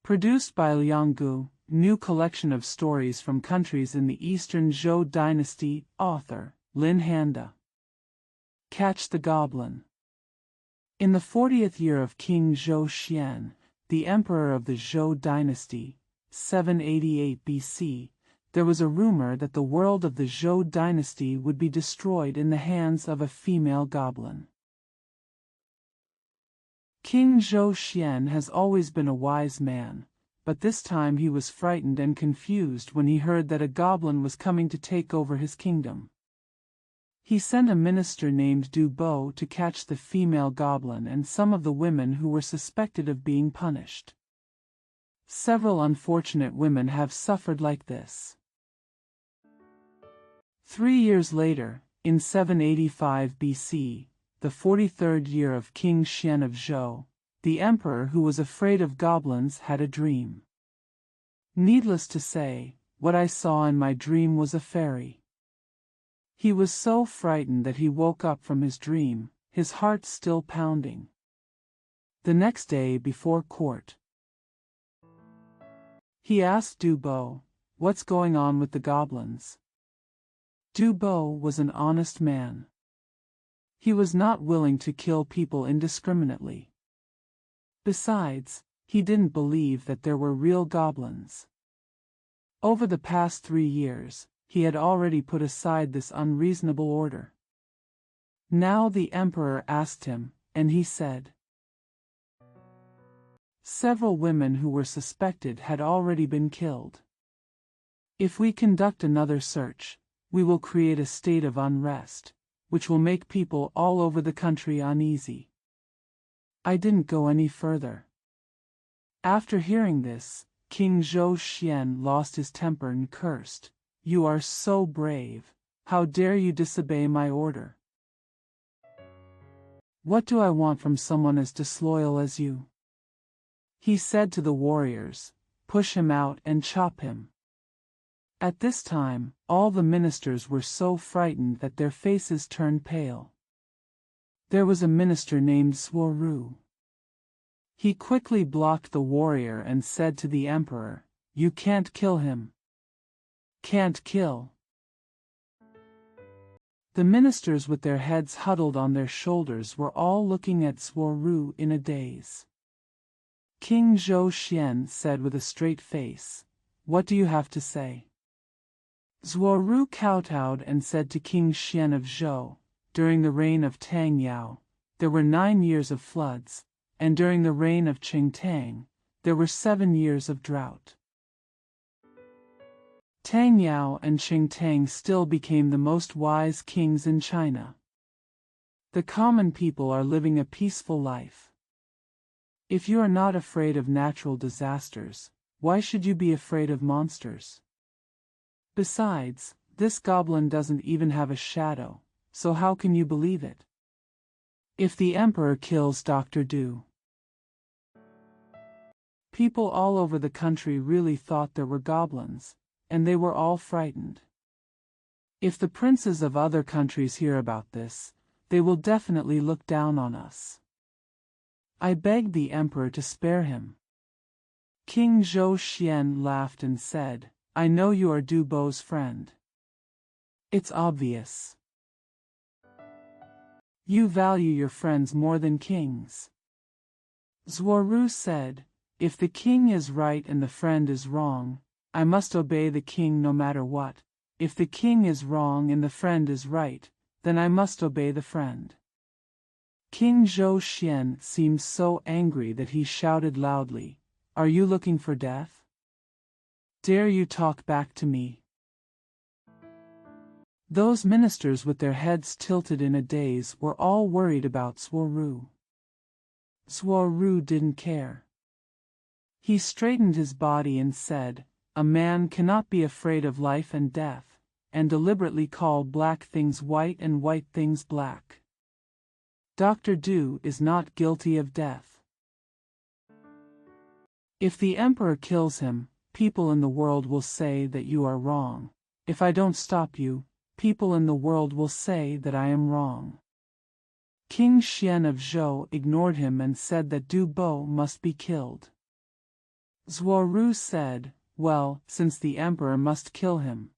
Produced by Lianggu, new collection of stories from countries in the Eastern Zhou dynasty, author, Lin Handa. Catch the Goblin. In the 40th year of King Zhou Xian, the emperor of the Zhou dynasty, 788 BC, there was a rumor that the world of the Zhou dynasty would be destroyed in the hands of a female goblin. King Zhou Xian has always been a wise man, but this time he was frightened and confused when he heard that a goblin was coming to take over his kingdom. He sent a minister named Zhou to catch the female goblin and some of the women who were suspected of being punished. Several unfortunate women have suffered like this. 3 years later, in 785 BC, the 43rd year of King Xian of Zhou, the emperor who was afraid of goblins had a dream. Needless to say, what I saw in my dream was a fairy. He was so frightened that he woke up from his dream, his heart still pounding. The next day before court, he asked Zhou, "What's going on with the goblins?" Zhou was an honest man. He was not willing to kill people indiscriminately. Besides, he didn't believe that there were real goblins. Over the past 3 years, he had already put aside this unreasonable order. Now the emperor asked him, and he said, several women who were suspected had already been killed. If we conduct another search, we will create a state of unrest, which will make people all over the country uneasy. I didn't go any further. After hearing this, King Zhou Xian lost his temper and cursed, "You are so brave. How dare you disobey my order? What do I want from someone as disloyal as you?" He said to the warriors, "Push him out and chop him." At this time, all the ministers were so frightened that their faces turned pale. There was a minister named Zhou. He quickly blocked the warrior and said to the emperor, "You can't kill him." Can't kill. The ministers with their heads huddled on their shoulders were all looking at Zhou in a daze. King Zhou Xian said with a straight face, "What do you have to say?" Zhou kowtowed and said to King Xian of Zhou, "During the reign of Tang Yao, there were 9 years of floods, and during the reign of Qing Tang, there were 7 years of drought. Tang Yao and Qing Tang still became the most wise kings in China. The common people are living a peaceful life. If you are not afraid of natural disasters, why should you be afraid of monsters? Besides, this goblin doesn't even have a shadow, so how can you believe it? If the emperor kills Dr. Zhou." People all over the country really thought there were goblins, and they were all frightened. If the princes of other countries hear about this, they will definitely look down on us. I begged the emperor to spare him. King Zhou Xian laughed and said, "I know you are Zhou's friend. It's obvious. You value your friends more than kings." Zhou said, "If the king is right and the friend is wrong, I must obey the king no matter what. If the king is wrong and the friend is right, then I must obey the friend." King Zhou Xian seemed so angry that he shouted loudly, "Are you looking for death? Dare you talk back to me?" Those ministers with their heads tilted in a daze were all worried about Zhou. Zhou didn't care. He straightened his body and said, "A man cannot be afraid of life and death, and deliberately call black things white and white things black. Dr. Zhou is not guilty of death. If the emperor kills him, people in the world will say that you are wrong. If I don't stop you, people in the world will say that I am wrong." King Xian of Zhou ignored him and said that Zhou must be killed. Zhou said, "Well, since the emperor must kill him,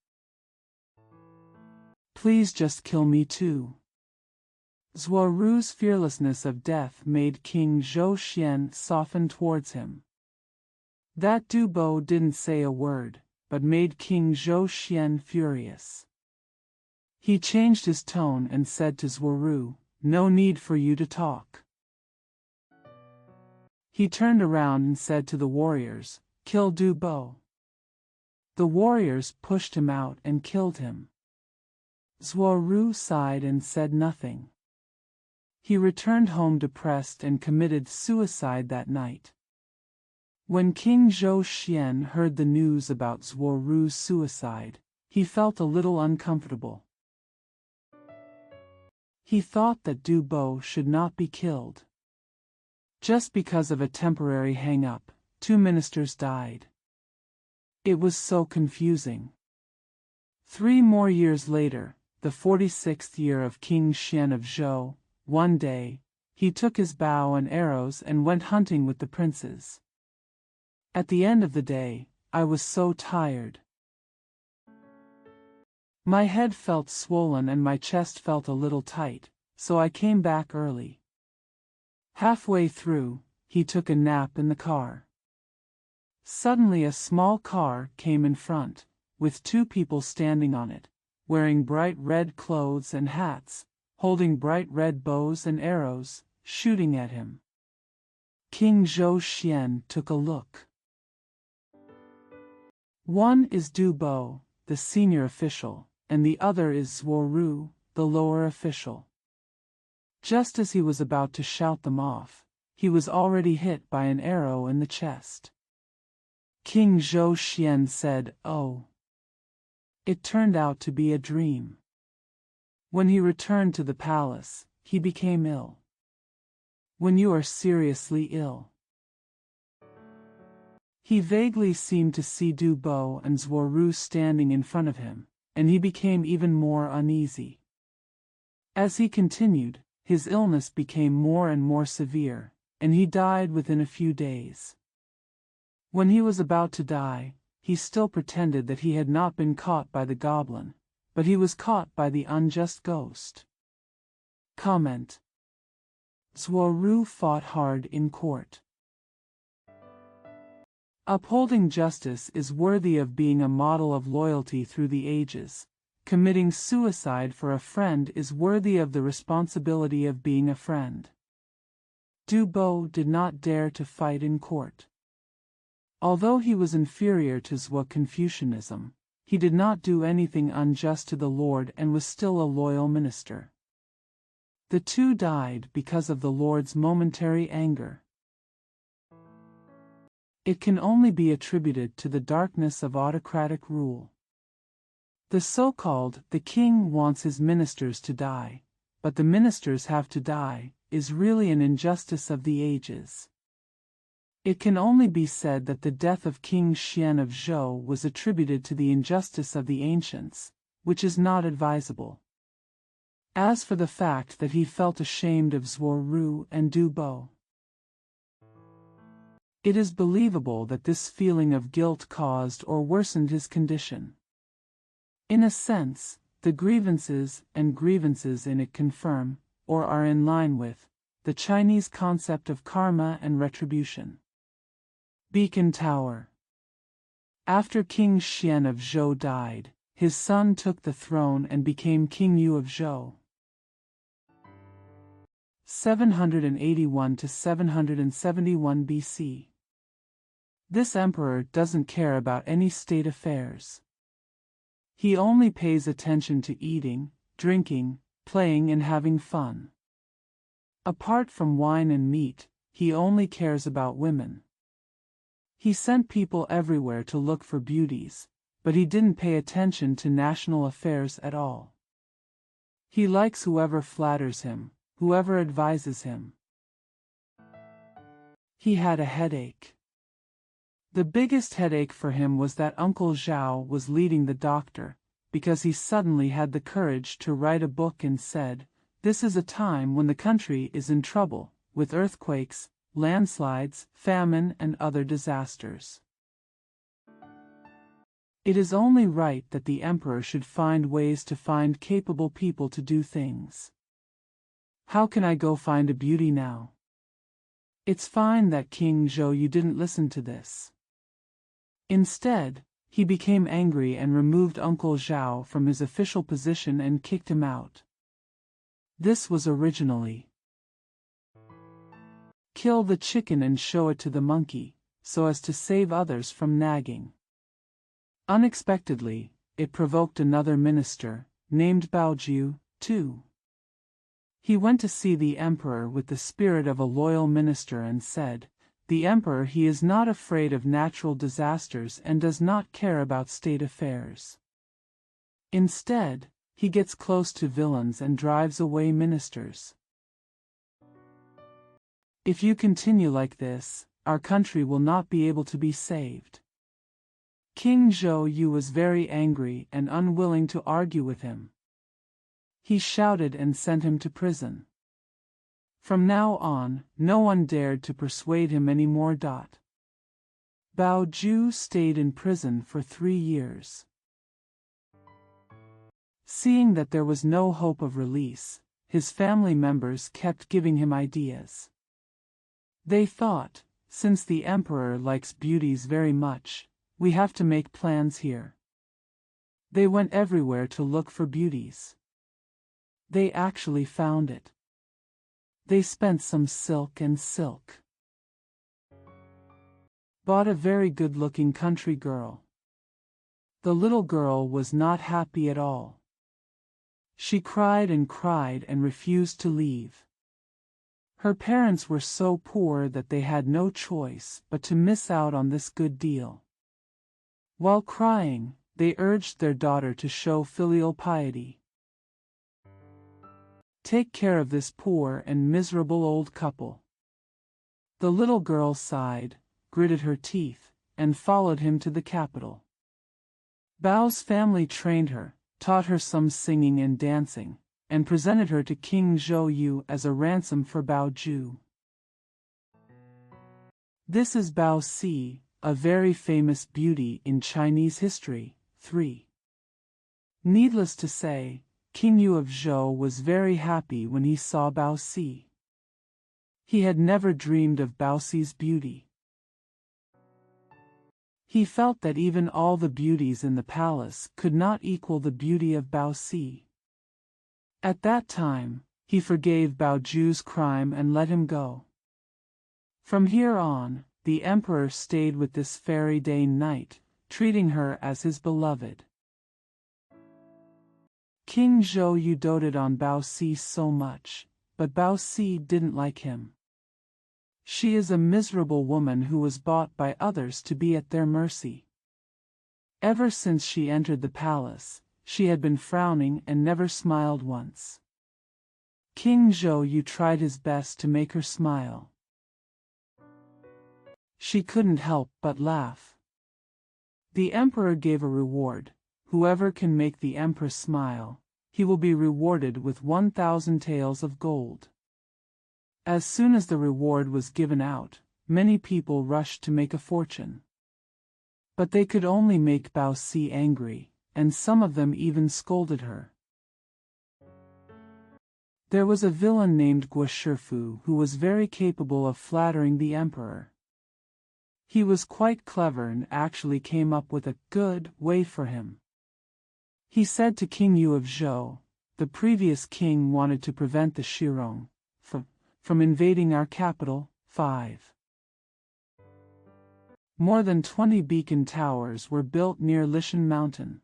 please just kill me too." Zhu's fearlessness of death made King Zhou soften towards him. That Dubo didn't say a word, but made King Zhou furious. He changed his tone and said to Zhou, "No need for you to talk." He turned around and said to the warriors, "Kill Dubo." The warriors pushed him out and killed him. Zhou sighed and said nothing. He returned home depressed and committed suicide that night. When King Zhou heard the news about Zhu's suicide, he felt a little uncomfortable. He thought that Dubo should not be killed. Just because of a temporary hang-up, 2 ministers died. It was so confusing. 3 more years later, the 46th year of King Xian of Zhou, one day, he took his bow and arrows and went hunting with the princes. At the end of the day, I was so tired. My head felt swollen and my chest felt a little tight, so I came back early. Halfway through, he took a nap in the car. Suddenly a small car came in front, with 2 people standing on it, wearing bright red clothes and hats, holding bright red bows and arrows, shooting at him. King Zhou took a look. One is Dubo, the senior official, and the other is Zhou, the lower official. Just as he was about to shout them off, he was already hit by an arrow in the chest. King Zhou said, "Oh." It turned out to be a dream. When he returned to the palace, he became ill. When you are seriously ill. He vaguely seemed to see Dubo and Zhou standing in front of him, and he became even more uneasy. As he continued, his illness became more and more severe, and he died within a few days. When he was about to die, he still pretended that he had not been caught by the goblin, but he was caught by the unjust ghost. Comment. Zhou fought hard in court. Upholding justice is worthy of being a model of loyalty through the ages. Committing suicide for a friend is worthy of the responsibility of being a friend. Dubo did not dare to fight in court. Although he was inferior to Zhou Confucianism, he did not do anything unjust to the Lord and was still a loyal minister. The 2 died because of the Lord's momentary anger. It can only be attributed to the darkness of autocratic rule. The so-called "the king wants his ministers to die, but the ministers have to die" is really an injustice of the ages. It can only be said that the death of King Xian of Zhou was attributed to the injustice of the ancients, which is not advisable. As for the fact that he felt ashamed of Zhou and Dubo, it is believable that this feeling of guilt caused or worsened his condition. In a sense, the grievances in it confirm, or are in line with, the Chinese concept of karma and retribution. Beacon Tower. After King Xian of Zhou died, his son took the throne and became King Yu of Zhou. 781 to 771 BC. This emperor doesn't care about any state affairs. He only pays attention to eating, drinking, playing and having fun. Apart from wine and meat, he only cares about women. He sent people everywhere to look for beauties, but he didn't pay attention to national affairs at all. He likes whoever flatters him, whoever advises him. He had a headache. The biggest headache for him was that Uncle Zhou was leading the doctor, because he suddenly had the courage to write a book and said, "This is a time when the country is in trouble, with earthquakes, landslides, famine, and other disasters. It is only right that the emperor should find ways to find capable people to do things. How can I go find a beauty now? It's fine that King Zhou you didn't listen to this. Instead, he became angry and removed Uncle Zhou from his official position and kicked him out. This was originally kill the chicken and show it to the monkey, so as to save others from nagging. Unexpectedly, it provoked another minister, named Zhou, too. He went to see the emperor with the spirit of a loyal minister and said, "The emperor he is not afraid of natural disasters and does not care about state affairs. Instead, he gets close to villains and drives away ministers. If you continue like this, our country will not be able to be saved." King Zhou was very angry and unwilling to argue with him. He shouted and sent him to prison. From now on, no one dared to persuade him any more. Zhou stayed in prison for 3 years. Seeing that there was no hope of release, his family members kept giving him ideas. They thought, since the emperor likes beauties very much, we have to make plans here. They went everywhere to look for beauties. They actually found it. They spent some silk, bought a very good-looking country girl. The little girl was not happy at all. She cried and refused to leave. Her parents were so poor that they had no choice but to miss out on this good deal. While crying, they urged their daughter to show filial piety. Take care of this poor and miserable old couple. The little girl sighed, gritted her teeth, and followed him to the capital. Zhou's family trained her, taught her some singing and dancing, and presented her to King Zhou as a ransom for Zhou. This is Zhou, a very famous beauty in Chinese history. 3. Needless to say, King Yu of Zhou was very happy when he saw Zhou. He had never dreamed of Zhou's beauty. He felt that even all the beauties in the palace could not equal the beauty of Zhou. At that time, he forgave Zhou's crime and let him go. From here on, the emperor stayed with this fairy day-knight, treating her as his beloved. King Zhou doted on Zhou so much, but Zhou didn't like him. She is a miserable woman who was bought by others to be at their mercy. Ever since she entered the palace, she had been frowning and never smiled once. King Zhou tried his best to make her smile. She couldn't help but laugh. The emperor gave a reward. Whoever can make the empress smile, he will be rewarded with 1,000 taels of gold. As soon as the reward was given out, many people rushed to make a fortune. But they could only make Zhou angry, and some of them even scolded her. There was a villain named Guo Shifu who was very capable of flattering the emperor. He was quite clever and actually came up with a good way for him. He said to King Yu of Zhou, the previous king wanted to prevent the Shirong from invading our capital. 5. More than 20 beacon towers were built near Lishan Mountain.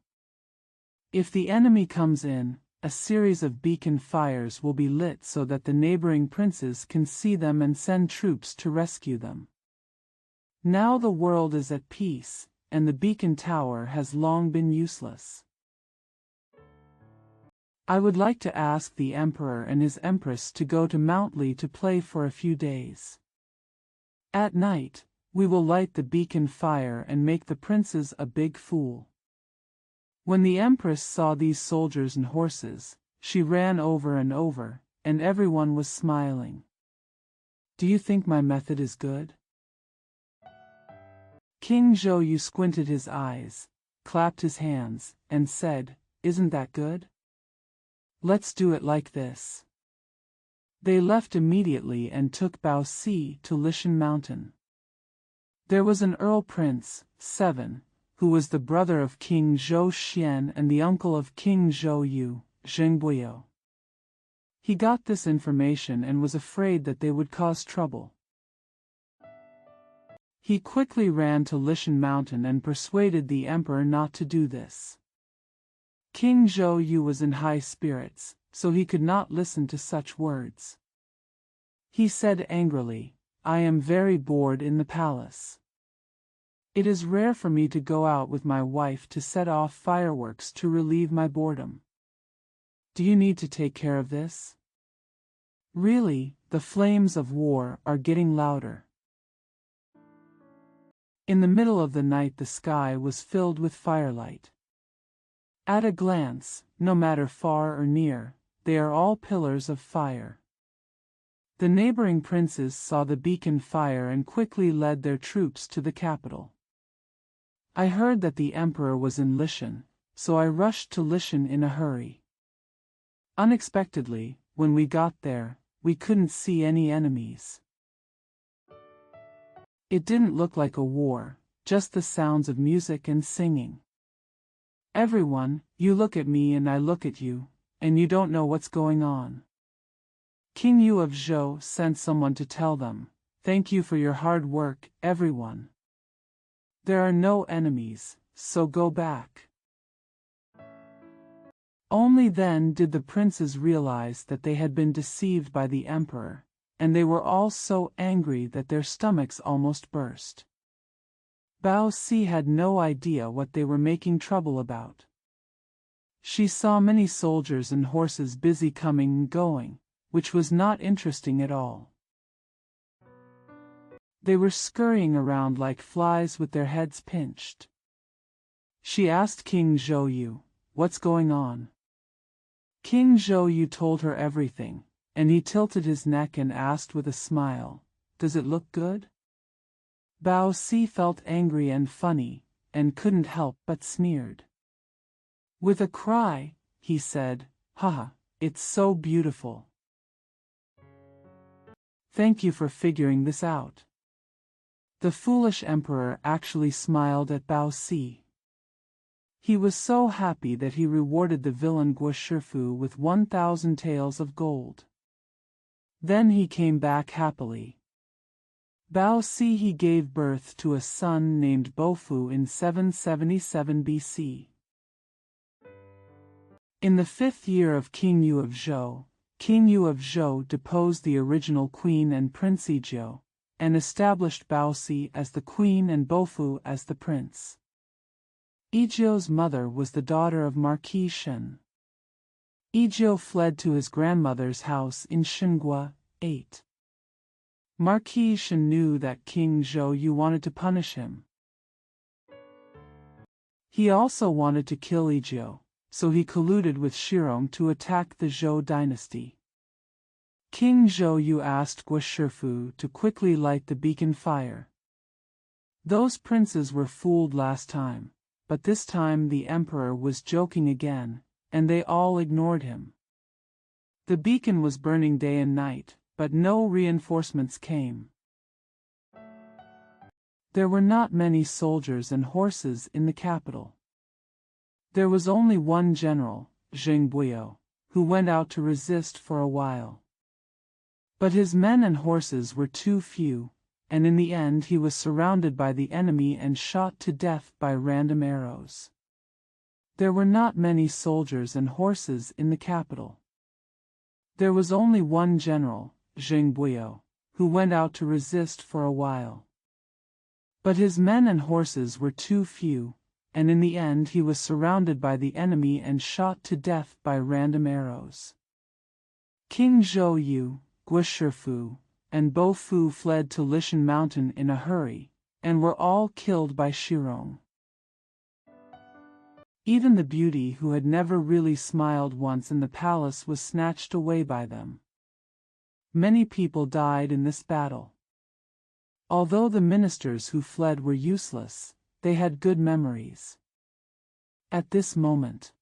If the enemy comes in, a series of beacon fires will be lit so that the neighboring princes can see them and send troops to rescue them. Now the world is at peace, and the beacon tower has long been useless. I would like to ask the emperor and his empress to go to Mount Li to play for a few days. At night, we will light the beacon fire and make the princes a big fool. When the empress saw these soldiers and horses, she ran over, and everyone was smiling. Do you think my method is good? King Zhou squinted his eyes, clapped his hands, and said, "Isn't that good? Let's do it like this." They left immediately and took Bao Si to Lishan Mountain. There was an Earl Prince, 7, who was the brother of King Zhou Xian and the uncle of King Zhou Yu, Zhengbuyo. He got this information and was afraid that they would cause trouble. He quickly ran to Lishan Mountain and persuaded the emperor not to do this. King Zhou Yu was in high spirits, so he could not listen to such words. He said angrily, "I am very bored in the palace. It is rare for me to go out with my wife to set off fireworks to relieve my boredom. Do you need to take care of this? Really, the flames of war are getting louder." In the middle of the night the sky was filled with firelight. At a glance, no matter far or near, they are all pillars of fire. The neighboring princes saw the beacon fire and quickly led their troops to the capital. I heard that the emperor was in Lishan, so I rushed to Lishan in a hurry. Unexpectedly, when we got there, we couldn't see any enemies. It didn't look like a war, just the sounds of music and singing. Everyone, you look at me and I look at you, and you don't know what's going on. King Yu of Zhou sent someone to tell them, "Thank you for your hard work, everyone. There are no enemies, so go back." Only then did the princes realize that they had been deceived by the emperor, and they were all so angry that their stomachs almost burst. Bao Si had no idea what they were making trouble about. She saw many soldiers and horses busy coming and going, which was not interesting at all. They were scurrying around like flies with their heads pinched. She asked King Zhou Yu, "What's going on?" King Zhou Yu told her everything, and he tilted his neck and asked with a smile, "Does it look good?" Bao Si felt angry and funny, and couldn't help but sneered. With a cry, he said, "Haha, it's so beautiful. Thank you for figuring this out." The foolish emperor actually smiled at Bao Si. He was so happy that he rewarded the villain Guo Shifu with 1,000 taels of gold. Then he came back happily. Bao Si he gave birth to a son named Bofu in 777 BC. In the 5th year of King Yu of Zhou, King Yu of Zhou deposed the original queen and Prince Zhou, and established Bao Si as the queen and Bofu as the prince. Zhou's mother was the daughter of Marquis Shen. Zhou fled to his grandmother's house in Shengua, 8. Marquis Shen knew that King Zhou Yu wanted to punish him. He also wanted to kill Zhou, so he colluded with Shirong to attack the Zhou dynasty. King Zhou Yu asked Guo Shifu to quickly light the beacon fire. Those princes were fooled last time, but this time the emperor was joking again, and they all ignored him. The beacon was burning day and night, but no reinforcements came. There were not many soldiers and horses in the capital. There was only one general, Zhengbuyo, who went out to resist for a while. But his men and horses were too few, and in the end he was surrounded by the enemy and shot to death by random arrows. There were not many soldiers and horses in the capital. There was only one general, Zhengbuyo, who went out to resist for a while. But his men and horses were too few, and in the end he was surrounded by the enemy and shot to death by random arrows. King Zhou Yu, Guo Shifu, and Bofu fled to Lishan Mountain in a hurry, and were all killed by Shirong. Even the beauty who had never really smiled once in the palace was snatched away by them. Many people died in this battle. Although the ministers who fled were useless, they had good memories. At this moment,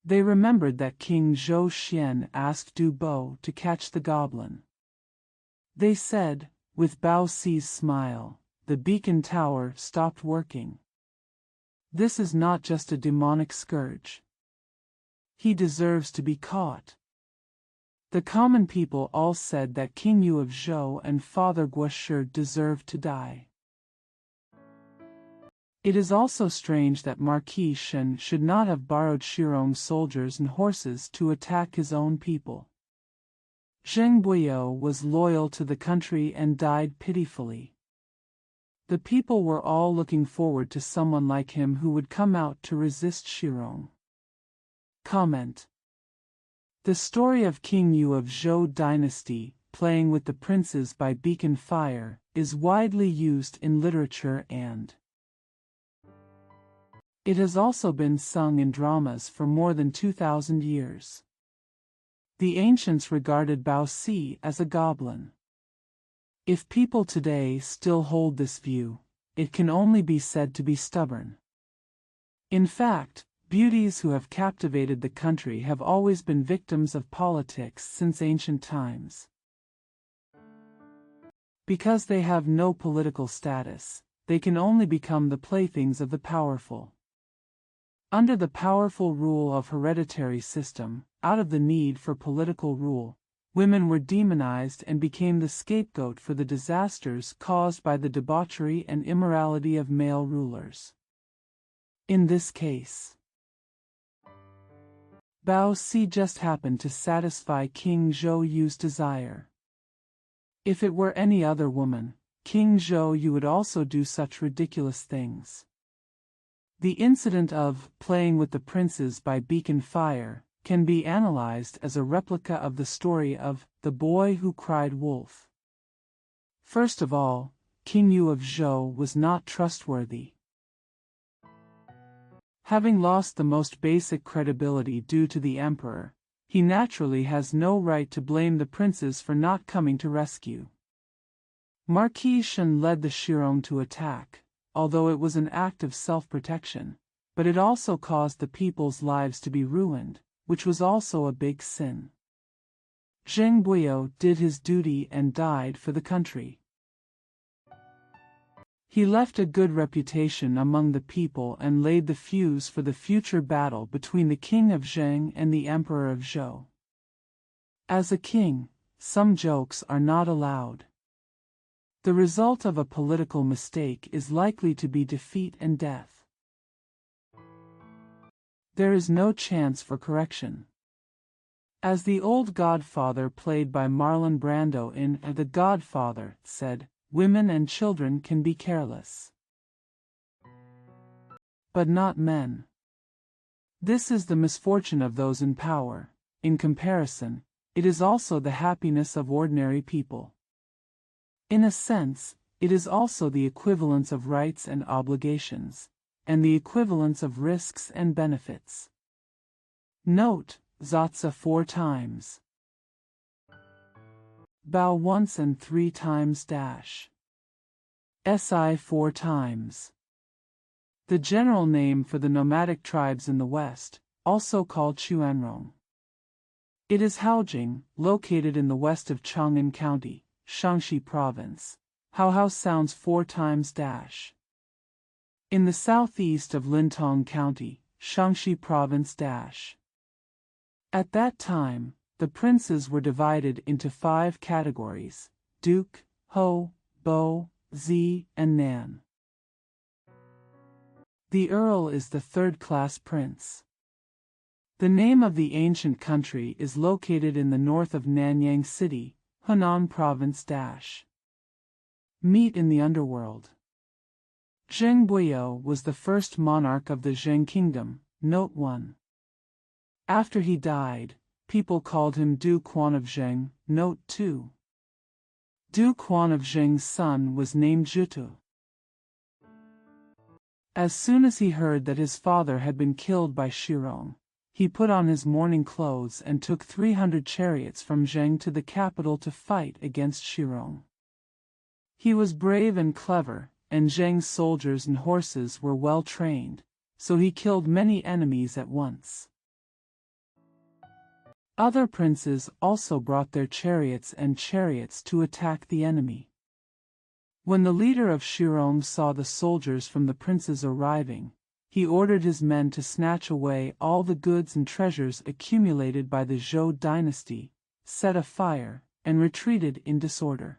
they remembered that King Zhou Xian asked Du Bo to catch the goblin. They said, with Bao Si's smile, the beacon tower stopped working. This is not just a demonic scourge. He deserves to be caught. The common people all said that King Yu of Zhou and Father Guoshi deserved to die. It is also strange that Marquis Shen should not have borrowed Shirong's soldiers and horses to attack his own people. Zheng Buiyou was loyal to the country and died pitifully. The people were all looking forward to someone like him who would come out to resist Shirong. Comment. The story of King Yu of Zhou dynasty, playing with the princes by beacon fire, is widely used in literature and it has also been sung in dramas for more than 2,000 years. The ancients regarded Bao Si as a goblin. If people today still hold this view, it can only be said to be stubborn. In fact, beauties who have captivated the country have always been victims of politics since ancient times. Because they have no political status, they can only become the playthings of the powerful. Under the powerful rule of hereditary system, out of the need for political rule, women were demonized and became the scapegoat for the disasters caused by the debauchery and immorality of male rulers. In this case, Bao Si just happened to satisfy King Zhou Yu's desire. If it were any other woman, King Zhou Yu would also do such ridiculous things. The incident of playing with the princes by beacon fire can be analyzed as a replica of the story of the boy who cried wolf. First of all, King Yu of Zhou was not trustworthy. Having lost the most basic credibility due to the emperor, he naturally has no right to blame the princes for not coming to rescue. Marquis Shen led the Shirong to attack, although it was an act of self-protection, but it also caused the people's lives to be ruined, which was also a big sin. Zheng Buiyou did his duty and died for the country. He left a good reputation among the people and laid the fuse for the future battle between the king of Zheng and the emperor of Zhou. As a king, some jokes are not allowed. The result of a political mistake is likely to be defeat and death. There is no chance for correction. As the old Godfather played by Marlon Brando in The Godfather said, women and children can be careless, but not men. This is the misfortune of those in power. In comparison, it is also the happiness of ordinary people. In a sense, it is also the equivalence of rights and obligations, and the equivalence of risks and benefits. Note, Zatsa 4 times. Bao once and 3 times dash. Si 4 times. The general name for the nomadic tribes in the West, also called Chuanrong. It is Haojing, located in the west of Chang'an County, Shaanxi Province. Hao sounds 4 times dash. In the southeast of Lintong County, Shaanxi Province dash. At that time, the princes were divided into 5 categories: Duke, Ho, Bo, Zi, and Nan. The Earl is the third-class prince. The name of the ancient country is located in the north of Nanyang City, Hunan Province dash. Meet in the underworld. Zheng Buiyou was the first monarch of the Zheng Kingdom, note 1. After he died, people called him Du Quan of Zheng, note 2. Du Quan of Zheng's son was named Zhutu. As soon as he heard that his father had been killed by Shirong, he put on his mourning clothes and took 300 chariots from Zheng to the capital to fight against Shirong. He was brave and clever, and Zheng's soldiers and horses were well trained, so he killed many enemies at once. Other princes also brought their chariots to attack the enemy. When the leader of Shirong saw the soldiers from the princes arriving, he ordered his men to snatch away all the goods and treasures accumulated by the Zhou dynasty, set a fire, and retreated in disorder.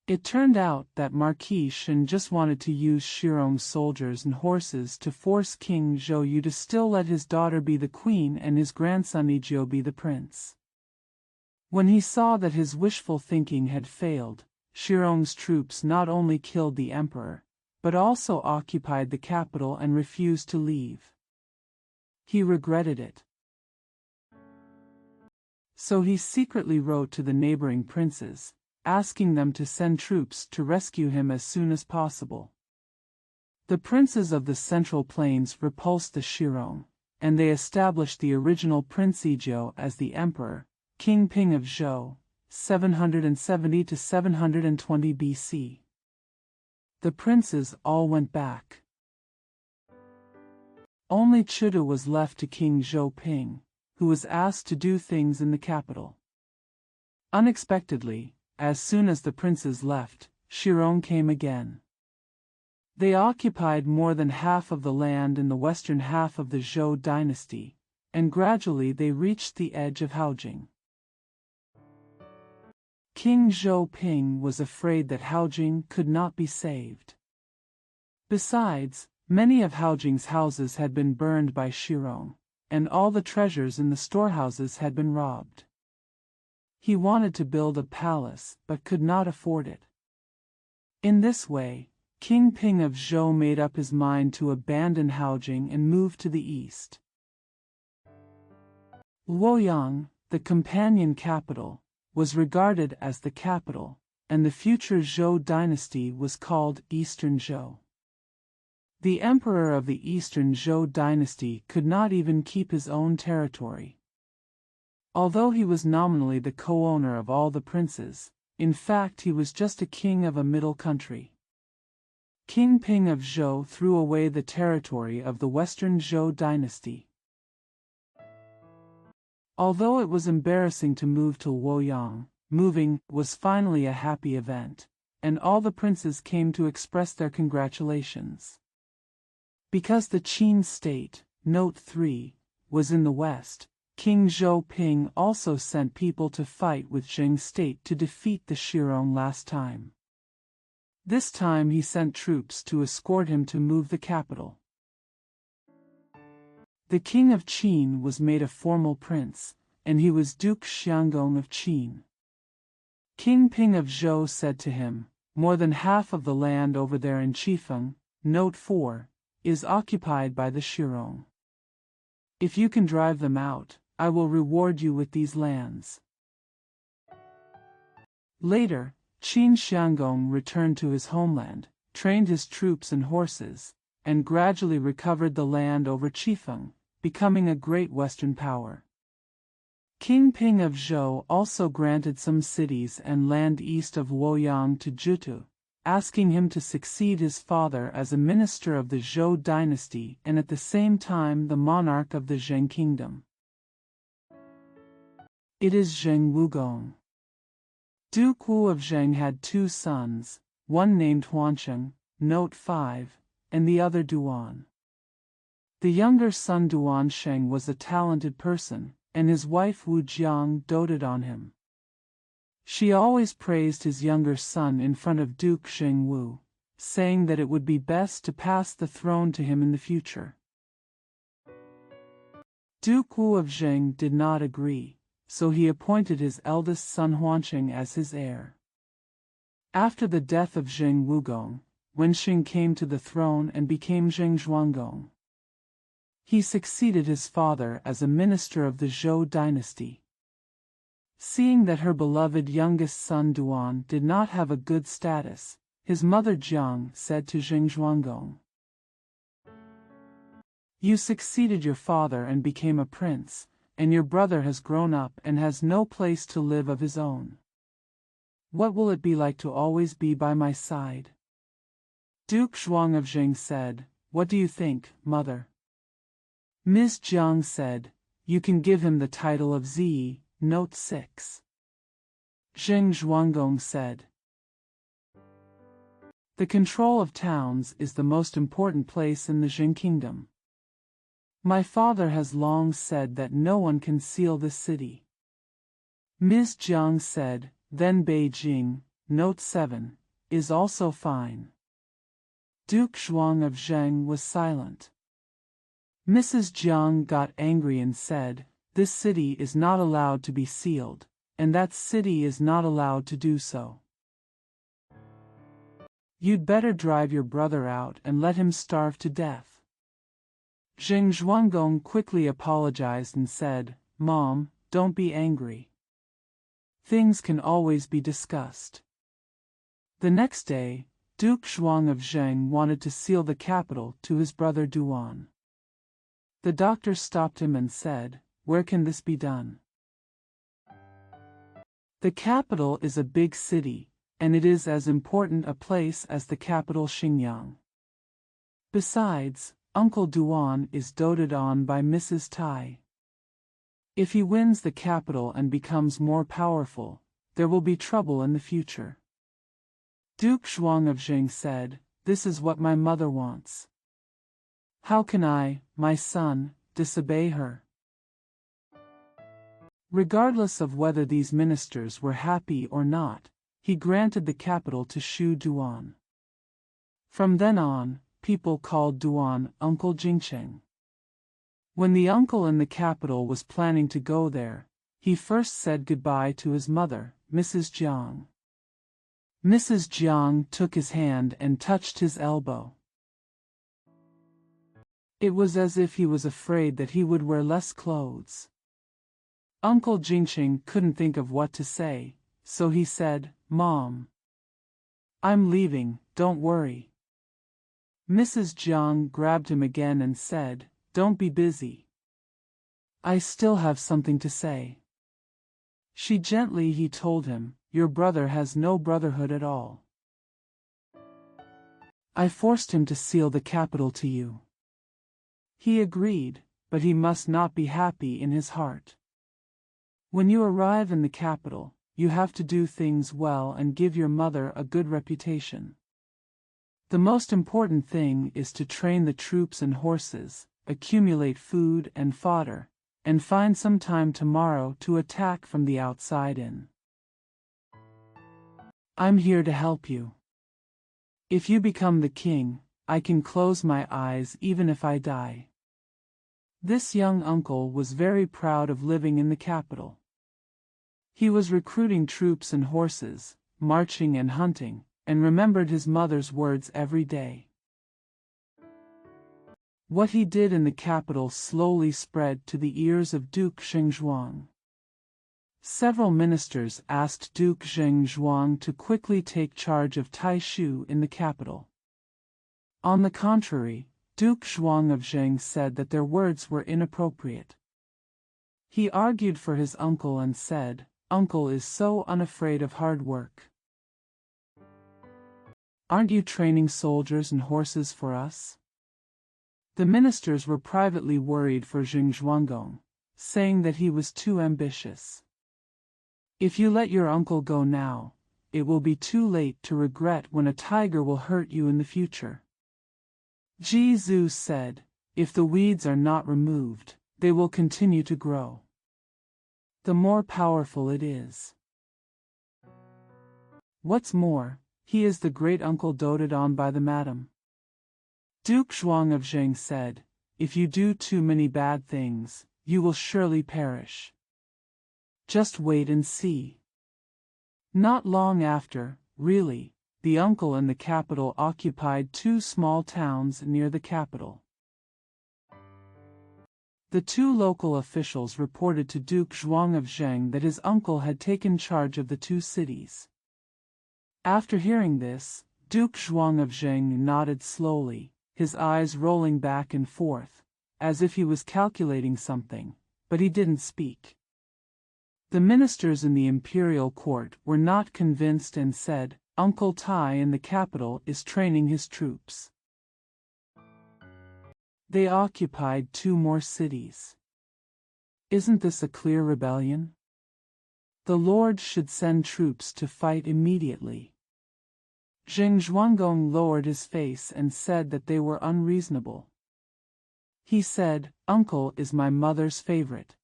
It turned out that Marquis Shen just wanted to use Shirong's soldiers and horses to force King Zhou to still let his daughter be the queen and his grandson Zhou be the prince. When he saw that his wishful thinking had failed, Shirong's troops not only killed the emperor, but also occupied the capital and refused to leave. He regretted it. So he secretly wrote to the neighboring princes, asking them to send troops to rescue him as soon as possible. The princes of the Central Plains repulsed the Shirong, and they established the original Prince Zhou as the emperor, King Ping of Zhou, 770 to 720 BC. The princes all went back. Only Chuda was left to King Zhou Ping, who was asked to do things in the capital. Unexpectedly, as soon as the princes left, Shirong came again. They occupied more than half of the land in the western half of the Zhou dynasty, and gradually they reached the edge of Haojing. King Zhou Ping was afraid that Haojing could not be saved. Besides, many of Haojing's houses had been burned by Shirong, and all the treasures in the storehouses had been robbed. He wanted to build a palace but could not afford it. In this way, King Ping of Zhou made up his mind to abandon Haojing and move to the east. Luoyang, the companion capital, was regarded as the capital, and the future Zhou dynasty was called Eastern Zhou. The emperor of the Eastern Zhou dynasty could not even keep his own territory. Although he was nominally the co-owner of all the princes, in fact he was just a king of a middle country. King Ping of Zhou threw away the territory of the Western Zhou dynasty. Although it was embarrassing to move to Luoyang, moving was finally a happy event, and all the princes came to express their congratulations. Because the Qin state, Note 3, was in the west, King Zhou Ping also sent people to fight with Zheng state to defeat the Shirong last time. This time he sent troops to escort him to move the capital. The king of Qin was made a formal prince, and he was Duke Xianggong of Qin. King Ping of Zhou said to him, "More than half of the land over there in Qifeng, Note 4, is occupied by the Shirong. If you can drive them out, I will reward you with these lands." Later, Qin Xianggong returned to his homeland, trained his troops and horses, and gradually recovered the land over Qifeng, becoming a great Western power. King Ping of Zhou also granted some cities and land east of Luoyang to Zhutu, asking him to succeed his father as a minister of the Zhou dynasty and at the same time the monarch of the Zheng kingdom. It is Zheng Wugong. Duke Wu of Zheng had two sons, one named Huansheng, Note 5, and the other Duan. The younger son Duansheng was a talented person, and his wife Wu Jiang doted on him. She always praised his younger son in front of Duke Zhengwu, saying that it would be best to pass the throne to him in the future. Duke Wu of Zheng did not agree, so he appointed his eldest son Huansheng as his heir. After the death of Zheng Wugong, Wensheng came to the throne and became Zheng Zhuanggong. He succeeded his father as a minister of the Zhou dynasty. Seeing that her beloved youngest son Duan did not have a good status, his mother Jiang said to Zheng Zhuanggong, You succeeded your father and became a prince, and your brother has grown up and has no place to live of his own. What will it be like to always be by my side? Duke Zhuang of Jing said, What do you think, mother? Ms. Jiang said, You can give him the title of Zi, Note 6. Zheng Zhuanggong said, The control of towns is the most important place in the Jing kingdom. My father has long said that no one can seal this city. Ms. Jiang said, Then Beijing, Note 7, is also fine. Duke Zhuang of Zheng was silent. Mrs. Jiang got angry and said, This city is not allowed to be sealed, and that city is not allowed to do so. You'd better drive your brother out and let him starve to death. Zheng Zhuanggong quickly apologized and said, Mom, don't be angry. Things can always be discussed. The next day, Duke Zhuang of Zheng wanted to seal the capital to his brother Duan. The doctor stopped him and said, Where can this be done? The capital is a big city, and it is as important a place as the capital Xingyang. Besides, Uncle Duan is doted on by Mrs. Tai. If he wins the capital and becomes more powerful, there will be trouble in the future. Duke Zhuang of Jing said, This is what my mother wants. How can I, my son, disobey her? Regardless of whether these ministers were happy or not, he granted the capital to Shu Duan. From then on, people called Duan Uncle Jingcheng. When the uncle in the capital was planning to go there, he first said goodbye to his mother, Mrs. Jiang. Mrs. Jiang took his hand and touched his elbow. It was as if he was afraid that he would wear less clothes. Uncle Jingcheng couldn't think of what to say, so he said, Mom, I'm leaving, don't worry. Mrs. Jiang grabbed him again and said, Don't be busy. I still have something to say. He told him, Your brother has no brotherhood at all. I forced him to seal the capital to you. He agreed, but he must not be happy in his heart. When you arrive in the capital, you have to do things well and give your mother a good reputation. The most important thing is to train the troops and horses, accumulate food and fodder, and find some time tomorrow to attack from the outside in. I'm here to help you. If you become the king, I can close my eyes even if I die. This young uncle was very proud of living in the capital. He was recruiting troops and horses, marching and hunting, and remembered his mother's words every day. What he did in the capital slowly spread to the ears of Duke Zhengzhuang. Several ministers asked Duke Zhengzhuang to quickly take charge of Taishu in the capital. On the contrary, Duke Zhuang of Zheng said that their words were inappropriate. He argued for his uncle and said, Uncle is so unafraid of hard work. Aren't you training soldiers and horses for us? The ministers were privately worried for Zheng Zhuanggong, saying that he was too ambitious. If you let your uncle go now, it will be too late to regret when a tiger will hurt you in the future. Zhou said, If the weeds are not removed, they will continue to grow. The more powerful it is. What's more, he is the great uncle doted on by the madam. Duke Zhuang of Zheng said, If you do too many bad things, you will surely perish. Just wait and see. Not long after, really, the uncle and the capital occupied two small towns near the capital. The two local officials reported to Duke Zhuang of Zheng that his uncle had taken charge of the two cities. After hearing this, Duke Zhuang of Zheng nodded slowly, his eyes rolling back and forth, as if he was calculating something, but he didn't speak. The ministers in the imperial court were not convinced and said, "Uncle Tai in the capital is training his troops." They occupied 2 more cities. Isn't this a clear rebellion? The Lord should send troops to fight immediately. Zheng Zhuanggong lowered his face and said that they were unreasonable. He said, "Uncle is my mother's favorite.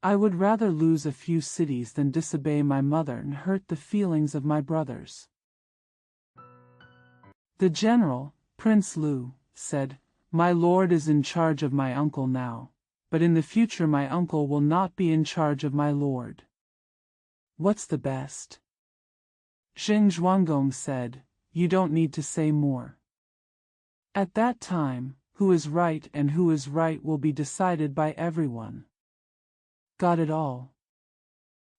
I would rather lose a few cities than disobey my mother and hurt the feelings of my brothers." The general, Prince Lu, said, "My lord is in charge of my uncle now, but in the future my uncle will not be in charge of my lord. What's the best?" Zheng Zhuanggong said, "You don't need to say more. At that time, who is right and who is right will be decided by everyone." Got it all?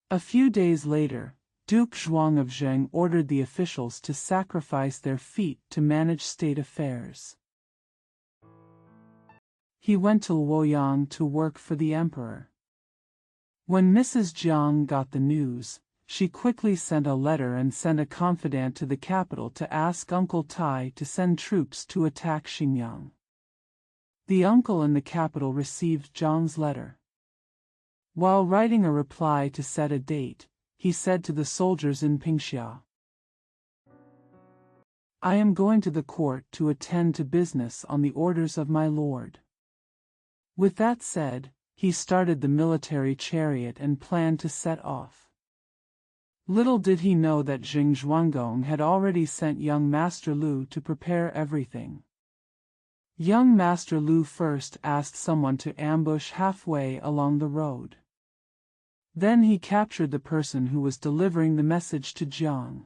A few days later, Duke Zhuang of Zheng ordered the officials to sacrifice their feet to manage state affairs. He went to Luoyang to work for the emperor. When Mrs. Jiang got the news, she quickly sent a letter and sent a confidant to the capital to ask Uncle Tai to send troops to attack Xinjiang. The uncle in the capital received Jiang's letter. While writing a reply to set a date, he said to the soldiers in Pingxia, "I am going to the court to attend to business on the orders of my lord." With that said, he started the military chariot and planned to set off. Little did he know that Zheng Zhuanggong had already sent young Master Lu to prepare everything. Young Master Lu first asked someone to ambush halfway along the road. Then he captured the person who was delivering the message to Jiang.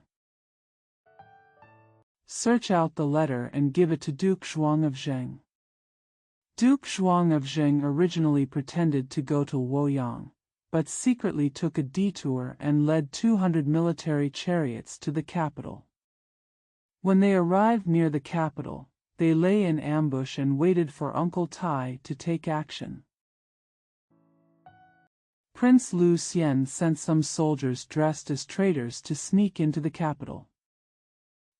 "Search out the letter and give it to Duke Zhuang of Zheng." Duke Zhuang of Zheng originally pretended to go to Luoyang, but secretly took a detour and led 200 military chariots to the capital. When they arrived near the capital, they lay in ambush and waited for Uncle Tai to take action. Prince Lu Xian sent some soldiers dressed as traitors to sneak into the capital.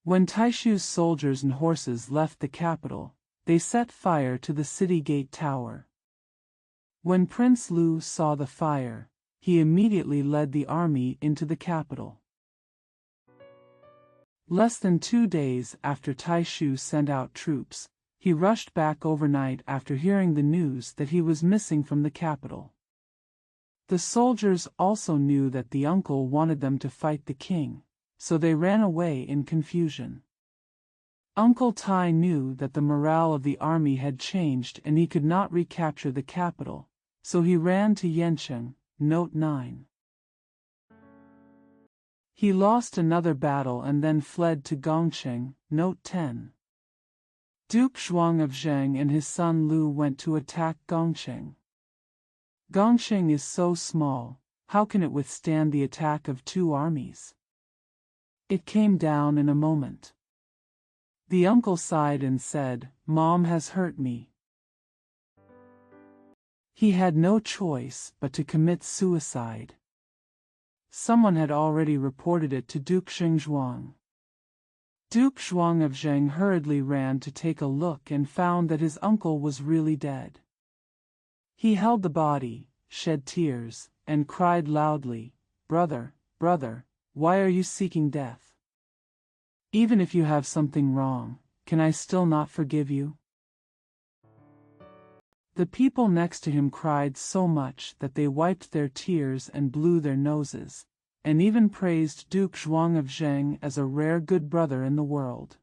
When Taishu's soldiers and horses left the capital, they set fire to the city gate tower. When Prince Lu saw the fire, he immediately led the army into the capital. Less than 2 days after Taishu sent out troops, he rushed back overnight after hearing the news that he was missing from the capital. The soldiers also knew that the uncle wanted them to fight the king, so they ran away in confusion. Uncle Tai knew that the morale of the army had changed and he could not recapture the capital, so he ran to Yancheng. Note 9. He lost another battle and then fled to Gongqing. Note 10. Duke Zhuang of Zheng and his son Lu went to attack Gongqing. Gongqing is so small, how can it withstand the attack of 2 armies? It came down in a moment. The uncle sighed and said, "Mom has hurt me." He had no choice but to commit suicide. Someone had already reported it to Duke Zhuang. Duke Zhuang of Zheng hurriedly ran to take a look and found that his uncle was really dead. He held the body, shed tears, and cried loudly, "Brother, brother, why are you seeking death? Even if you have something wrong, can I still not forgive you?" The people next to him cried so much that they wiped their tears and blew their noses, and even praised Duke Zhuang of Zheng as a rare good brother in the world.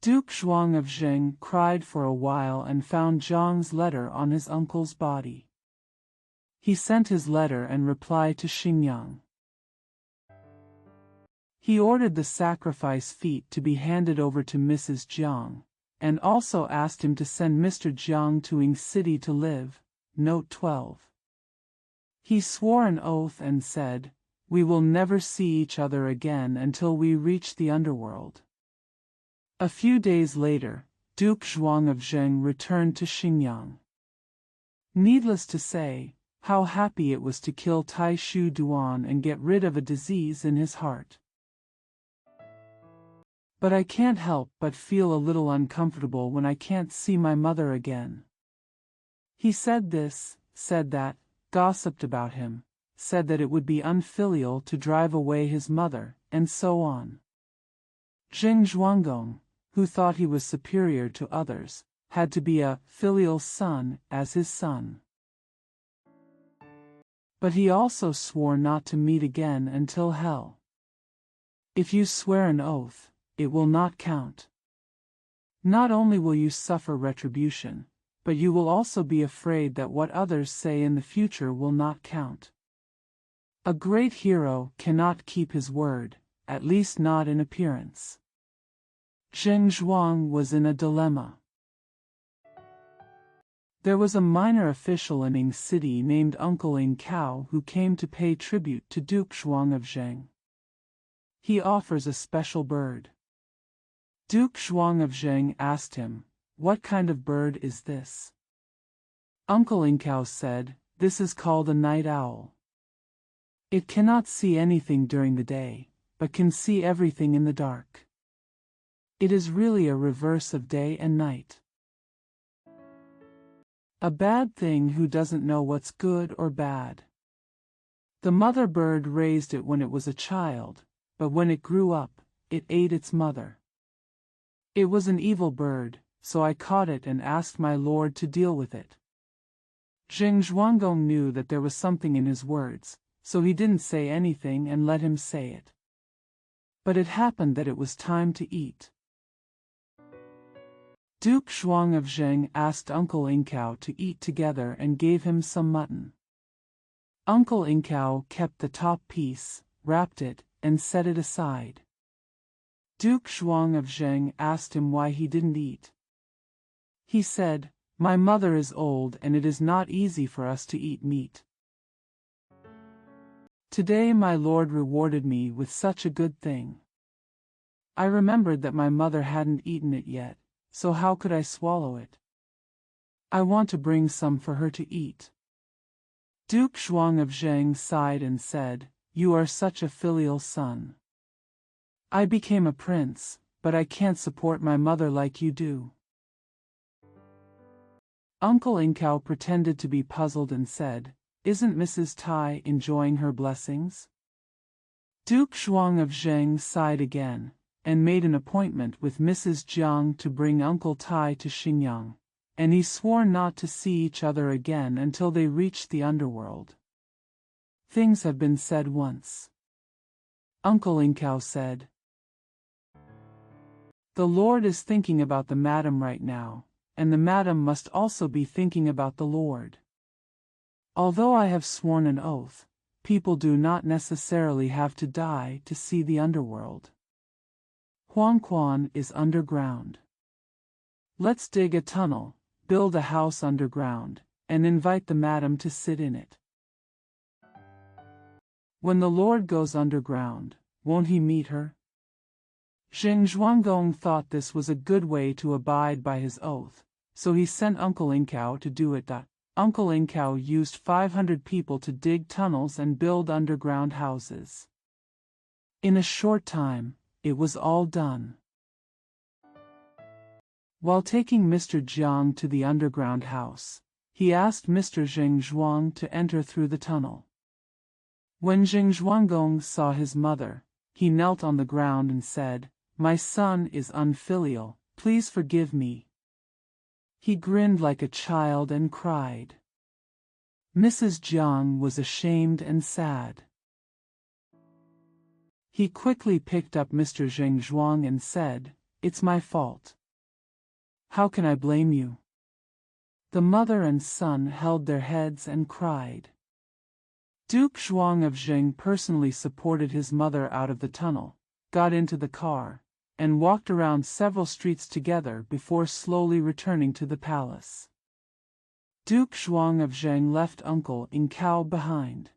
Duke Zhuang of Zheng cried for a while and found Jiang's letter on his uncle's body. He sent his letter and reply to Xinjiang. He ordered the sacrifice feet to be handed over to Mrs. Jiang, and also asked him to send Mr. Jiang to Ying City to live. Note 12. He swore an oath and said, "We will never see each other again until we reach the underworld." A few days later, Duke Zhuang of Zheng returned to Xinjiang. Needless to say, how happy it was to kill Tai Shu Duan and get rid of a disease in his heart. But I can't help but feel a little uncomfortable when I can't see my mother again. He said this, said that, gossiped about him, said that it would be unfilial to drive away his mother, and so on. Zheng Zhuanggong, who thought he was superior to others, had to be a filial son as his son. But he also swore not to meet again until hell. If you swear an oath, it will not count. Not only will you suffer retribution, but you will also be afraid that what others say in the future will not count. A great hero cannot keep his word, at least not in appearance. Zheng Zhuang was in a dilemma. There was a minor official in Ing City named Uncle Ing Cao who came to pay tribute to Duke Zhuang of Zheng. He offers a special bird. Duke Zhuang of Zheng asked him, "What kind of bird is this?" Uncle Ing Cao said, "This is called a night owl. It cannot see anything during the day, but can see everything in the dark. It is really a reverse of day and night. A bad thing who doesn't know what's good or bad. The mother bird raised it when it was a child, but when it grew up, it ate its mother. It was an evil bird, so I caught it and asked my lord to deal with it." Zheng Zhuanggong knew that there was something in his words, so he didn't say anything and let him say it. But it happened that it was time to eat. Duke Zhuang of Zheng asked Uncle Ing Cao to eat together and gave him some mutton. Uncle Ing Cao kept the top piece, wrapped it, and set it aside. Duke Zhuang of Zheng asked him why he didn't eat. He said, "My mother is old and it is not easy for us to eat meat. Today my lord rewarded me with such a good thing. I remembered that my mother hadn't eaten it yet, so how could I swallow it? I want to bring some for her to eat." Duke Zhuang of Zheng sighed and said, "You are such a filial son. I became a prince, but I can't support my mother like you do." Uncle Ing Cao pretended to be puzzled and said, "Isn't Mrs. Tai enjoying her blessings?" Duke Zhuang of Zheng sighed again, and made an appointment with Mrs. Jiang to bring Uncle Tai to Xinjiang, and he swore not to see each other again until they reached the underworld. "Things have been said once," Uncle Ing Cao said. "The Lord is thinking about the madam right now, and the madam must also be thinking about the Lord. Although I have sworn an oath, people do not necessarily have to die to see the underworld. Huangquan is underground. Let's dig a tunnel, build a house underground, and invite the madam to sit in it. When the Lord goes underground, won't he meet her?" Zheng Zhuanggong thought this was a good way to abide by his oath, so he sent Uncle Ing Cao to do it. Uncle Ing Cao used 500 people to dig tunnels and build underground houses. In a short time, it was all done. While taking Mr. Jiang to the underground house, he asked Mr. Zheng Zhuang to enter through the tunnel. When Zheng Zhuanggong saw his mother, he knelt on the ground and said, "My son is unfilial, please forgive me." He grinned like a child and cried. Mrs. Jiang was ashamed and sad. He quickly picked up Mr. Zheng Zhuang and said, "It's my fault. How can I blame you?" The mother and son held their heads and cried. Duke Zhuang of Zheng personally supported his mother out of the tunnel, got into the car, and walked around several streets together before slowly returning to the palace. Duke Zhuang of Zheng left Uncle Ing Cao behind.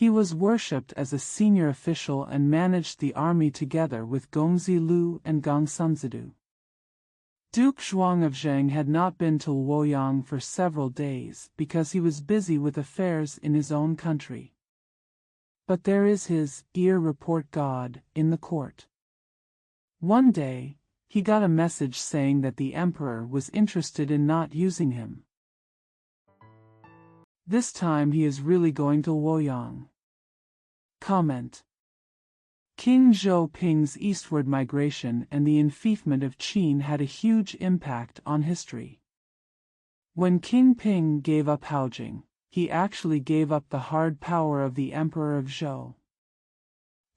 He was worshipped as a senior official and managed the army together with Gongzi Lu and Gongsunzidu. Duke Zhuang of Zheng had not been to Luoyang for several days because he was busy with affairs in his own country. But there is his ear report God in the court. One day, he got a message saying that the emperor was interested in not using him. This time he is really going to Luoyang. Comment. King Zhou Ping's eastward migration and the enfeoffment of Qin had a huge impact on history. When King Ping gave up Haojing, he actually gave up the hard power of the Emperor of Zhou.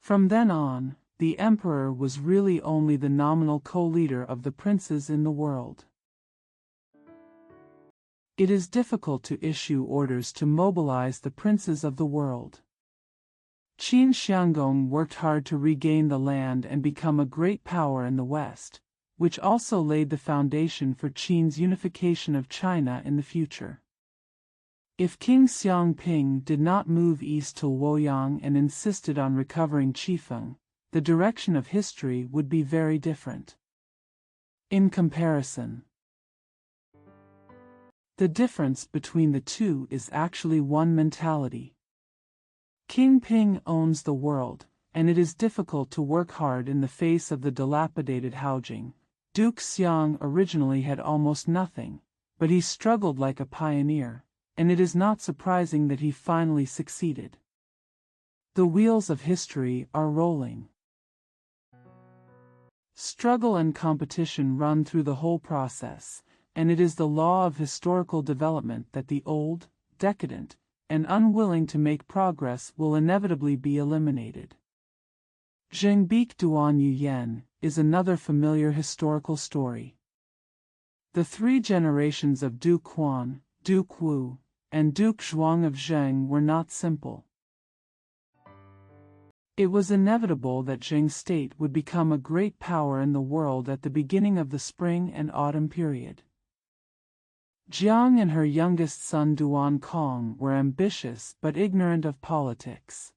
From then on, the emperor was really only the nominal co-leader of the princes in the world. It is difficult to issue orders to mobilize the princes of the world. Qin Xianggong worked hard to regain the land and become a great power in the West, which also laid the foundation for Qin's unification of China in the future. If King Xiangping did not move east to Luoyang and insisted on recovering Qifeng, the direction of history would be very different. In comparison, the difference between the two is actually one mentality. King Ping owns the world, and it is difficult to work hard in the face of the dilapidated Haojing. Duke Xiang originally had almost nothing, but he struggled like a pioneer, and it is not surprising that he finally succeeded. The wheels of history are rolling. Struggle and competition run through the whole process, and it is the law of historical development that the old, decadent, and unwilling to make progress will inevitably be eliminated. Zhengbik Duan Yuyan is another familiar historical story. The three generations of Duke Huan, Duke Wu, and Duke Zhuang of Zheng were not simple. It was inevitable that Zheng state would become a great power in the world at the beginning of the spring and autumn period. Jiang and her youngest son Duan Kong were ambitious but ignorant of politics.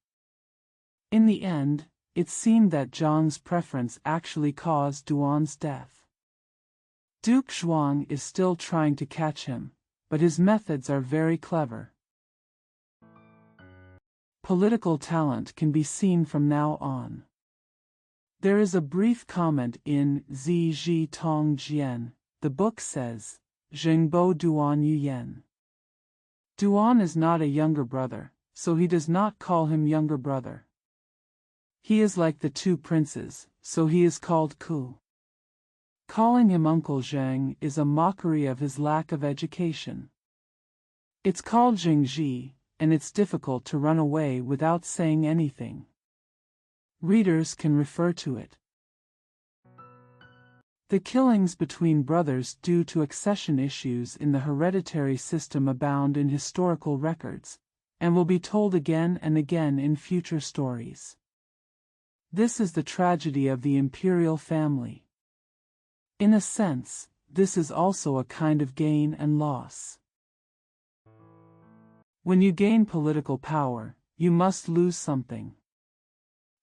In the end, it seemed that Jiang's preference actually caused Duan's death. Duke Zhuang is still trying to catch him, but his methods are very clever. Political talent can be seen from now on. There is a brief comment in Zi Ji Tong Jian. The book says, Zhengbo Duan Yuyan. Duan is not a younger brother, so he does not call him younger brother. He is like the two princes, so he is called Ku. Calling him Uncle Zheng is a mockery of his lack of education. It's called Zhengji, and it's difficult to run away without saying anything. Readers can refer to it. The killings between brothers due to accession issues in the hereditary system abound in historical records, and will be told again and again in future stories. This is the tragedy of the imperial family. In a sense, this is also a kind of gain and loss. When you gain political power, you must lose something.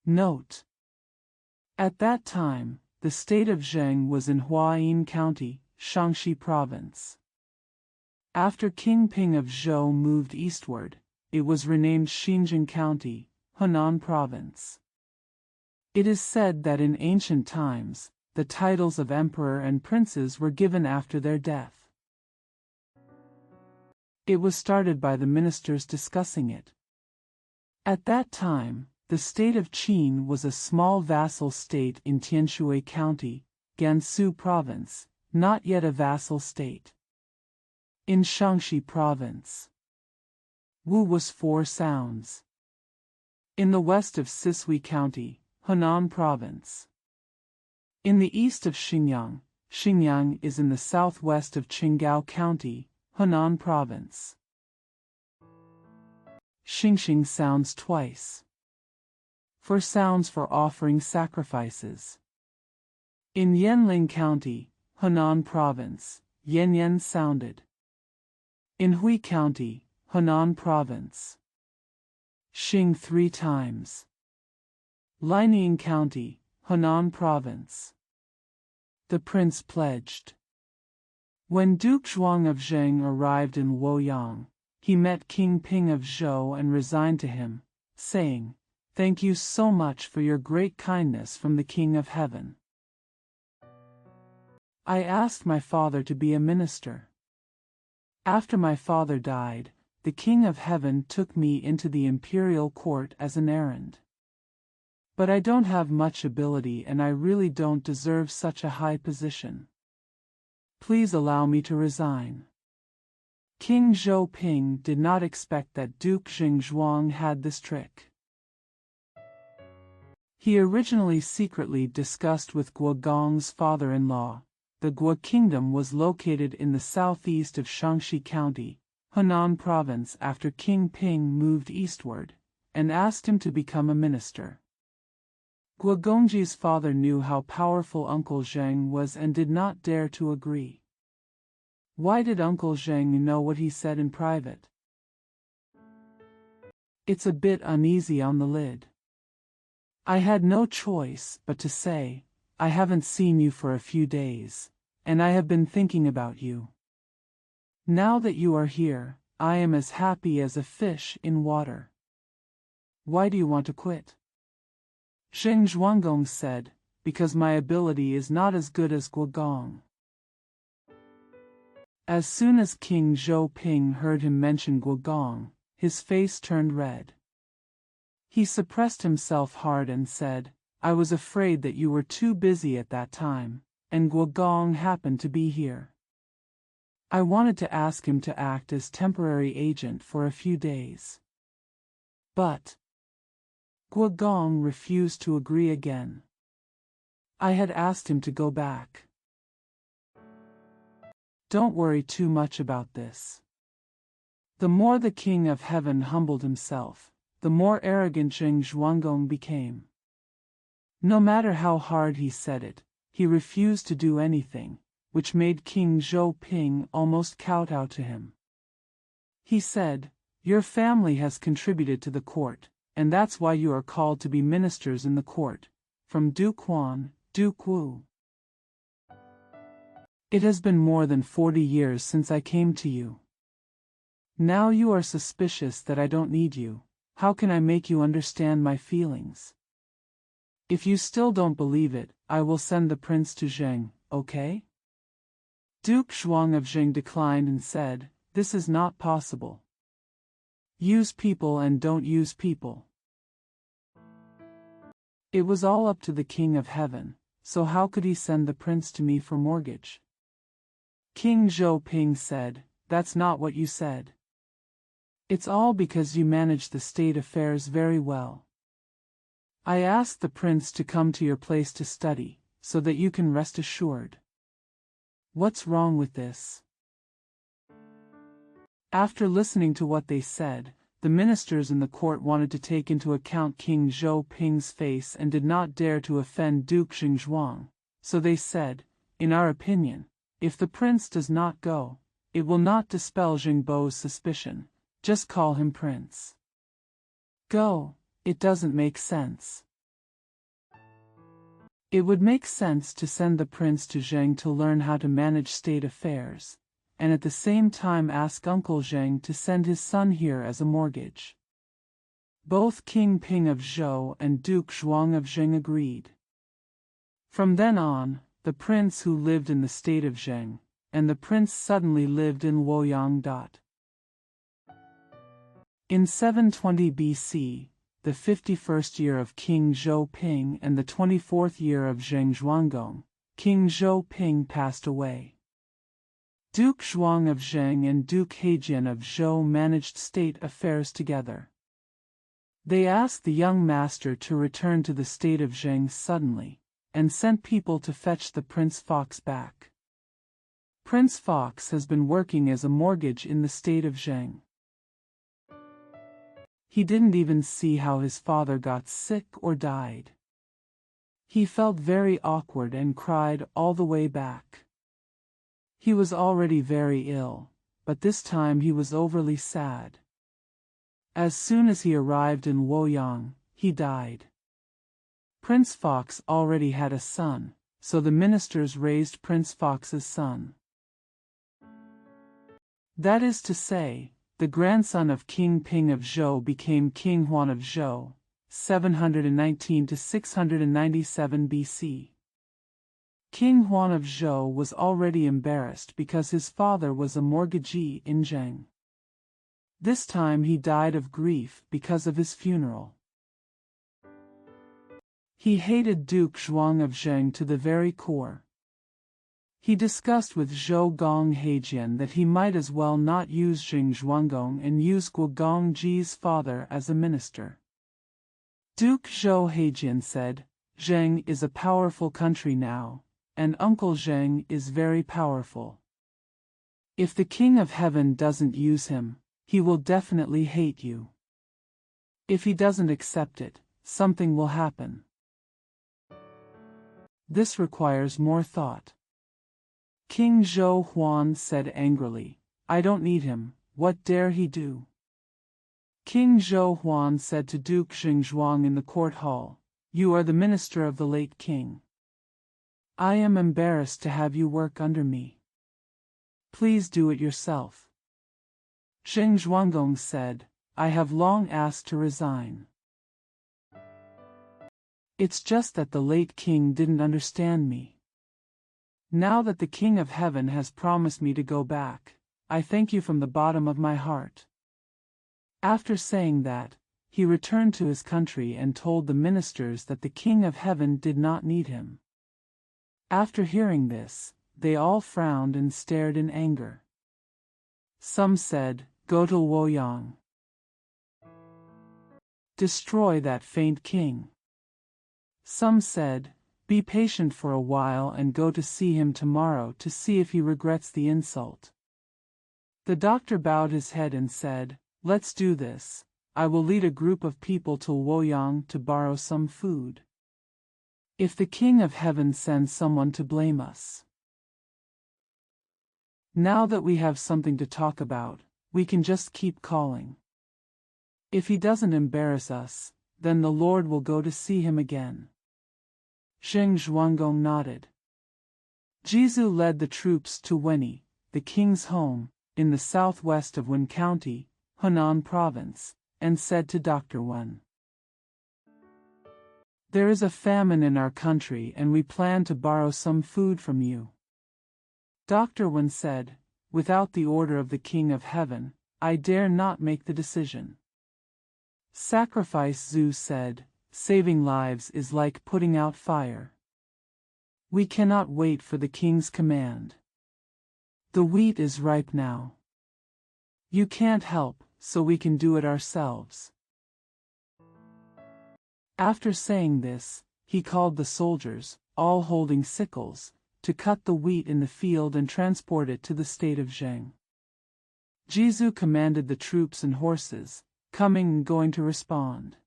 Note: at that time, the state of Zheng was in Huayin County, Shaanxi Province. After King Ping of Zhou moved eastward, it was renamed Xinjiang County, Henan Province. It is said that in ancient times, the titles of emperor and princes were given after their death. It was started by the ministers discussing it. At that time, the state of Qin was a small vassal state in Tianshui County, Gansu Province, not yet a vassal state. In Shaanxi Province, Wu was 4 sounds. In the west of Sisui County, Henan Province. In the east of Xinjiang, Xinjiang is in the southwest of Qinggao County, Henan Province. Xingxing sounds twice. 4 sounds for offering sacrifices. In Yanling County, Henan Province, Yanyan sounded. In Hui County, Henan Province, Xing 3 times. Lining County, Henan Province. The prince pledged. When Duke Zhuang of Zheng arrived in Luoyang, he met King Ping of Zhou and resigned to him, saying, "Thank you so much for your great kindness from the King of Heaven. I asked my father to be a minister. After my father died, the King of Heaven took me into the imperial court as an errand. But I don't have much ability and I really don't deserve such a high position. Please allow me to resign." King Zhou Ping did not expect that Duke Zhuang had this trick. He originally secretly discussed with Guogong's father-in-law. The Guo kingdom was located in the southeast of Shaanxi County, Henan Province after King Ping moved eastward, and asked him to become a minister. Guogongji's father knew how powerful Uncle Zheng was and did not dare to agree. Why did Uncle Zheng know what he said in private? It's a bit uneasy on the lid. I had no choice but to say, "I haven't seen you for a few days, and I have been thinking about you. Now that you are here, I am as happy as a fish in water. Why do you want to quit?" Zheng Zhuanggong said, "Because my ability is not as good as Guogong." As soon as King Zhou Ping heard him mention Guogong, his face turned red. He suppressed himself hard and said, "I was afraid that you were too busy at that time, and Guogong happened to be here. I wanted to ask him to act as temporary agent for a few days. But Guogong refused to agree again. I had asked him to go back. Don't worry too much about this." The more the King of Heaven humbled himself, the more arrogant Zheng Zhuanggong became. No matter how hard he said it, he refused to do anything, which made King Zhou Ping almost kowtow to him. He said, "Your family has contributed to the court, and that's why you are called to be ministers in the court, from Duke Huan, Duke Wu. It has been more than 40 years since I came to you. Now you are suspicious that I don't need you. How can I make you understand my feelings? If you still don't believe it, I will send the prince to Zheng, okay?" Duke Zhuang of Zheng declined and said, "This is not possible. Use people and don't use people." It was all up to the King of Heaven, so how could he send the prince to me for mortgage? King Zhou Ping said, "That's not what you said. It's all because you manage the state affairs very well. I asked the prince to come to your place to study, so that you can rest assured. What's wrong with this?" After listening to what they said, the ministers in the court wanted to take into account King Zhou Ping's face and did not dare to offend Duke Zhuang, so they said, "In our opinion, if the prince does not go, it will not dispel Jingbo's suspicion. Just call him prince. Go, it doesn't make sense." It would make sense to send the prince to Zheng to learn how to manage state affairs, and at the same time ask Uncle Zheng to send his son here as a mortgage. Both King Ping of Zhou and Duke Zhuang of Zheng agreed. From then on, the prince who lived in the state of Zheng, and the prince suddenly lived in Luoyang. In 720 BC, the 51st year of King Zhou Ping and the 24th year of Zheng Zhuanggong, King Zhou Ping passed away. Duke Zhuang of Zheng and Duke Hejian of Zhou managed state affairs together. They asked the young master to return to the state of Zheng suddenly, and sent people to fetch the Prince Fox back. Prince Fox has been working as a mortgage in the state of Zheng. He didn't even see how his father got sick or died. He felt very awkward and cried all the way back. He was already very ill, but this time he was overly sad. As soon as he arrived in Luoyang, he died. Prince Fox already had a son, so the ministers raised Prince Fox's son. That is to say, the grandson of King Ping of Zhou became King Huan of Zhou, 719 to 697 BC. King Huan of Zhou was already embarrassed because his father was a mortgagee in Zheng. This time he died of grief because of his funeral. He hated Duke Zhuang of Zheng to the very core. He discussed with Zhou Gong Heijian that he might as well not use Zheng Zhuanggong and use Guo Gongji's father as a minister. Duke Zhou Heijian said, "Zheng is a powerful country now, and Uncle Zheng is very powerful. If the King of Heaven doesn't use him, he will definitely hate you. If he doesn't accept it, something will happen. This requires more thought." King Zhou Huan said angrily, "I don't need him, what dare he do?" King Zhou Huan said to Duke Xingzhuang in the court hall, "You are the minister of the late king. I am embarrassed to have you work under me. Please do it yourself." Zheng Zhuanggong said, "I have long asked to resign. It's just that the late king didn't understand me. Now that the King of Heaven has promised me to go back, I thank you from the bottom of my heart." After saying that, he returned to his country and told the ministers that the King of Heaven did not need him. After hearing this, they all frowned and stared in anger. Some said, "Go to Luoyang. Destroy that faint king." Some said, "Be patient for a while and go to see him tomorrow to see if he regrets the insult." The doctor bowed his head and said, "Let's do this. I will lead a group of people to Luoyang to borrow some food. If the King of Heaven sends someone to blame us. Now that we have something to talk about, we can just keep calling. If he doesn't embarrass us, then the Lord will go to see him again." Zheng Zhuanggong nodded. Zhu led the troops to Wenyi, the king's home, in the southwest of Wen County, Hunan Province, and said to Dr. Wen, "There is a famine in our country and we plan to borrow some food from you." Dr. Wen said, "Without the order of the King of Heaven, I dare not make the decision." Sacrifice Zhu said, "Saving lives is like putting out fire. We cannot wait for the king's command. The wheat is ripe now. You can't help, so we can do it ourselves." After saying this, he called the soldiers, all holding sickles, to cut the wheat in the field and transport it to the state of Zheng. Zhu commanded the troops and horses, coming and going to respond.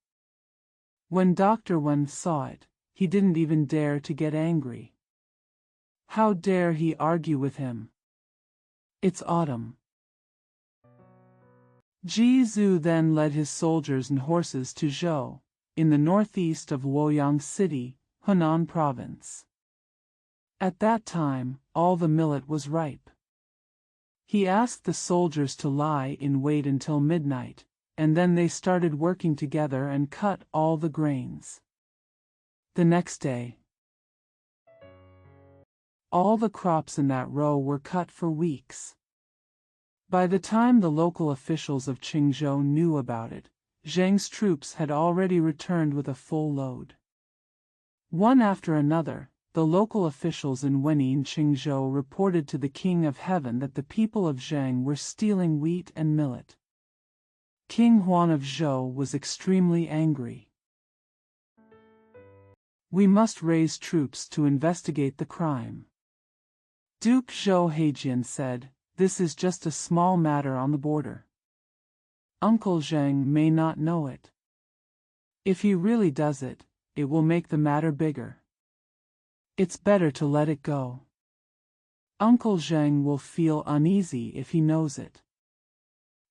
When Dr. Wen saw it, he didn't even dare to get angry. How dare he argue with him? It's autumn. Zhu then led his soldiers and horses to Zhou, in the northeast of Luoyang City, Hunan Province. At that time, all the millet was ripe. He asked the soldiers to lie in wait until midnight, and then they started working together and cut all the grains. The next day, all the crops in that row were cut for weeks. By the time the local officials of Qingzhou knew about it, Zheng's troops had already returned with a full load. One after another, the local officials in Wenyi and Qingzhou reported to the King of Heaven that the people of Zheng were stealing wheat and millet. King Huan of Zhou was extremely angry. "We must raise troops to investigate the crime." Duke Zhou Heijian said, "This is just a small matter on the border. Uncle Zheng may not know it. If he really does it, it will make the matter bigger. It's better to let it go. Uncle Zheng will feel uneasy if he knows it.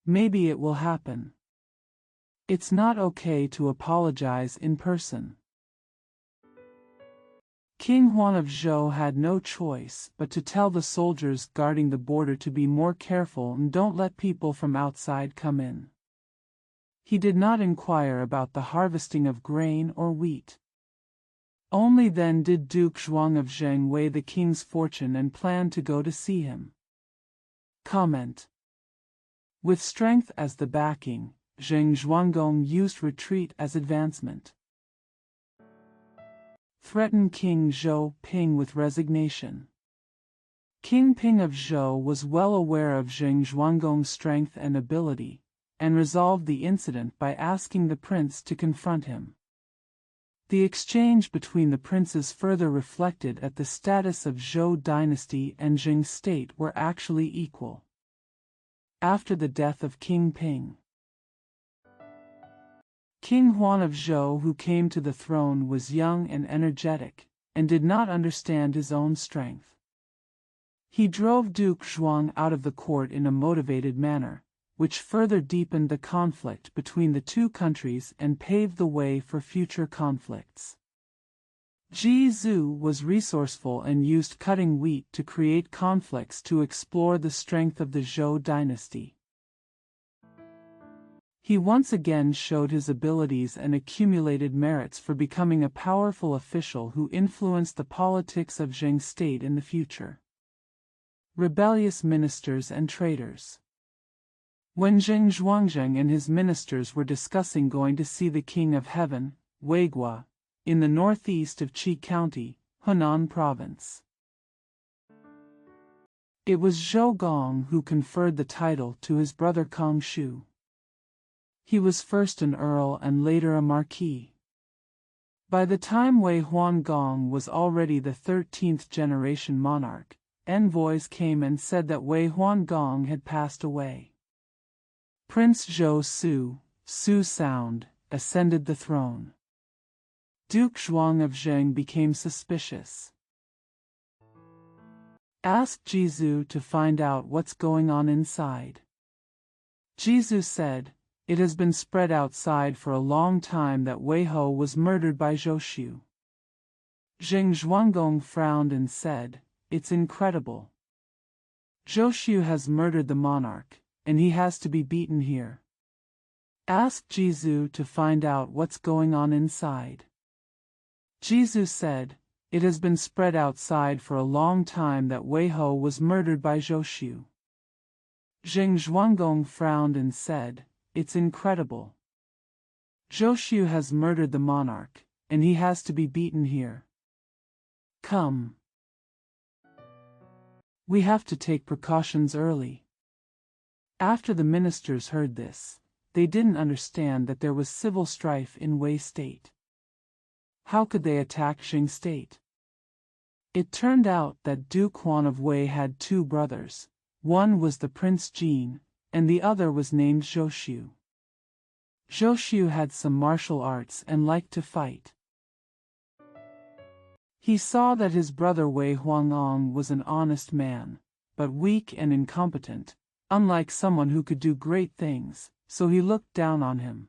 Maybe it will happen." It's not okay to apologize in person. King Huan of Zhou had no choice but to tell the soldiers guarding the border to be more careful and don't let people from outside come in. He did not inquire about the harvesting of grain or wheat. Only then did Duke Zhuang of Zheng weigh the king's fortune and plan to go to see him. Comment. With strength as the backing, Zheng Zhuanggong used retreat as advancement. Threaten King Zhou Ping with resignation. King Ping of Zhou was well aware of Zheng Zhuanggong's strength and ability, and resolved the incident by asking the prince to confront him. The exchange between the princes further reflected that the status of Zhou dynasty and Zheng state were actually equal. After the death of King Ping, King Huan of Zhou, who came to the throne, was young and energetic, and did not understand his own strength. He drove Duke Zhuang out of the court in a motivated manner, which further deepened the conflict between the two countries and paved the way for future conflicts. Zhou was resourceful and used cutting wheat to create conflicts to explore the strength of the Zhou dynasty. He once again showed his abilities and accumulated merits for becoming a powerful official who influenced the politics of Zheng state in the future. Rebellious ministers and traitors. When Zheng Zhuangzheng and his ministers were discussing going to see the King of Heaven, Weigua, in the northeast of Qi County, Hunan Province, it was Zhou Gong who conferred the title to his brother Kong Shu. He was first an earl and later a marquis. By the time Wei Huangong was already the 13th generation monarch, envoys came and said that Wei Huangong had passed away. Prince Zhou Su Sound, ascended the throne. Duke Zhuang of Zheng became suspicious. Asked Zhu to find out what's going on inside. Zhu said, "It has been spread outside for a long time that Wei Ho was murdered by Zhou Shu." Zheng Zhuanggong frowned and said, "It's incredible. Zhou Shu has murdered the monarch, and he has to be beaten here." Asked Zhu to find out what's going on inside. Zhu said, "It has been spread outside for a long time that Wei Ho was murdered by Zhou Shu." Zheng Zhuanggong frowned and said, "It's incredible. Zhou Shu has murdered the monarch, and he has to be beaten here. Come. We have to take precautions early." After the ministers heard this, they didn't understand that there was civil strife in Wei state. How could they attack Zheng state? It turned out that Duke Huan of Wei had two brothers. One was the Prince Jin, and the other was named Zhou Shu. Zhou Shu had some martial arts and liked to fight. He saw that his brother Wei Huangong was an honest man, but weak and incompetent, unlike someone who could do great things, so he looked down on him.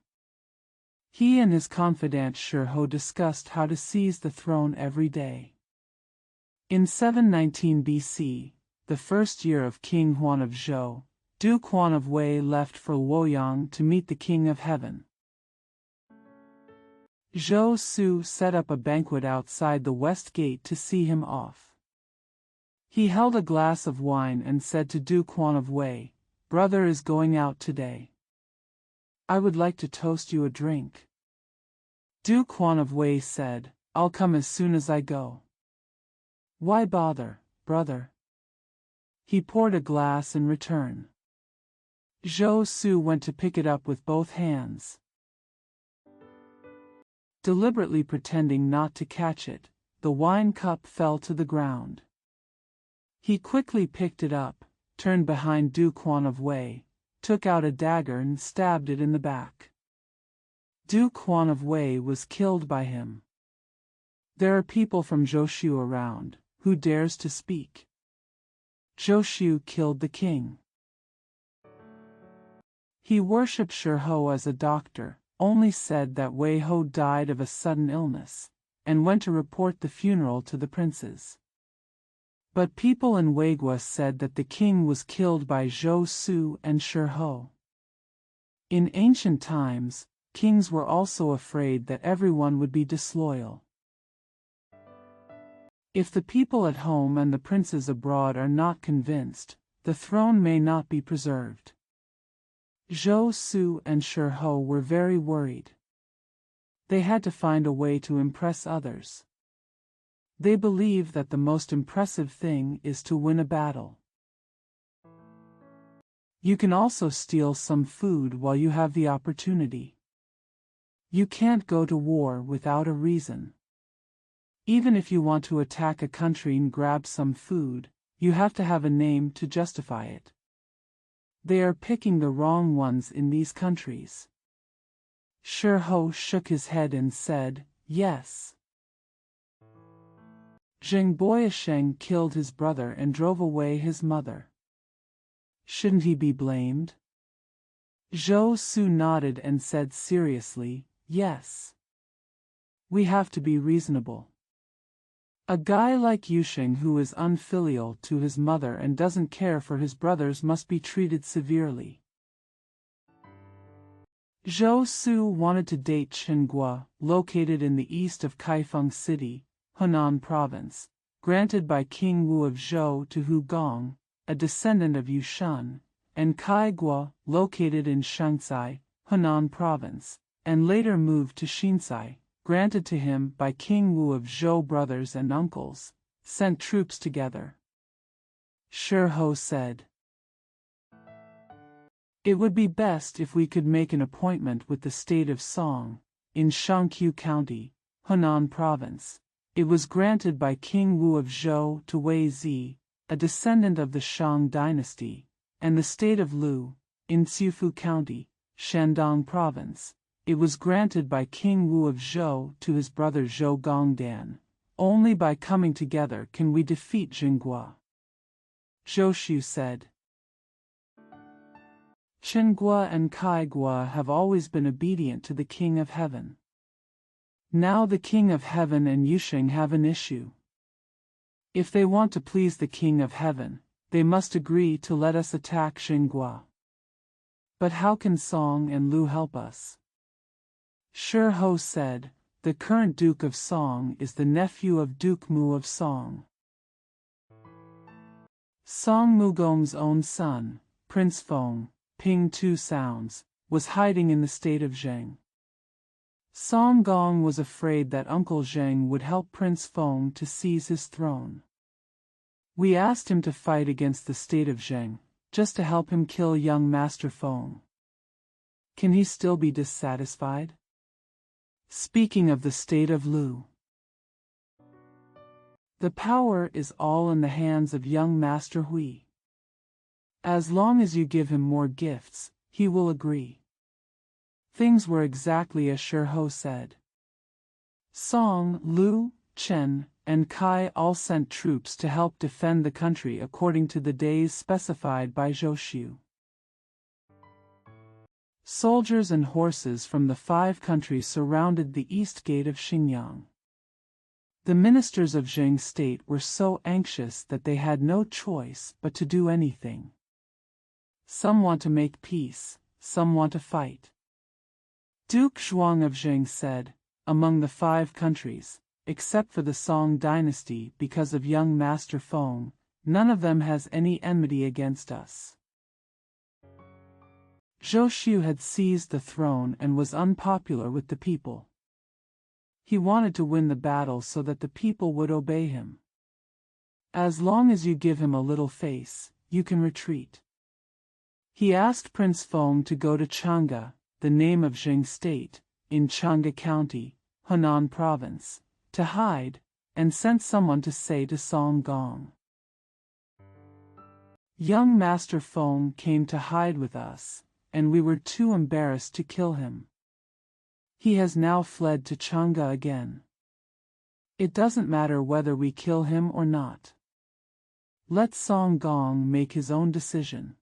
He and his confidant Shi Ho discussed how to seize the throne every day. In 719 BC, the first year of King Huan of Zhou, Duke Huan of Wei left for Luoyang to meet the King of Heaven. Zhou Su set up a banquet outside the west gate to see him off. He held a glass of wine and said to Duke Huan of Wei, "Brother is going out today. I would like to toast you a drink." Duke Huan of Wei said, "I'll come as soon as I go." "Why bother, brother?" He poured a glass in return. Zhou Su went to pick it up with both hands. Deliberately pretending not to catch it, the wine cup fell to the ground. He quickly picked it up, turned behind Duke Huan of Wei, took out a dagger and stabbed it in the back. Duke Huan of Wei was killed by him. There are people from Zhou Shu around. Who dares to speak? Zhou Shu killed the king. He worshipped Shi Ho as a doctor, only said that Wei Ho died of a sudden illness, and went to report the funeral to the princes. But people in Weigua said that the king was killed by Zhou Su and Shi Ho. In ancient times, kings were also afraid that everyone would be disloyal. If the people at home and the princes abroad are not convinced, the throne may not be preserved. Zhou Su and Shi Ho were very worried. They had to find a way to impress others. They believe that the most impressive thing is to win a battle. You can also steal some food while you have the opportunity. You can't go to war without a reason. Even if you want to attack a country and grab some food, you have to have a name to justify it. They are picking the wrong ones in these countries. Shi Ho shook his head and said, "Yes." Zheng Boyasheng killed his brother and drove away his mother. Shouldn't he be blamed? Zhou Su nodded and said seriously, "Yes. We have to be reasonable. A guy like Yusheng who is unfilial to his mother and doesn't care for his brothers must be treated severely." Zhou Su wanted to date Qinghua, located in the east of Kaifeng City, Hunan Province, granted by King Wu of Zhou to Hu Gong, a descendant of Yushan, and Kaigua, located in Shaanxi, Hunan Province, and later moved to Xinsai, granted to him by King Wu of Zhou. Brothers and uncles sent troops together. Shi Ho said, "It would be best if we could make an appointment with the state of Song, in Shangqiu County, Hunan Province. It was granted by King Wu of Zhou to Wei Zi, a descendant of the Shang dynasty, and the state of Lu, in Xiufu County, Shandong Province. It was granted by King Wu of Zhou to his brother Zhou Gongdan. Only by coming together can we defeat Jinghua." Zhou Shu said. "Qinghua and Kaigua have always been obedient to the King of Heaven. Now the King of Heaven and Yusheng have an issue. If they want to please the King of Heaven, they must agree to let us attack Jinghua. But how can Song and Lu help us?" Shi Ho said, "The current Duke of Song is the nephew of Duke Mu of Song. Song Mugong's own son, Prince Feng, Ping Two Sounds, was hiding in the state of Zheng. Song Gong was afraid that Uncle Zheng would help Prince Feng to seize his throne. We asked him to fight against the state of Zheng, just to help him kill young Master Feng. Can he still be dissatisfied? Speaking of the state of Lu, the power is all in the hands of young Master Hui. As long as you give him more gifts, he will agree." Things were exactly as Shi Ho said. Song, Lu, Chen, and Kai all sent troops to help defend the country according to the days specified by Zhou Shu. Soldiers and horses from the 5 countries surrounded the east gate of Xingyang. The ministers of Zheng state were so anxious that they had no choice but to do anything. Some want to make peace, some want to fight. Duke Zhuang of Zheng said, "Among the 5 countries, except for the Song dynasty because of young Master Feng, none of them has any enmity against us." Zhou Shu had seized the throne and was unpopular with the people. He wanted to win the battle so that the people would obey him. As long as you give him a little face, you can retreat. He asked Prince Feng to go to Chang'e, the name of Zheng State, in Chang'e County, Hunan Province, to hide, and sent someone to say to Song Gong, "Young Master Feng came to hide with us, and we were too embarrassed to kill him. He has now fled to Chang'e again. It doesn't matter whether we kill him or not. Let Song Gong make his own decision."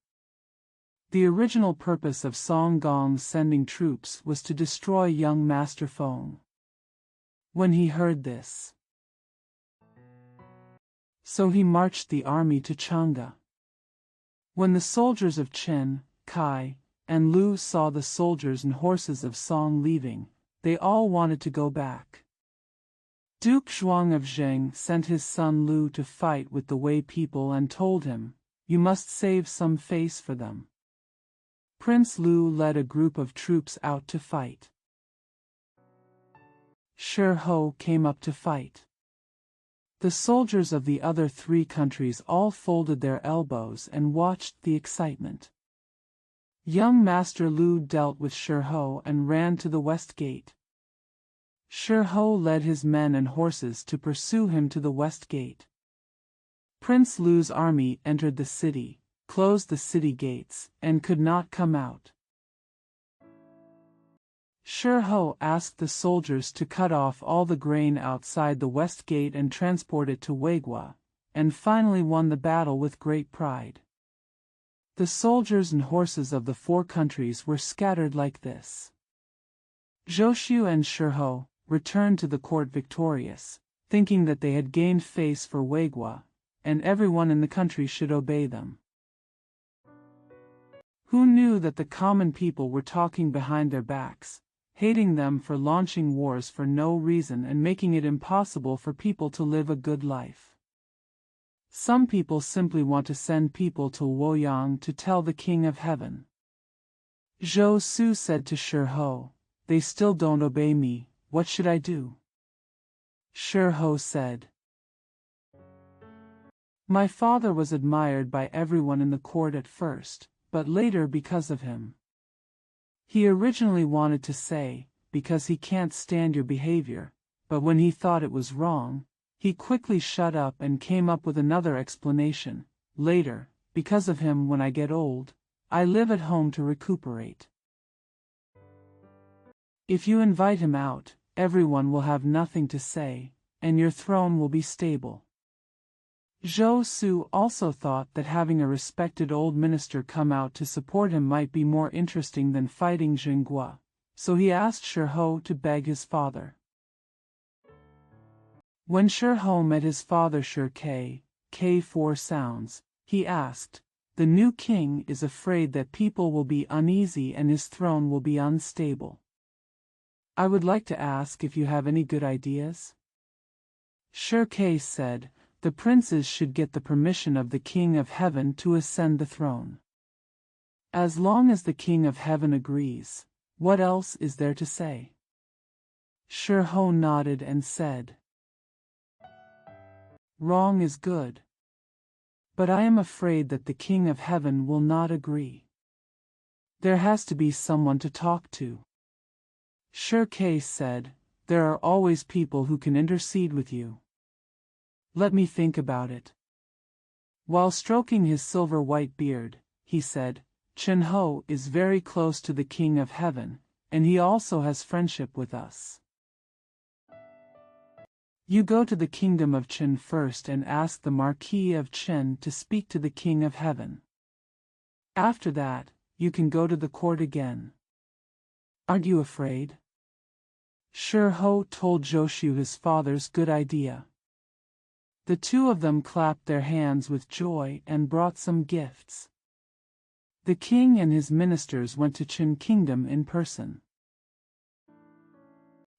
The original purpose of Song Gong's sending troops was to destroy young Master Feng. When he heard this, so he marched the army to Chang'e. When the soldiers of Chen, Kai, and Lu saw the soldiers and horses of Song leaving, they all wanted to go back. Duke Zhuang of Zheng sent his son Lu to fight with the Wei people and told him, "You must save some face for them." Prince Lu led a group of troops out to fight. Zhou came up to fight. The soldiers of the other three countries all folded their elbows and watched the excitement. Young Master Lu dealt with Zhou and ran to the west gate. Zhou led his men and horses to pursue him to the west gate. Prince Lu's army entered the city, closed the city gates, and could not come out. Zhou asked the soldiers to cut off all the grain outside the west gate and transport it to Weigua, and finally won the battle with great pride. The soldiers and horses of the four countries were scattered like this. Zhou and Zhou returned to the court victorious, thinking that they had gained face for Weigua, and everyone in the country should obey them. Who knew that the common people were talking behind their backs, hating them for launching wars for no reason and making it impossible for people to live a good life? Some people simply want to send people to Luoyang to tell the King of Heaven. Zhou Su said to Zhou, "They still don't obey me, what should I do?" Zhou said, "My father was admired by everyone in the court at first, but later because of him. He originally wanted to say, because he can't stand your behavior, but when he thought it was wrong, he quickly shut up and came up with another explanation. Later, because of him when I get old, I live at home to recuperate. If you invite him out, everyone will have nothing to say, and your throne will be stable." Zhou Su also thought that having a respected old minister come out to support him might be more interesting than fighting Zhenghua, so he asked Zhou to beg his father. When Zhou met his father K 4 sounds, he asked, "The new king is afraid that people will be uneasy and his throne will be unstable. I would like to ask if you have any good ideas?" K said, "The princes should get the permission of the King of Heaven to ascend the throne. As long as the King of Heaven agrees, what else is there to say?" Zhou nodded and said, "Wrong is good. But I am afraid that the King of Heaven will not agree. There has to be someone to talk to." K said, "There are always people who can intercede with you. Let me think about it." While stroking his silver-white beard, he said, "Chen Ho is very close to the King of Heaven, and he also has friendship with us. You go to the kingdom of Chen first and ask the Marquis of Chen to speak to the King of Heaven. After that, you can go to the court again. Aren't you afraid?" Zhou told Zhou his father's good idea. The two of them clapped their hands with joy and brought some gifts. The king and his ministers went to Qin Kingdom in person.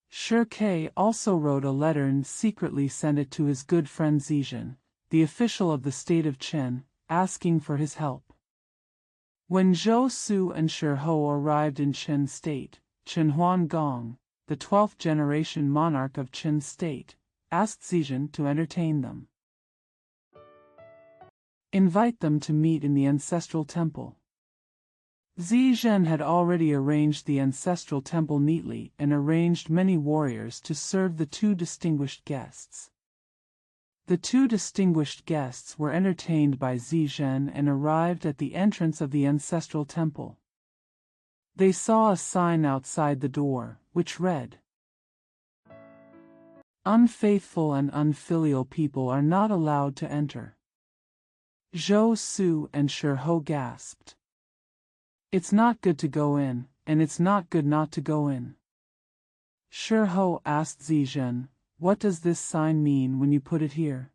Ke also wrote a letter and secretly sent it to his good friend Zizhen, the official of the state of Qin, asking for his help. When Zhou Su and Zhou arrived in Qin state, Qin Huangong, the 12th generation monarch of Qin state, asked Zizhen to entertain them. Invite them to meet in the ancestral temple. Zizhen had already arranged the ancestral temple neatly and arranged many warriors to serve the two distinguished guests. The two distinguished guests were entertained by Zizhen and arrived at the entrance of the ancestral temple. They saw a sign outside the door, which read, "Unfaithful and unfilial people are not allowed to enter." Zhou Su and Zhou gasped. It's not good to go in, and it's not good not to go in. Zhou asked Zhizhen, "What does this sign mean when you put it here?"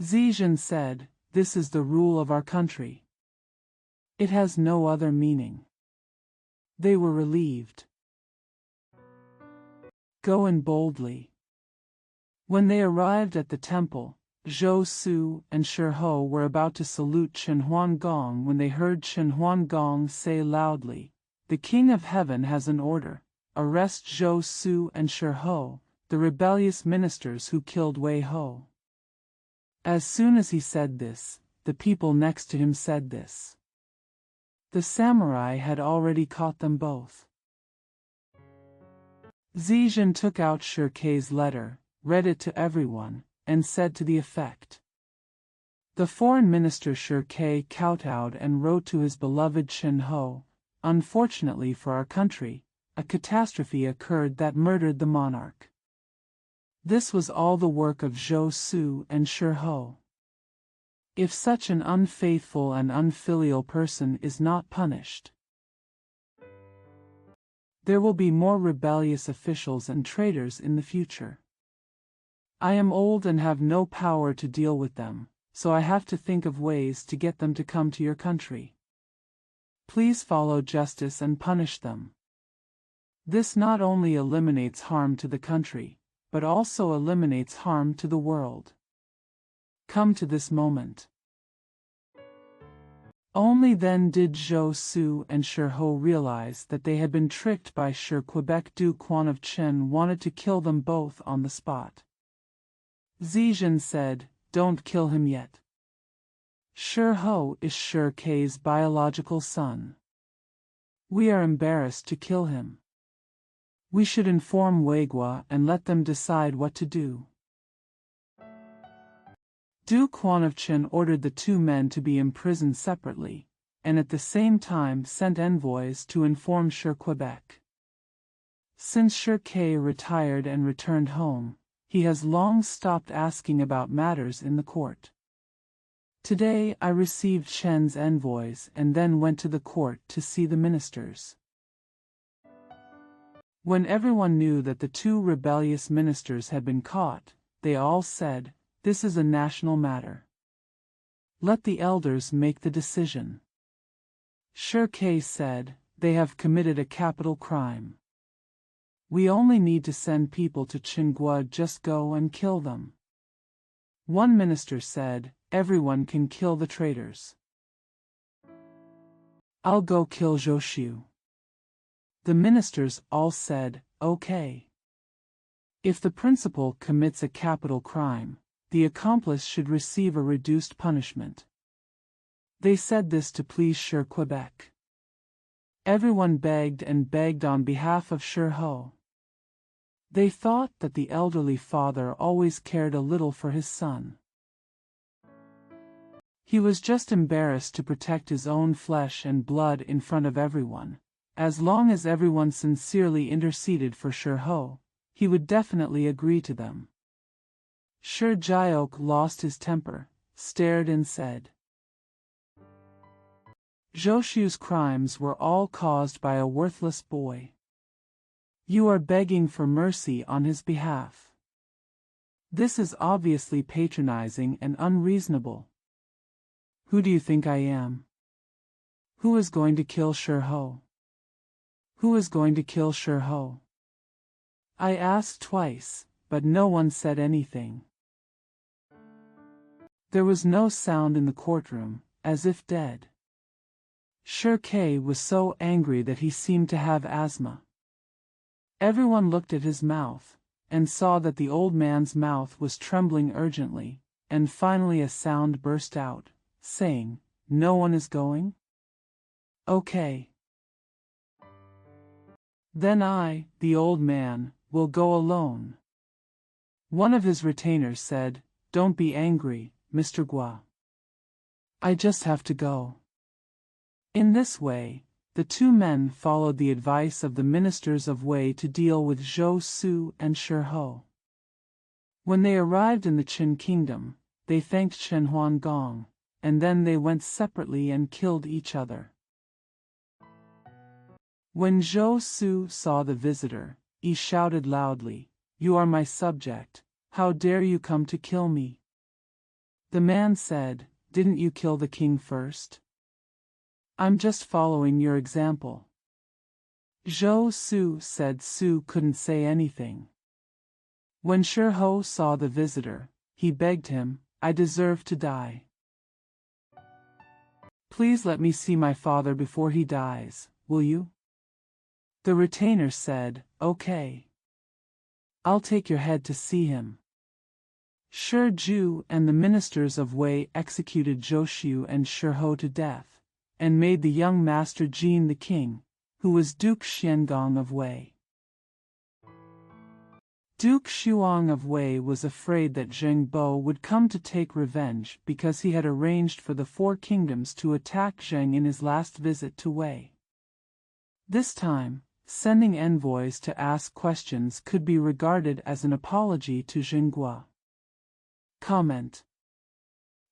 Zhizhen said, "This is the rule of our country. It has no other meaning." They were relieved. Go in boldly. When they arrived at the temple, Zhou and Zhou were about to salute Chen Huanggang when they heard Chen Huanggang say loudly, "The King of Heaven has an order. Arrest Zhou and Zhou, the rebellious ministers who killed Wei Ho." As soon as he said this, the people next to him said this. The samurai had already caught them both. Zhizhen took out Shirkei's letter, read it to everyone, and said to the effect. The foreign minister Shirkei kowtowed and wrote to his beloved Chen Ho, "Unfortunately for our country, a catastrophe occurred that murdered the monarch." This was all the work of Zhou and Zhou. If such an unfaithful and unfilial person is not punished, there will be more rebellious officials and traitors in the future. I am old and have no power to deal with them, so I have to think of ways to get them to come to your country. Please follow justice and punish them. This not only eliminates harm to the country, but also eliminates harm to the world. Come to this moment. Only then did Zhou and Zhou realize that they had been tricked by Quebec Du Quan of Chen wanted to kill them both on the spot. Zhizhen said, "Don't kill him yet. Zhou is Shirkei's biological son. We are embarrassed to kill him. We should inform Weigua and let them decide what to do." Du Quan of Chen ordered the two men to be imprisoned separately, and at the same time sent envoys to inform Quebec. Since Shirkei retired and returned home, he has long stopped asking about matters in the court. Today I received Chen's envoys and then went to the court to see the ministers. When everyone knew that the two rebellious ministers had been caught, they all said, "This is a national matter. Let the elders make the decision." Shirkei said, "They have committed a capital crime. We only need to send people to Qinghua, just go and kill them." One minister said, "Everyone can kill the traitors. I'll go kill Zhou." The ministers all said, "Okay." If the principal commits a capital crime, the accomplice should receive a reduced punishment. They said this to please Quebec. Everyone begged and begged on behalf of Zhou. They thought that the elderly father always cared a little for his son. He was just embarrassed to protect his own flesh and blood in front of everyone. As long as everyone sincerely interceded for Zhou, he would definitely agree to them. Jiaok lost his temper, stared and said, "Zhou's crimes were all caused by a worthless boy. You are begging for mercy on his behalf. This is obviously patronizing and unreasonable. Who do you think I am? Who is going to kill Zhou? Who is going to kill Zhou?" I asked twice, but no one said anything. There was no sound in the courtroom, as if dead. Shirkei was so angry that he seemed to have asthma. Everyone looked at his mouth, and saw that the old man's mouth was trembling urgently, and finally a sound burst out, saying, "No one is going? Okay. Then I, the old man, will go alone." One of his retainers said, "Don't be angry, Mr. Gua. I just have to go." In this way, the two men followed the advice of the ministers of Wei to deal with Zhou and Zhou. When they arrived in the Qin kingdom, they thanked Chen Huanggang, and then they went separately and killed each other. When Zhou saw the visitor, he shouted loudly, "You are my subject. How dare you come to kill me?" The man said, "Didn't you kill the king first? I'm just following your example." Zhou said Su couldn't say anything. When Zhou saw the visitor, he begged him, "I deserve to die. Please let me see my father before he dies, will you?" The retainer said, "Okay. I'll take your head to see him." Zhou and the ministers of Wei executed Zhou and Zhou to death, and made the young master Jin the king, who was Duke Xiangong of Wei. Duke Xuang of Wei was afraid that Zheng Bo would come to take revenge because he had arranged for the four kingdoms to attack Zheng in his last visit to Wei. This time, sending envoys to ask questions could be regarded as an apology to Zhenghua. Comment.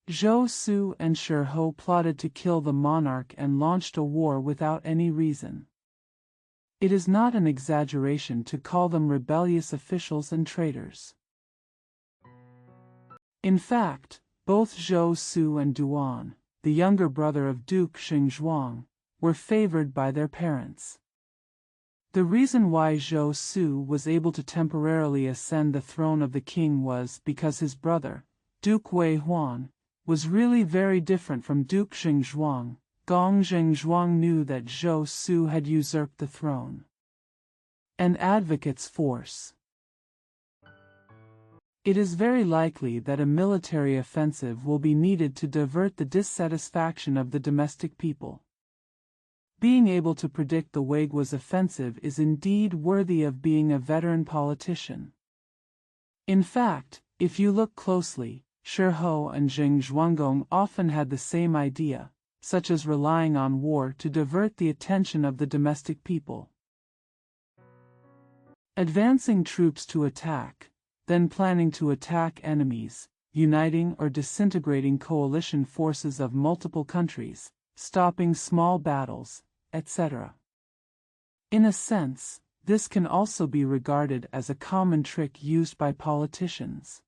Zhou and Zhou plotted to kill the monarch and launched a war without any reason. It is not an exaggeration to call them rebellious officials and traitors. In fact, both Zhou and Duan, the younger brother of Duke Xingzhuang, were favored by their parents. The reason why Zhou was able to temporarily ascend the throne of the king was because his brother, Duke Wei Huan, was really very different from Duke Xingzhuang. Gong Zhengzhuang knew that Zhou had usurped the throne. An advocate's force. It is very likely that a military offensive will be needed to divert the dissatisfaction of the domestic people. Being able to predict the Weigua's offensive is indeed worthy of being a veteran politician. In fact, if you look closely, Zhou and Zheng Zhuanggong often had the same idea, such as relying on war to divert the attention of the domestic people. Advancing troops to attack, then planning to attack enemies, uniting or disintegrating coalition forces of multiple countries, stopping small battles, etc. In a sense, this can also be regarded as a common trick used by politicians.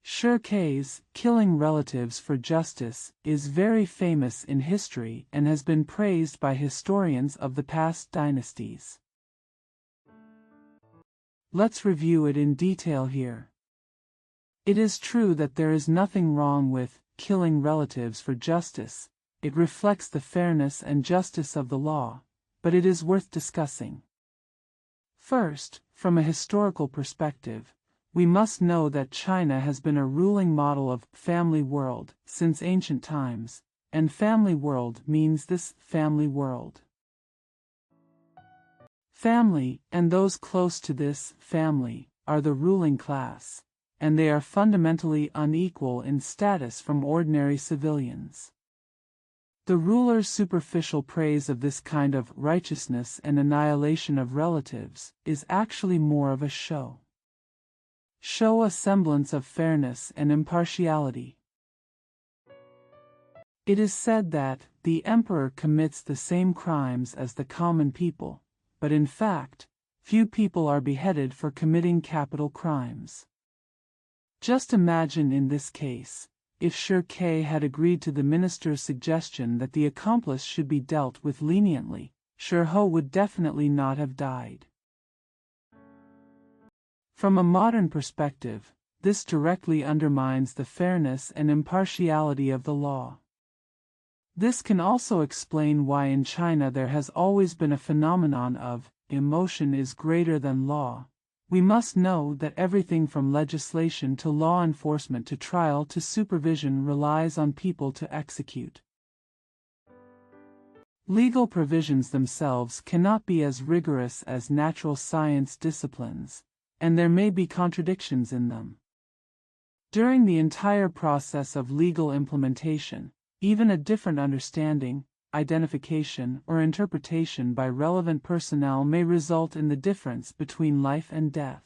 Shirkei's killing relatives for justice is very famous in history and has been praised by historians of the past dynasties. Let's review it in detail here. It is true that there is nothing wrong with killing relatives for justice. It reflects the fairness and justice of the law, but it is worth discussing. First, from a historical perspective, we must know that China has been a ruling model of family world since ancient times, and family world means this family world. Family, and those close to this family, are the ruling class, and they are fundamentally unequal in status from ordinary civilians. The ruler's superficial praise of this kind of righteousness and annihilation of relatives is actually more of a show. Show a semblance of fairness and impartiality. It is said that the emperor commits the same crimes as the common people, but in fact, few people are beheaded for committing capital crimes. Just imagine in this case, if Shirkei had agreed to the minister's suggestion that the accomplice should be dealt with leniently, Zhou would definitely not have died. From a modern perspective, this directly undermines the fairness and impartiality of the law. This can also explain why in China there has always been a phenomenon of emotion is greater than law. We must know that everything from legislation to law enforcement to trial to supervision relies on people to execute. Legal provisions themselves cannot be as rigorous as natural science disciplines, and there may be contradictions in them. During the entire process of legal implementation, even a different understanding, identification, or interpretation by relevant personnel may result in the difference between life and death.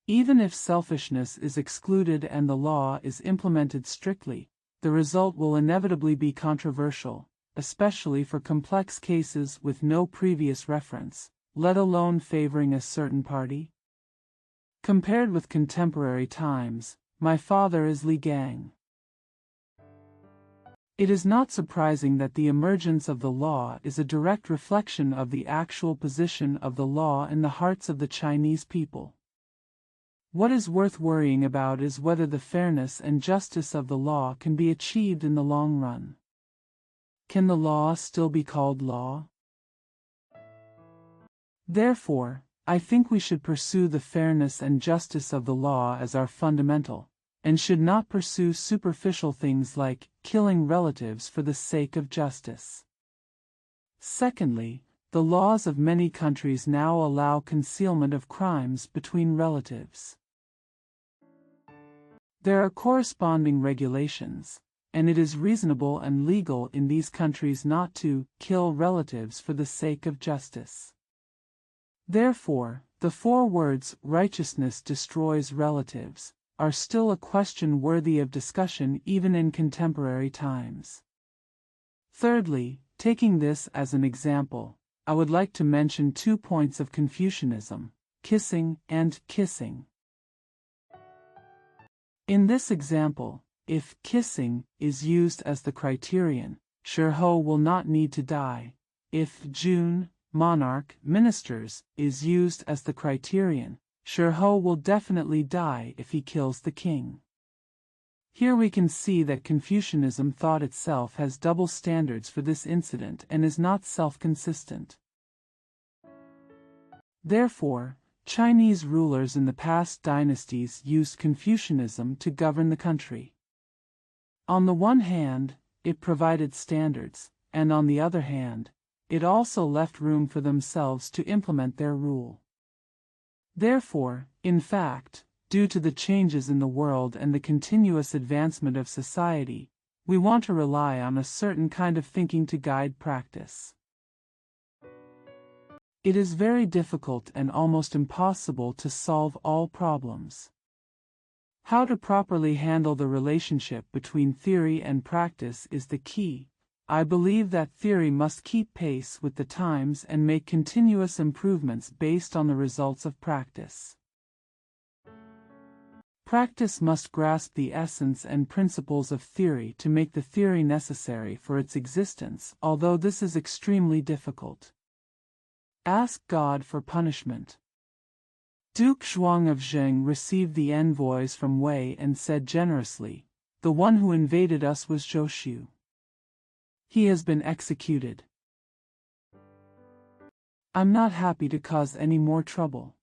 Even if selfishness is excluded and the law is implemented strictly, the result will inevitably be controversial, especially for complex cases with no previous reference, let alone favoring a certain party? Compared with contemporary times, my father is Li Gang. It is not surprising that the emergence of the law is a direct reflection of the actual position of the law in the hearts of the Chinese people. What is worth worrying about is whether the fairness and justice of the law can be achieved in the long run. Can the law still be called law? Therefore, I think we should pursue the fairness and justice of the law as our fundamental, and should not pursue superficial things like killing relatives for the sake of justice. Secondly, the laws of many countries now allow concealment of crimes between relatives. There are corresponding regulations, and it is reasonable and legal in these countries not to kill relatives for the sake of justice. Therefore, the 4 words "righteousness destroys relatives" are still a question worthy of discussion even in contemporary times. Thirdly, taking this as an example, I would like to mention 2 points of Confucianism: kissing and kissing. In this example, if kissing is used as the criterion, Zhou will not need to die. If Jun, monarch, ministers, is used as the criterion, Zhou will definitely die if he kills the king. Here we can see that Confucianism thought itself has double standards for this incident and is not self-consistent. Therefore, Chinese rulers in the past dynasties used Confucianism to govern the country. On the one hand, it provided standards, and on the other hand, it also left room for themselves to implement their rule. Therefore, in fact, due to the changes in the world and the continuous advancement of society, we want to rely on a certain kind of thinking to guide practice. It is very difficult and almost impossible to solve all problems. How to properly handle the relationship between theory and practice is the key. I believe that theory must keep pace with the times and make continuous improvements based on the results of practice. Practice must grasp the essence and principles of theory to make the theory necessary for its existence, although this is extremely difficult. Ask God for punishment. Duke Zhuang of Zheng received the envoys from Wei and said generously, "The one who invaded us was Zhou. He has been executed. I'm not happy to cause any more trouble.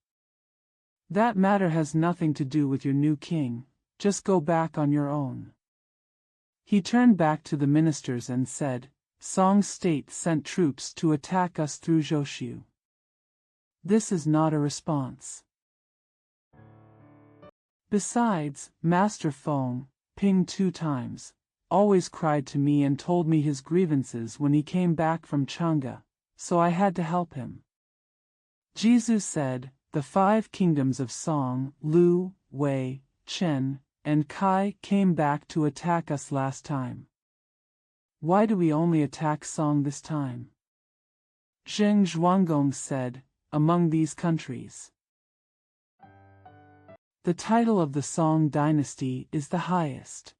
That matter has nothing to do with your new king, just go back on your own." He turned back to the ministers and said, "Song's state sent troops to attack us through Zhou. This is not a response. Besides, Master Feng, pinged 2 times, always cried to me and told me his grievances when he came back from Chang'e, so I had to help him." Jesus said, "The 5 kingdoms of Song, Lu, Wei, Chen, and Kai came back to attack us last time. Why do we only attack Song this time?" Zheng Zhuanggong said, "Among these countries, the title of the Song dynasty is the highest.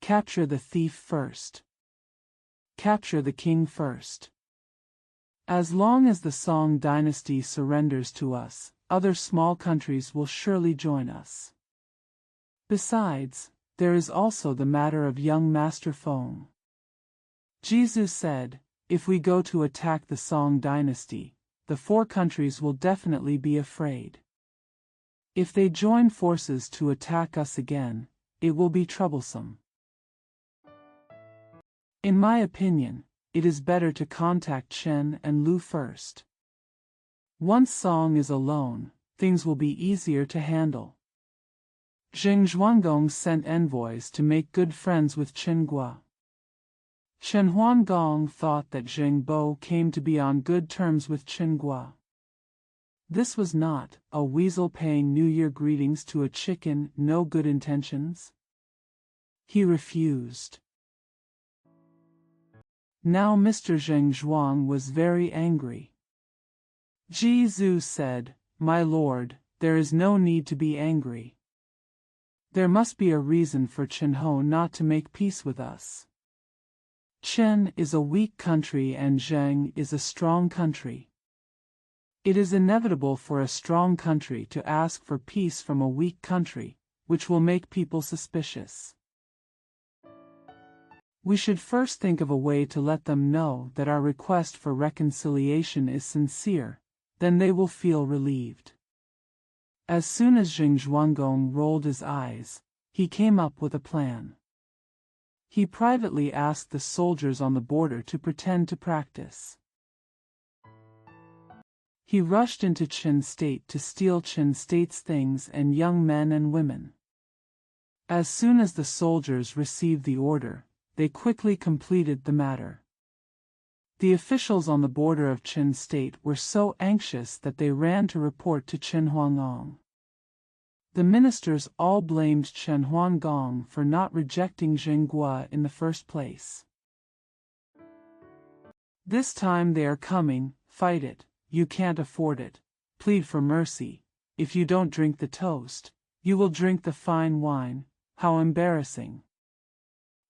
Capture the thief first. Capture the king first. As long as the Song dynasty surrenders to us, other small countries will surely join us. Besides, there is also the matter of young Master Feng." Jesus said, "If we go to attack the Song dynasty, the 4 countries will definitely be afraid. If they join forces to attack us again, it will be troublesome. In my opinion, it is better to contact Chen and Lu first. Once Song is alone, things will be easier to handle." Zheng Zhuanggong sent envoys to make good friends with Chen Guo. Chen Huanggong thought that Zheng Bo came to be on good terms with Chen Guo. This was not a weasel paying New Year greetings to a chicken, no good intentions. He refused. Now Mr. Zheng Zhuang was very angry. Zhou said, "My lord, there is no need to be angry. There must be a reason for Chen-ho not to make peace with us. Chen is a weak country and Zheng is a strong country. It is inevitable for a strong country to ask for peace from a weak country, which will make people suspicious. We should first think of a way to let them know that our request for reconciliation is sincere, then they will feel relieved." As soon as Zheng Zhuanggong rolled his eyes, he came up with a plan. He privately asked the soldiers on the border to pretend to practice. He rushed into Qin State to steal Qin State's things and young men and women. As soon as the soldiers received the order, they quickly completed the matter. The officials on the border of Qin State were so anxious that they ran to report to Chen Huangong. The ministers all blamed Chen Huangong for not rejecting Zheng Guo in the first place. "This time they are coming, fight it, you can't afford it, plead for mercy, if you don't drink the toast, you will drink the fine wine, how embarrassing."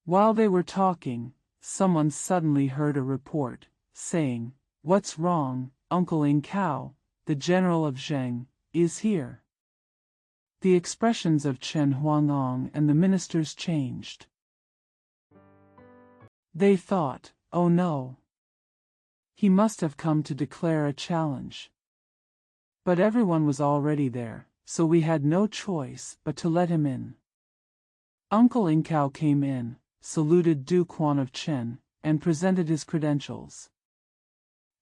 While they were talking, someone suddenly heard a report, saying, "What's wrong, Uncle Ing Cao, the general of Zheng, is here." The expressions of Chen Huangong and the ministers changed. They thought, "Oh no. He must have come to declare a challenge." But everyone was already there, so we had no choice but to let him in. Uncle Ing Cao came in, saluted Du Quan of Chen, and presented his credentials.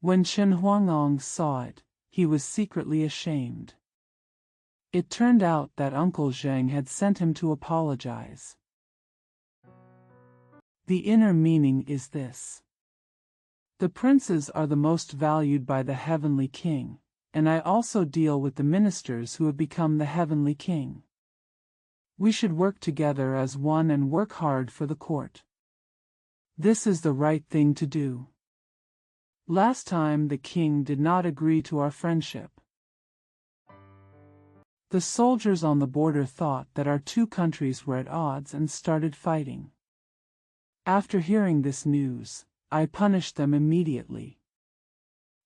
When Chen Huangong saw it, he was secretly ashamed. It turned out that Uncle Zheng had sent him to apologize. The inner meaning is this. The princes are the most valued by the heavenly king, and I also deal with the ministers who have become the heavenly king. We should work together as one and work hard for the court. This is the right thing to do. Last time the king did not agree to our friendship. The soldiers on the border thought that our two countries were at odds and started fighting. After hearing this news, I punished them immediately.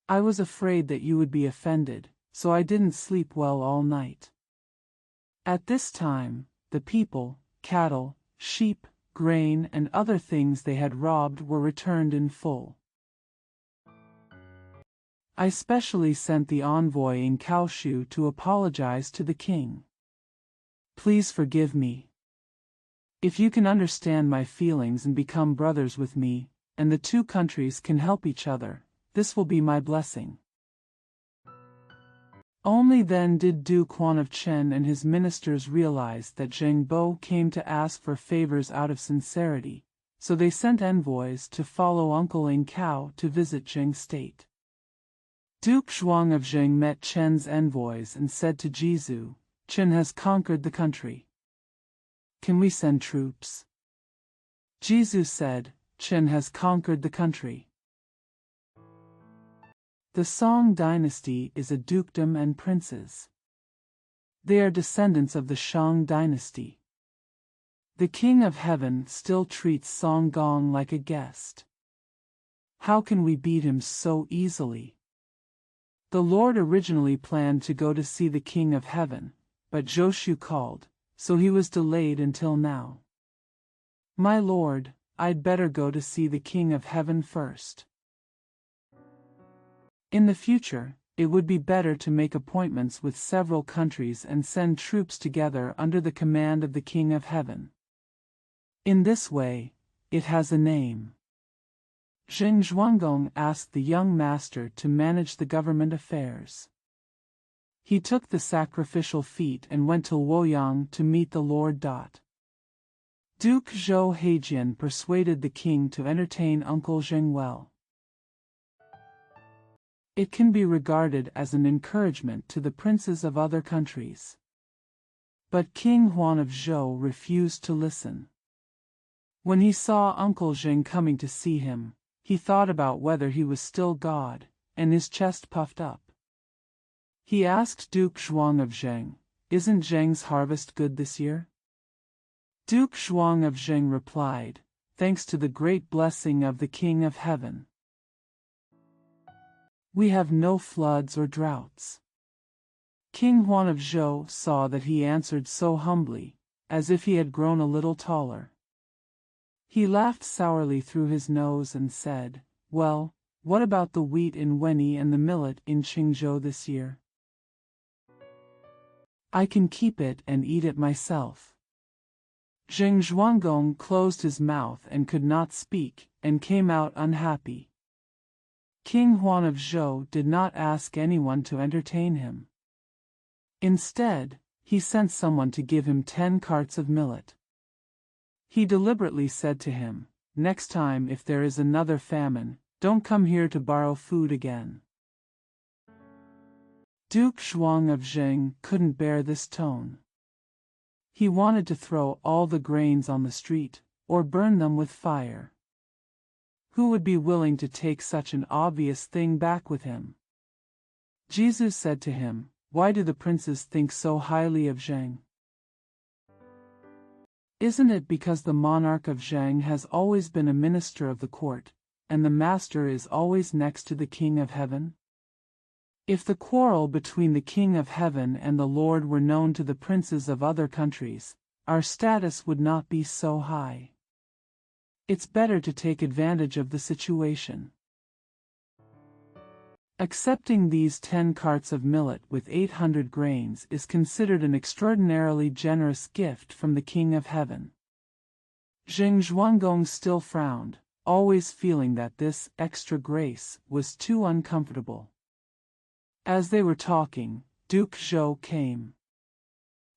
I was afraid that you would be offended, so I didn't sleep well all night. At this time, the people, cattle, sheep, grain and other things they had robbed were returned in full. I specially sent the envoy in Kaoshu to apologize to the king. Please forgive me. If you can understand my feelings and become brothers with me, and the two countries can help each other, this will be my blessing." Only then did Du Quan of Chen and his ministers realize that Zheng Bo came to ask for favors out of sincerity, so they sent envoys to follow Uncle Ing Cao to visit Zheng State. Duke Zhuang of Zheng met Chen's envoys and said to Zhou, "Chen has conquered the country. Can we send troops?" Zhou said, "Chen has conquered the country." The Song dynasty is a dukedom and princes. They are descendants of the Shang dynasty. The King of Heaven still treats Song Gong like a guest. How can we beat him so easily? The Lord originally planned to go to see the King of Heaven, but Zhou called, so he was delayed until now. My lord, I'd better go to see the King of Heaven first. In the future, it would be better to make appointments with several countries and send troops together under the command of the King of Heaven. In this way, it has a name. Zheng Zhuanggong asked the young master to manage the government affairs. He took the sacrificial feet and went to Luoyang to meet the Lord. Duke Zhou Heijian persuaded the king to entertain Uncle Zheng well. It can be regarded as an encouragement to the princes of other countries. But King Huan of Zhou refused to listen. When he saw Uncle Zheng coming to see him, he thought about whether he was still God, and his chest puffed up. He asked Duke Zhuang of Zheng, "Isn't Zheng's harvest good this year?" Duke Zhuang of Zheng replied, "Thanks to the great blessing of the King of Heaven, we have no floods or droughts." King Huan of Zhou saw that he answered so humbly, as if he had grown a little taller. He laughed sourly through his nose and said, "Well, what about the wheat in Wenyi and the millet in Qingzhou this year? I can keep it and eat it myself." Zheng Zhuanggong closed his mouth and could not speak, and came out unhappy. King Huan of Zhou did not ask anyone to entertain him. Instead, he sent someone to give him 10 carts of millet. He deliberately said to him, "Next time if there is another famine, don't come here to borrow food again." Duke Zhuang of Zheng couldn't bear this tone. He wanted to throw all the grains on the street, or burn them with fire. Who would be willing to take such an obvious thing back with him? Jesus said to him, "Why do the princes think so highly of Zheng? Isn't it because the monarch of Zheng has always been a minister of the court, and the master is always next to the King of Heaven? If the quarrel between the King of Heaven and the Lord were known to the princes of other countries, our status would not be so high. It's better to take advantage of the situation." Accepting these 10 carts of millet with 800 grains is considered an extraordinarily generous gift from the King of Heaven. Zheng Zhuanggong still frowned, always feeling that this extra grace was too uncomfortable. As they were talking, Duke Zhou came.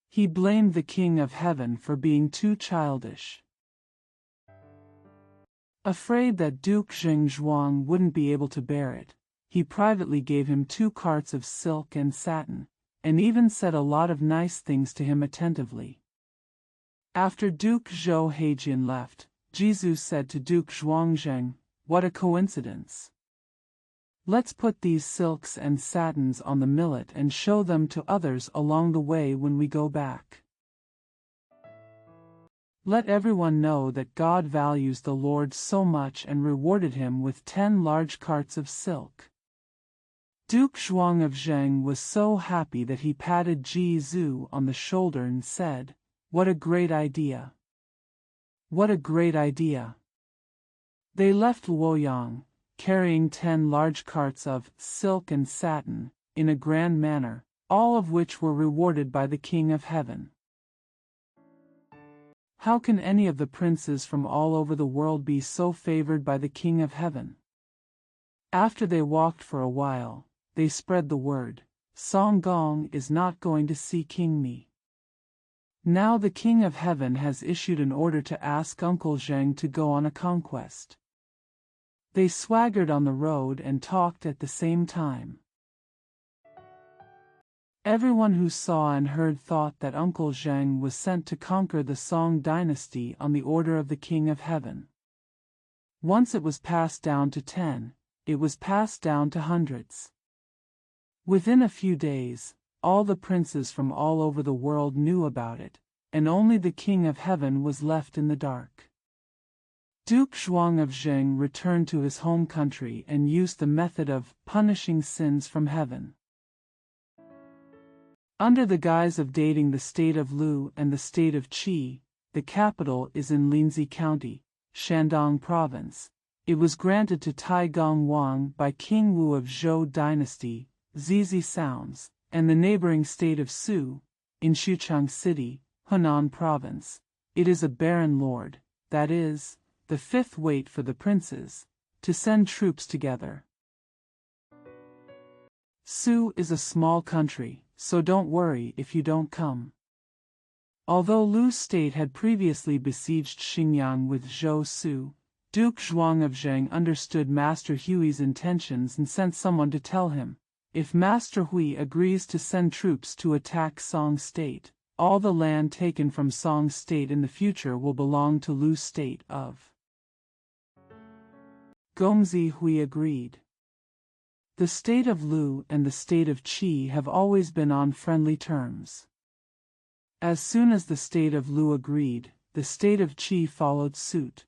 He blamed the King of Heaven for being too childish. Afraid that Duke Zheng Zhuang wouldn't be able to bear it, he privately gave him 2 carts of silk and satin, and even said a lot of nice things to him attentively. After Duke Zhou Heijin left, Jesus said to Duke Zhuangzheng, "What a coincidence. Let's put these silks and satins on the millet and show them to others along the way when we go back. Let everyone know that God values the Lord so much and rewarded him with 10 large carts of silk." Duke Zhuang of Zheng was so happy that he patted Zhu on the shoulder and said, "What a great idea! What a great idea!" They left Luoyang, carrying 10 large carts of silk and satin, in a grand manner, all of which were rewarded by the King of Heaven. How can any of the princes from all over the world be so favored by the King of Heaven? After they walked for a while, they spread the word, "Song Gong is not going to see King Mi. Now the King of Heaven has issued an order to ask Uncle Zheng to go on a conquest." They swaggered on the road and talked at the same time. Everyone who saw and heard thought that Uncle Zheng was sent to conquer the Song dynasty on the order of the King of Heaven. Once it was passed down to 10, it was passed down to hundreds. Within a few days, all the princes from all over the world knew about it, and only the King of Heaven was left in the dark. Duke Zhuang of Zheng returned to his home country and used the method of punishing sins from heaven. Under the guise of dating the state of Lu and the state of Qi, the capital is in Linzi County, Shandong Province. It was granted to Tai Gong Wang by King Wu of Zhou dynasty, Zizi Sounds, and the neighboring state of Su, in Xuchang City, Hunan Province. It is a barren lord, that is, the 5th weight for the princes, to send troops together. Su is a small country, so don't worry if you don't come. Although Lu's state had previously besieged Xinjiang with Zhou Su, Duke Zhuang of Zheng understood Master Hui's intentions and sent someone to tell him, if Master Hui agrees to send troops to attack Song State, all the land taken from Song State in the future will belong to Lu's state of Gongzi Hui agreed. The state of Lu and the state of Qi have always been on friendly terms. As soon as the state of Lu agreed, the state of Qi followed suit.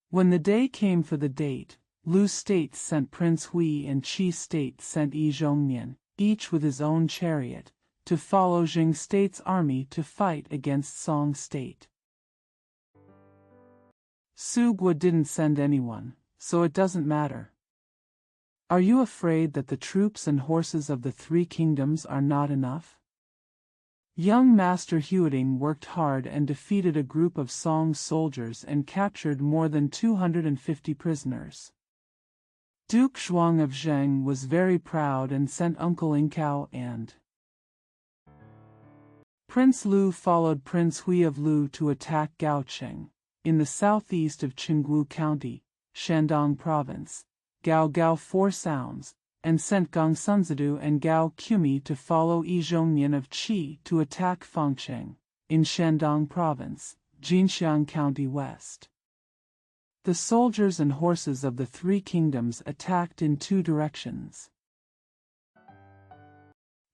When the day came for the date, Lu state sent Prince Hui and Qi state sent Yi Zhongnian, each with his own chariot, to follow Jing state's army to fight against Song state. Su Gua didn't send anyone, so it doesn't matter. Are you afraid that the troops and horses of the three kingdoms are not enough? Young Master Huiting worked hard and defeated a group of Song soldiers and captured more than 250 prisoners. Duke Zhuang of Zheng was very proud and sent Uncle Inkao and Prince Lu followed Prince Hui of Lu to attack Gaocheng, in the southeast of Qinggu County, Shandong Province. Gao 4 sounds, and sent Gong Sunzadu and Gao Qumi to follow Yi Zhongnian of Qi to attack Fangcheng, in Shandong Province, Jinxiang County West. The soldiers and horses of the three kingdoms attacked in two directions.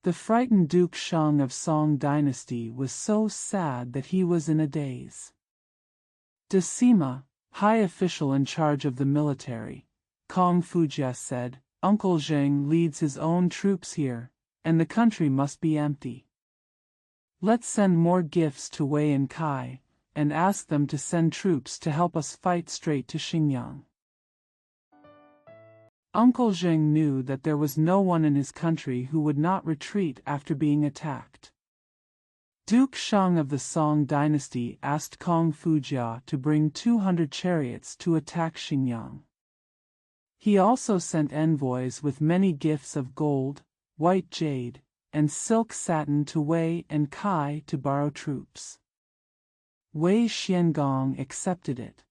The frightened Duke Shang of Song dynasty was so sad that he was in a daze. De Sima, high official in charge of the military, Kong Fujia said, "Uncle Zheng leads his own troops here, and the country must be empty. Let's send more gifts to Wei and Kai, and ask them to send troops to help us fight straight to Xinjiang." Uncle Zheng knew that there was no one in his country who would not retreat after being attacked. Duke Shang of the Song dynasty asked Kong Fujia to bring 200 chariots to attack Xinjiang. He also sent envoys with many gifts of gold, white jade, and silk satin to Wei and Kai to borrow troops. Wei Xiangong accepted it.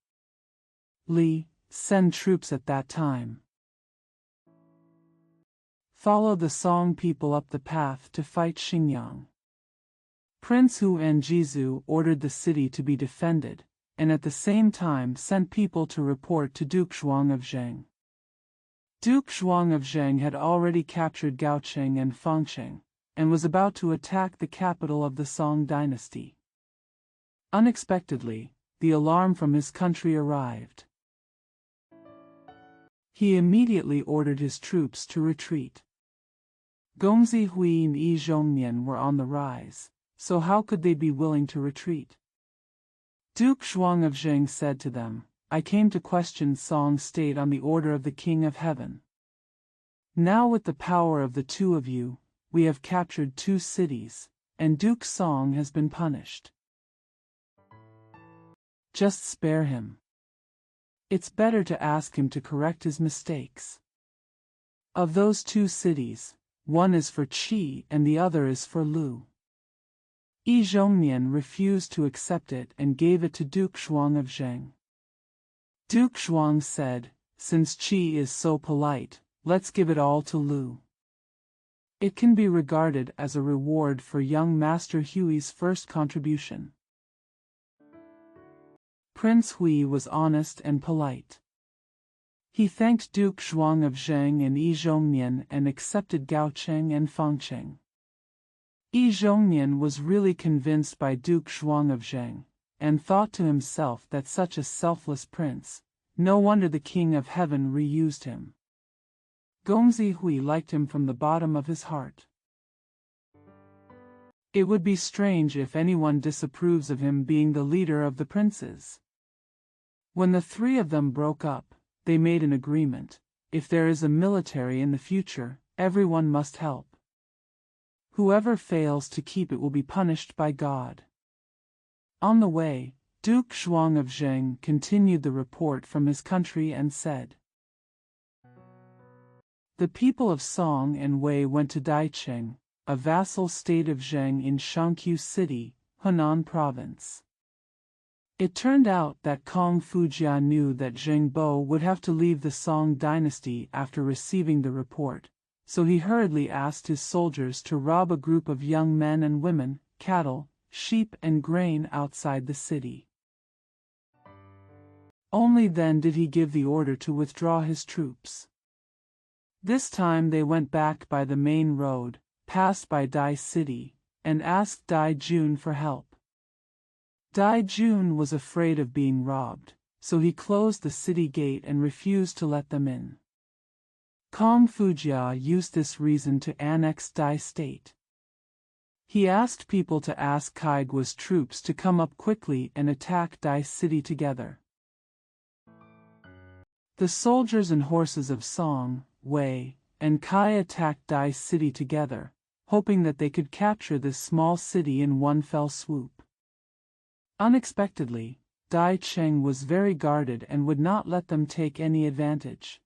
Li, send troops at that time. Follow the Song people up the path to fight Xinjiang. Prince Hu and Jizu ordered the city to be defended, and at the same time sent people to report to Duke Zhuang of Zheng. Duke Zhuang of Zheng had already captured Gaocheng and Fangcheng, and was about to attack the capital of the Song dynasty. Unexpectedly, the alarm from his country arrived. He immediately ordered his troops to retreat. Gongzi Hui and Yi Zhongnian were on the rise, so how could they be willing to retreat? Duke Zhuang of Zheng said to them, "I came to question Song state on the order of the King of Heaven. Now with the power of the two of you, we have captured 2 cities, and Duke Song has been punished. Just spare him. It's better to ask him to correct his mistakes. Of those 2 cities, one is for Qi and the other is for Lu." Yi Zhongnian refused to accept it and gave it to Duke Zhuang of Zheng. Duke Zhuang said, "Since Qi is so polite, let's give it all to Lu. It can be regarded as a reward for young Master Hui's first contribution." Prince Hui was honest and polite. He thanked Duke Zhuang of Zheng and Yi Zhongnian and accepted Gaocheng and Fangcheng. Yi Zhongnian was really convinced by Duke Zhuang of Zheng, and thought to himself that such a selfless prince, no wonder the King of Heaven reused him. Gongzi Hui liked him from the bottom of his heart. It would be strange if anyone disapproves of him being the leader of the princes. When the 3 of them broke up, they made an agreement: if there is a military in the future, everyone must help. Whoever fails to keep it will be punished by God. On the way, Duke Zhuang of Zheng continued the report from his country and said, "The people of Song and Wei went to Daicheng, a vassal state of Zheng in Shangqiu City, Hunan Province. It turned out that Kong Fujia knew that Zheng Bo would have to leave the Song dynasty after receiving the report, so he hurriedly asked his soldiers to rob a group of young men and women, cattle, sheep and grain outside the city. Only then did he give the order to withdraw his troops. This time they went back by the main road, passed by Dai City, and asked Dai Jun for help. Dai Jun was afraid of being robbed, so he closed the city gate and refused to let them in. Kong Fujia used this reason to annex Dai State. He asked people to ask Kaigua's troops to come up quickly and attack Dai City together. The soldiers and horses of Song, Wei, and Kai attacked Dai City together, hoping that they could capture this small city in one fell swoop. Unexpectedly, Dai Cheng was very guarded and would not let them take any advantage.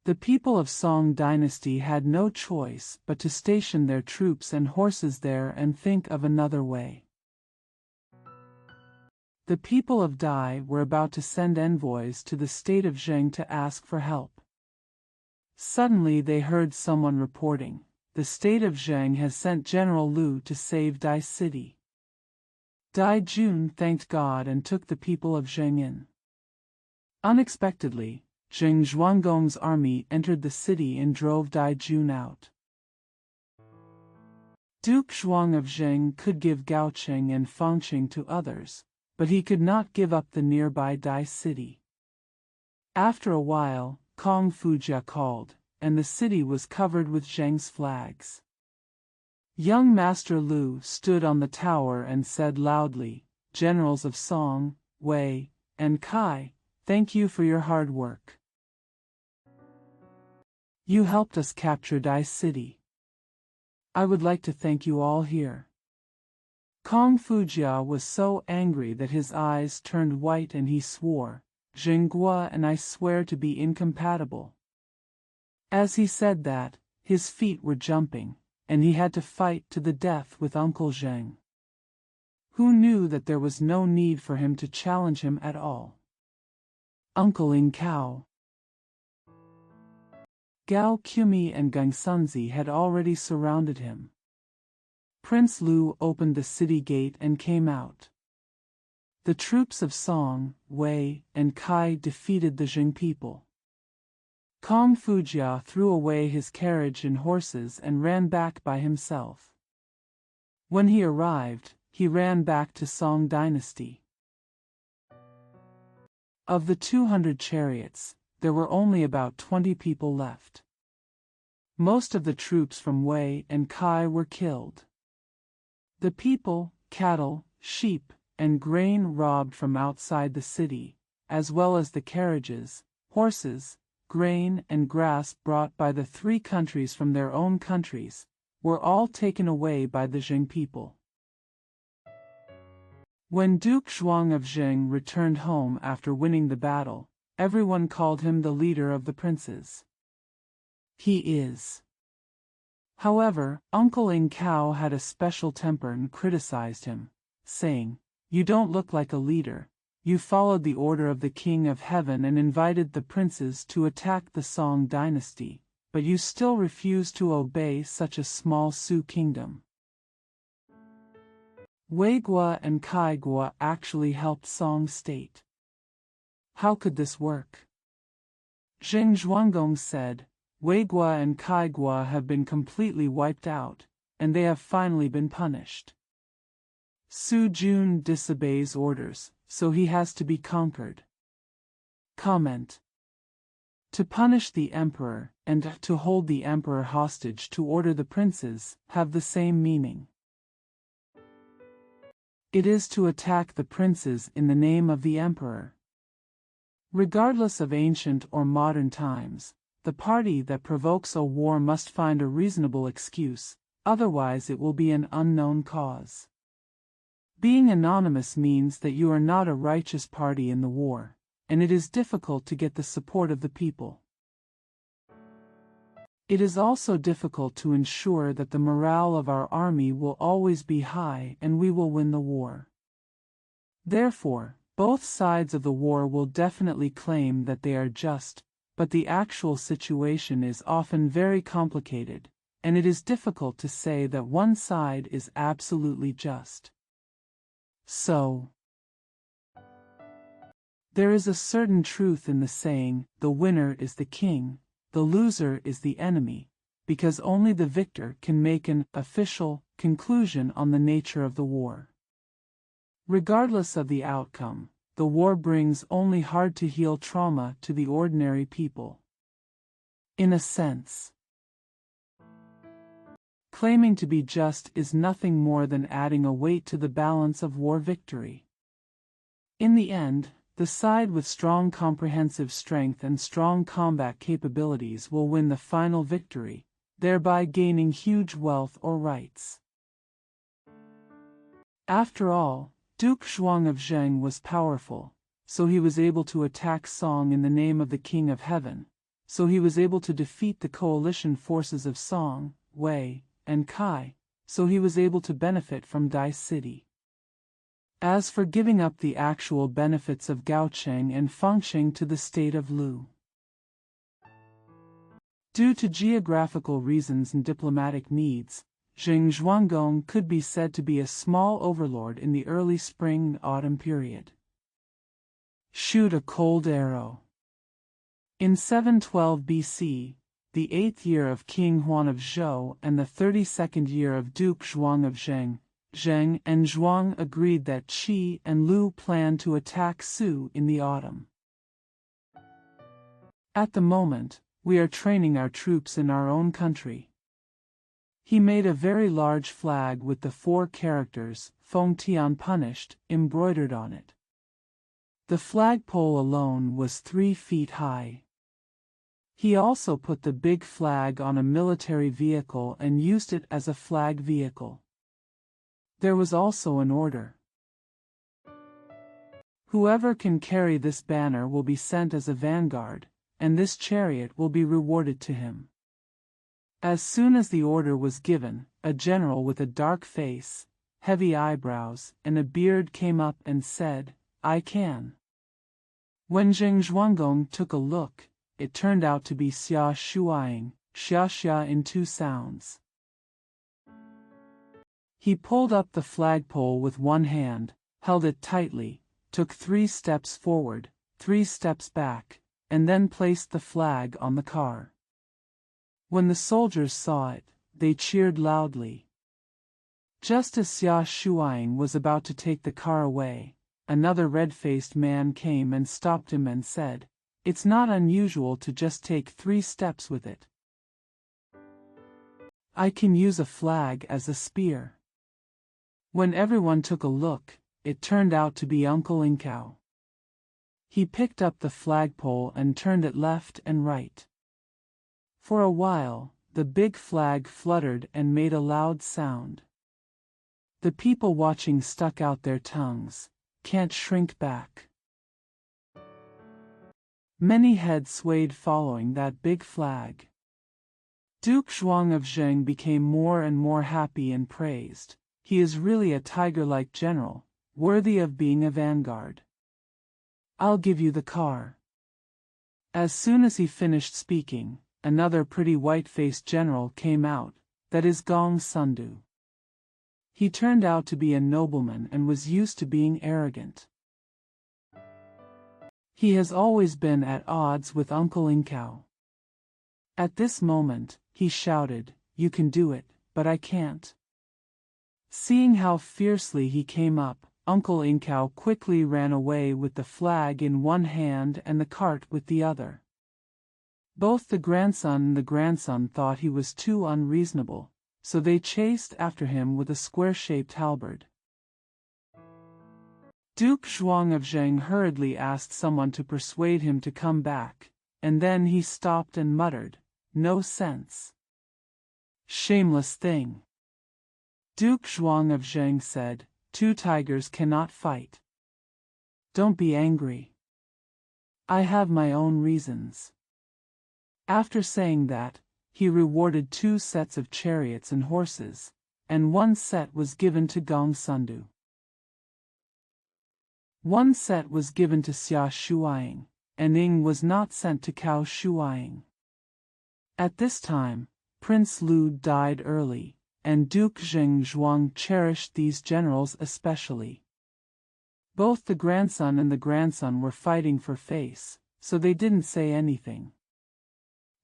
The people of Song dynasty had no choice but to station their troops and horses there and think of another way. The people of Dai were about to send envoys to the state of Zheng to ask for help. Suddenly they heard someone reporting, "The state of Zheng has sent General Lu to save Dai City." Dai Jun thanked God and took the people of Zheng in. Unexpectedly, Zheng Zhuanggong's army entered the city and drove Dai Jun out. Duke Zhuang of Zheng could give Gaocheng and Fangqing to others, but he could not give up the nearby Dai City. After a while, Kong Fujia called, and the city was covered with Zheng's flags. Young Master Lu stood on the tower and said loudly, "Generals of Song, Wei, and Kai, thank you for your hard work. You helped us capture Dai City. I would like to thank you all here." Kong Fujia was so angry that his eyes turned white and he swore, "Zhenghua and I swear to be incompatible." As he said that, his feet were jumping, and he had to fight to the death with Uncle Zheng, who knew that there was no need for him to challenge him at all. Uncle Ing Cao, Gao Qumi and Gangsunzi had already surrounded him. Prince Lu opened the city gate and came out. The troops of Song, Wei, and Kai defeated the Zheng people. Kong Fujia threw away his carriage and horses and ran back by himself. When he arrived, he ran back to Song dynasty. Of the 200 chariots, there were only about 20 people left. Most of the troops from Wei and Kai were killed. The people, cattle, sheep, and grain robbed from outside the city, as well as the carriages, horses, grain and grass brought by the 3 countries from their own countries, were all taken away by the Zheng people. When Duke Zhuang of Zheng returned home after winning the battle, everyone called him the leader of the princes. He is. However, Uncle Ing Cao had a special temper and criticized him, saying, "You don't look like a leader. You followed the order of the King of Heaven and invited the princes to attack the Song dynasty, but you still refuse to obey such a small Su kingdom." Weigua and Kaigua actually helped Song state. How could this work? Zheng Zhuanggong said, "Weigua and Kaigua have been completely wiped out, and they have finally been punished. Su Jun disobeys orders, so he has to be conquered." Comment. To punish the emperor, and to hold the emperor hostage to order the princes, have the same meaning. It is to attack the princes in the name of the emperor. Regardless of ancient or modern times, the party that provokes a war must find a reasonable excuse, otherwise it will be an unknown cause. Being anonymous means that you are not a righteous party in the war, and it is difficult to get the support of the people. It is also difficult to ensure that the morale of our army will always be high and we will win the war. Therefore, both sides of the war will definitely claim that they are just, but the actual situation is often very complicated, and it is difficult to say that one side is absolutely just. So, There is a certain truth in the saying, the winner is the king, the loser is the enemy, because only the victor can make an official conclusion on the nature of the war. Regardless of the outcome, the war brings only hard-to-heal trauma to the ordinary people. In a sense, claiming to be just is nothing more than adding a weight to the balance of war victory. In the end, the side with strong comprehensive strength and strong combat capabilities will win the final victory, thereby gaining huge wealth or rights. After all, Duke Zhuang of Zheng was powerful, so he was able to attack Song in the name of the King of Heaven, so he was able to defeat the coalition forces of Song, Wei, and Kai, so he was able to benefit from Dai City. As for giving up the actual benefits of Gaocheng and Fengsheng to the state of Lu, due to geographical reasons and diplomatic needs, Zheng Zhuanggong could be said to be a small overlord in the early spring and autumn period. Shoot a cold arrow. In 712 BC, the 8th year of King Huan of Zhou and the 32nd year of Duke Zhuang of Zheng, Zheng and Zhuang agreed that Qi and Lu planned to attack Su in the autumn. At the moment, we are training our troops in our own country. He made a very large flag with the 4 characters, Feng Tian punished, embroidered on it. The flagpole alone was 3 feet high. He also put the big flag on a military vehicle and used it as a flag vehicle. There was also an order. Whoever can carry this banner will be sent as a vanguard, and this chariot will be rewarded to him. As soon as the order was given, a general with a dark face, heavy eyebrows, and a beard came up and said, "I can." When Zheng Zhuanggong took a look, it turned out to be Xia Shuaying, Xia in 2 sounds. He pulled up the flagpole with one hand, held it tightly, took 3 steps forward, 3 steps back, and then placed the flag on the car. When the soldiers saw it, they cheered loudly. Just as Xia Shuaying was about to take the car away, another red-faced man came and stopped him and said, "It's not unusual to just take 3 steps with it. I can use a flag as a spear." When everyone took a look, it turned out to be Uncle Inkao. He picked up the flagpole and turned it left and right. For a while, the big flag fluttered and made a loud sound. The people watching stuck out their tongues, "Can't shrink back." Many heads swayed following that big flag. Duke Zhuang of Zheng became more and more happy and praised, "He is really a tiger-like general, worthy of being a vanguard. I'll give you the car." As soon as he finished speaking, another pretty white-faced general came out, that is Gong Sundu. He turned out to be a nobleman and was used to being arrogant. He has always been at odds with Uncle Inkao. At this moment, he shouted, "You can do it, but I can't." Seeing how fiercely he came up, Uncle Inkao quickly ran away with the flag in one hand and the cart with the other. Both the grandson and the grandson thought he was too unreasonable, so they chased after him with a square-shaped halberd. Duke Zhuang of Zheng hurriedly asked someone to persuade him to come back, and then he stopped and muttered, "No sense. Shameless thing." Duke Zhuang of Zheng said, "2 tigers cannot fight. Don't be angry. I have my own reasons." After saying that, he rewarded 2 sets of chariots and horses, and 1 set was given to Gong Sundu. 1 set was given to Xia Shuaying, and Ing was not sent to Cao Shuaying. At this time, Prince Lu died early, and Duke Zheng Zhuang cherished these generals especially. Both the grandson and the grandson were fighting for face, so they didn't say anything.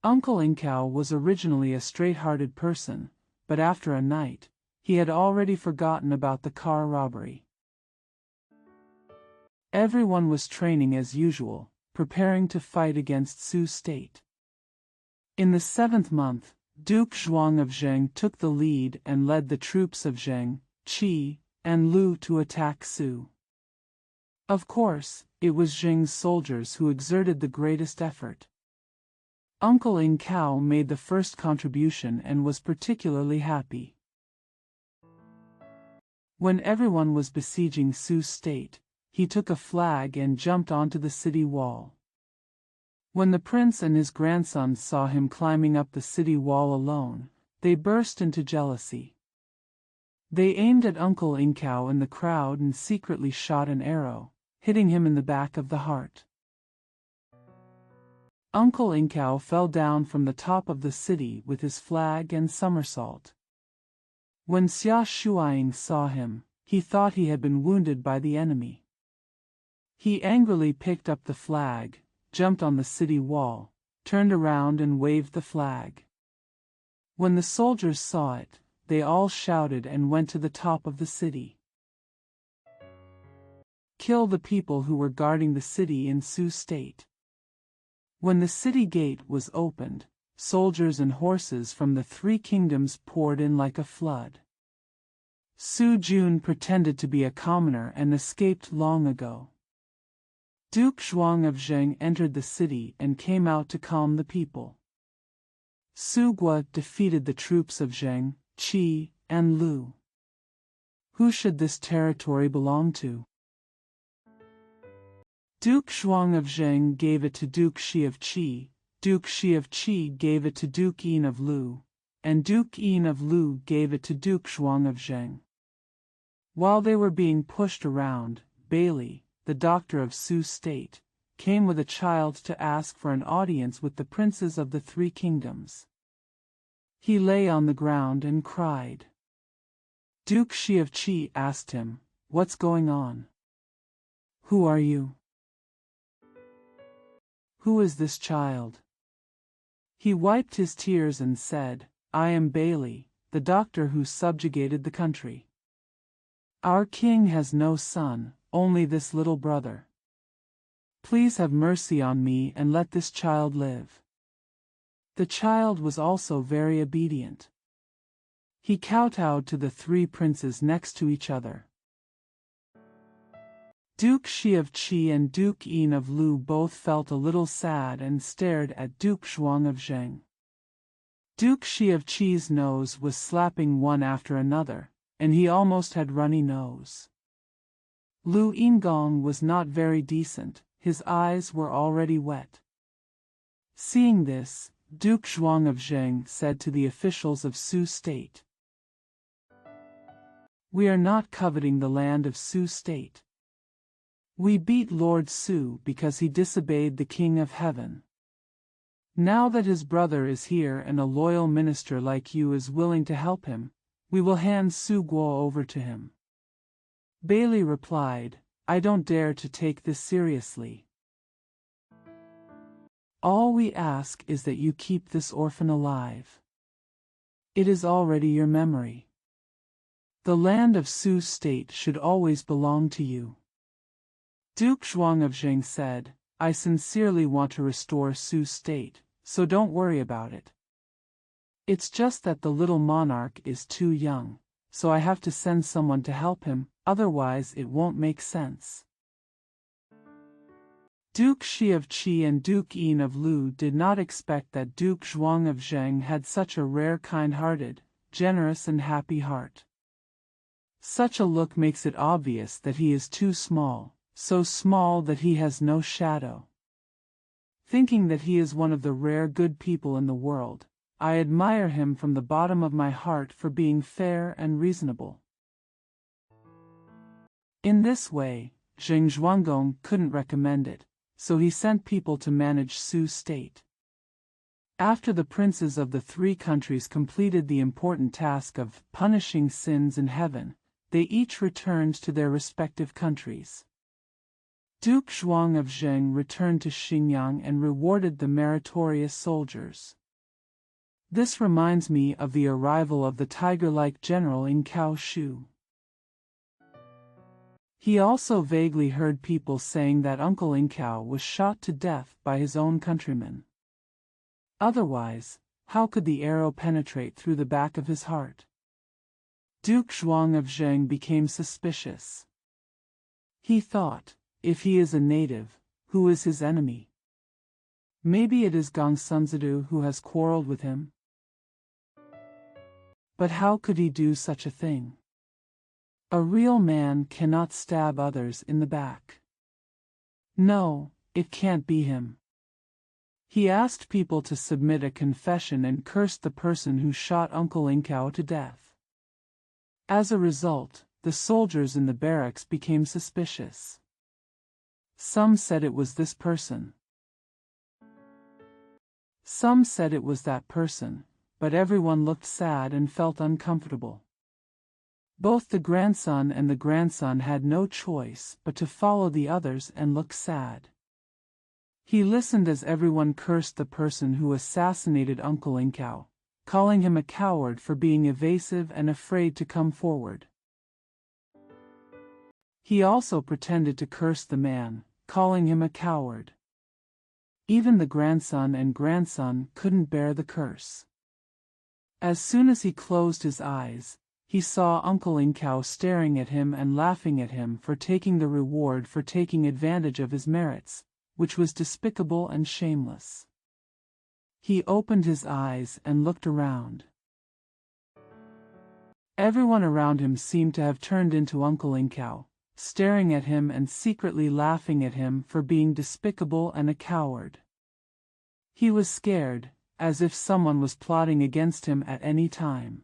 Uncle Inkau was originally a straight-hearted person, but after a night, he had already forgotten about the car robbery. Everyone was training as usual, preparing to fight against Zhou's state. In the 7th month, Duke Zhuang of Zheng took the lead and led the troops of Zheng, Qi, and Lu to attack Zhou. Of course, it was Zheng's soldiers who exerted the greatest effort. Uncle Inkau made the first contribution and was particularly happy. When everyone was besieging Zhou's state, he took a flag and jumped onto the city wall. When the prince and his grandsons saw him climbing up the city wall alone, they burst into jealousy. They aimed at Uncle Inkau in the crowd and secretly shot an arrow, hitting him in the back of the heart. Uncle Inkau fell down from the top of the city with his flag and somersault. When Xia Shuaying saw him, he thought he had been wounded by the enemy. He angrily picked up the flag, jumped on the city wall, turned around and waved the flag. When the soldiers saw it, they all shouted and went to the top of the city. Kill the people who were guarding the city in Zhou's state. When the city gate was opened, soldiers and horses from the 3 kingdoms poured in like a flood. Su Jun pretended to be a commoner and escaped long ago. Duke Zhuang of Zheng entered the city and came out to calm the people. Su Gua defeated the troops of Zheng, Qi, and Lu. Who should this territory belong to? Duke Zhuang of Zheng gave it to Duke Shi of Qi, Duke Shi of Qi gave it to Duke Yin of Lu, and Duke Yin of Lu gave it to Duke Zhuang of Zheng. While they were being pushed around, Bailey, the doctor of Zhou's state, came with a child to ask for an audience with the princes of the 3 kingdoms. He lay on the ground and cried. Duke Shi of Qi asked him, "What's going on? Who are you? Who is this child?" He wiped his tears and said, "I am Bailey, the doctor who subjugated the country. Our king has no son, only this little brother. Please have mercy on me and let this child live." The child was also very obedient. He kowtowed to the 3 princes next to each other. Duke Shi of Qi and Duke Yin of Lu both felt a little sad and stared at Duke Zhuang of Zheng. Duke Shi of Qi's nose was slapping one after another, and he almost had runny nose. Lu Yingong was not very decent, his eyes were already wet. Seeing this, Duke Zhuang of Zheng said to the officials of Zhou's state, "We are not coveting the land of Zhou's state. We beat Lord Zhou because he disobeyed the King of Heaven. Now that his brother is here and a loyal minister like you is willing to help him, we will hand Su Guo over to him." Bailey replied, "I don't dare to take this seriously. All we ask is that you keep this orphan alive. It is already your memory. The land of Zhou's state should always belong to you." Duke Zhuang of Zheng said, "I sincerely want to restore Zhou's state, so don't worry about it. It's just that the little monarch is too young, so I have to send someone to help him, otherwise it won't make sense." Duke Shi of Qi and Duke Yin of Lu did not expect that Duke Zhuang of Zheng had such a rare kind-hearted, generous and happy heart. Such a look makes it obvious that he is too small, so small that he has no shadow. Thinking that he is one of the rare good people in the world, I admire him from the bottom of my heart for being fair and reasonable. In this way, Zheng Zhuanggong couldn't recommend it, so he sent people to manage Zhou's state. After the princes of the 3 countries completed the important task of punishing sins in heaven, they each returned to their respective countries. Duke Zhuang of Zheng returned to Xinjiang and rewarded the meritorious soldiers. This reminds me of the arrival of the tiger-like general in Kaoshu. He also vaguely heard people saying that Uncle Inkao was shot to death by his own countrymen. Otherwise, how could the arrow penetrate through the back of his heart? Duke Zhuang of Zheng became suspicious. He thought, if he is a native, who is his enemy? Maybe it is Gongsun who has quarreled with him? But how could he do such a thing? A real man cannot stab others in the back. No, it can't be him. He asked people to submit a confession and cursed the person who shot Uncle Inkao to death. As a result, the soldiers in the barracks became suspicious. Some said it was this person. Some said it was that person, but everyone looked sad and felt uncomfortable. Both the grandson and the grandson had no choice but to follow the others and look sad. He listened as everyone cursed the person who assassinated Uncle Inkao, calling him a coward for being evasive and afraid to come forward. He also pretended to curse the man, calling him a coward. Even the grandson and grandson couldn't bear the curse. As soon as he closed his eyes, he saw Uncle Inkao staring at him and laughing at him for taking the reward for taking advantage of his merits, which was despicable and shameless. He opened his eyes and looked around. Everyone around him seemed to have turned into Uncle Inkao, staring at him and secretly laughing at him for being despicable and a coward. He was scared, as if someone was plotting against him at any time.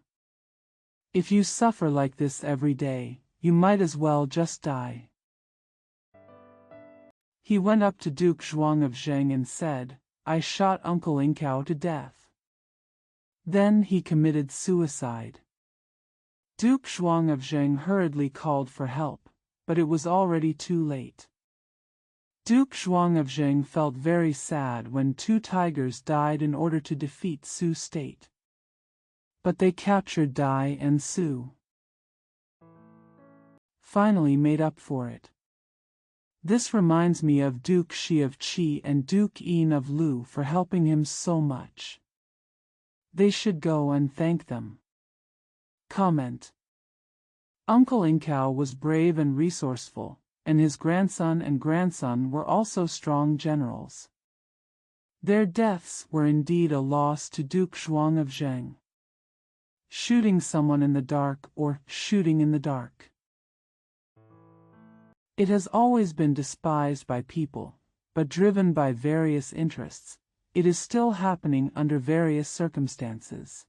If you suffer like this every day, you might as well just die. He went up to Duke Zhuang of Zheng and said, I shot Uncle Inkao to death. Then he committed suicide. Duke Zhuang of Zheng hurriedly called for help, but it was already too late. Duke Zhuang of Zheng felt very sad when 2 tigers died in order to defeat Zhou's state. But they captured Dai and Zhou. Finally made up for it. This reminds me of Duke Shi of Qi and Duke Yin of Lu for helping him so much. They should go and thank them. Comment. Uncle Inkao was brave and resourceful, and his grandson were also strong generals. Their deaths were indeed a loss to Duke Zhuang of Zheng. Shooting someone in the dark or shooting in the dark. It has always been despised by people, but driven by various interests, it is still happening under various circumstances.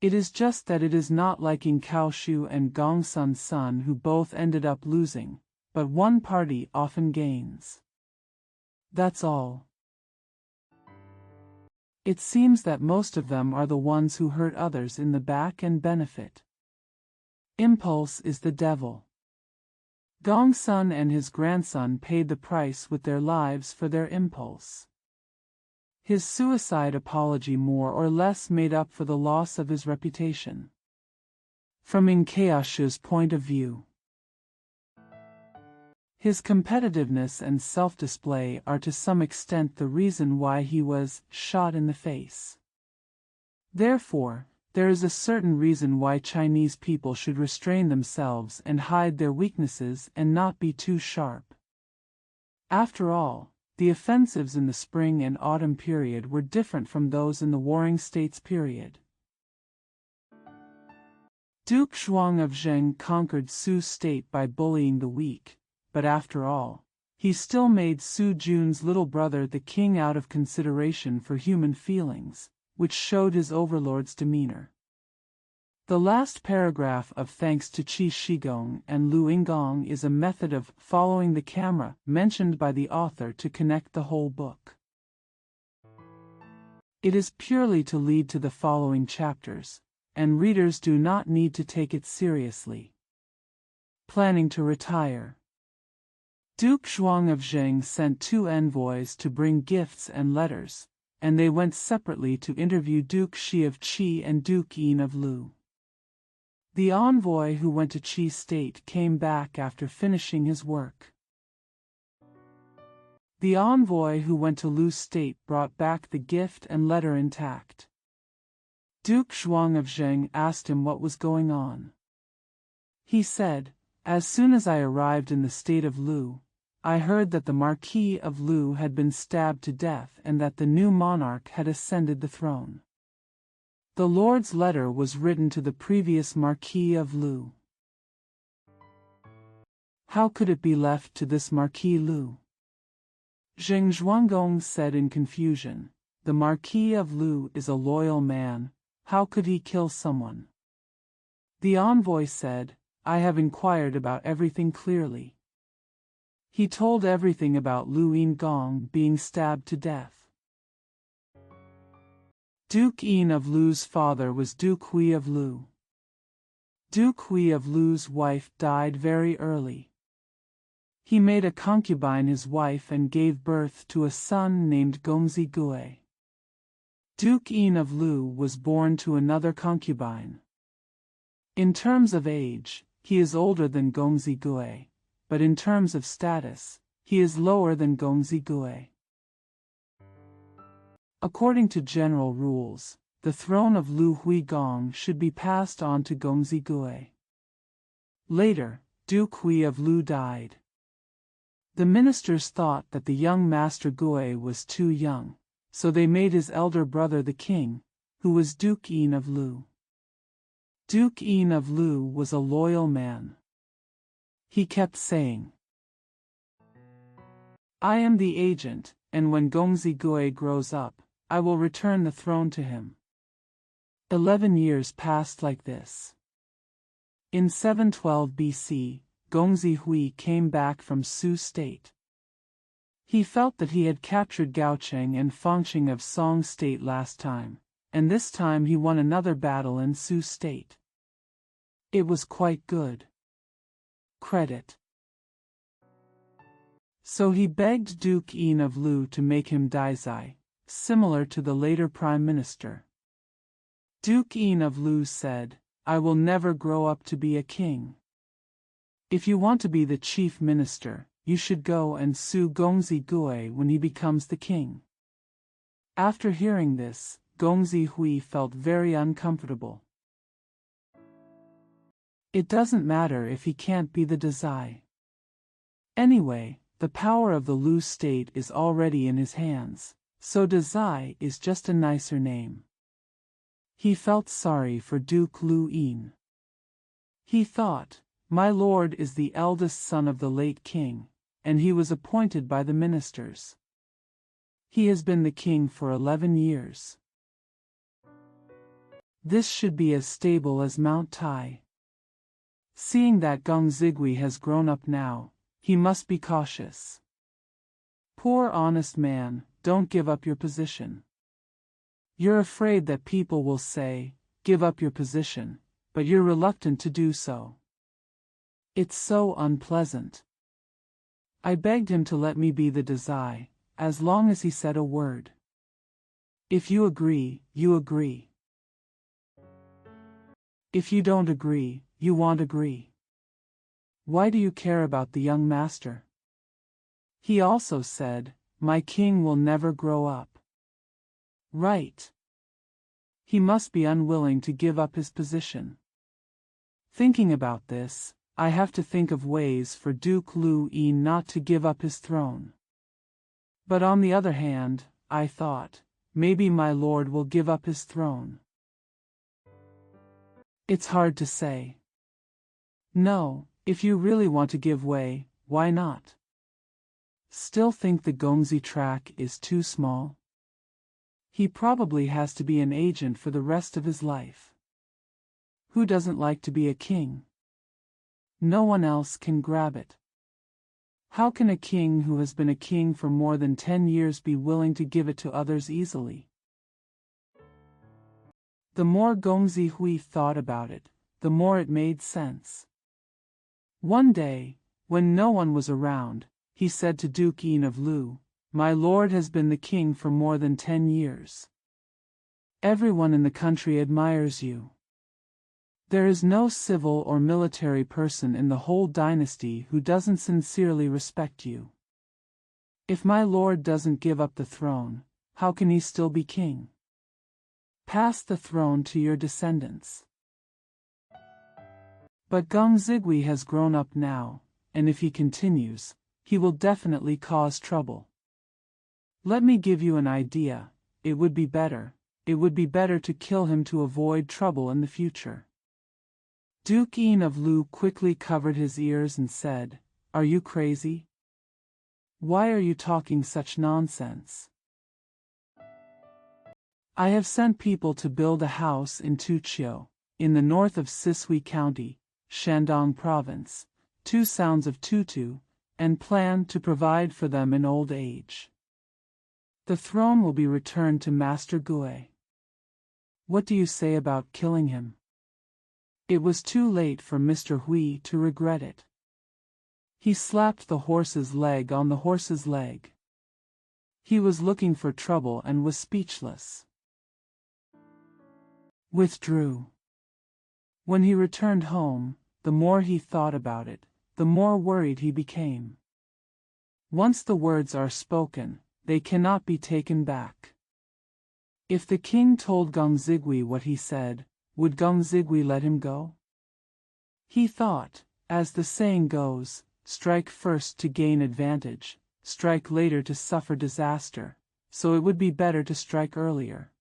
It is just that it is not like in Kaoshu and Gongsun Sun who both ended up losing, but one party often gains. That's all. It seems that most of them are the ones who hurt others in the back and benefit. Impulse is the devil. Gongsun and his grandson paid the price with their lives for their impulse. His suicide apology more or less made up for the loss of his reputation. From Inkayashu's point of view, his competitiveness and self-display are to some extent the reason why he was shot in the face. Therefore, there is a certain reason why Chinese people should restrain themselves and hide their weaknesses and not be too sharp. After all, the offensives in the spring and autumn period were different from those in the Warring States period. Duke Zhuang of Zheng conquered Zhou's state by bullying the weak, but after all, he still made Zhou Jun's little brother the king out of consideration for human feelings, which showed his overlord's demeanor. The last paragraph of Thanks to Qi Shigong and Lu Yinggong is a method of following the camera mentioned by the author to connect the whole book. It is purely to lead to the following chapters, and readers do not need to take it seriously. Planning to retire. Duke Zhuang of Zheng sent 2 envoys to bring gifts and letters, and they went separately to interview Duke Shi of Qi and Duke Yin of Lu. The envoy who went to Qi state came back after finishing his work. The envoy who went to Lu state brought back the gift and letter intact. Duke Zhuang of Zheng asked him what was going on. He said, "As soon as I arrived in the state of Lu, I heard that the Marquis of Lu had been stabbed to death and that the new monarch had ascended the throne. The Lord's letter was written to the previous Marquis of Lu. How could it be left to this Marquis Lu?" Zheng Zhuanggong said in confusion, "The Marquis of Lu is a loyal man. How could he kill someone?" The envoy said, "I have inquired about everything clearly." He told everything about Lu Yingong being stabbed to death. Duke Yin of Lu's father was Duke Hui of Lu. Duke Hui of Lu's wife died very early. He made a concubine his wife and gave birth to a son named Gongzi Gui. Duke Yin of Lu was born to another concubine. In terms of age, he is older than Gongzi Gui, but in terms of status, he is lower than Gongzi Gui. According to general rules, the throne of Lu Huigong should be passed on to Gongzi Gui. Later, Duke Hui of Lu died. The ministers thought that the young Master Gui was too young, so they made his elder brother the king, who was Duke Yin of Lu. Duke Yin of Lu was a loyal man. He kept saying, "I am the agent, and when Gongzi Gui grows up, I will return the throne to him." 11 years passed like this. In 712 BC, Gongzi Hui came back from Su state. He felt that he had captured Gaocheng and Fangqing of Song state last time, and this time he won another battle in Su state. It was quite good. Credit. So he begged Duke Yin of Lu to make him daizai, similar to the later prime minister. Duke Yin of Lu said, "I will never grow up to be a king. If you want to be the chief minister, you should go and sue Gongzi Gui when he becomes the king." After hearing this, Gongzi Hui felt very uncomfortable. It doesn't matter if he can't be the daizai. Anyway, the power of the Lu state is already in his hands, so daizai is just a nicer name. He felt sorry for Duke Lu Yin. He thought, "My lord is the eldest son of the late king, and he was appointed by the ministers. He has been the king for 11 years. This should be as stable as Mount Tai. Seeing that Gongzigui has grown up now, he must be cautious. Poor honest man, don't give up your position. You're afraid that people will say, 'Give up your position,' but you're reluctant to do so. It's so unpleasant. I begged him to let me be the daizai, as long as he said a word. If you agree, you agree. If you don't agree, you won't agree. Why do you care about the young master?" He also said, "My king will never grow up." Right. He must be unwilling to give up his position. Thinking about this, I have to think of ways for Duke Lu Yin not to give up his throne. But on the other hand, I thought, maybe my lord will give up his throne. It's hard to say. No, if you really want to give way, why not? Still think the Gongzi tract is too small? He probably has to be an agent for the rest of his life. Who doesn't like to be a king? No one else can grab it. How can a king who has been a king for more than 10 years be willing to give it to others easily? The more Gongzi Hui thought about it, the more it made sense. One day, when no one was around, he said to Duke Yin of Lu, "My lord has been the king for more than 10 years. Everyone in the country admires you. There is no civil or military person in the whole dynasty who doesn't sincerely respect you. If my lord doesn't give up the throne, how can he still be king? Pass the throne to your descendants." But Geng Zigui has grown up now, and if he continues, he will definitely cause trouble. Let me give you an idea. It would be better to kill him to avoid trouble in the future. Duke Yin of Lu quickly covered his ears and said, "Are you crazy? Why are you talking such nonsense? I have sent people to build a house in Tuqiu, in the north of Sisui County, Shandong Province, 2 sounds of tutu, and plan to provide for them in old age. The throne will be returned to Master Gui. What do you say about killing him?" It was too late for Mr. Hui to regret it. He slapped the horse's leg on the horse's leg. He was looking for trouble and was speechless. Withdrew. When he returned home, the more he thought about it, the more worried he became. Once the words are spoken, they cannot be taken back. If the king told Geng Zigui what he said, would Geng Zigui let him go? He thought, as the saying goes, strike first to gain advantage, strike later to suffer disaster, so it would be better to strike earlier.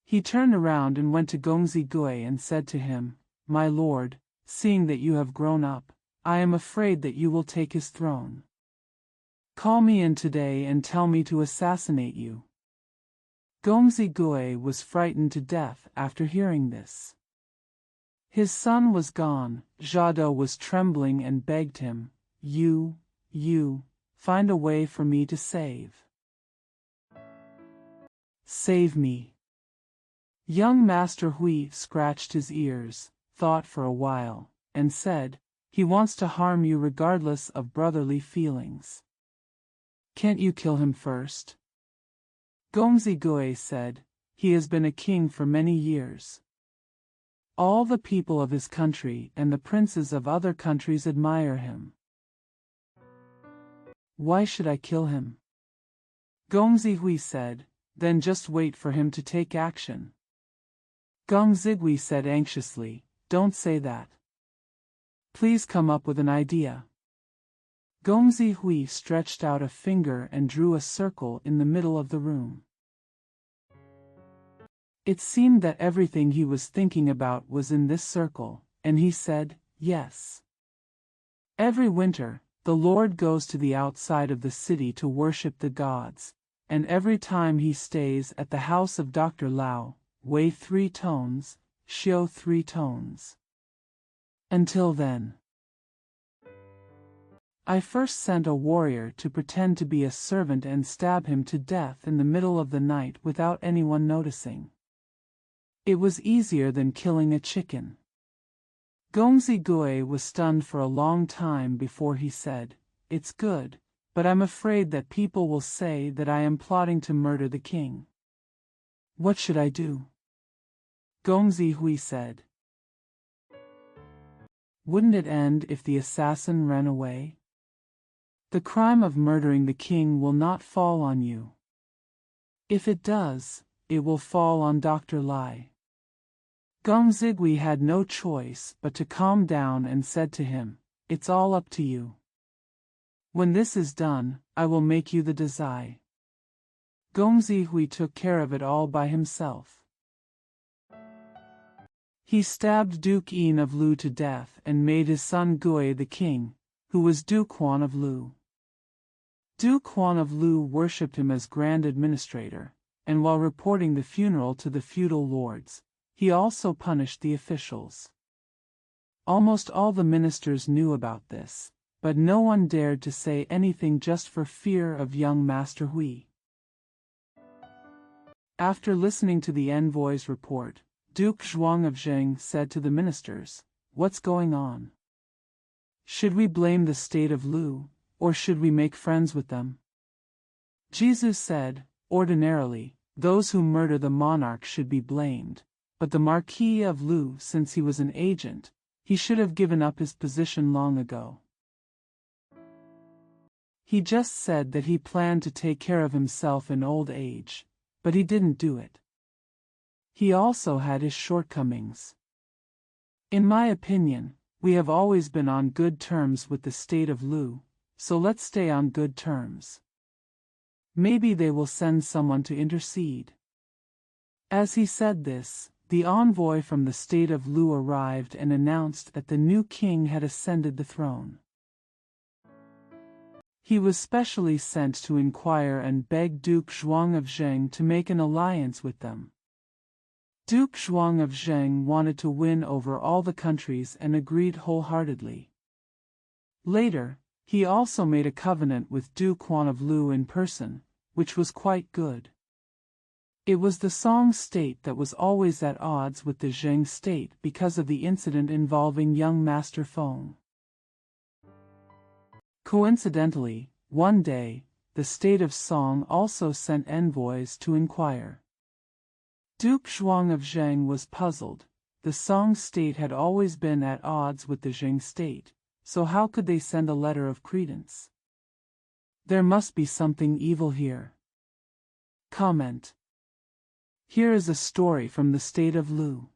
He turned around and went to Geng Zigui and said to him, "My lord, seeing that you have grown up, I am afraid that you will take his throne. Call me in today and tell me to assassinate you." Geng Zigui was frightened to death after hearing this. His son was gone. Zhou was trembling and begged him, You, find a way for me to save. Save me." Young Master Hui scratched his ears, thought for a while, and said, "He wants to harm you regardless of brotherly feelings. Can't you kill him first?" Geng Zigui said, "He has been a king for many years. All the people of his country and the princes of other countries admire him. Why should I kill him?" Geng Zigui said, "Then just wait for him to take action." Geng Zigui said anxiously, "Don't say that. Please come up with an idea." Geng Zigui stretched out a finger and drew a circle in the middle of the room. It seemed that everything he was thinking about was in this circle, and he said, "Yes. Every winter, the Lord goes to the outside of the city to worship the gods, and every time he stays at the house of Dr. Lao, Wei 3 tones, Xiu 3 tones. Until then, I first sent a warrior to pretend to be a servant and stab him to death in the middle of the night without anyone noticing. It was easier than killing a chicken." Geng Zigui was stunned for a long time before he said, "It's good, but I'm afraid that people will say that I am plotting to murder the king. What should I do?" Geng Zigui said, "Wouldn't it end if the assassin ran away? The crime of murdering the king will not fall on you. If it does, it will fall on Dr. Lai." Geng Zigui had no choice but to calm down and said to him, "It's all up to you. When this is done, I will make you the Dazai." Geng Zigui took care of it all by himself. He stabbed Duke Yin of Lu to death and made his son Gui the king, who was Duke Huan of Lu. Duke Huan of Lu worshipped him as grand administrator, and while reporting the funeral to the feudal lords, he also punished the officials. Almost all the ministers knew about this, but no one dared to say anything just for fear of young Master Hui. After listening to the envoy's report, Duke Zhuang of Zheng said to the ministers, "What's going on? Should we blame the state of Lu, or should we make friends with them? Jesus said, ordinarily, those who murder the monarch should be blamed, but the Marquis of Lu, since he was an agent, he should have given up his position long ago. He just said that he planned to take care of himself in old age, but he didn't do it. He also had his shortcomings. In my opinion, we have always been on good terms with the state of Lu, so let's stay on good terms. Maybe they will send someone to intercede. As he said this, the envoy from the state of Lu arrived and announced that the new king had ascended the throne. He was specially sent to inquire and beg Duke Zhuang of Zheng to make an alliance with them. Duke Zhuang of Zheng wanted to win over all the countries and agreed wholeheartedly. Later, he also made a covenant with Duke Huan of Lu in person, which was quite good. It was the Song state that was always at odds with the Zheng state because of the incident involving young Master Feng. Coincidentally, one day, the state of Song also sent envoys to inquire. Duke Zhuang of Zheng was puzzled. The Song state had always been at odds with the Zheng state, so how could they send a letter of credence? There must be something evil here. Comment. Here is a story from the state of Lu.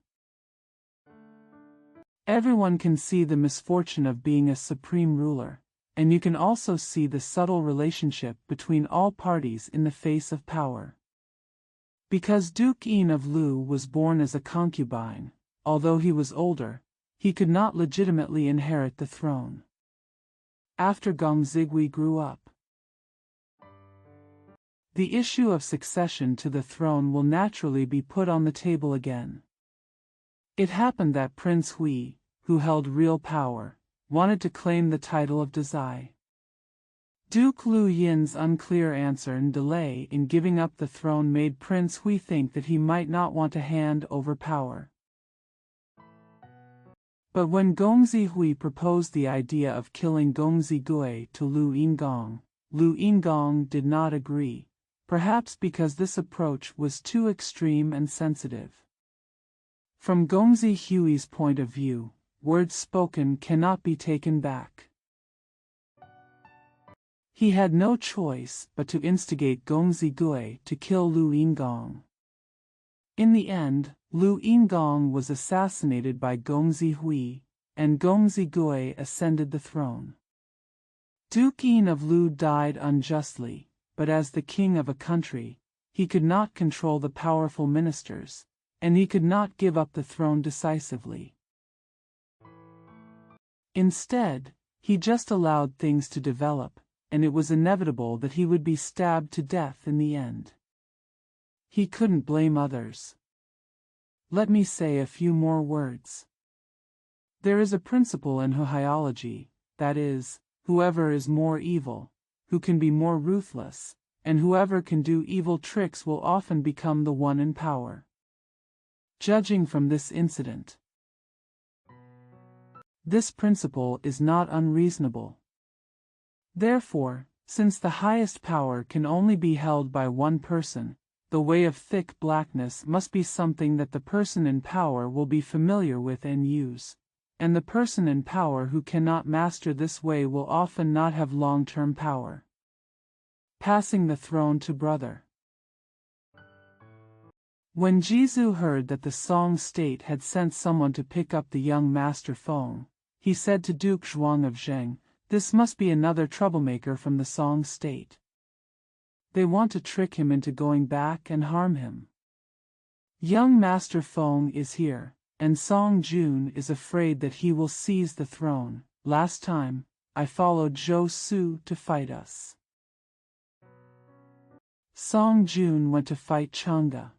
Everyone can see the misfortune of being a supreme ruler, and you can also see the subtle relationship between all parties in the face of power. Because Duke Yin of Lu was born as a concubine, although he was older, he could not legitimately inherit the throne. After Gong Zigui grew up, the issue of succession to the throne will naturally be put on the table again. It happened that Prince Hui, who held real power, wanted to claim the title of Dazai. Duke Lu Yin's unclear answer and delay in giving up the throne made Prince Hui think that he might not want to hand over power. But when Gongzi Hui proposed the idea of killing Gongzi Gui to Lu Yingong did not agree, perhaps because this approach was too extreme and sensitive. From Gongzi Hui's point of view, words spoken cannot be taken back. He had no choice but to instigate Gongzi Gui to kill Lu Yingong. In the end, Lu Yingong was assassinated by Gongzi Hui, and Gongzi Gui ascended the throne. Duke Yin of Lu died unjustly, but as the king of a country, he could not control the powerful ministers, and he could not give up the throne decisively. Instead, he just allowed things to develop, and it was inevitable that he would be stabbed to death in the end. He couldn't blame others. Let me say a few more words. There is a principle in Huiology, that is, whoever is more evil, who can be more ruthless, and whoever can do evil tricks will often become the one in power. Judging from this incident, this principle is not unreasonable. Therefore, since the highest power can only be held by one person, the way of thick blackness must be something that the person in power will be familiar with and use, and the person in power who cannot master this way will often not have long-term power. Passing the throne to brother. When Zhu heard that the Song state had sent someone to pick up the young Master Feng, he said to Duke Zhuang of Zheng, "This must be another troublemaker from the Song state. They want to trick him into going back and harm him. Young Master Feng is here, and Song Jun is afraid that he will seize the throne. Last time, I followed Zhou Su to fight us. Song Jun went to fight Chang'e.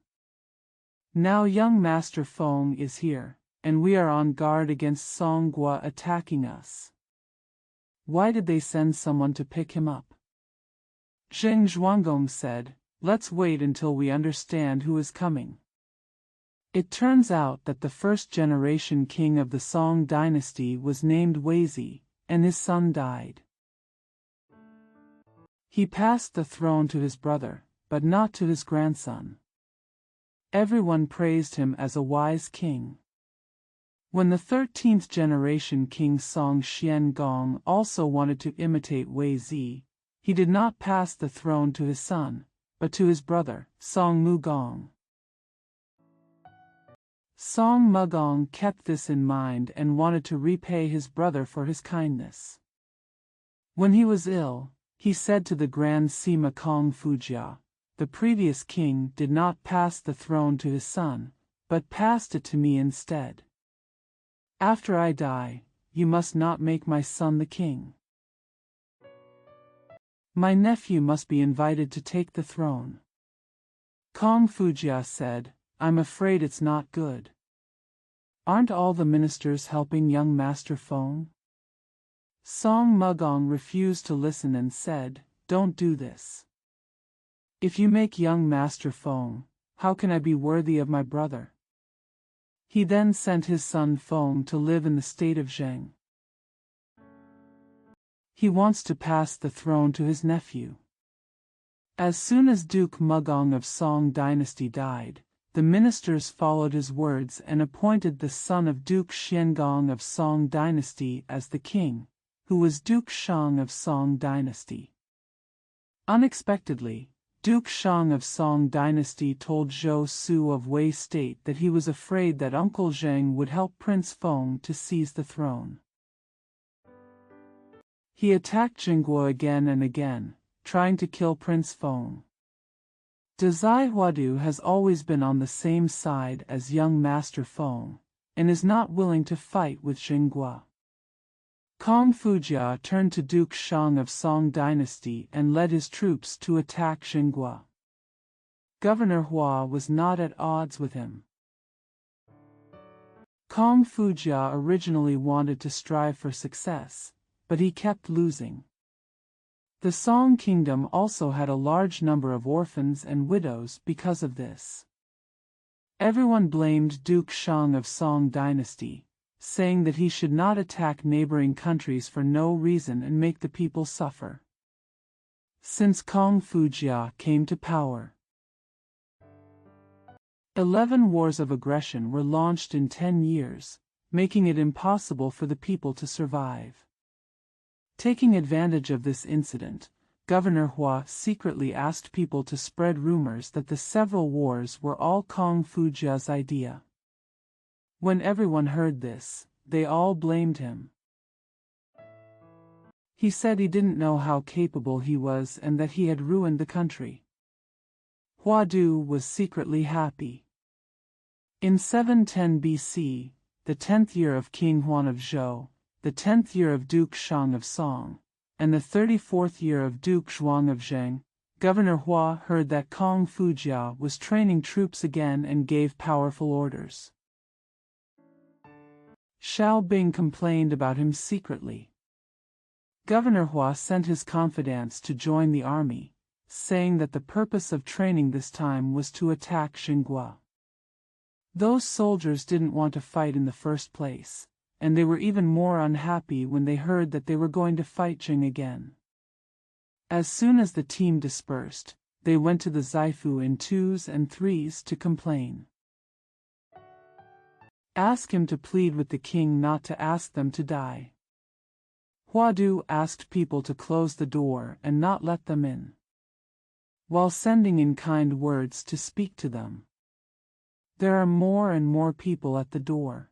Now young Master Feng is here, and we are on guard against Song Gua attacking us. Why did they send someone to pick him up?" Zheng Zhuanggong said, "Let's wait until we understand who is coming." It turns out that the first-generation king of the Song dynasty was named Weizi, and his son died. He passed the throne to his brother, but not to his grandson. Everyone praised him as a wise king. When the 13th generation king Song Xiangong also wanted to imitate Wei Zi, he did not pass the throne to his son, but to his brother, Song Mugong. Song Mugong kept this in mind and wanted to repay his brother for his kindness. When he was ill, he said to the Grand Sima Kong Fujia, "The previous king did not pass the throne to his son, but passed it to me instead. After I die, you must not make my son the king. My nephew must be invited to take the throne." Kong Fujia said, "I'm afraid it's not good. Aren't all the ministers helping young Master Feng?" Song Mugong refused to listen and said, "Don't do this. If you make young Master Feng, how can I be worthy of my brother?" He then sent his son Feng to live in the state of Zheng. He wants to pass the throne to his nephew. As soon as Duke Mugong of Song dynasty died, the ministers followed his words and appointed the son of Duke Xiangong of Song dynasty as the king, who was Duke Shang of Song dynasty. Unexpectedly, Duke Shang of Song dynasty told Zhou Su of Wei state that he was afraid that Uncle Zheng would help Prince Feng to seize the throne. He attacked Jingguo again and again, trying to kill Prince Feng. Dazai Huadu has always been on the same side as young Master Feng, and is not willing to fight with Jingguo. Kong Fujia turned to Duke Shang of Song dynasty and led his troops to attack Jingguo. Governor Hua was not at odds with him. Kong Fujia originally wanted to strive for success, but he kept losing. The Song kingdom also had a large number of orphans and widows because of this. Everyone blamed Duke Shang of Song dynasty, saying that he should not attack neighboring countries for no reason and make the people suffer. Since Kong Fujia came to power, 11 wars of aggression were launched in 10 years, making it impossible for the people to survive. Taking advantage of this incident, Governor Hua secretly asked people to spread rumors that the several wars were all Kong Fujia's idea. When everyone heard this, they all blamed him. He said he didn't know how capable he was and that he had ruined the country. Huadu was secretly happy. In 710 BC, the 10th year of King Huan of Zhou, the 10th year of Duke Shang of Song, and the 34th year of Duke Zhuang of Zheng, Governor Hua heard that Kong Fujia was training troops again and gave powerful orders. Xiao Bing complained about him secretly. Governor Hua sent his confidants to join the army, saying that the purpose of training this time was to attack Jingguo. Those soldiers didn't want to fight in the first place, and they were even more unhappy when they heard that they were going to fight Jing again. As soon as the team dispersed, they went to the Zaifu in 2s and 3s to complain. Ask him to plead with the king not to ask them to die. Huadu asked people to close the door and not let them in, while sending in kind words to speak to them. There are more and more people at the door.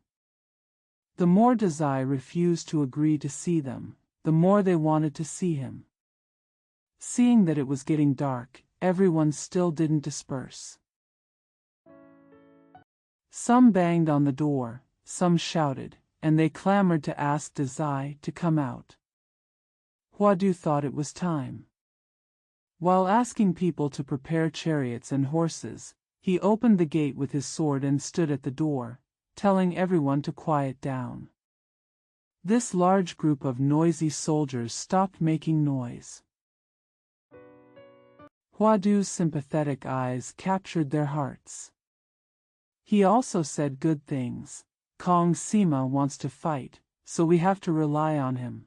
The more Dazai refused to agree to see them, the more they wanted to see him. Seeing that it was getting dark, everyone still didn't disperse. Some banged on the door, some shouted, and they clamored to ask Dazai to come out. Huadu thought it was time. While asking people to prepare chariots and horses, he opened the gate with his sword and stood at the door, telling everyone to quiet down. This large group of noisy soldiers stopped making noise. Huadu's sympathetic eyes captured their hearts. He also said good things. Kong Sima wants to fight, so we have to rely on him.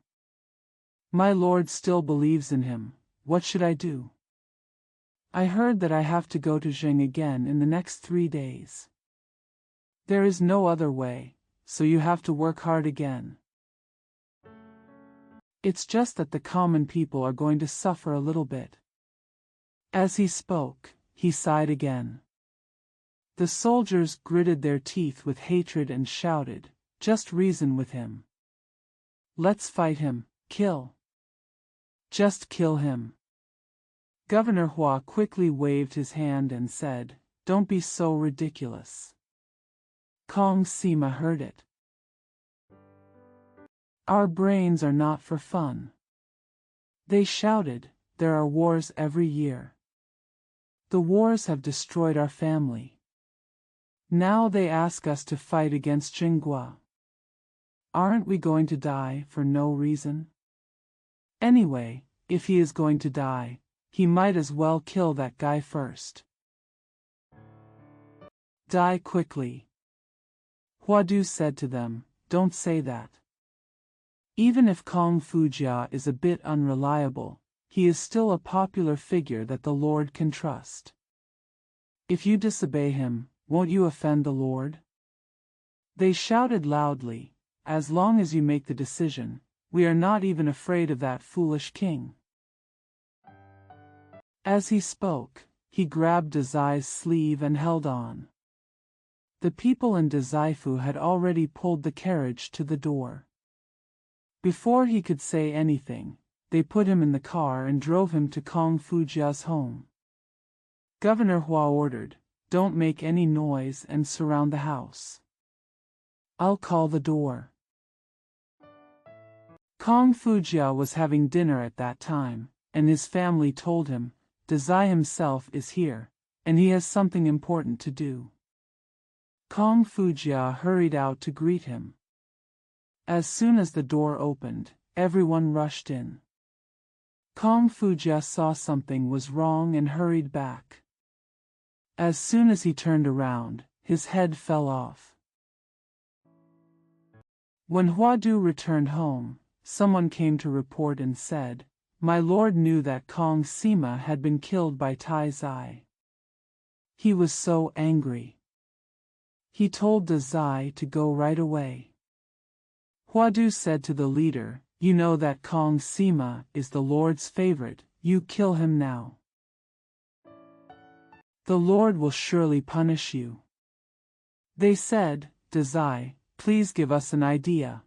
My lord still believes in him. What should I do? I heard that I have to go to Zhou again in the next 3 days. There is no other way, so you have to work hard again. It's just that the common people are going to suffer a little bit. As he spoke, he sighed again. The soldiers gritted their teeth with hatred and shouted, "Just reason with him. Let's fight him, kill. Just kill him." Governor Hua quickly waved his hand and said, "Don't be so ridiculous." Kong Sima heard it. "Our brains are not for fun." They shouted, "There are wars every year. The wars have destroyed our family. Now they ask us to fight against Jinghua. Aren't we going to die for no reason? Anyway, if he is going to die, he might as well kill that guy first. Die quickly." Huadu said to them, "Don't say that. Even if Kong Fujia is a bit unreliable, he is still a popular figure that the Lord can trust. If you disobey him, won't you offend the Lord?" They shouted loudly, "As long as you make the decision, we are not even afraid of that foolish king." As he spoke, he grabbed Dazai's sleeve and held on. The people in Dazaifu had already pulled the carriage to the door. Before he could say anything, they put him in the car and drove him to Kong Fujia's home. Governor Hua ordered, "Don't make any noise and surround the house. I'll call the door." Kong Fujia was having dinner at that time, and his family told him, "Dazai himself is here, and he has something important to do." Kong Fujia hurried out to greet him. As soon as the door opened, everyone rushed in. Kong Fujia saw something was wrong and hurried back. As soon as he turned around, his head fell off. When Huadu returned home, someone came to report and said, "My lord knew that Kong Sima had been killed by Tai Zai. He was so angry. He told Dazai to go right away." Huadu said to the leader, "You know that Kong Sima is the Lord's favorite, you kill him now. The Lord will surely punish you." They said, "Dazai, please give us an idea."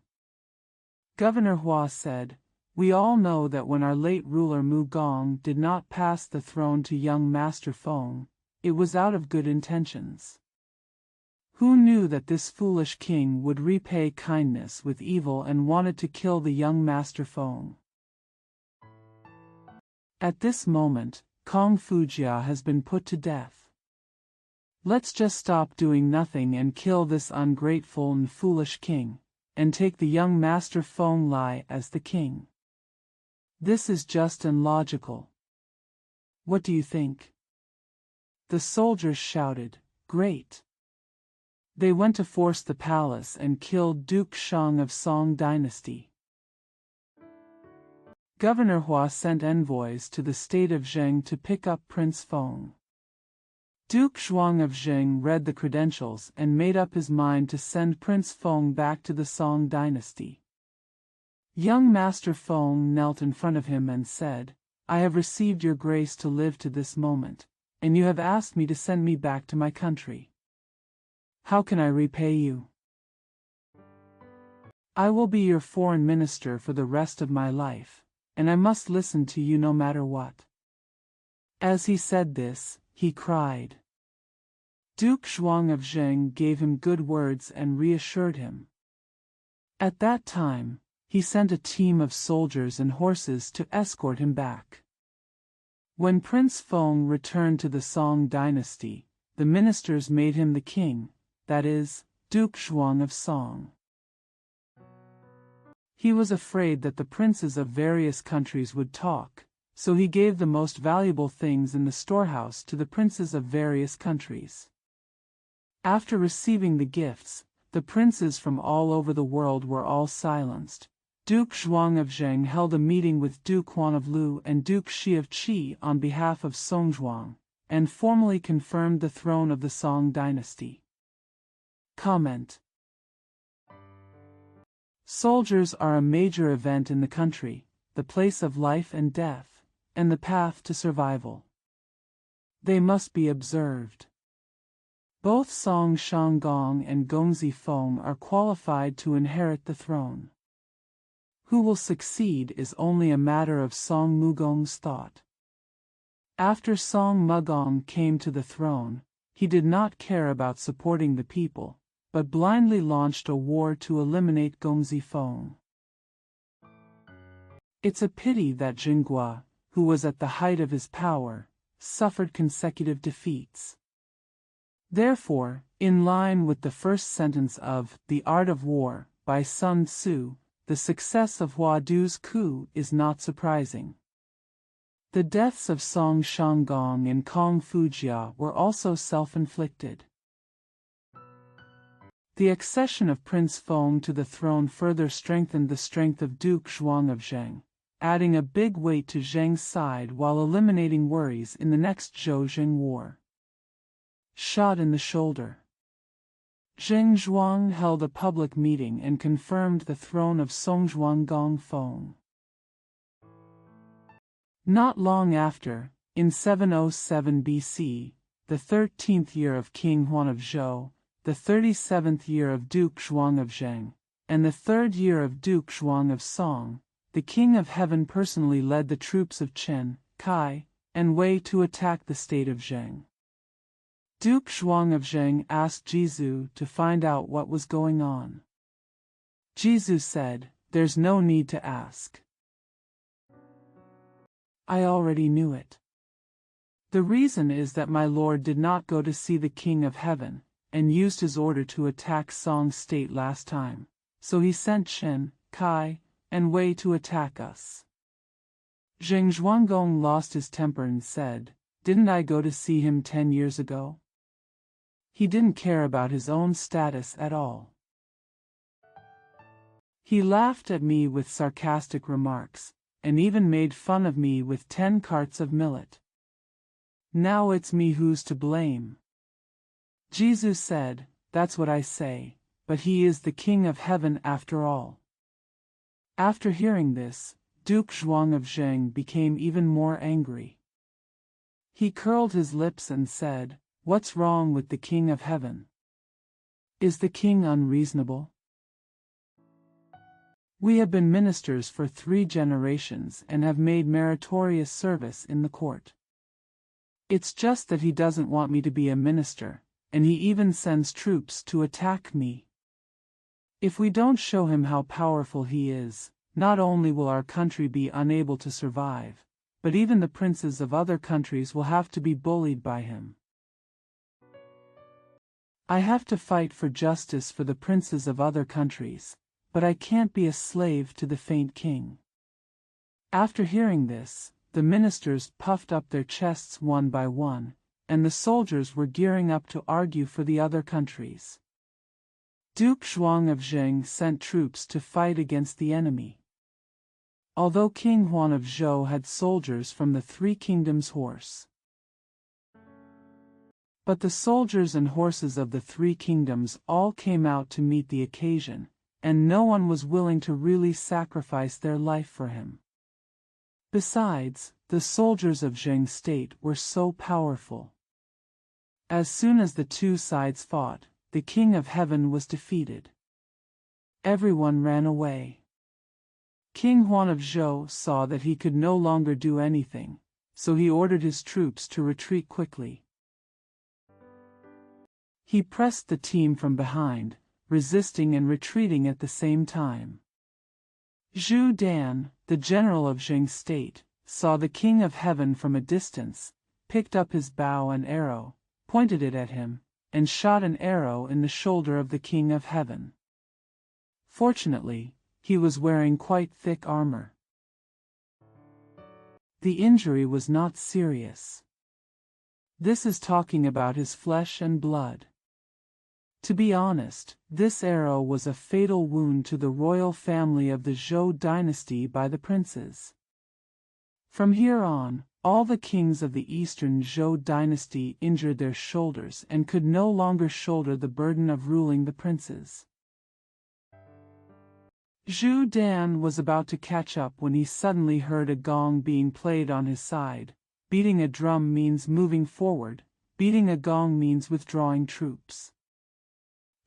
Governor Hua said, "We all know that when our late ruler Mu Gong did not pass the throne to young Master Feng, it was out of good intentions. Who knew that this foolish king would repay kindness with evil and wanted to kill the young Master Feng? At this moment, Kong Fujia has been put to death. Let's just stop doing nothing and kill this ungrateful and foolish king, and take the young Master Feng Lai as the king. This is just and logical. What do you think?" The soldiers shouted, "Great!" They went to force the palace and killed Duke Shang of Song dynasty. Governor Hua sent envoys to the state of Zheng to pick up Prince Feng. Duke Zhuang of Zheng read the credentials and made up his mind to send Prince Feng back to the Song dynasty. Young Master Feng knelt in front of him and said, "I have received your grace to live to this moment, and you have asked me to send me back to my country. How can I repay you? I will be your foreign minister for the rest of my life, and I must listen to you no matter what." As he said this, he cried. Duke Zhuang of Zheng gave him good words and reassured him. At that time, he sent a team of soldiers and horses to escort him back. When Prince Feng returned to the Song dynasty, the ministers made him the king, that is, Duke Zhuang of Song. He was afraid that the princes of various countries would talk, so he gave the most valuable things in the storehouse to the princes of various countries. After receiving the gifts, the princes from all over the world were all silenced, Duke Zhuang of Zheng held a meeting with Duke Huan of Lu and Duke Shi of Qi on behalf of Songzhuang, and formally confirmed the throne of the Song dynasty. Comment. Soldiers are a major event in the country, the place of life and death, and the path to survival. They must be observed. Both Song Shanggong and Gongzi Feng are qualified to inherit the throne. Who will succeed is only a matter of Song Mugong's thought. After Song Mugong came to the throne, he did not care about supporting the people, but blindly launched a war to eliminate Gongzi Feng. It's a pity that Jinghua, who was at the height of his power, suffered consecutive defeats. Therefore, in line with the first sentence of The Art of War by Sun Tzu, the success of Hua Du's coup is not surprising. The deaths of Song Shanggong and Kong Fujia were also self-inflicted. The accession of Prince Feng to the throne further strengthened the strength of Duke Zhuang of Zheng, adding a big weight to Zheng's side while eliminating worries in the next Zhou-Zheng war. Shot in the shoulder. Zheng Zhuang held a public meeting and confirmed the throne of Songzhuang Gong Feng. Not long after, in 707 BC, the 13th year of King Huan of Zhou, the 37th year of Duke Zhuang of Zheng, and the 3rd year of Duke Zhuang of Song, the King of Heaven personally led the troops of Chen, Kai, and Wei to attack the state of Zheng. Duke Zhuang of Zheng asked Zhou to find out what was going on. Zhou said, "There's no need to ask. I already knew it. The reason is that my lord did not go to see the King of Heaven, and used his order to attack Song's state last time, so he sent Chen, Kai, and Wei to attack us." Zheng Zhuanggong lost his temper and said, "Didn't I go to see him 10 years ago?" He didn't care about his own status at all. He laughed at me with sarcastic remarks, and even made fun of me with 10 carts of millet. Now it's me who's to blame. Zhou said, "That's what I say, but he is the King of Heaven after all." After hearing this, Duke Zhuang of Zheng became even more angry. He curled his lips and said, "What's wrong with the King of Heaven? Is the king unreasonable? We have been ministers for 3 generations and have made meritorious service in the court. It's just that he doesn't want me to be a minister, and he even sends troops to attack me. If we don't show him how powerful he is, not only will our country be unable to survive, but even the princes of other countries will have to be bullied by him. I have to fight for justice for the princes of other countries, but I can't be a slave to the faint king." After hearing this, the ministers puffed up their chests one by one, and the soldiers were gearing up to argue for the other countries. Duke Zhuang of Zheng sent troops to fight against the enemy. Although King Huan of Zhou had soldiers from the 3 kingdoms' horse. But the soldiers and horses of the 3 kingdoms all came out to meet the occasion, and no one was willing to really sacrifice their life for him. Besides, the soldiers of Zheng state were so powerful. As soon as the 2 sides fought, the King of Heaven was defeated. Everyone ran away. King Huan of Zhou saw that he could no longer do anything, so he ordered his troops to retreat quickly. He pressed the team from behind, resisting and retreating at the same time. Zhu Dan, the general of Zheng state, saw the King of Heaven from a distance, picked up his bow and arrow, pointed it at him, and shot an arrow in the shoulder of the King of Heaven. Fortunately, he was wearing quite thick armor. The injury was not serious. This is talking about his flesh and blood. To be honest, this arrow was a fatal wound to the royal family of the Zhou dynasty by the princes. From here on, all the kings of the eastern Zhou dynasty injured their shoulders and could no longer shoulder the burden of ruling the princes. Zhu Dan was about to catch up when he suddenly heard a gong being played on his side. Beating a drum means moving forward, beating a gong means withdrawing troops.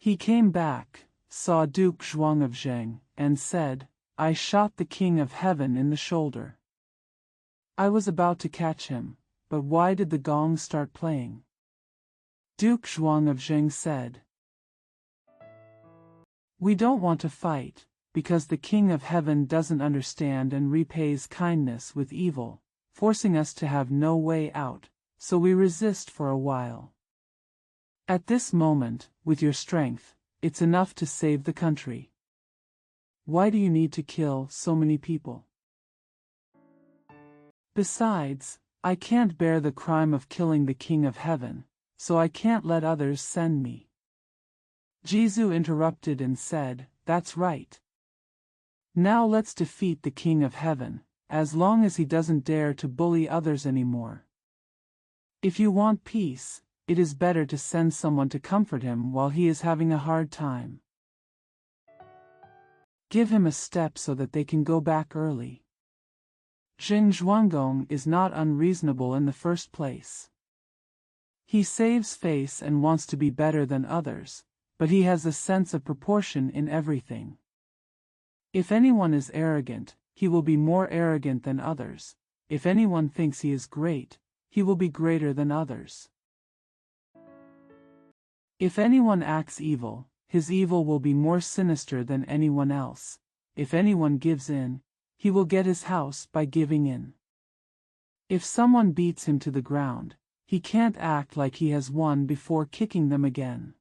He came back, saw Duke Zhuang of Zheng, and said, "I shot the King of Heaven in the shoulder." I was about to catch him, but why did the gong start playing? Duke Zhuang of Zheng said, "We don't want to fight, because the King of Heaven doesn't understand and repays kindness with evil, forcing us to have no way out, so we resist for a while. At this moment, with your strength, it's enough to save the country. Why do you need to kill so many people? Besides, I can't bear the crime of killing the King of Heaven, so I can't let others send me." Zhu interrupted and said, "That's right. Now let's defeat the King of Heaven, as long as he doesn't dare to bully others anymore. If you want peace, it is better to send someone to comfort him while he is having a hard time. Give him a step so that they can go back early." Zheng Zhuanggong is not unreasonable in the first place. He saves face and wants to be better than others, but he has a sense of proportion in everything. If anyone is arrogant, he will be more arrogant than others. If anyone thinks he is great, he will be greater than others. If anyone acts evil, his evil will be more sinister than anyone else. If anyone gives in, he will get his house by giving in. If someone beats him to the ground, he can't act like he has won before kicking them again.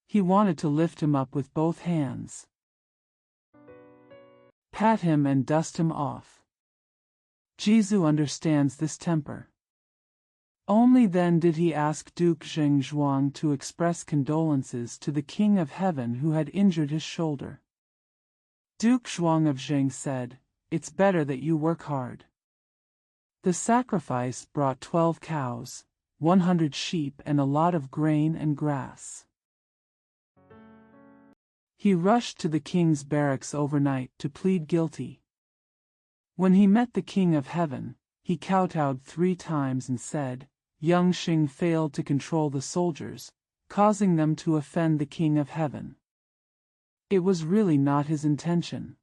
He wanted to lift him up with both hands, pat him and dust him off. Zhu understands this temper. Only then did he ask Duke Zheng Zhuang to express condolences to the King of Heaven who had injured his shoulder. Duke Zhuang of Zheng said, "It's better that you work hard." The sacrifice brought 12 cows, 100 sheep and a lot of grain and grass. He rushed to the king's barracks overnight to plead guilty. When he met the King of Heaven, he kowtowed 3 times and said, "Young Xing failed to control the soldiers, causing them to offend the King of Heaven. It was really not his intention."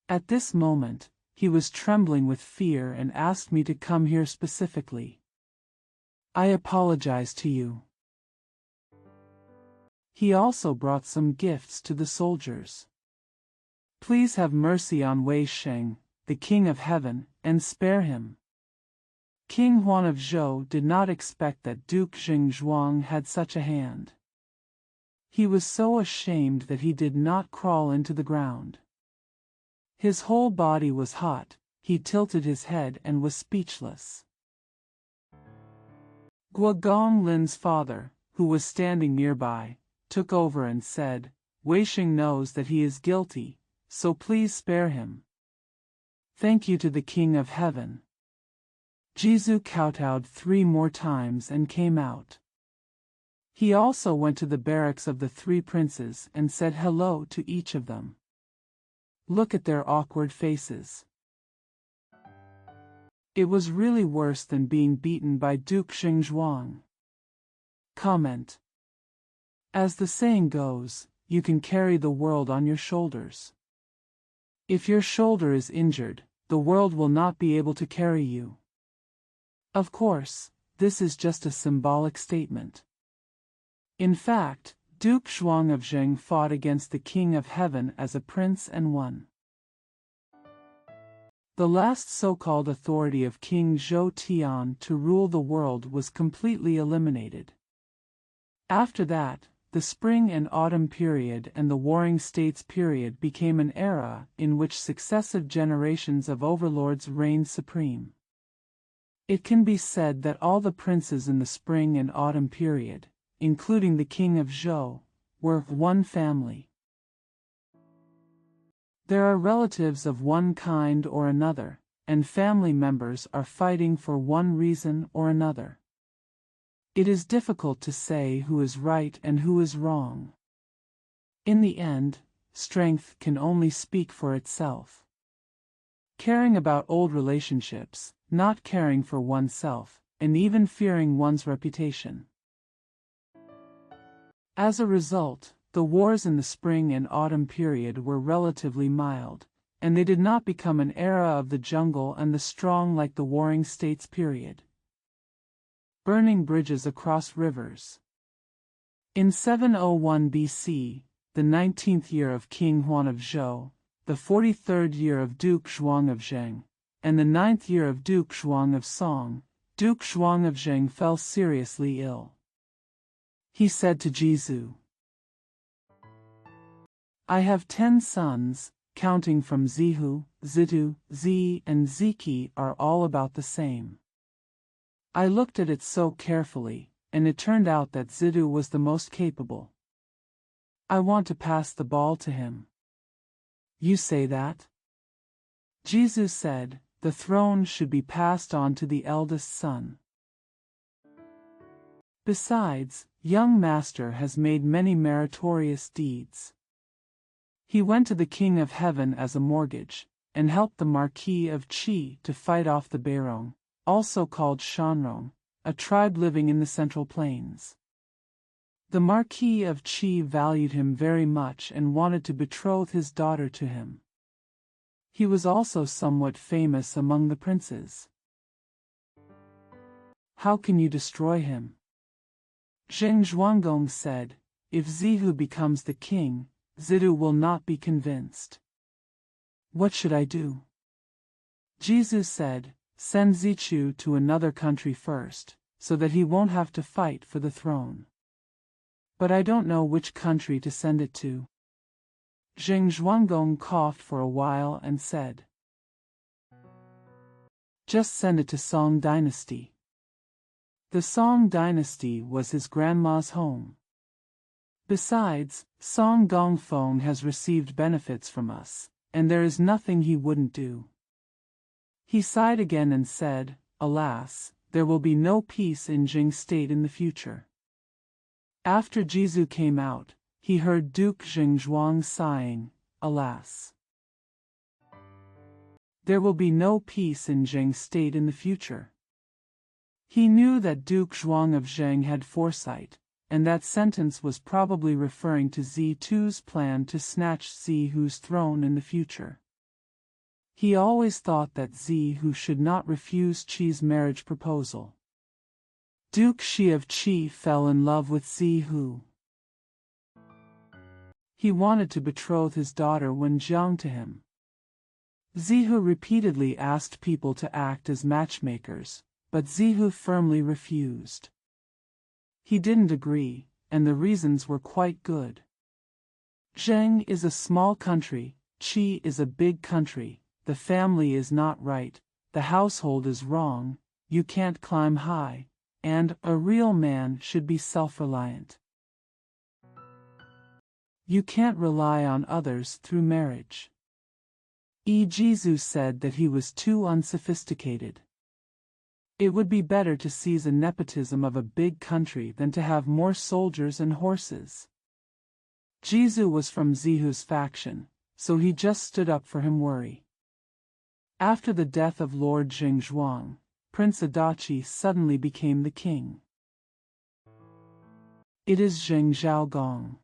At this moment, he was trembling with fear and asked me to come here specifically. I apologize to you. He also brought some gifts to the soldiers. Please have mercy on Wei Sheng, the King of Heaven, and spare him. King Huan of Zhou did not expect that Duke Zheng Zhuang had such a hand. He was so ashamed that he did not crawl into the ground. His whole body was hot, he tilted his head and was speechless. Guogong Lin's father, who was standing nearby, took over and said, "Wei Sheng knows that he is guilty, so please spare him." Thank you to the King of Heaven. Zhu kowtowed 3 more times and came out. He also went to the barracks of the 3 princes and said hello to each of them. Look at their awkward faces. It was really worse than being beaten by Duke Zheng Zhuang. Comment. As the saying goes, you can carry the world on your shoulders. If your shoulder is injured, the world will not be able to carry you. Of course, this is just a symbolic statement. In fact, Duke Zhuang of Zheng fought against the King of Heaven as a prince and won. The last so-called authority of King Zhou Tian to rule the world was completely eliminated. After that, the Spring and Autumn period and the Warring States period became an era in which successive generations of overlords reigned supreme. It can be said that all the princes in the Spring and Autumn period, including the king of Zhou, were one family. There are relatives of one kind or another, and family members are fighting for one reason or another. It is difficult to say who is right and who is wrong. In the end, strength can only speak for itself. Caring about old relationships, not caring for oneself, and even fearing one's reputation. As a result, the wars in the spring and autumn period were relatively mild, and they did not become an era of the jungle and the strong like the Warring States period. Burning bridges across rivers. In 701 BC, the 19th year of King Huan of Zhou, the 43rd year of Duke Zhuang of Zheng, and the 9th year of Duke Zhuang of Song, Duke Zhuang of Zheng fell seriously ill. He said to Zhou, "I have 10 sons, counting from Zhu, Zitu, Zi, and Ziki are all about the same. I looked at it so carefully, and it turned out that Zitu was the most capable. I want to pass the ball to him." "You say that?" Zhu said, "The throne should be passed on to the eldest son. Besides, young master has made many meritorious deeds. He went to the King of Heaven as a mortgage, and helped the Marquis of Qi to fight off the Beirong, also called Shanrong, a tribe living in the Central Plains. The Marquis of Qi valued him very much and wanted to betroth his daughter to him. He was also somewhat famous among the princes. How can you destroy him?" Zheng Zhuanggong said, "If Zhu becomes the king, Zitu will not be convinced." "What should I do?" Zhu said, "Send Zichu to another country first, so that he won't have to fight for the throne. But I don't know which country to send it to." Zheng Zhuanggong coughed for a while and said, "Just send it to Song Dynasty." The Song Dynasty was his grandma's home. Besides, Song Gongfeng has received benefits from us, and there is nothing he wouldn't do. He sighed again and said, "Alas, there will be no peace in Jing State in the future." After Zhu came out, he heard Duke Zhengzhuang sighing, "Alas, there will be no peace in Jing State in the future." He knew that Duke Zhuang of Zheng had foresight, and that sentence was probably referring to Zitu's plan to snatch Zihu's throne in the future. He always thought that Zihu should not refuse Qi's marriage proposal. Duke Xi of Qi fell in love with Zihu. He wanted to betroth his daughter Wenjiang to him. Zihu repeatedly asked people to act as matchmakers, but Zihu firmly refused. He didn't agree, and the reasons were quite good. Zheng is a small country, Qi is a big country, the family is not right, the household is wrong, you can't climb high, and a real man should be self-reliant. You can't rely on others through marriage. Zhu said that he was too unsophisticated. It would be better to seize a nepotism of a big country than to have more soldiers and horses. Zhu was from Zihu's faction, so he just stood up for him worry. After the death of Lord Zhengzhuang, Prince Adachi suddenly became the king. It is Zheng Zhaogong.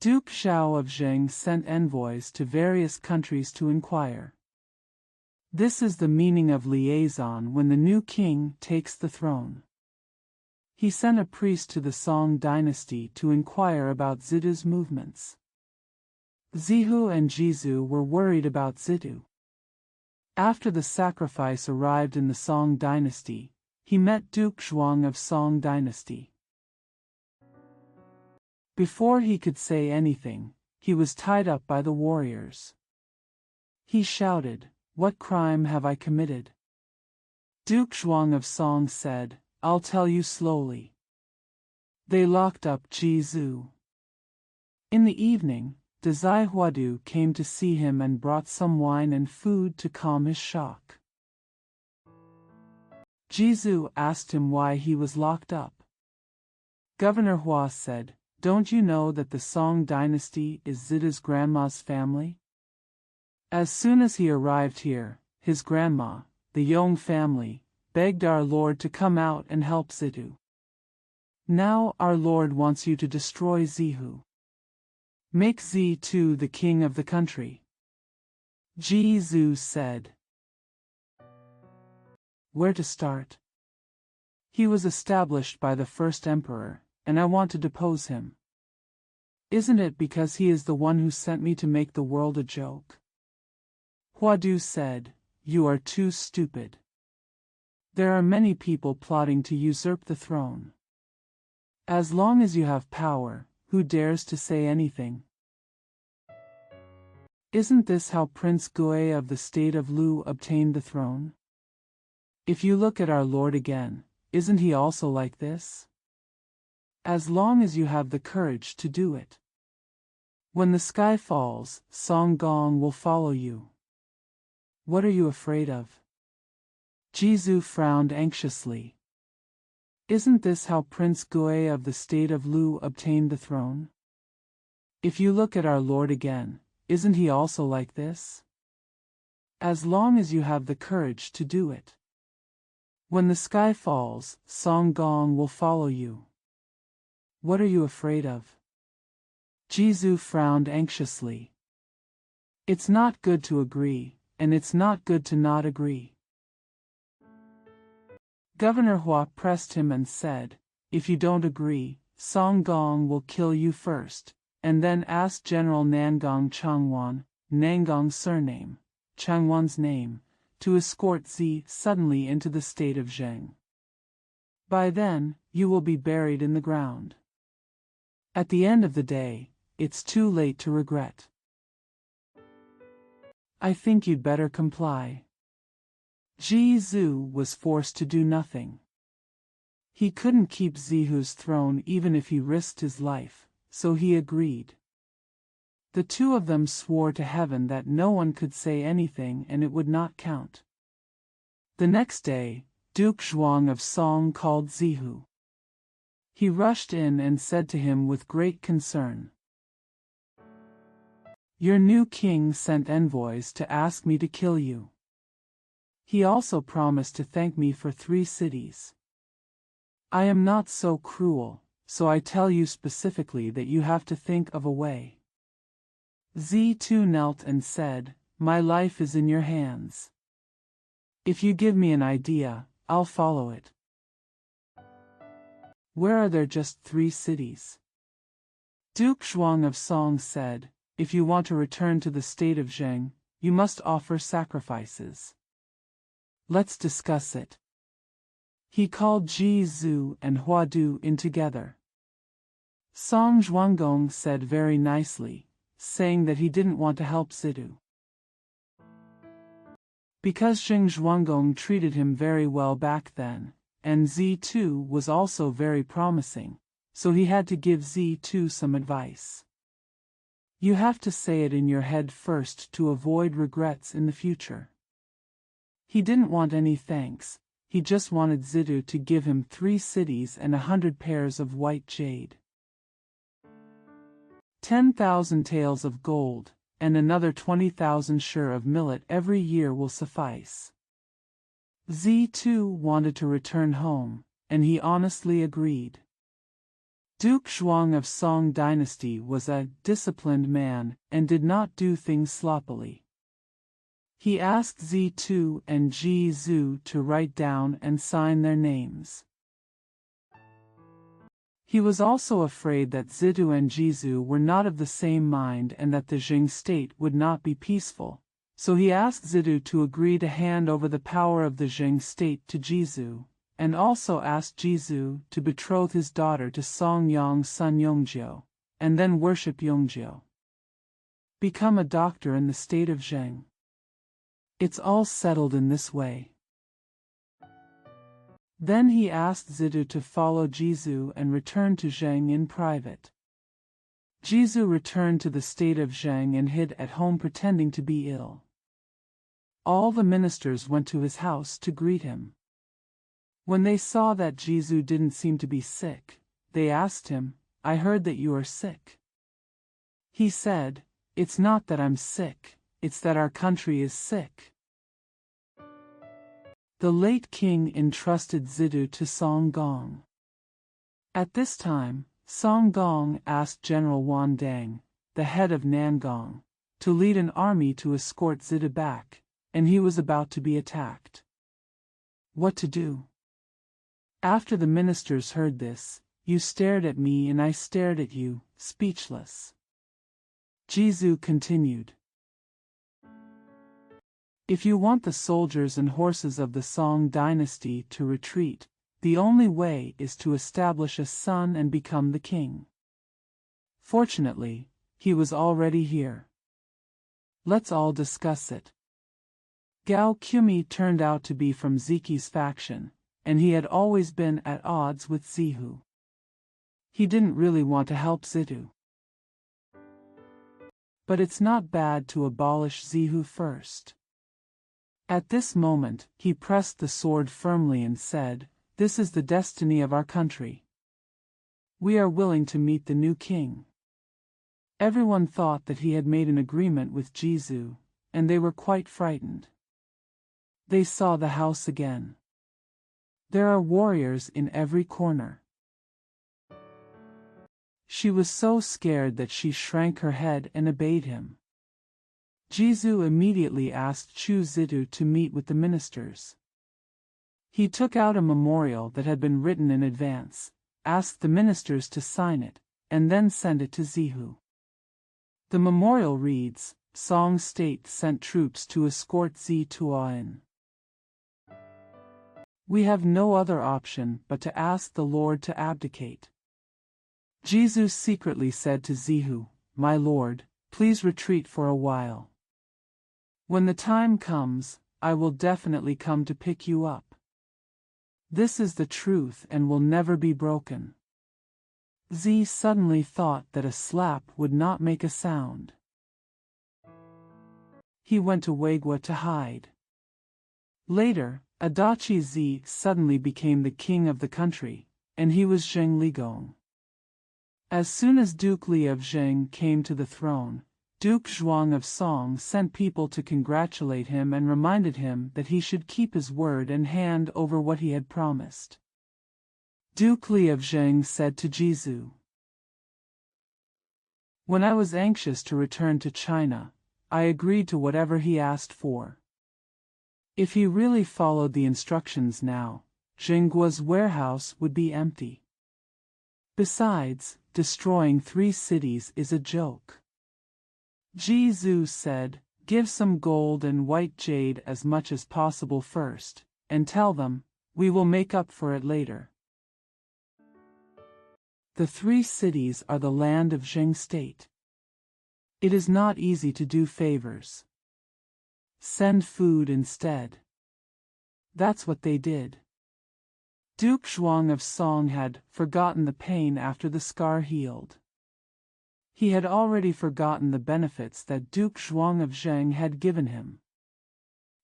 Duke Zhao of Zheng sent envoys to various countries to inquire. This is the meaning of liaison when the new king takes the throne. He sent a priest to the Song dynasty to inquire about Zitu's movements. Zihu and Zhu were worried about Zitu. After the sacrifice arrived in the Song dynasty, he met Duke Zhuang of Song dynasty. Before he could say anything, he was tied up by the warriors. He shouted, "What crime have I committed?" Duke Zhuang of Song said, "I'll tell you slowly. They locked up Zhou. In the evening, Dazai Huadu came to see him and brought some wine and food to calm his shock. Zhou asked him why he was locked up. Governor Hua said, "Don't you know that the Song dynasty is Zidou's grandma's family? As soon as he arrived here, his grandma, the Yong family, begged our Lord to come out and help Zidou. Now our Lord wants you to destroy Zhou. Make Zhou the king of the country." Zhou said. Where to start? He was established by the first emperor, and I want to depose him. Isn't it because he is the one who sent me to make the world a joke? Huadu said, "You are too stupid. There are many people plotting to usurp the throne. As long as you have power, who dares to say anything? Isn't this how Prince Gui of the state of Lu obtained the throne? If you look at our Lord again, isn't he also like this? As long as you have the courage to do it. When the sky falls, Song Gong will follow you. What are you afraid of?" Zhou frowned anxiously. Isn't this how Prince Gui of the state of Lu obtained the throne? If you look at our Lord again, isn't he also like this? As long as you have the courage to do it. When the sky falls, Song Gong will follow you. What are you afraid of? Zhou frowned anxiously. It's not good to agree, and it's not good to not agree. Governor Hua pressed him and said, "If you don't agree, Song Gong will kill you first," and then asked General Nangong Changwan, Nangong's surname, Changwan's name, to escort Zi suddenly into the state of Zheng. By then, you will be buried in the ground. At the end of the day, it's too late to regret. I think you'd better comply." Zhou was forced to do nothing. He couldn't keep Zhihu's throne even if he risked his life, so he agreed. The two of them swore to heaven that no one could say anything and it would not count. The next day, Duke Zhuang of Song called Zhihu. He rushed in and said to him with great concern, "Your new king sent envoys to ask me to kill you. He also promised to thank me for 3 cities. I am not so cruel, so I tell you specifically that you have to think of a way." Zhi knelt and said, "My life is in your hands. If you give me an idea, I'll follow it." "Where are there just 3 cities?" Duke Zhuang of Song said, "If you want to return to the state of Zheng, you must offer sacrifices. Let's discuss it." He called Zhou and Huadu in together. Song Zhuanggong said very nicely, saying that he didn't want to help Zidou. Because Zheng Zhuanggong treated him very well back then, and Zhi was also very promising, so he had to give Zhi some advice. You have to say it in your head first to avoid regrets in the future. He didn't want any thanks, he just wanted Zidou to give him 3 cities and 100 pairs of white jade. 10,000 taels of gold, and another 20,000 shur of millet every year will suffice. Zhi wanted to return home, and he honestly agreed. Duke Zhuang of Song dynasty was a disciplined man and did not do things sloppily. He asked Zhi and Zhou to write down and sign their names. He was also afraid that Zidou and Zhou were not of the same mind and that the Zheng state would not be peaceful, so he asked Zidou to agree to hand over the power of the Zheng state to Zhou, and also asked Zhou to betroth his daughter to Song Yong's son Yongjiu, and then worship Yongjiu. Become a doctor in the state of Zheng. It's all settled in this way. Then he asked Zhou to follow Zhou and return to Zheng in private. Zhou returned to the state of Zheng and hid at home pretending to be ill. All the ministers went to his house to greet him. When they saw that Zhou didn't seem to be sick, they asked him, "I heard that you are sick." He said, "It's not that I'm sick, it's that our country is sick." The late king entrusted Zhou to Song Gong. At this time, Song Gong asked General Wan Dang, the head of Nangong, to lead an army to escort Zhou back, and he was about to be attacked. What to do? After the ministers heard this, you stared at me and I stared at you, speechless. Zhou continued. If you want the soldiers and horses of the Song dynasty to retreat, the only way is to establish a son and become the king. Fortunately, he was already here. Let's all discuss it. Gao Qumi turned out to be from Ziqi's faction, and he had always been at odds with Zhou. He didn't really want to help Zhou. But it's not bad to abolish Zhou first. At this moment, he pressed the sword firmly and said, "This is the destiny of our country. We are willing to meet the new king." Everyone thought that he had made an agreement with Zhou, and they were quite frightened. They saw the house again. There are warriors in every corner. She was so scared that she shrank her head and obeyed him. Zhou immediately asked Chu Zhou to meet with the ministers. He took out a memorial that had been written in advance, asked the ministers to sign it, and then sent it to Zhou. The memorial reads, "Song State sent troops to escort Zhi Tuain. We have no other option but to ask the Lord to abdicate." Zhou secretly said to Zhou, "My lord, please retreat for a while. When the time comes, I will definitely come to pick you up. This is the truth and will never be broken." Zhi suddenly thought that a slap would not make a sound. He went to Weigua to hide. Later, Adachi Zhi suddenly became the king of the country, and he was Zheng Ligong. As soon as Duke Li of Zheng came to the throne, Duke Zhuang of Song sent people to congratulate him and reminded him that he should keep his word and hand over what he had promised. Duke Li of Zheng said to Zhou, "When I was anxious to return to China, I agreed to whatever he asked for. If he really followed the instructions now, Zhengguo's warehouse would be empty. Besides, destroying 3 cities is a joke." Zhou said, "Give some gold and white jade as much as possible first, and tell them, we will make up for it later." The 3 cities are the land of Zheng State. It is not easy to do favors. Send food instead. That's what they did. Duke Zhuang of Song had forgotten the pain after the scar healed. He had already forgotten the benefits that Duke Zhuang of Zheng had given him.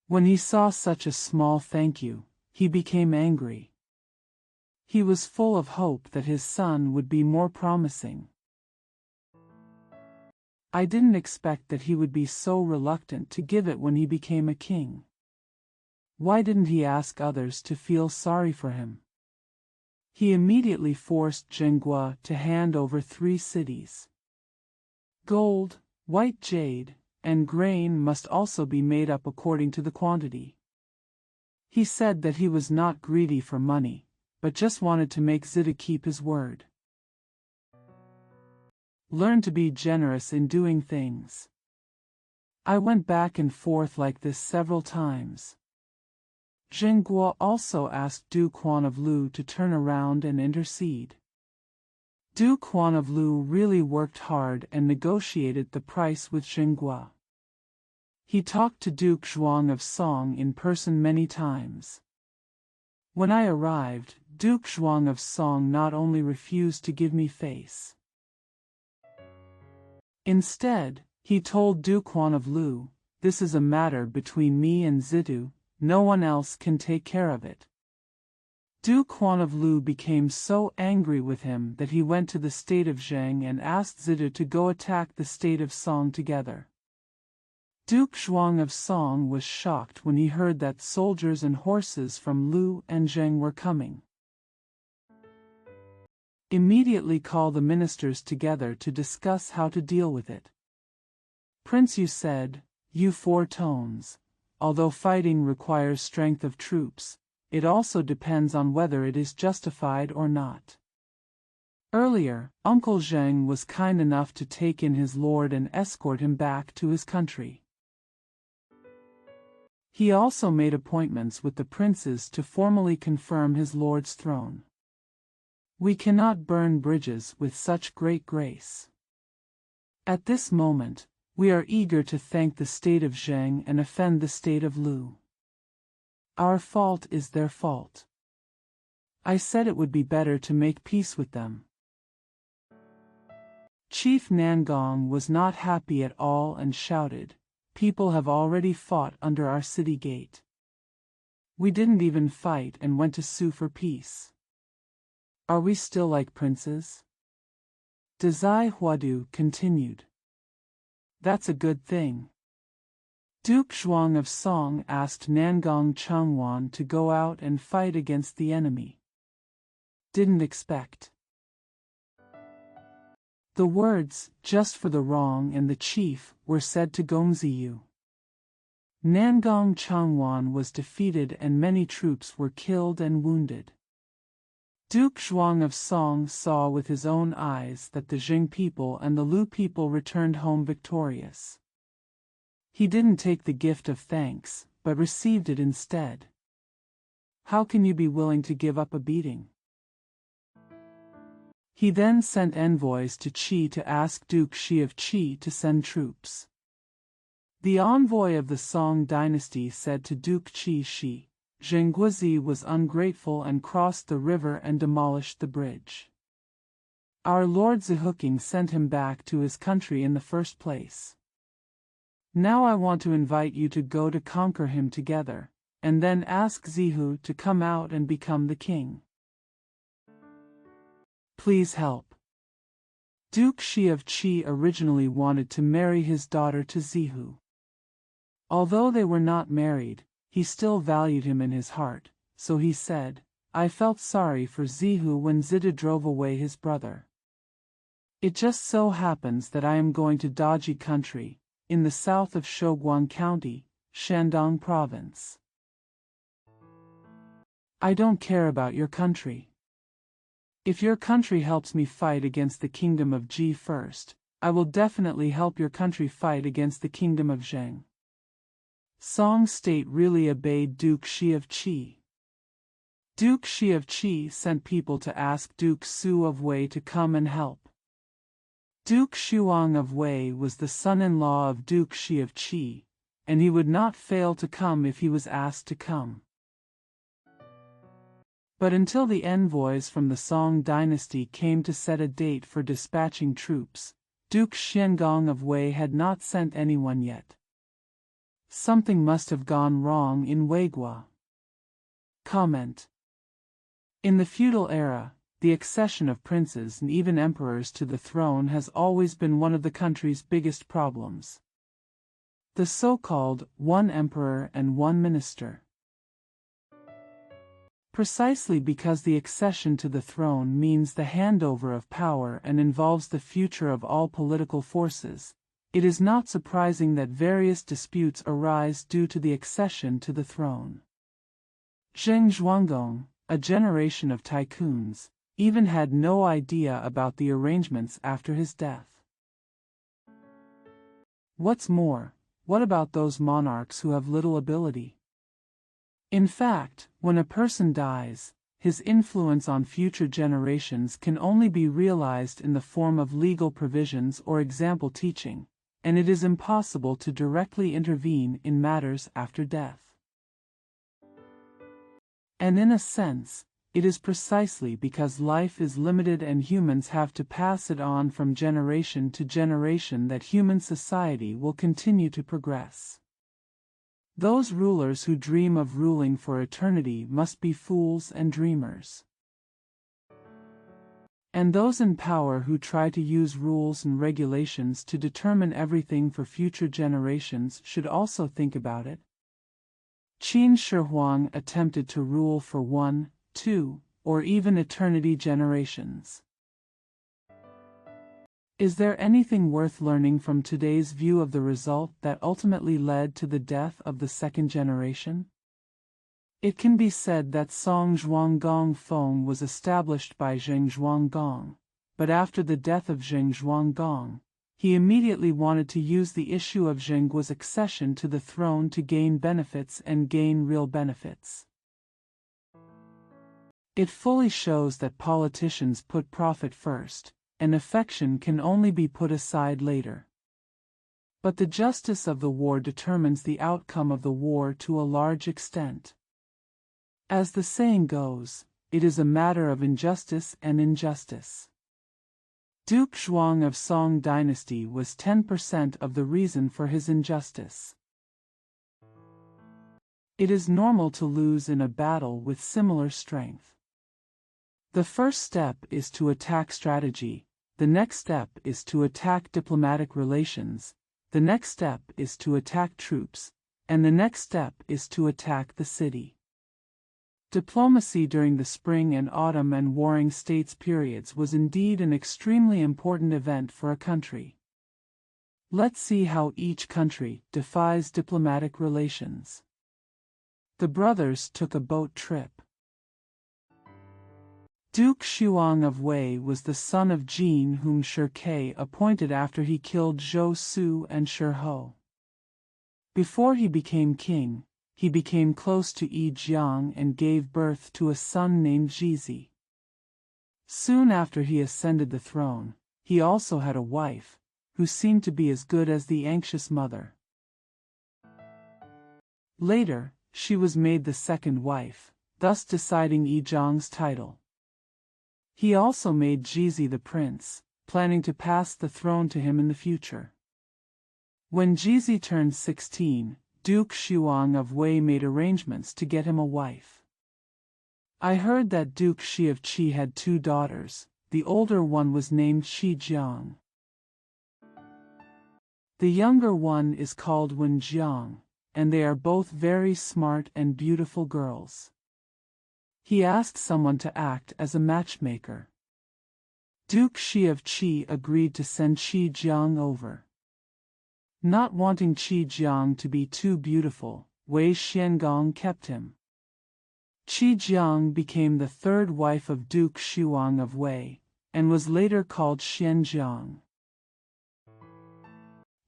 When he saw such a small thank you, he became angry. He was full of hope that his son would be more promising. I didn't expect that he would be so reluctant to give it when he became a king. Why didn't he ask others to feel sorry for him? He immediately forced Zhenghua to hand over 3 cities. Gold, white jade, and grain must also be made up according to the quantity. He said that he was not greedy for money, but just wanted to make Zhou keep his word. Learn to be generous in doing things. I went back and forth like this several times. Zhenghua also asked Duke Huan of Lu to turn around and intercede. Duke Huan of Lu really worked hard and negotiated the price with Zhenghua. He talked to Duke Zhuang of Song in person many times. When I arrived, Duke Zhuang of Song not only refused to give me face. Instead, he told Duke Huan of Lu, "This is a matter between me and Zhou, no one else can take care of it." Duke Huan of Lu became so angry with him that he went to the state of Zheng and asked Zhou to go attack the state of Song together. Duke Zhuang of Song was shocked when he heard that soldiers and horses from Lu and Zheng were coming. Immediately call the ministers together to discuss how to deal with it. Prince Yu said, "You four tones. Although fighting requires strength of troops, it also depends on whether it is justified or not. Earlier, Uncle Zheng was kind enough to take in his lord and escort him back to his country. He also made appointments with the princes to formally confirm his lord's throne. We cannot burn bridges with such great grace. At this moment, we are eager to thank the state of Zheng and offend the state of Lu. Our fault is their fault. I said it would be better to make peace with them." Chief Nangong was not happy at all and shouted, "People have already fought under our city gate. We didn't even fight and went to sue for peace. Are we still like princes?" Dazai Huadu continued. "That's a good thing." Duke Zhuang of Song asked Nangong Chengwan to go out and fight against the enemy. Didn't expect. The words, "just for the wrong and the chief," were said to Gongziyu. Nangong Chengwan was defeated and many troops were killed and wounded. Duke Zhuang of Song saw with his own eyes that the Jing people and the Lu people returned home victorious. He didn't take the gift of thanks, but received it instead. How can you be willing to give up a beating? He then sent envoys to Qi to ask Duke Shi of Qi to send troops. The envoy of the Song dynasty said to Duke Qi Shi, "Zhengguozi was ungrateful and crossed the river and demolished the bridge. Our Lord Zihuking sent him back to his country in the first place. Now I want to invite you to go to conquer him together, and then ask Zihu to come out and become the king. Please help." Duke Shi of Qi originally wanted to marry his daughter to Zihu. Although they were not married, he still valued him in his heart, so he said, "I felt sorry for Zihu when Zida drove away his brother. It just so happens that I am going to Daji country, in the south of Shouguang County, Shandong Province. I don't care about your country. If your country helps me fight against the kingdom of Ji first, I will definitely help your country fight against the kingdom of Zheng." Song state really obeyed Duke Shi of Qi. Duke Shi of Qi sent people to ask Duke Su of Wei to come and help. Duke Shuang of Wei was the son-in-law of Duke Shi of Qi, and he would not fail to come if he was asked to come. But until the envoys from the Song dynasty came to set a date for dispatching troops, Duke Xiangong of Wei had not sent anyone yet. Something must have gone wrong in Weigua. Comment. In the feudal era, the accession of princes and even emperors to the throne has always been one of the country's biggest problems. The so-called one emperor and one minister. Precisely because the accession to the throne means the handover of power and involves the future of all political forces, it is not surprising that various disputes arise due to the accession to the throne. Zheng Zhuanggong, a generation of tycoons, even had no idea about the arrangements after his death. What's more, what about those monarchs who have little ability? In fact, when a person dies, his influence on future generations can only be realized in the form of legal provisions or example teaching, and it is impossible to directly intervene in matters after death. And in a sense, it is precisely because life is limited and humans have to pass it on from generation to generation that human society will continue to progress. Those rulers who dream of ruling for eternity must be fools and dreamers. And those in power who try to use rules and regulations to determine everything for future generations should also think about it. Qin Shi Huang attempted to rule for 1, 2, or even eternity generations. Is there anything worth learning from today's view of the result that ultimately led to the death of the second generation? It can be said that Song Zhuanggong Feng was established by Zheng Zhuanggong, but after the death of Zheng Zhuanggong, he immediately wanted to use the issue of Zhengguo's accession to the throne to gain benefits and gain real benefits. It fully shows that politicians put profit first, and affection can only be put aside later. But the justice of the war determines the outcome of the war to a large extent. As the saying goes, it is a matter of injustice and injustice. Duke Zhuang of Song dynasty was 10% of the reason for his injustice. It is normal to lose in a battle with similar strength. The first step is to attack strategy, the next step is to attack diplomatic relations, the next step is to attack troops, and the next step is to attack the city. Diplomacy during the spring and autumn and warring states periods was indeed an extremely important event for a country. Let's see how each country defies diplomatic relations. The brothers took a boat trip. Duke Xuang of Wei was the son of Jin whom Shi Ke appointed after he killed Zhou Su and Shi Ho. Before he became king, he became close to Yi Jiang and gave birth to a son named Jizi. Soon after he ascended the throne, he also had a wife, who seemed to be as good as the anxious mother. Later, she was made the second wife, thus deciding Yi Jiang's title. He also made Jizi the prince, planning to pass the throne to him in the future. When Jizi turned 16, Duke Xuang of Wei made arrangements to get him a wife. I heard that Duke Shi of Qi had 2 daughters, the older one was named Shi Jiang. The younger one is called Wen Jiang, and they are both very smart and beautiful girls. He asked someone to act as a matchmaker. Duke Shi of Qi agreed to send Shi Jiang over. Not wanting Qi Jiang to be too beautiful, Wei Xiangong kept him. Qi Jiang became the third wife of Duke Xuang of Wei, and was later called Xianjiang.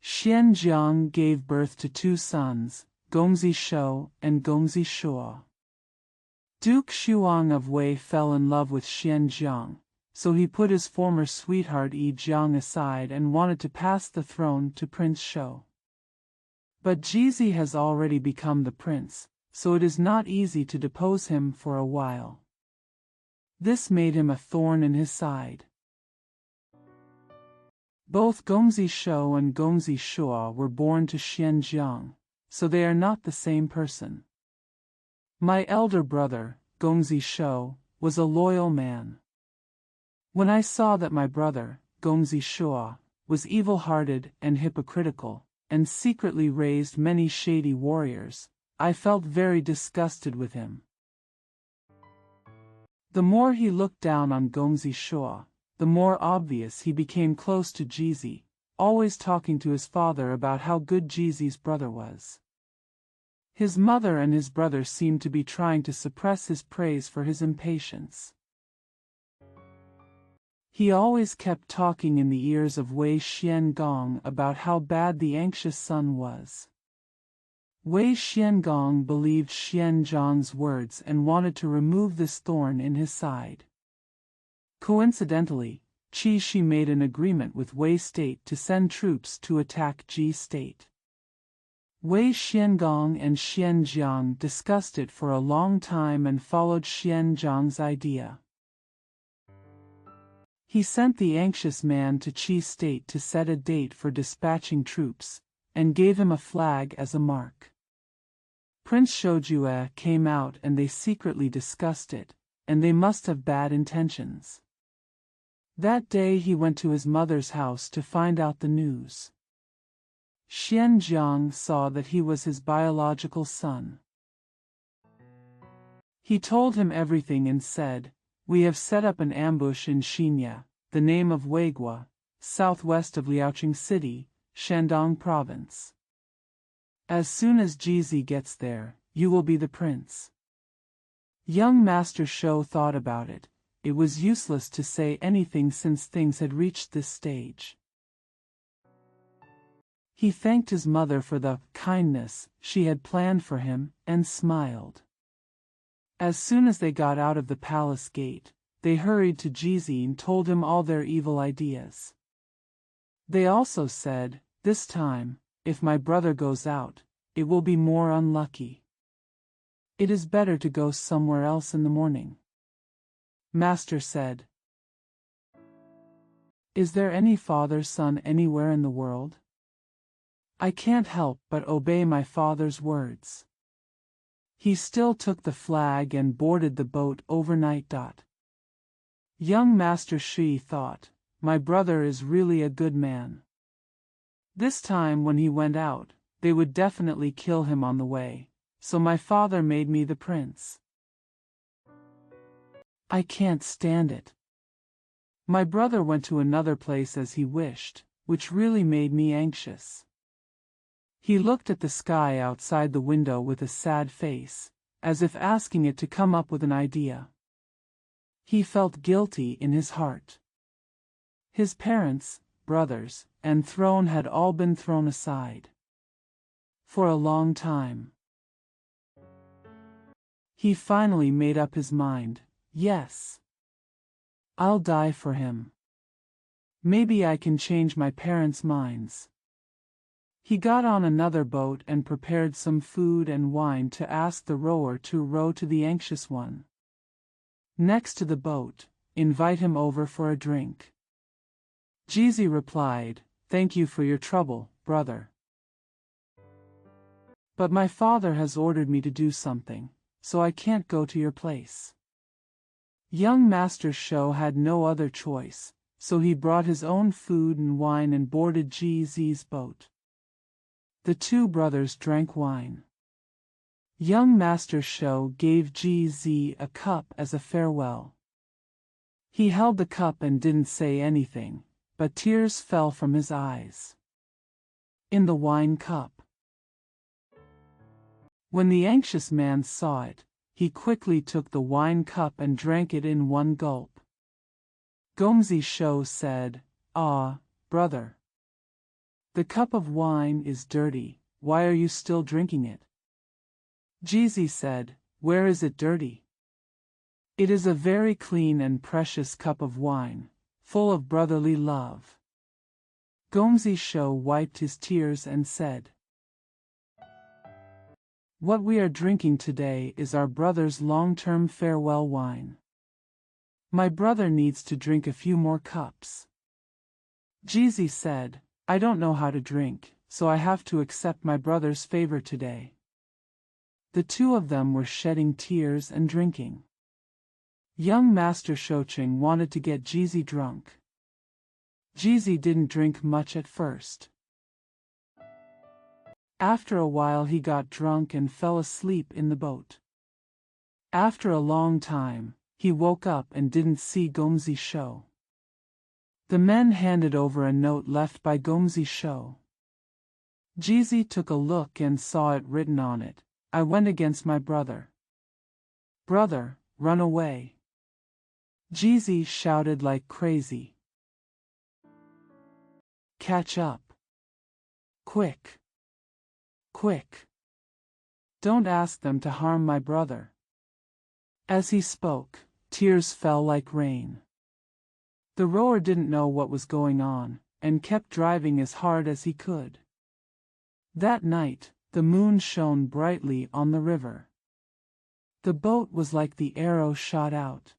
Xianjiang gave birth to 2 sons, Gongzi Shou and Gongzi Shuo. Duke Xuang of Wei fell in love with Xianjiang, so he put his former sweetheart Yi Jiang aside and wanted to pass the throne to Prince Shou. But Jizi has already become the prince, so it is not easy to depose him for a while. This made him a thorn in his side. Both Gongzi Shou and Gongzi Shuo were born to Xianjiang, so they are not the same person. My elder brother, Gongzi Shou, was a loyal man. When I saw that my brother, Gongzi Shuo, was evil-hearted and hypocritical, and secretly raised many shady warriors, I felt very disgusted with him. The more he looked down on Gongzi Shuo, the more obvious he became close to Jizi, always talking to his father about how good Jizi's brother was. His mother and his brother seemed to be trying to suppress his praise for his impatience. He always kept talking in the ears of Wei Xiangong about how bad the anxious son was. Wei Xiangong believed Xianjiang's words and wanted to remove this thorn in his side. Coincidentally, Qi Shi made an agreement with Wei State to send troops to attack Ji State. Wei Xiangong and Xianjiang discussed it for a long time and followed Xianjiang's idea. He sent the anxious man to Qi State to set a date for dispatching troops, and gave him a flag as a mark. Prince Shoujue came out and they secretly discussed it, and they must have bad intentions. That day he went to his mother's house to find out the news. Xianjiang saw that he was his biological son. He told him everything and said, "We have set up an ambush in Xinya, the name of Weigua, southwest of Liaoqing City, Shandong Province. As soon as Jizi gets there, you will be the prince." Young Master Zhou thought about it. It was useless to say anything since things had reached this stage. He thanked his mother for the kindness she had planned for him, and smiled. As soon as they got out of the palace gate, they hurried to Jizi and told him all their evil ideas. They also said, "This time, if my brother goes out, it will be more unlucky. It is better to go somewhere else in the morning." Master said, "Is there any father's son anywhere in the world? I can't help but obey my father's words." He still took the flag and boarded the boat overnight. Young Master Shi thought, "My brother is really a good man. This time when he went out, they would definitely kill him on the way, so my father made me the prince. I can't stand it. My brother went to another place as he wished, which really made me anxious." He looked at the sky outside the window with a sad face, as if asking it to come up with an idea. He felt guilty in his heart. His parents, brothers, and throne had all been thrown aside. For a long time. He finally made up his mind, "Yes. I'll die for him. Maybe I can change my parents' minds." He got on another boat and prepared some food and wine to ask the rower to row to the anxious one next to the boat, invite him over for a drink. Jizi replied, "Thank you for your trouble, brother. But my father has ordered me to do something, so I can't go to your place." Young Master Zhou had no other choice, so he brought his own food and wine and boarded Jizi's boat. The two brothers drank wine. Young Master Zhou gave Jizi a cup as a farewell. He held the cup and didn't say anything, but tears fell from his eyes. In the wine cup. When the anxious man saw it, he quickly took the wine cup and drank it in one gulp. Gomzi Zhou said, "Ah, brother. The cup of wine is dirty, why are you still drinking it?" Jizi said, "Where is it dirty? It is a very clean and precious cup of wine, full of brotherly love." Gomzi Zhou wiped his tears and said, "What we are drinking today is our brother's long-term farewell wine. My brother needs to drink a few more cups." Jizi said, "I don't know how to drink, so I have to accept my brother's favor today." The two of them were shedding tears and drinking. Young Master Shouqing wanted to get Jizi drunk. Jizi didn't drink much at first. After a while he got drunk and fell asleep in the boat. After a long time, he woke up and didn't see Gomzi Zhou. The men handed over a note left by Gomzi Zhou. Jizi took a look and saw it written on it, "I went against my brother. Brother, run away." Jizi shouted like crazy. "Catch up. Quick. Quick. Don't ask them to harm my brother." As he spoke, tears fell like rain. The rower didn't know what was going on, and kept driving as hard as he could. That night, The moon shone brightly on the river. The boat was like the arrow shot out.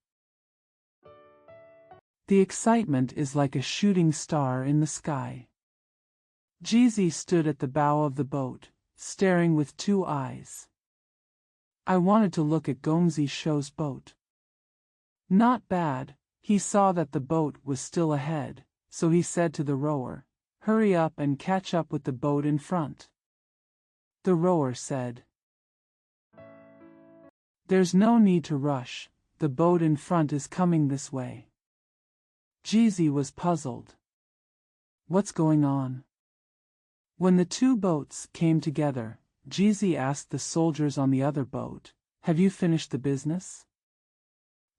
The excitement is like a shooting star in the sky. Jizi stood at the bow of the boat, staring with two eyes. I wanted to look at Gongzi Shou's boat. Not bad. He saw that the boat was still ahead, so he said to the rower, "Hurry up and catch up with the boat in front." The rower said, "There's no need to rush, the boat in front is coming this way." Jizi was puzzled. What's going on? When the two boats came together, Jizi asked the soldiers on the other boat, "Have you finished the business?"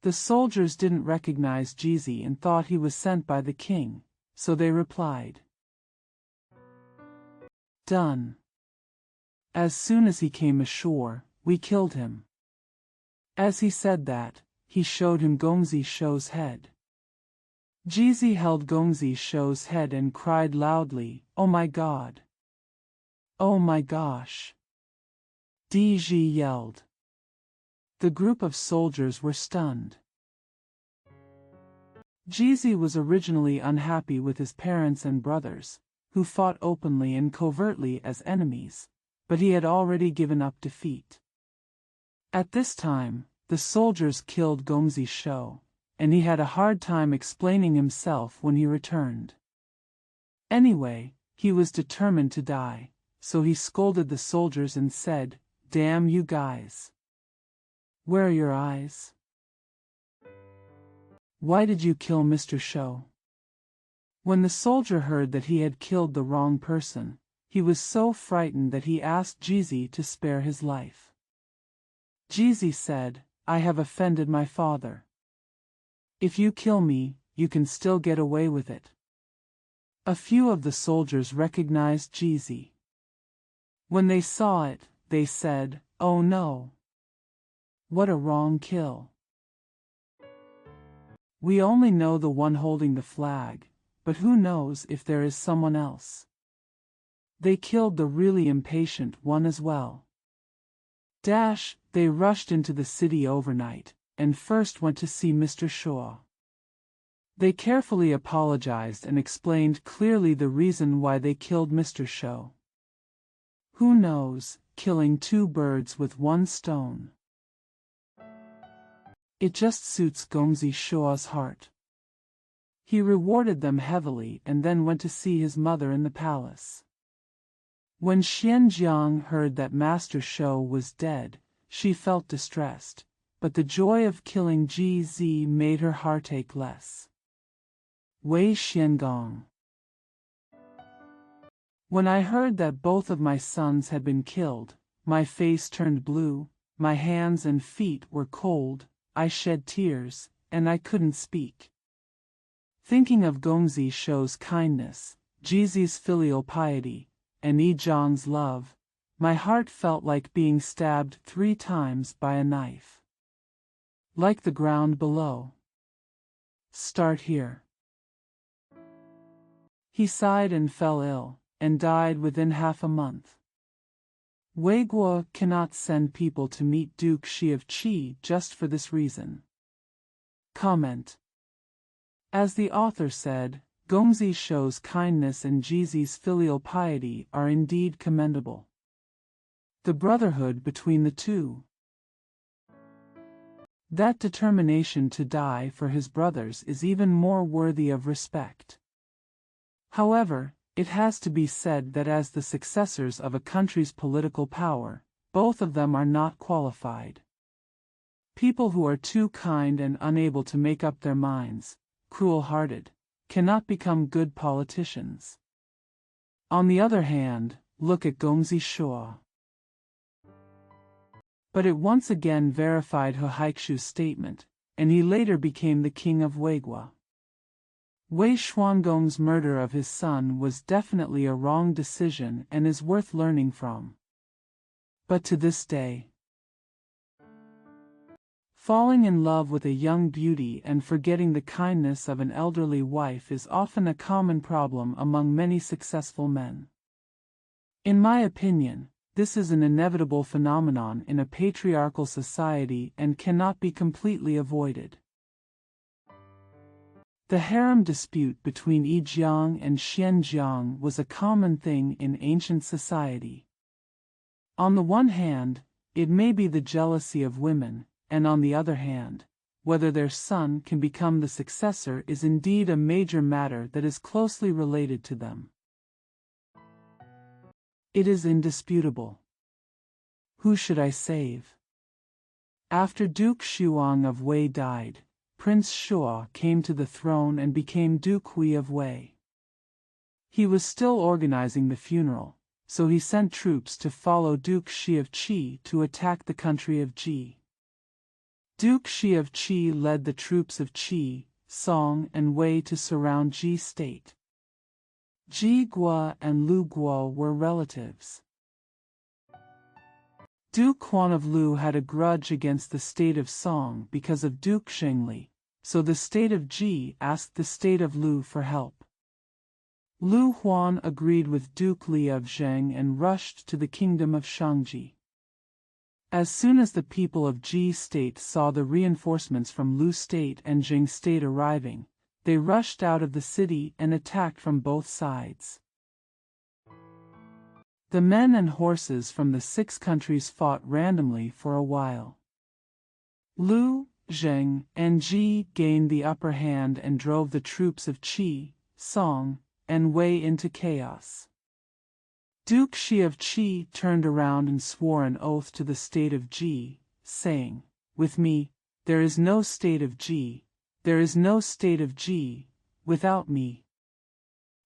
The soldiers didn't recognize Jizi and thought he was sent by the king, so they replied, "Done. As soon as he came ashore, we killed him." As he said that, he showed him Gongzi Shou's head. Jizi held Gongzi Shou's head and cried loudly, "Oh my God! Oh my gosh!" Ji yelled. The group of soldiers were stunned. Jizi was originally unhappy with his parents and brothers, who fought openly and covertly as enemies, but he had already given up defeat. At this time, the soldiers killed Gongzi Shou, and he had a hard time explaining himself when he returned. Anyway, he was determined to die, so he scolded the soldiers and said, "Damn you guys! Where are your eyes? Why did you kill Mr. Shou?" When the soldier heard that he had killed the wrong person, he was so frightened that he asked Jizi to spare his life. Jizi said, "I have offended my father. If you kill me, you can still get away with it." A few of the soldiers recognized Jizi. When they saw it, they said, "Oh no! What a wrong kill. We only know the one holding the flag, but who knows if there is someone else?" They killed the really impatient one as well. They rushed into the city overnight, and first went to see Mr. Shou. They carefully apologized and explained clearly the reason why they killed Mr. Shou. Who knows, killing two birds with one stone. It just suits Gongzi Shou's heart. He rewarded them heavily and then went to see his mother in the palace. When Xianjiang heard that Master Shou was dead, she felt distressed, but the joy of killing Ji made her heartache less. Wei Xiangong. When I heard that both of my sons had been killed, my face turned blue, my hands and feet were cold, I shed tears, and I couldn't speak. Thinking of Gongzi Shou's kindness, Jizi's filial piety, and Yizhang's love, my heart felt like being stabbed 3 times by a knife. Like the ground below. Start here. He sighed and fell ill, and died within half a month. Weiguo cannot send people to meet Duke Shi of Qi just for this reason. Comment. As the author said, Gongzi Shou's kindness and Jizi's filial piety are indeed commendable. The brotherhood between the two. That determination to die for his brothers is even more worthy of respect. However, it has to be said that as the successors of a country's political power, both of them are not qualified. People who are too kind and unable to make up their minds, cruel-hearted, cannot become good politicians. On the other hand, look at Gongzi Shou. But it once again verified He Haixu's statement, and he later became the king of Weiguo. Wei Xuangong's murder of his son was definitely a wrong decision and is worth learning from. But to this day, falling in love with a young beauty and forgetting the kindness of an elderly wife is often a common problem among many successful men. In my opinion, This is an inevitable phenomenon in a patriarchal society and cannot be completely avoided. The harem dispute between Yijiang and Xianjiang was a common thing in ancient society. On the one hand, it may be the jealousy of women, and on the other hand, whether their son can become the successor is indeed a major matter that is closely related to them. It is indisputable. Who should I save? After Duke Xuang of Wei died, Prince Shuo came to the throne and became Duke Hui of Wei. He was still organizing the funeral, so he sent troops to follow Duke Shi of Qi to attack the country of Ji. Duke Shi of Qi led the troops of Qi, Song, and Wei to surround Ji state. Ji Guo and Lu Guo were relatives. Duke Huan of Lu had a grudge against the state of Song because of Duke Zhengli, so the state of Ji asked the state of Lu for help. Lu Huan agreed with Duke Li of Zheng and rushed to the kingdom of Shangji. As soon as the people of Ji state saw the reinforcements from Lu state and Jing state arriving, they rushed out of the city and attacked from both sides. The men and horses from the 6 countries fought randomly for a while. Lu, Zheng, and Ji gained the upper hand and drove the troops of Qi, Song, and Wei into chaos. Duke Shi of Qi turned around and swore an oath to the state of Ji, saying, "With me, there is no state of Ji, there is no state of Ji, without me."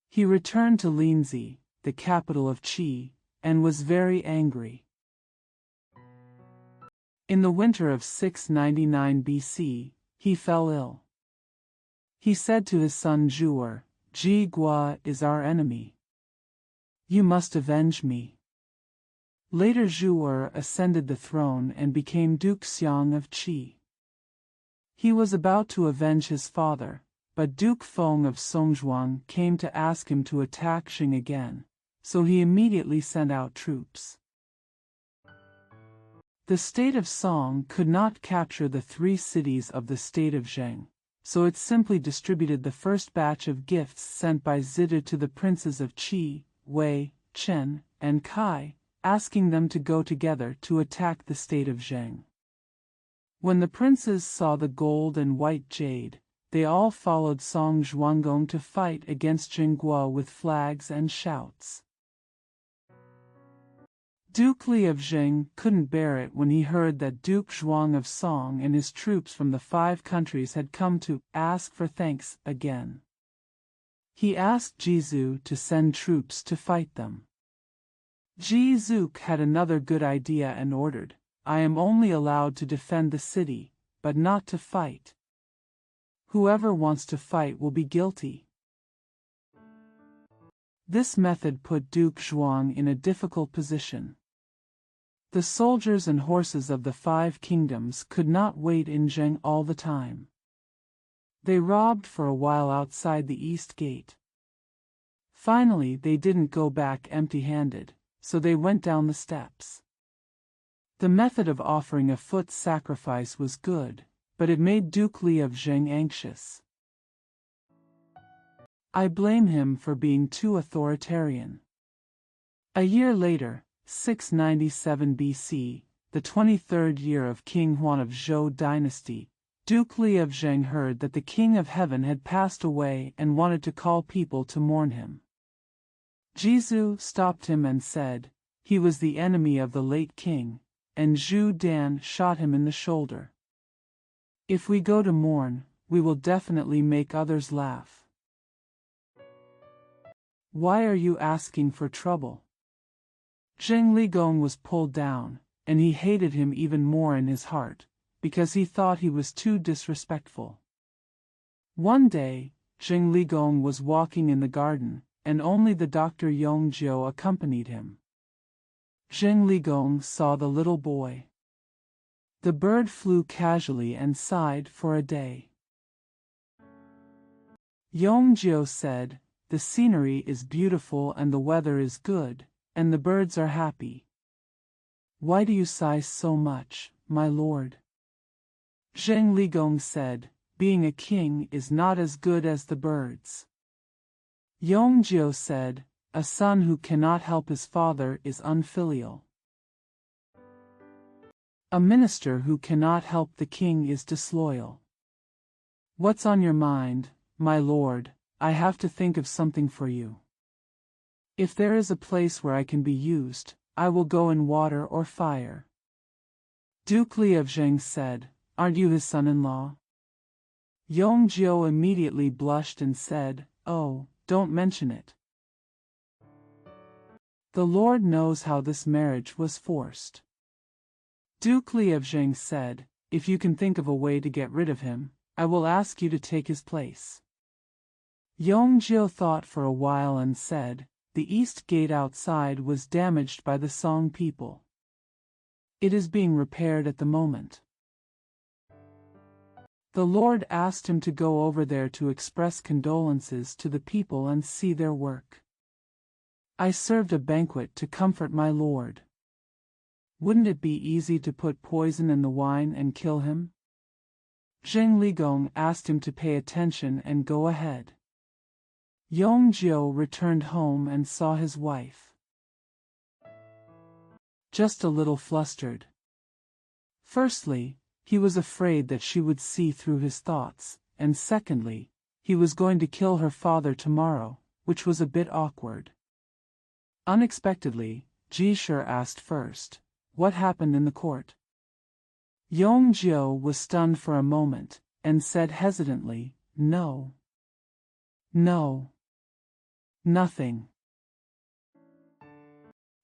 He returned to Linzi, the capital of Qi, and was very angry. In the winter of 699 BC, he fell ill. He said to his son Zhou, "Ji Guo is our enemy. You must avenge me." Later Zhou ascended the throne and became Duke Xiang of Qi. He was about to avenge his father, but Duke Feng of Songzhuang came to ask him to attack Jing again, so he immediately sent out troops. The state of Song could not capture the 3 cities of the state of Zheng, so it simply distributed the first batch of gifts sent by Zidu to the princes of Qi, Wei, Chen, and Kai, asking them to go together to attack the state of Zheng. When the princes saw the gold and white jade, they all followed Song Zhuanggong to fight against Jingguo with flags and shouts. Duke Li of Zheng couldn't bear it when he heard that Duke Zhuang of Song and his troops from the 5 countries had come to ask for thanks again. He asked Zhu to send troops to fight them. Zhu had another good idea and ordered, "I am only allowed to defend the city, but not to fight. Whoever wants to fight will be guilty." This method put Duke Zhuang in a difficult position. The soldiers and horses of the 5 kingdoms could not wait in Zheng all the time. They robbed for a while outside the east gate. Finally, they didn't go back empty-handed, so they went down the steps. The method of offering a foot sacrifice was good, but it made Duke Li of Zheng anxious. I blame him for being too authoritarian. A year later, 697 BC, the 23rd year of King Huan of Zhou dynasty, Duke Li of Zheng heard that the King of Heaven had passed away and wanted to call people to mourn him. Zhu stopped him and said, he was the enemy of the late king, and Zhu Dan shot him in the shoulder. If we go to mourn, we will definitely make others laugh. Why are you asking for trouble? Zheng Ligong was pulled down, and he hated him even more in his heart, because he thought he was too disrespectful. One day, Zheng Ligong was walking in the garden, and only the doctor Yongjiu accompanied him. Zheng Ligong saw the little boy. The bird flew casually and sighed for a day. Yongjiu said, "The scenery is beautiful and the weather is good, and the birds are happy. Why do you sigh so much, my lord? Zheng Ligong said, Being a king is not as good as the birds. Yongjiu said, A son who cannot help his father is unfilial. A minister who cannot help the king is disloyal. What's on your mind, my lord? I have to think of something for you. If there is a place where I can be used, I will go in water or fire. Duke Li of Zheng said, Aren't you his son-in-law? Yongjiu immediately blushed and said, Oh, don't mention it. The Lord knows how this marriage was forced. Duke Li of Zheng said, If you can think of a way to get rid of him, I will ask you to take his place. Yongjiu thought for a while and said, The east gate outside was damaged by the Song people. It is being repaired at the moment. The Lord asked him to go over there to express condolences to the people and see their work. I served a banquet to comfort my lord. Wouldn't it be easy to put poison in the wine and kill him? Zheng Ligong asked him to pay attention and go ahead. Yongjiu returned home and saw his wife. Just a little flustered. Firstly, he was afraid that she would see through his thoughts, and secondly, he was going to kill her father tomorrow, which was a bit awkward. Unexpectedly, Jisher asked first, What happened in the court? Yongjiu was stunned for a moment, and said hesitantly, No. No. Nothing.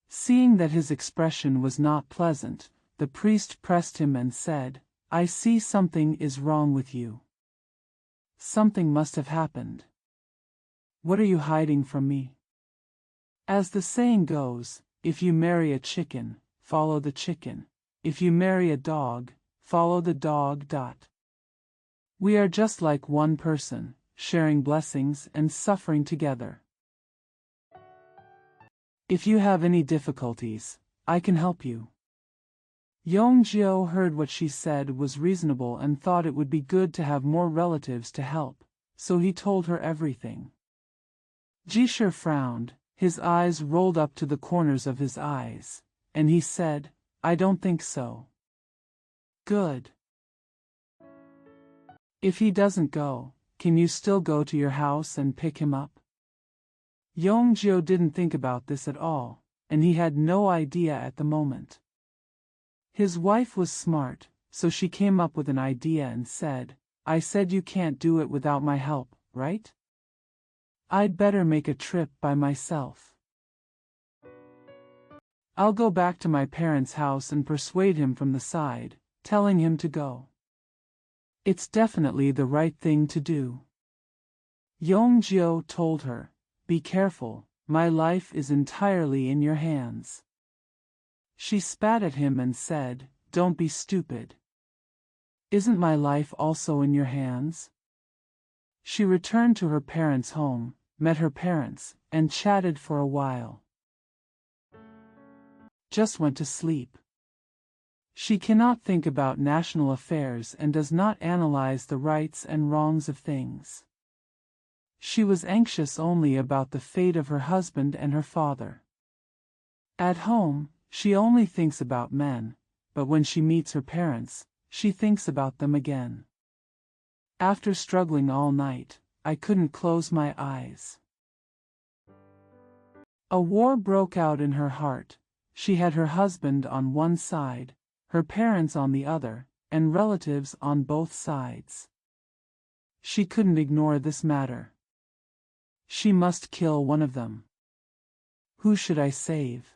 Seeing that his expression was not pleasant, the priest pressed him and said, I see something is wrong with you. Something must have happened. What are you hiding from me? As the saying goes, if you marry a chicken, follow the chicken. If you marry a dog, follow the dog. We are just like one person, sharing blessings and suffering together. If you have any difficulties, I can help you. Yongjiu heard what she said was reasonable and thought it would be good to have more relatives to help, so he told her everything. Jisher frowned, his eyes rolled up to the corners of his eyes, and he said, I don't think so. Good. If he doesn't go, can you still go to your house and pick him up? Yongjiu didn't think about this at all, and he had no idea at the moment. His wife was smart, so she came up with an idea and said, I said you can't do it without my help, right? I'd better make a trip by myself. I'll go back to my parents' house and persuade him from the side, telling him to go. It's definitely the right thing to do. Yongjiu told her, Be careful, my life is entirely in your hands. She spat at him and said, Don't be stupid. Isn't my life also in your hands? She returned to her parents' home, met her parents, and chatted for a while. Just went to sleep. She cannot think about national affairs and does not analyze the rights and wrongs of things. She was anxious only about the fate of her husband and her father. At home, she only thinks about men, but when she meets her parents, she thinks about them again. After struggling all night, I couldn't close my eyes. A war broke out in her heart. She had her husband on one side, her parents on the other, and relatives on both sides. She couldn't ignore this matter. She must kill one of them. Who should I save?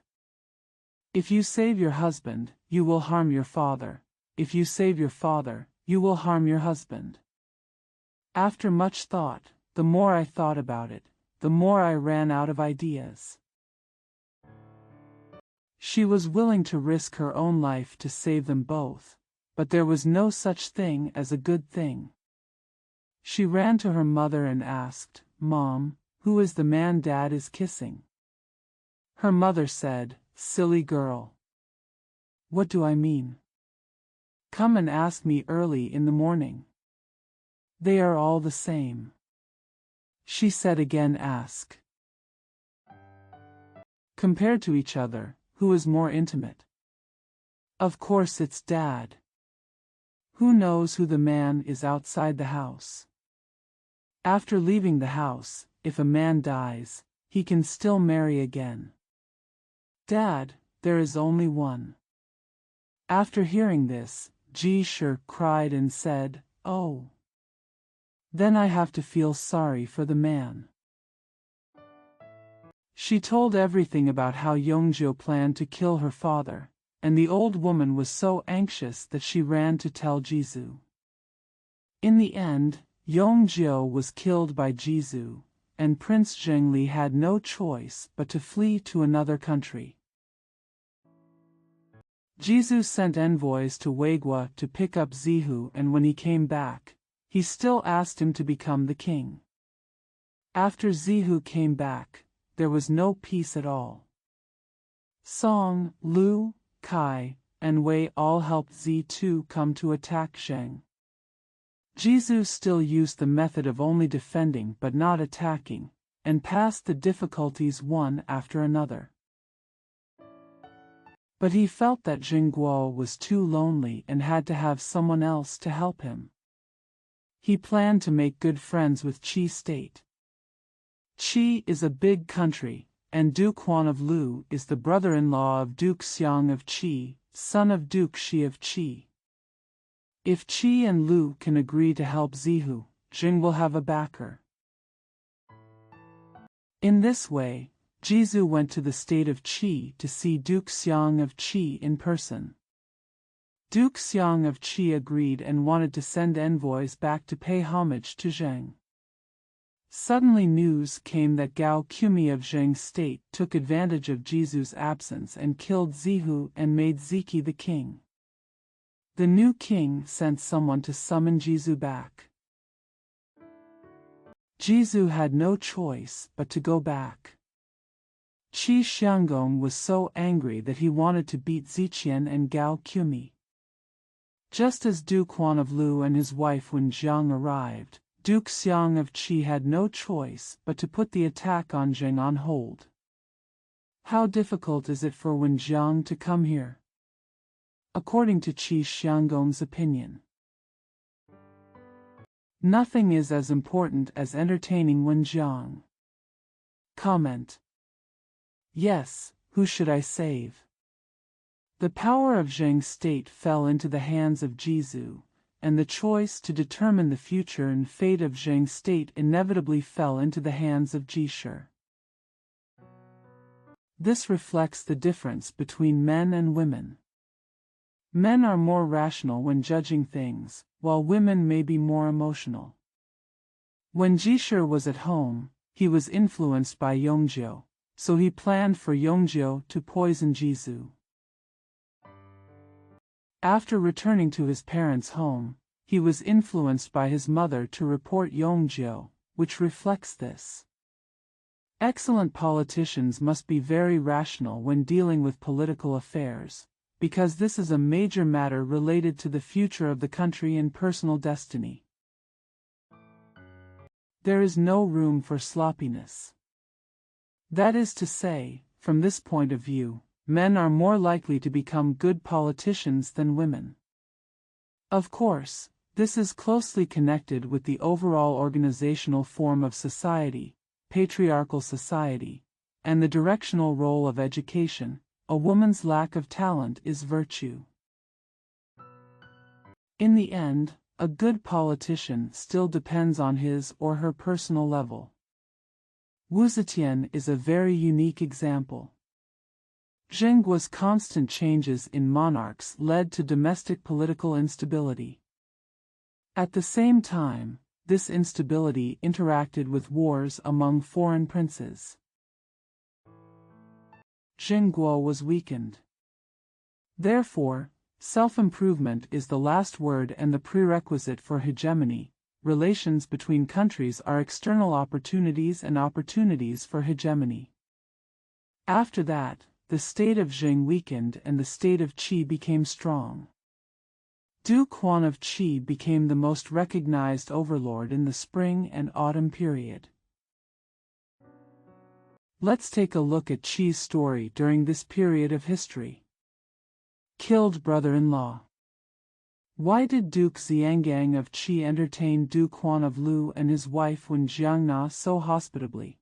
If you save your husband, you will harm your father. If you save your father, you will harm your husband. After much thought, the more I thought about it, the more I ran out of ideas. She was willing to risk her own life to save them both, but there was no such thing as a good thing. She ran to her mother and asked, Mom, who is the man Dad is kissing? Her mother said, Silly girl. What do I mean? Come and ask me early in the morning. They are all the same. She said again, ask. Compared to each other, who is more intimate? Of course it's Dad. Who knows who the man is outside the house? After leaving the house, if a man dies, he can still marry again. Dad, there is only one. After hearing this, Zhou cried and said, "Oh. Then I have to feel sorry for the man." She told everything about how Yongzhou planned to kill her father, and the old woman was so anxious that she ran to tell Zhou. In the end, Yongzhou was killed by Zhou, and Prince Zhengli had no choice but to flee to another country. Zhou sent envoys to Weigua to pick up Zhou, and when he came back, he still asked him to become the king. After Zhou came back, there was no peace at all. Song, Lu, Kai, and Wei all helped Zhou come to attack Zheng. Zhou still used the method of only defending but not attacking, and passed the difficulties one after another. But he felt that Zhengguo was too lonely and had to have someone else to help him. He planned to make good friends with Qi state. Qi is a big country, and Duke Huan of Lu is the brother-in-law of Duke Xiang of Qi, son of Duke Shi of Qi. If Qi and Lu can agree to help Zhou, Zheng will have a backer. In this way, Zhou went to the state of Qi to see Duke Xiang of Qi in person. Duke Xiang of Qi agreed and wanted to send envoys back to pay homage to Zheng. Suddenly news came that Gao Qumi of Zheng's state took advantage of Zhou's absence and killed Zhou and made Ziki the king. The new king sent someone to summon Zhou back. Zhou had no choice but to go back. Qi Xianggong was so angry that he wanted to beat Ziqian and Gao Qumi. Just as Duke Huan of Lu and his wife Wen Jiang arrived, Duke Xiang of Qi had no choice but to put the attack on Zheng on hold. How difficult is it for Wen Jiang to come here? According to Qi Xianggong's opinion, nothing is as important as entertaining Wen Jiang. Comment. Yes, who should I save? The power of Zheng's state fell into the hands of Zhou, and the choice to determine the future and fate of Zheng's state inevitably fell into the hands of Zhi. This reflects the difference between men and women. Men are more rational when judging things, while women may be more emotional. When Zhi was at home, he was influenced by Yongzhou, so he planned for Yongzhou to poison Zhou. After returning to his parents' home, he was influenced by his mother to report Yongzhou, which reflects this. Excellent politicians must be very rational when dealing with political affairs, because this is a major matter related to the future of the country and personal destiny. There is no room for sloppiness. That is to say, from this point of view, men are more likely to become good politicians than women. Of course, this is closely connected with the overall organizational form of society, patriarchal society, and the directional role of education. A woman's lack of talent is virtue. In the end, a good politician still depends on his or her personal level. Wu Zetian is a very unique example. Zhengguo's constant changes in monarchs led to domestic political instability. At the same time, this instability interacted with wars among foreign princes. Zhengguo was weakened. Therefore, self-improvement is the last word and the prerequisite for hegemony. Relations between countries are external opportunities and opportunities for hegemony. After that, the state of Jing weakened and the state of Qi became strong. Duke Huan of Qi became the most recognized overlord in the spring and autumn period. Let's take a look at Qi's story during this period of history. Killed brother-in-law. Why did Duke Xiangang of Qi entertain Duke Huan of Lu and his wife Wen Jiangna so hospitably?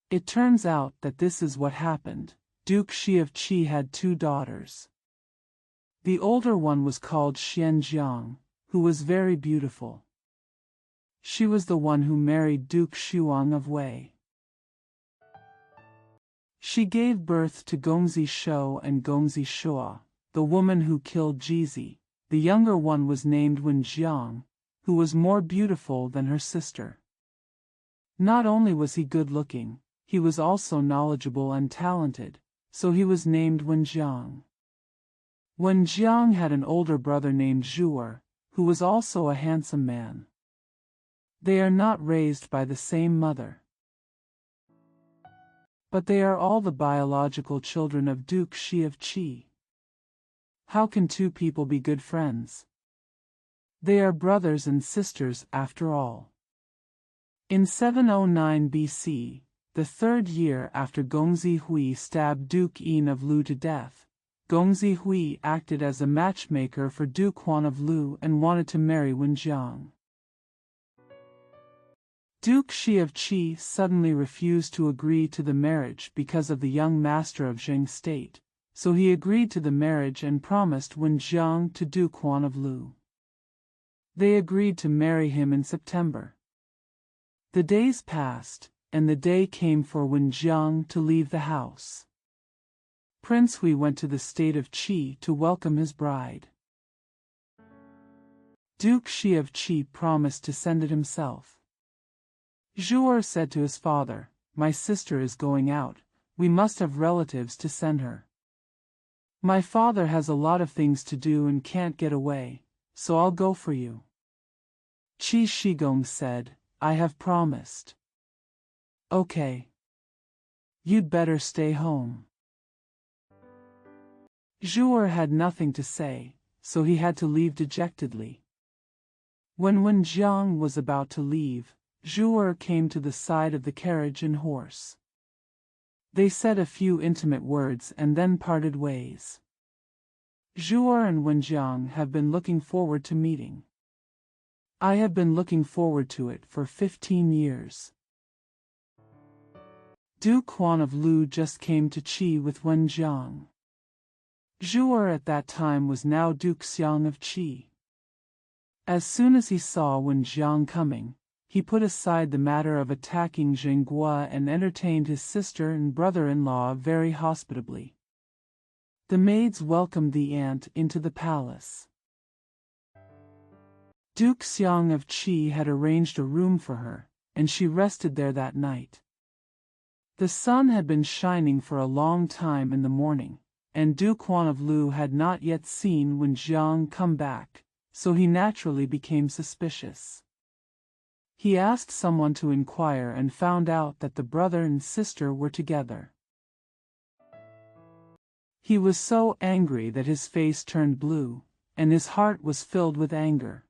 It turns out that this is what happened. Duke Xi of Qi had 2 daughters. The older one was called Xianjiang, who was very beautiful. She was the one who married Duke Shuang of Wei. She gave birth to Gongzi Shou and Gongzi Shua, the woman who killed Jizi. The younger one was named Wen Jiang, who was more beautiful than her sister. Not only was he good-looking, he was also knowledgeable and talented, so he was named Wen Jiang. Wen Jiang had an older brother named Zhou, who was also a handsome man. They are not raised by the same mother, but they are all the biological children of Duke Xi of Qi. How can 2 people be good friends? They are brothers and sisters after all. In 709 BC, the 3rd year after Gongzi Hui stabbed Duke Yin of Lu to death, Gongzi Hui acted as a matchmaker for Duke Huan of Lu and wanted to marry Wen Jiang. Duke Xi of Qi suddenly refused to agree to the marriage because of the young master of Jing state, so he agreed to the marriage and promised Wen Jiang to Duke Huan of Lu. They agreed to marry him in September. The days passed, and the day came for Wen Jiang to leave the house. Prince Hui went to the state of Qi to welcome his bride. Duke Xi of Qi promised to send it himself. Zhou said to his father, "My sister is going out, we must have relatives to send her. My father has a lot of things to do and can't get away, so I'll go for you." Qi Shigong said, "I have promised." "Okay. You'd better stay home." Zhou had nothing to say, so he had to leave dejectedly. When Wen Jiang was about to leave, Zhou came to the side of the carriage and horse. They said a few intimate words and then parted ways. Zhou and Wen Jiang have been looking forward to meeting. I have been looking forward to it for 15 years. Duke Huan of Lu just came to Qi with Wen Jiang. Zhou at that time was now Duke Xiang of Qi. As soon as he saw Wen Jiang coming, he put aside the matter of attacking Jinggua and entertained his sister and brother-in-law very hospitably. The maids welcomed the aunt into the palace. Duke Xiang of Qi had arranged a room for her, and she rested there that night. The sun had been shining for a long time in the morning, and Duke Huan of Lu had not yet seen Wen Jiang come back, so he naturally became suspicious. He asked someone to inquire and found out that the brother and sister were together. He was so angry that his face turned blue, and his heart was filled with anger.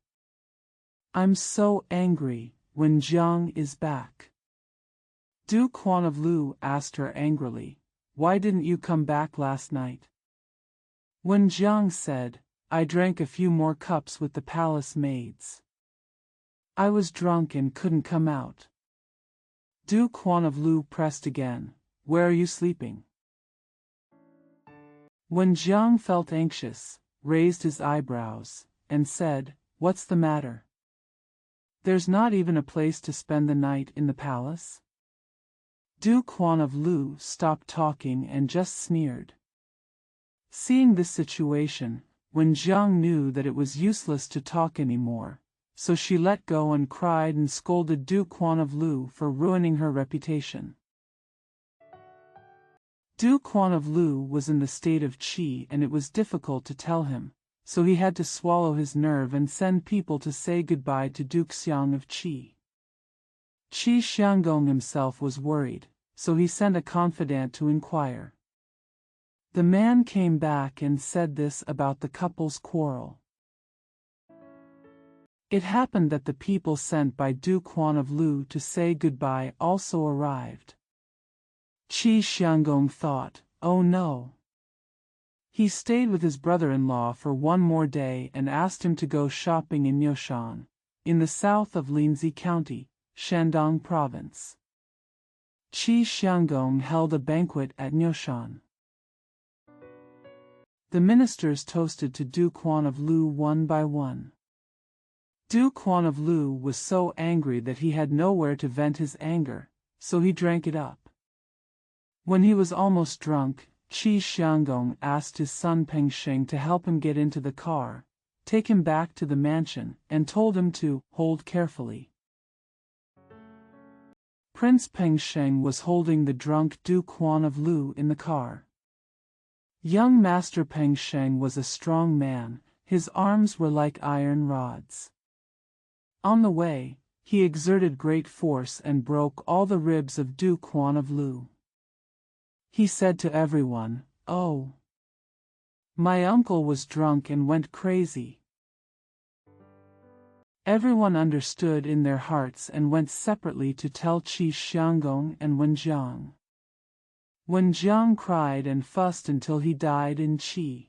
"I'm so angry, Wen Jiang is back." Duke Huan of Lu asked her angrily, "Why didn't you come back last night?" Wen Jiang said, "I drank a few more cups with the palace maids. I was drunk and couldn't come out." Duke Huan of Lu pressed again, "Where are you sleeping?" Wen Jiang felt anxious, raised his eyebrows, and said, "What's the matter? There's not even a place to spend the night in the palace?" Duke Huan of Lu stopped talking and just sneered. Seeing this situation, Wen Jiang knew that it was useless to talk anymore, so she let go and cried and scolded Duke Huan of Lu for ruining her reputation. Duke Huan of Lu was in the state of Qi and it was difficult to tell him, so he had to swallow his nerve and send people to say goodbye to Duke Xiang of Qi. Qi Xianggong himself was worried, so he sent a confidant to inquire. The man came back and said this about the couple's quarrel. It happened that the people sent by Duke Huan of Lu to say goodbye also arrived. Qi Xianggong thought, oh no. He stayed with his brother-in-law for one more day and asked him to go shopping in Niushan, in the south of Linzi County, Shandong Province. Qi Xianggong held a banquet at Niushan. The ministers toasted to Duke Huan of Lu one by one. Duke Huan of Lu was so angry that he had nowhere to vent his anger, so he drank it up. When he was almost drunk, Qi Xianggong asked his son Pengsheng to help him get into the car, take him back to the mansion, and told him to hold carefully. Prince Pengsheng was holding the drunk Duke Huan of Lu in the car. Young Master Pengsheng was a strong man, his arms were like iron rods. On the way, he exerted great force and broke all the ribs of Duke Huan of Lu. He said to everyone, oh, my uncle was drunk and went crazy. Everyone understood in their hearts and went separately to tell Qi Xianggong and Wenjiang. Wenjiang cried and fussed until he died in Qi.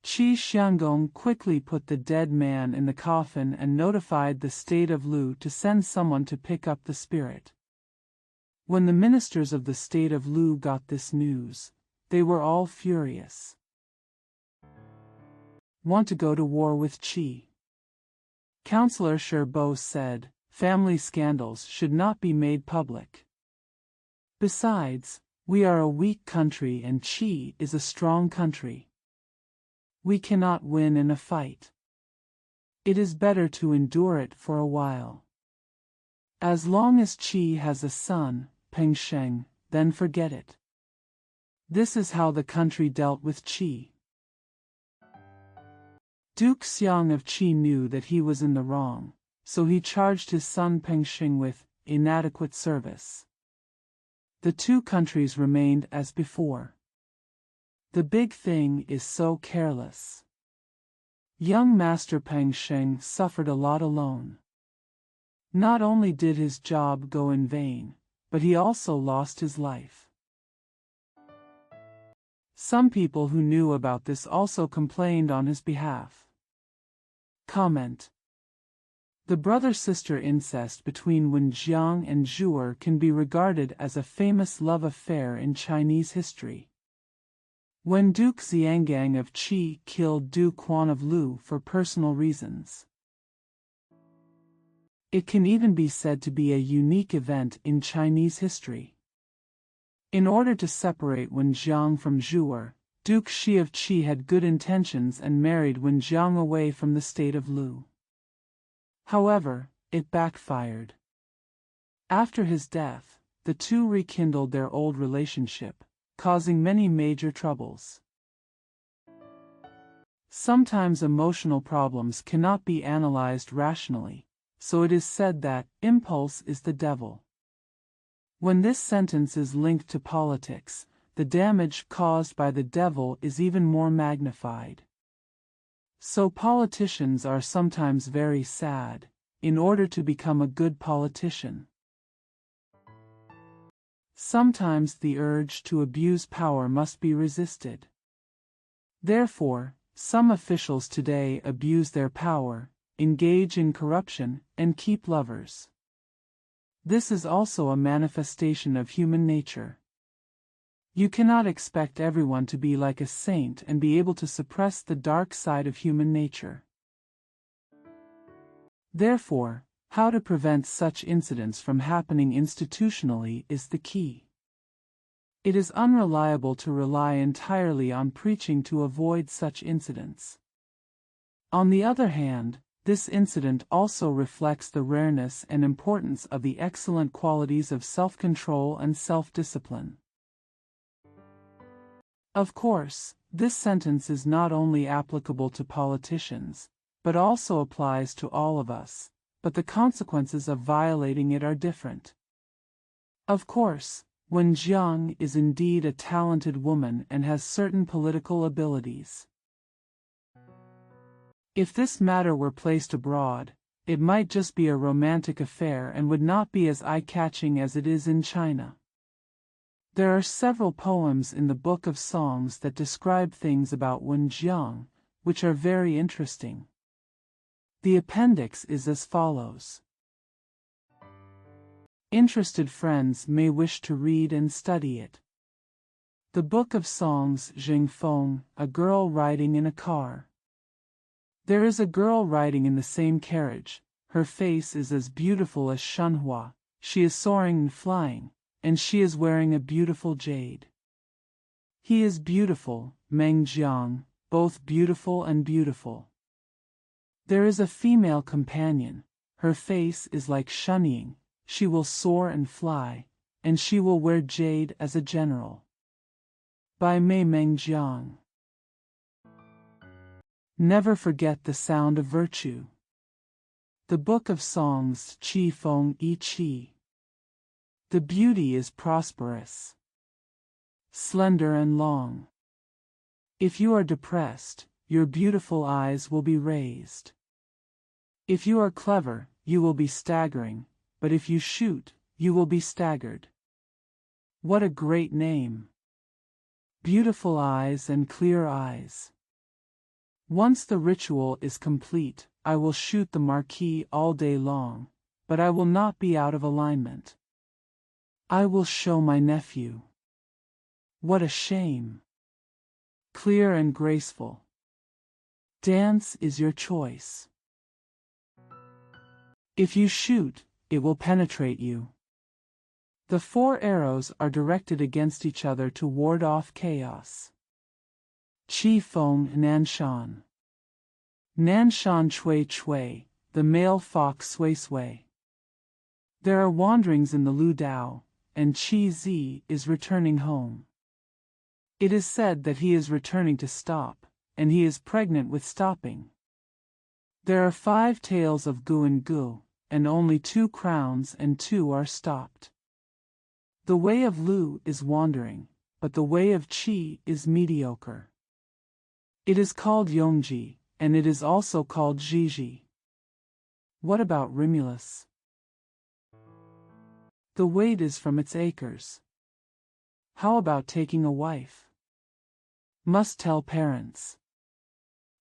Qi Xianggong quickly put the dead man in the coffin and notified the state of Lu to send someone to pick up the spirit. When the ministers of the state of Lu got this news, they were all furious. Want to go to war with Qi? Councillor Zhou said, family scandals should not be made public. Besides, we are a weak country and Qi is a strong country. We cannot win in a fight. It is better to endure it for a while. As long as Qi has a son, Pengsheng, then forget it. This is how the country dealt with Qi. Duke Xiang of Qi knew that he was in the wrong, so he charged his son Pengsheng with inadequate service. The two countries remained as before. The big thing is so careless. Young Master Pengsheng suffered a lot alone. Not only did his job go in vain, but he also lost his life. Some people who knew about this also complained on his behalf. Comment. The brother-sister incest between Wenjiang and Zhou can be regarded as a famous love affair in Chinese history. When Duke Xiangang of Qi killed Duke Huan of Lu for personal reasons. It can even be said to be a unique event in Chinese history. In order to separate Wenjiang from Zhou, Duke Xi of Qi had good intentions and married Wenjiang away from the state of Lu. However, it backfired. After his death, the two rekindled their old relationship, causing many major troubles. Sometimes emotional problems cannot be analyzed rationally, so it is said that impulse is the devil. When this sentence is linked to politics, the damage caused by the devil is even more magnified. So politicians are sometimes very sad, in order to become a good politician. Sometimes the urge to abuse power must be resisted. Therefore, some officials today abuse their power, engage in corruption, and keep lovers. This is also a manifestation of human nature. You cannot expect everyone to be like a saint and be able to suppress the dark side of human nature. Therefore, how to prevent such incidents from happening institutionally is the key. It is unreliable to rely entirely on preaching to avoid such incidents. On the other hand, this incident also reflects the rareness and importance of the excellent qualities of self-control and self-discipline. Of course, this sentence is not only applicable to politicians, but also applies to all of us, but the consequences of violating it are different. Of course, Wen Jiang is indeed a talented woman and has certain political abilities. If this matter were placed abroad, it might just be a romantic affair and would not be as eye-catching as it is in China. There are several poems in the Book of Songs that describe things about Wen Jiang, which are very interesting. The appendix is as follows. Interested friends may wish to read and study it. The Book of Songs, Jingfeng, a girl riding in a car. There is a girl riding in the same carriage. Her face is as beautiful as Shenhua. She is soaring and flying, and she is wearing a beautiful jade. He is beautiful, Meng Jiang, both beautiful and beautiful. There is a female companion. Her face is like Shenying. She will soar and fly, and she will wear jade as a general. By Mei Mengjiang. Never forget the sound of virtue. The Book of Songs, Qi Feng Yi Qi. The beauty is prosperous, slender and long. If you are depressed, your beautiful eyes will be raised. If you are clever, you will be staggering, but if you shoot, you will be staggered. What a great name! Beautiful eyes and clear eyes. Once the ritual is complete, I will shoot the marquis all day long, but I will not be out of alignment. I will show my nephew. What a shame! Clear and graceful. Dance is your choice. If you shoot, it will penetrate you. The 4 arrows are directed against each other to ward off chaos. Qi Feng Nanshan. Nanshan Chui Chui, the male fox Sui Sui. There are wanderings in the Lu Dao, and Qi Zi is returning home. It is said that he is returning to stop, and he is pregnant with stopping. There are 5 tails of Gu and Gu, and only 2 crowns and 2 are stopped. The way of Lu is wandering, but the way of Qi is mediocre. It is called Yongji, and it is also called Zhiji. What about Rimulus? The weight is from its acres. How about taking a wife? Must tell parents.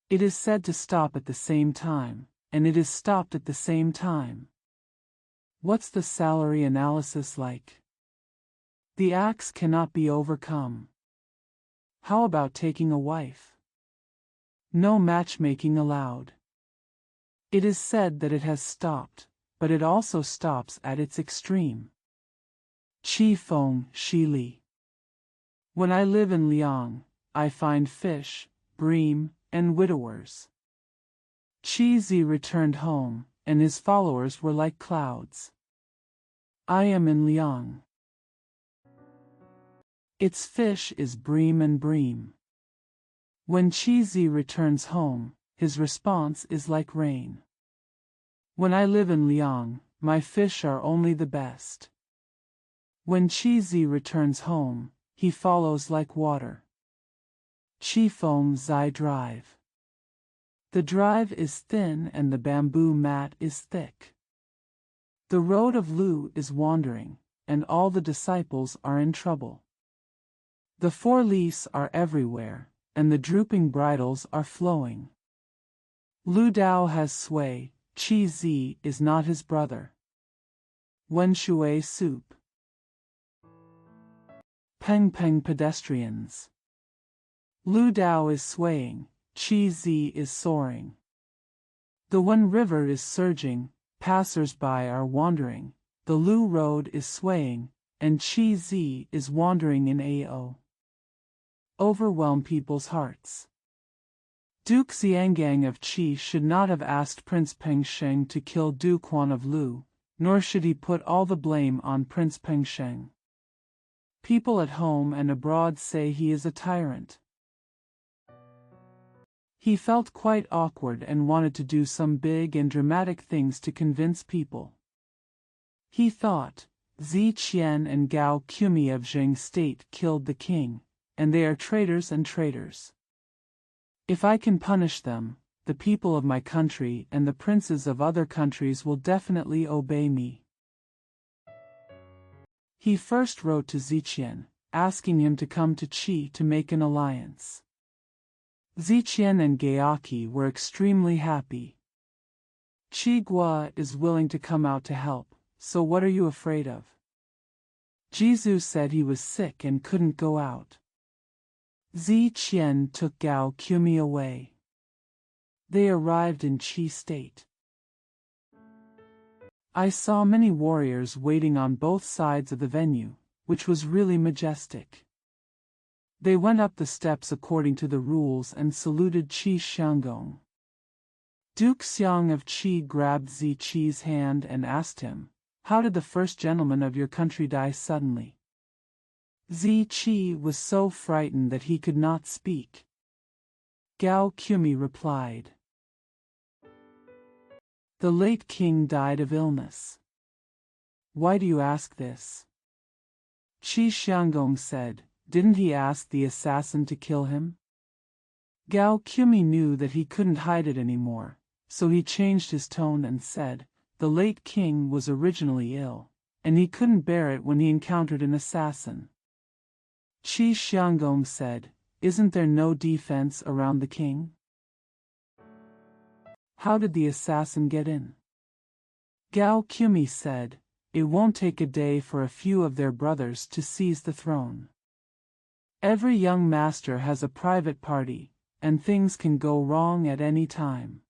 It is said to stop at the same time, and it is stopped at the same time. What's the salary analysis like? The axe cannot be overcome. How about taking a wife? No matchmaking allowed. It is said that it has stopped, but it also stops at its extreme. Qi Feng Shi Li. When I live in Liang, I find fish, bream, and widowers. Qi Zi returned home, and his followers were like clouds. I am in Liang. Its fish is bream and bream. When Qi Zi returns home, his response is like rain. When I live in Liang, my fish are only the best. When Qi Zi returns home, he follows like water. Qi Feng Zai Drive. The drive is thin and the bamboo mat is thick. The road of Lu is wandering, and all the disciples are in trouble. The 4 leaves are everywhere, and the drooping bridles are flowing. Lu Dao has sway, Qi Zi is not his brother. Wen Shui Soup. Peng Peng Pedestrians. Lu Dao is swaying, Qi Zi is soaring. The Wen River is surging, passers-by are wandering, the Lu Road is swaying, and Qi Zi is wandering in AO. Overwhelm people's hearts. Duke Xiangang of Qi should not have asked Prince Pengsheng to kill Duke Huan of Lu, nor should he put all the blame on Prince Pengsheng. People at home and abroad say he is a tyrant. He felt quite awkward and wanted to do some big and dramatic things to convince people. He thought, Zi Qian and Gao Qumi of Jing state killed the king, and they are traitors and traitors. If I can punish them, the people of my country and the princes of other countries will definitely obey me." He first wrote to Ziqian, asking him to come to Qi to make an alliance. Ziqian and Gaoqi were extremely happy. "Qi Gua is willing to come out to help, so what are you afraid of?" Zhou said he was sick and couldn't go out. Ziqian took Gao Qumi away. They arrived in Qi state. I saw many warriors waiting on both sides of the venue, which was really majestic. They went up the steps according to the rules and saluted Qi Xianggong. Duke Xiang of Qi grabbed Zi Qi's hand and asked him, "How did the first gentleman of your country die suddenly?" Zi Qi was so frightened that he could not speak. Gao Qumi replied, "The late king died of illness." "Why do you ask this?" Qi Xianggong said, "Didn't he ask the assassin to kill him?" Gao Qumi knew that he couldn't hide it anymore, so he changed his tone and said, "The late king was originally ill, and he couldn't bear it when he encountered an assassin." Qi Xianggong said, "Isn't there no defense around the king? How did the assassin get in?" Gao Qumi said, "It won't take a day for a few of their brothers to seize the throne. Every young master has a private party, and things can go wrong at any time.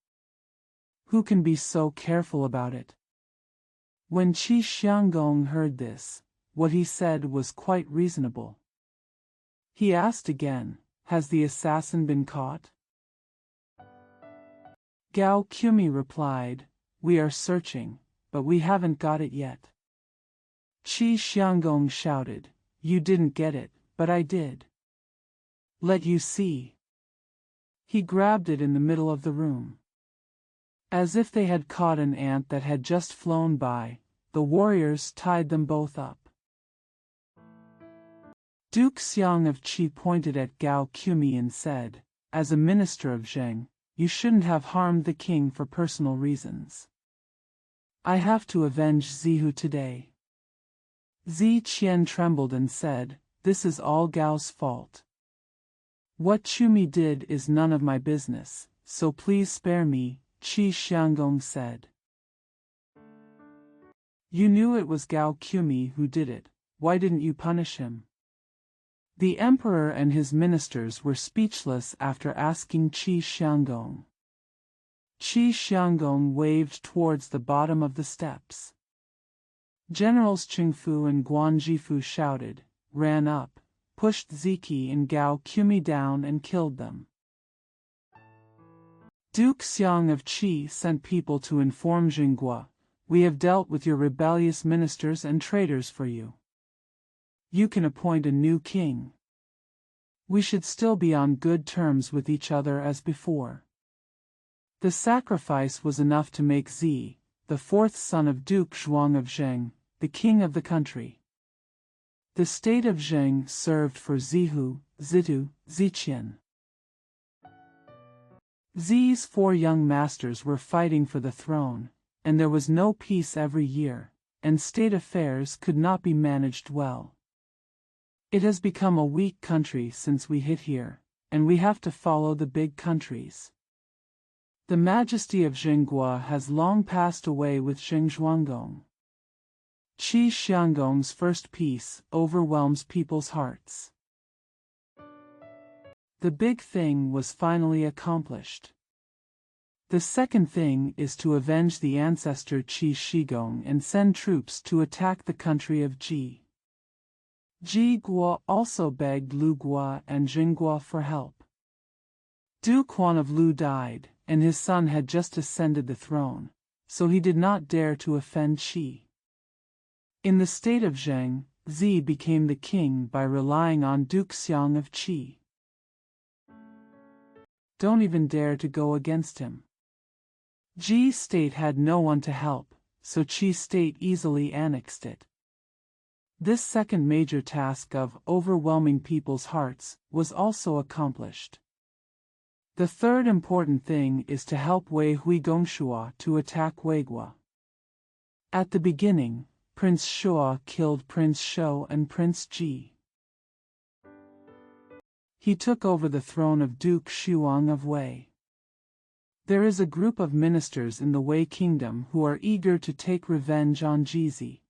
Who can be so careful about it?" When Qi Xianggong heard this, what he said was quite reasonable. He asked again, "Has the assassin been caught?" Gao Qumi replied, "We are searching, but we haven't got it yet." Qi Xianggong shouted, "You didn't get it, but I did. Let you see." He grabbed it in the middle of the room. As if they had caught an ant that had just flown by, the warriors tied them both up. Duke Xiang of Qi pointed at Gao Qumi and said, "As a minister of Zheng, you shouldn't have harmed the king for personal reasons. I have to avenge Zhihu today." Zi Qian trembled and said, "This is all Gao's fault. What Qumi did is none of my business, so please spare me," Qi Xianggong said. "You knew it was Gao Qumi who did it, why didn't you punish him?" The emperor and his ministers were speechless after asking Qi Xianggong. Qi Xianggong waved towards the bottom of the steps. Generals Qingfu and Guanjifu shouted, ran up, pushed Ziki and Gao Qumi down and killed them. Duke Xiang of Qi sent people to inform Jinggua, "We have dealt with your rebellious ministers and traitors for you. You can appoint a new king. We should still be on good terms with each other as before." The sacrifice was enough to make Zi, the fourth son of Duke Zhuang of Zheng, the king of the country. The state of Zheng served for Zhihu, Zitu, Ziqian. Zi's 4 young masters were fighting for the throne, and there was no peace every year, and state affairs could not be managed well. It has become a weak country since we hit here, and we have to follow the big countries. The majesty of Jinggua has long passed away with Zhengzhuanggong. Qi Xianggong's first peace overwhelms people's hearts. The big thing was finally accomplished. The second thing is to avenge the ancestor Qi Shigong and send troops to attack the country of Ji. Ji Guo also begged Lu Gua and Jinggua for help. Du Quan of Lu died, and his son had just ascended the throne, so he did not dare to offend Qi. In the state of Zheng, Zi became the king by relying on Duke Xiang of Qi. Don't even dare to go against him. Ji state had no one to help, so Qi state easily annexed it. This second major task of overwhelming people's hearts was also accomplished. The third important thing is to help Wei Huigongshua to attack Weigua. At the beginning, Prince Shua killed Prince Shou and Prince Ji. He took over the throne of Duke Shuang of Wei. There is a group of ministers in the Wei kingdom who are eager to take revenge on Jizi.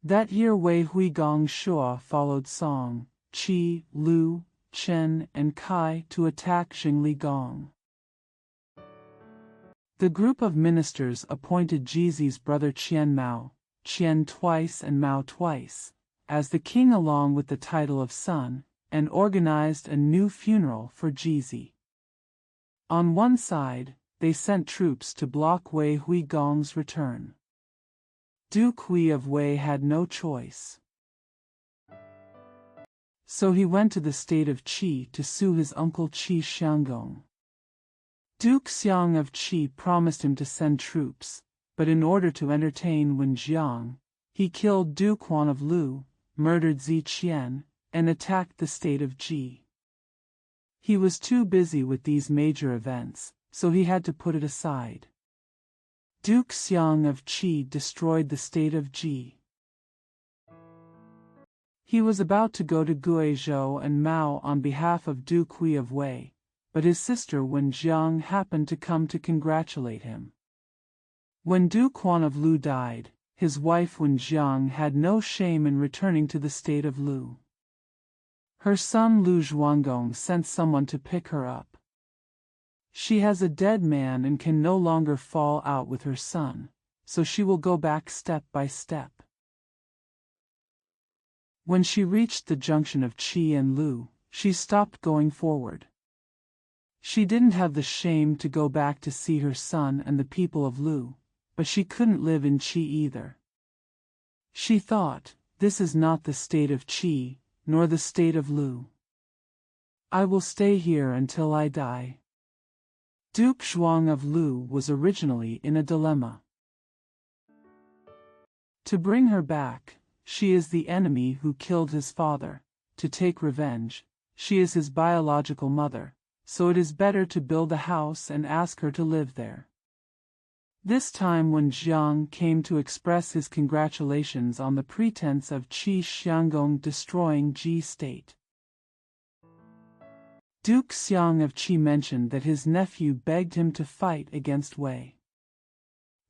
That year Wei Huigongshua followed Song, Qi, Lu, Chen, and Kai to attack Xingli Gong. The group of ministers appointed Jizi's brother Qian Mao, Qian twice and Mao twice, as the king along with the title of son, and organized a new funeral for Jizi. On one side, they sent troops to block Wei Huigong's return. Duke Hui of Wei had no choice. So he went to the state of Qi to sue his uncle Qi Xianggong. Duke Xiang of Qi promised him to send troops, but in order to entertain Wen Jiang, he killed Duke Huan of Lu, murdered Zi Qian, and attacked the state of Ji. He was too busy with these major events, so he had to put it aside. Duke Xiang of Qi destroyed the state of Ji. He was about to go to Guizhou and Mao on behalf of Duke Hui of Wei, but his sister Wen Jiang happened to come to congratulate him. When Duke Huan of Lu died, his wife Wen Jiang had no shame in returning to the state of Lu. Her son Lu Zhuanggong sent someone to pick her up. She has a dead man and can no longer fall out with her son, so she will go back step by step. When she reached the junction of Qi and Lu, she stopped going forward. She didn't have the shame to go back to see her son and the people of Lu, but she couldn't live in Qi either. She thought, this is not the state of Qi, nor the state of Lu. I will stay here until I die. Duke Zhuang of Lu was originally in a dilemma. To bring her back, she is the enemy who killed his father. To take revenge, she is his biological mother, so it is better to build a house and ask her to live there. This time when Jiang came to express his congratulations on the pretense of Qi Xianggong destroying Ji state, Duke Xiang of Qi mentioned that his nephew begged him to fight against Wei.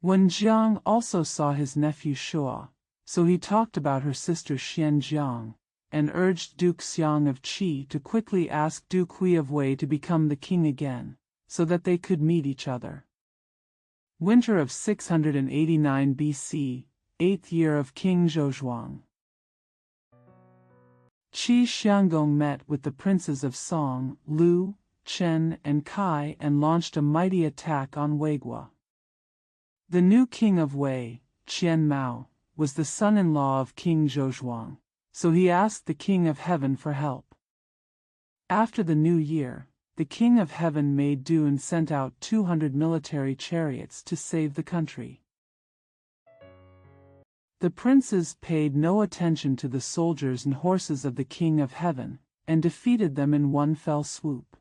When Jiang also saw his nephew Shua, so he talked about her sister Xianjiang, and urged Duke Xiang of Qi to quickly ask Duke Hui of Wei to become the king again, so that they could meet each other. Winter of 689 BC, 8th year of King Zhou. Qi Xianggong met with the princes of Song, Lu, Chen, and Kai and launched a mighty attack on Weigua. The new king of Wei, Qian Mao, was the son-in-law of King Zhou, so he asked the King of Heaven for help. After the new year, the King of Heaven made do and sent out 200 military chariots to save the country. The princes paid no attention to the soldiers and horses of the King of Heaven, and defeated them in one fell swoop.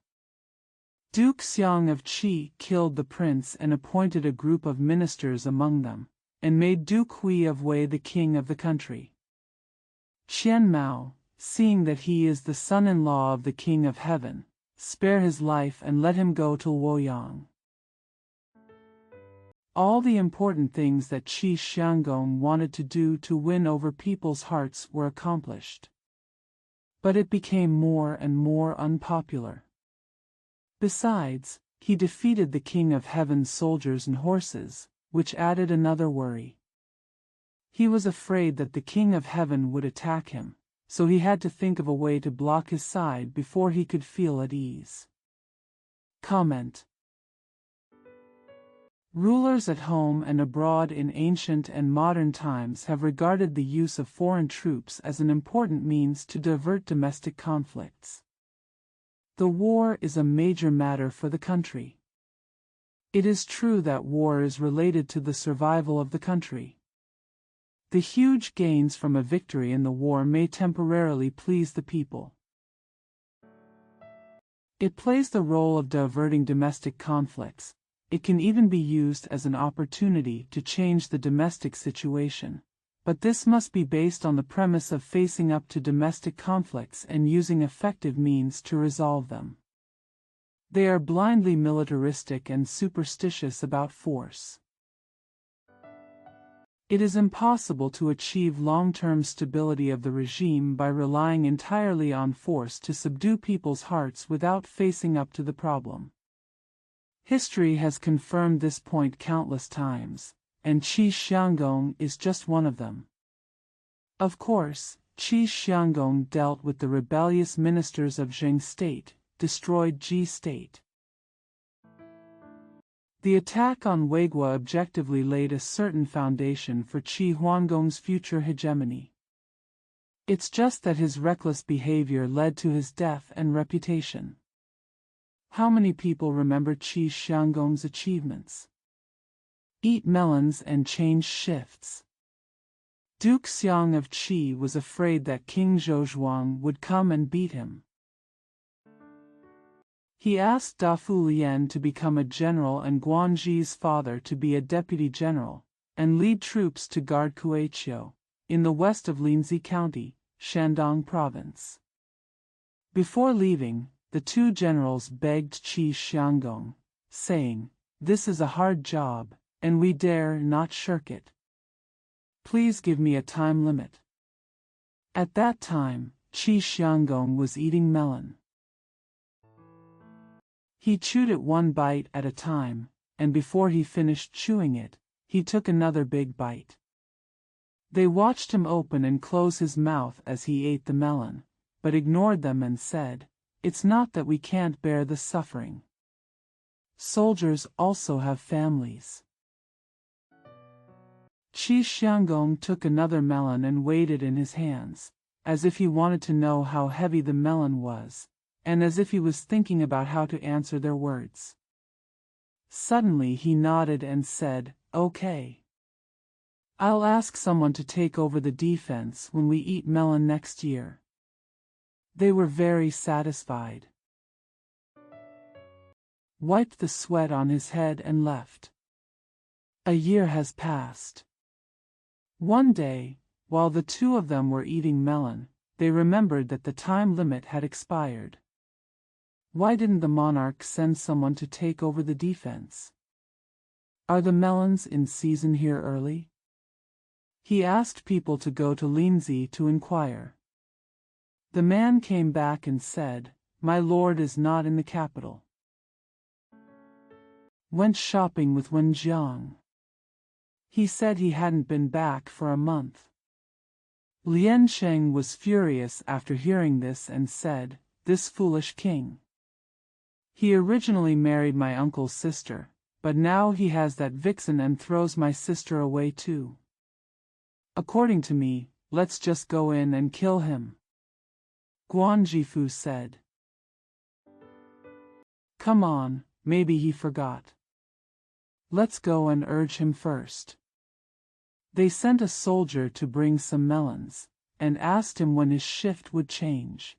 Duke Xiang of Qi killed the prince and appointed a group of ministers among them, and made Duke Hui of Wei the king of the country. Qian Mao, seeing that he is the son-in-law of the King of Heaven, spare his life and let him go to Luoyang. All the important things that Qi Xianggong wanted to do to win over people's hearts were accomplished. But it became more and more unpopular. Besides, he defeated the King of Heaven's soldiers and horses, which added another worry. He was afraid that the King of Heaven would attack him, so he had to think of a way to block his side before he could feel at ease. Comment. Rulers at home and abroad in ancient and modern times have regarded the use of foreign troops as an important means to divert domestic conflicts. The war is a major matter for the country. It is true that war is related to the survival of the country. The huge gains from a victory in the war may temporarily please the people. It plays the role of diverting domestic conflicts. It can even be used as an opportunity to change the domestic situation. But this must be based on the premise of facing up to domestic conflicts and using effective means to resolve them. They are blindly militaristic and superstitious about force. It is impossible to achieve long-term stability of the regime by relying entirely on force to subdue people's hearts without facing up to the problem. History has confirmed this point countless times, and Qi Xianggong is just one of them. Of course, Qi Xianggong dealt with the rebellious ministers of Zheng state, destroyed Ji state. The attack on Weigua objectively laid a certain foundation for Qi Huanggong's future hegemony. It's just that his reckless behavior led to his death and reputation. How many people remember Qi Xianggong's achievements? Eat melons and change shifts. Duke Xiang of Qi was afraid that King Zhou would come and beat him. He asked Dafu Lian to become a general and Guanji's father to be a deputy general, and lead troops to guard Kuaiqiu, in the west of Linzi County, Shandong Province. Before leaving, the two generals begged Qi Xianggong, saying, "This is a hard job, and we dare not shirk it. Please give me a time limit." At that time, Qi Xianggong was eating melon. He chewed it one bite at a time, and before he finished chewing it, he took another big bite. They watched him open and close his mouth as he ate the melon, but ignored them and said, "It's not that we can't bear the suffering. Soldiers also have families." Qi Xianggong took another melon and weighed it in his hands, as if he wanted to know how heavy the melon was, and as if he was thinking about how to answer their words. Suddenly he nodded and said, "Okay. I'll ask someone to take over the defense when we eat melon next year." They were very satisfied. Wiped the sweat on his head and left. A year has passed. One day, while the two of them were eating melon, they remembered that the time limit had expired. Why didn't the monarch send someone to take over the defense? Are the melons in season here early? He asked people to go to Linzi to inquire. The man came back and said, "My lord is not in the capital. Went shopping with Wen Jiang. He said he hadn't been back for a month." Lian Sheng was furious after hearing this and said, "This foolish king. He originally married my uncle's sister, but now he has that vixen and throws my sister away too. According to me, let's just go in and kill him." Guan Jifu said. "Come on, maybe he forgot. Let's go and urge him first." They sent a soldier to bring some melons, and asked him when his shift would change.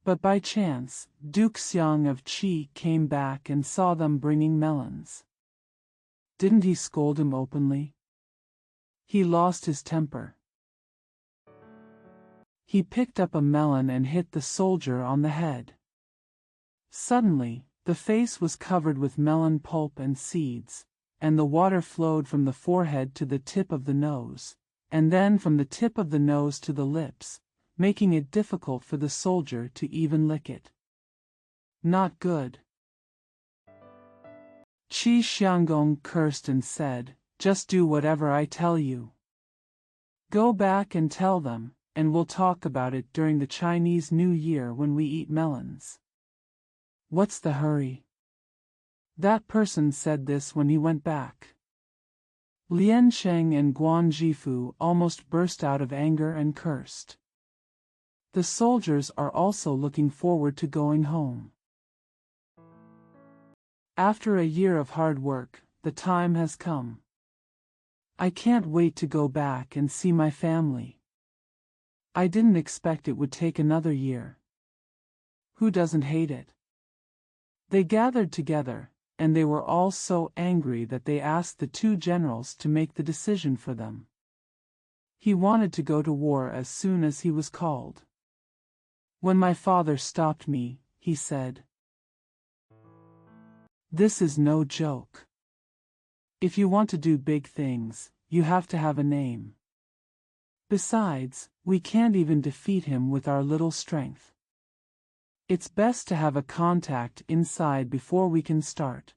But by chance, Duke Xiang of Qi came back and saw them bringing melons. Didn't he scold him openly? He lost his temper. He picked up a melon and hit the soldier on the head. Suddenly, the face was covered with melon pulp and seeds, and the water flowed from the forehead to the tip of the nose, and then from the tip of the nose to the lips, making it difficult for the soldier to even lick it. Not good. Qi Xianggong cursed and said, "Just do whatever I tell you. Go back and tell them, and we'll talk about it during the Chinese New Year when we eat melons." "What's the hurry?" That person said this when he went back. Lian Sheng and Guan Jifu almost burst out of anger and cursed. The soldiers are also looking forward to going home. After a year of hard work, the time has come. I can't wait to go back and see my family. I didn't expect it would take another year. Who doesn't hate it? They gathered together, and they were all so angry that they asked the two generals to make the decision for them. He wanted to go to war as soon as he was called. When my father stopped me, he said, "This is no joke. If you want to do big things, you have to have a name. Besides, we can't even defeat him with our little strength. It's best to have a contact inside before we can start."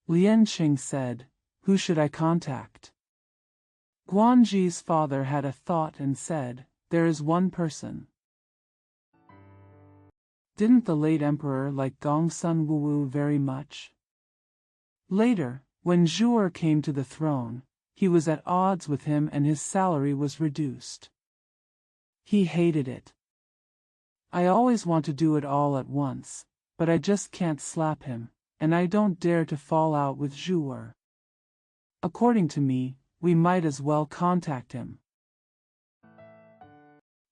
Lian Qing said, "Who should I contact?" Guanji's father had a thought and said, "There is one person." Didn't the late emperor like Gongsun Wuwu very much? Later, when Zhou came to the throne, he was at odds with him and his salary was reduced. He hated it. "I always want to do it all at once, but I just can't slap him, and I don't dare to fall out with Zhou. According to me, we might as well contact him."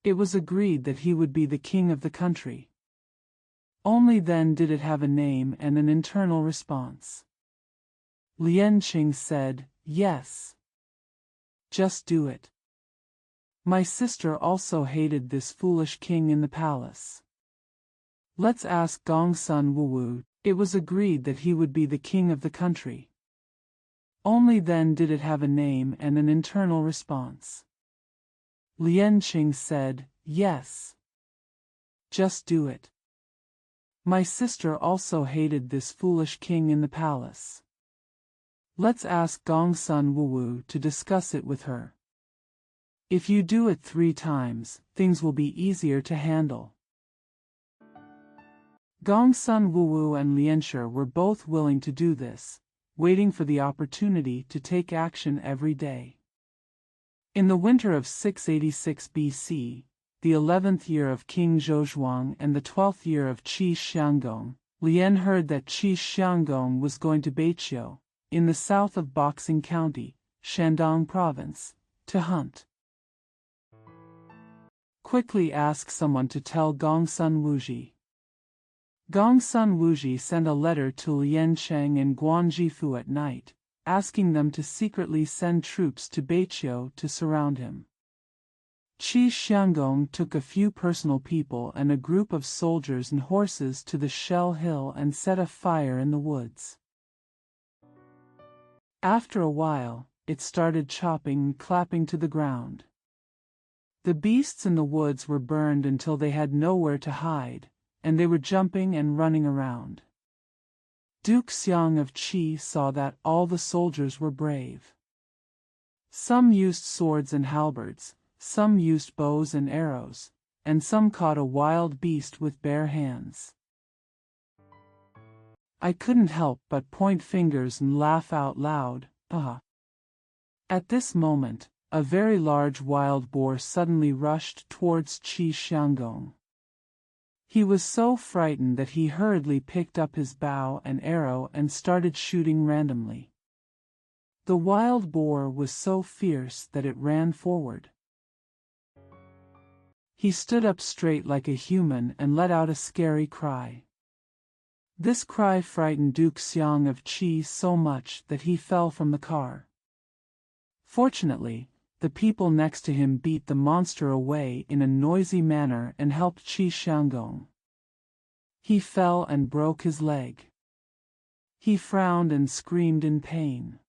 It was agreed that he would be the king of the country. Only then did it have a name and an internal response. Lian Qing said, "Yes. Just do it. My sister also hated this foolish king in the palace. Let's ask Gongsun Wuwu." It was agreed that he would be the king of the country. Only then did it have a name and an internal response. Lian Qing said, "Yes. Just do it. My sister also hated this foolish king in the palace. Let's ask Gongsun Wuwu to discuss it with her. If you do it 3 times, things will be easier to handle." Gongsun Wuwu and Lianshi were both willing to do this, waiting for the opportunity to take action every day. In the winter of 686 BC, the 11th year of King Zhou and the 12th year of Qi Xianggong, Lian heard that Qi Xianggong was going to Beiqiu, in the south of Boxing County, Shandong Province, to hunt. "Quickly ask someone to tell Gongsun Wuji." Gongsun Wuji sent a letter to Lian Cheng and Guanjifu at night, asking them to secretly send troops to Beiqiu to surround him. Qi Xianggong took a few personal people and a group of soldiers and horses to the Shell Hill and set a fire in the woods. After a while, it started chopping and clapping to the ground. The beasts in the woods were burned until they had nowhere to hide, and they were jumping and running around. Duke Xiang of Qi saw that all the soldiers were brave. Some used swords and halberds, some used bows and arrows, and some caught a wild beast with bare hands. I couldn't help but point fingers and laugh out loud, "Ah!" At this moment, a very large wild boar suddenly rushed towards Qi Xianggong. He was so frightened that he hurriedly picked up his bow and arrow and started shooting randomly. The wild boar was so fierce that it ran forward. He stood up straight like a human and let out a scary cry. This cry frightened Duke Xiang of Qi so much that he fell from the car. Fortunately, the people next to him beat the monster away in a noisy manner and helped Qi Xianggong. He fell and broke his leg. He frowned and screamed in pain.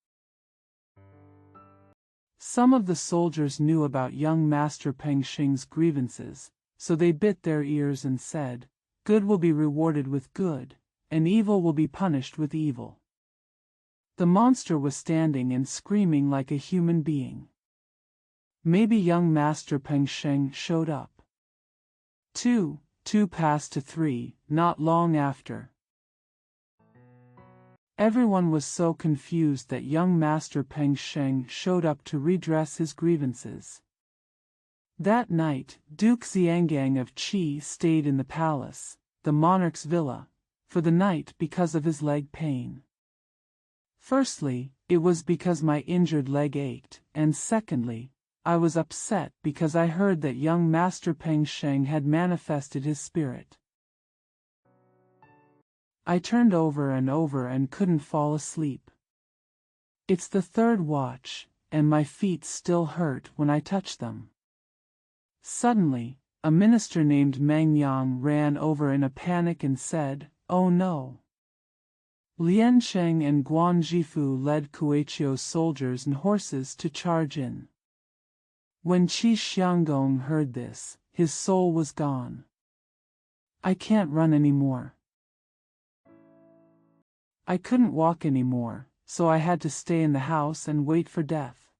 Some of the soldiers knew about young Master Peng Xing's grievances, so they bit their ears and said, "Good will be rewarded with good, and evil will be punished with evil." The monster was standing and screaming like a human being. Maybe young Master Peng Xing showed up. 2 passed to 3, not long after. Everyone was so confused that young Master Peng Xing showed up to redress his grievances. That night, Duke Xiangang of Qi stayed in the palace, the monarch's villa, for the night because of his leg pain. Firstly, it was because my injured leg ached, and secondly, I was upset because I heard that young Master Peng Sheng had manifested his spirit. I turned over and couldn't fall asleep. It's the third watch, and my feet still hurt when I touch them. Suddenly, a minister named Meng Yang ran over in a panic and said, "Oh no!" Lian Sheng and Guan Zhifu led Kueqiu's soldiers and horses to charge in. When Qi Xianggong heard this, his soul was gone. I can't run anymore. I couldn't walk anymore, so I had to stay in the house and wait for death.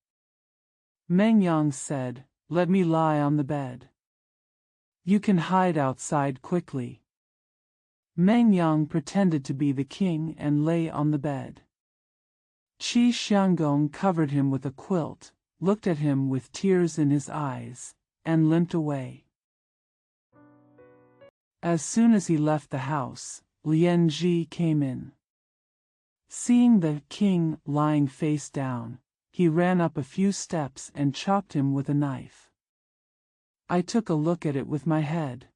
Meng Yang said, "Let me lie on the bed. You can hide outside quickly." Meng Yang pretended to be the king and lay on the bed. Qi Xianggong covered him with a quilt, looked at him with tears in his eyes, and limped away. As soon as he left the house, Lian Ji came in. Seeing the king lying face down, he ran up a few steps and chopped him with a knife. I took a look at it with my head.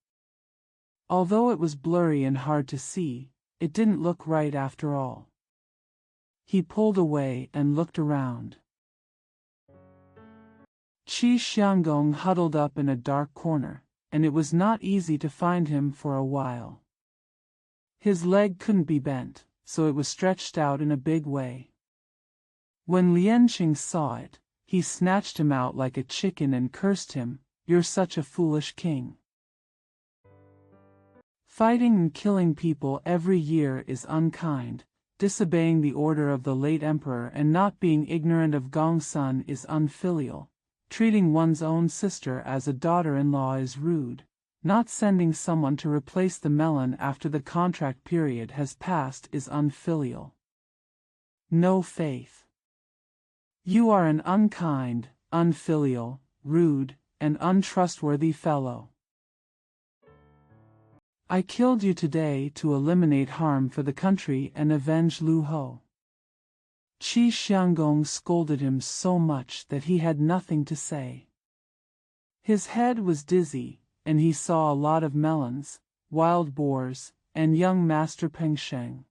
Although it was blurry and hard to see, it didn't look right after all. He pulled away and looked around. Qi Xianggong huddled up in a dark corner, and it was not easy to find him for a while. His leg couldn't be bent, so it was stretched out in a big way. When Lianqing saw it, he snatched him out like a chicken and cursed him, "You're such a foolish king. Fighting and killing people every year is unkind, disobeying the order of the late emperor and not being ignorant of Gongsun is unfilial, treating one's own sister as a daughter-in-law is rude, not sending someone to replace the melon after the contract period has passed is unfilial. No faith. You are an unkind, unfilial, rude, and untrustworthy fellow. I killed you today to eliminate harm for the country and avenge Lu Ho." Qi Xianggong scolded him so much that he had nothing to say. His head was dizzy, and he saw a lot of melons, wild boars, and young Master Peng Sheng.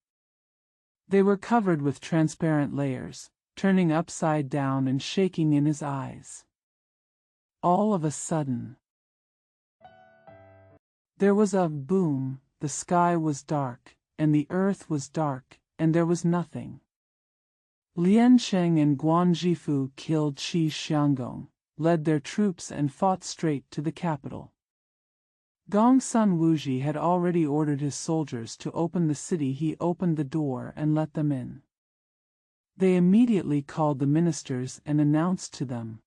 They were covered with transparent layers, turning upside down and shaking in his eyes. All of a sudden, there was a boom, the sky was dark, and the earth was dark, and there was nothing. Liansheng and Guan Zhifu killed Qi Xianggong, led their troops and fought straight to the capital. Gongsun Wuji had already ordered his soldiers to open the city. He opened the door and let them in. They immediately called the ministers and announced to them,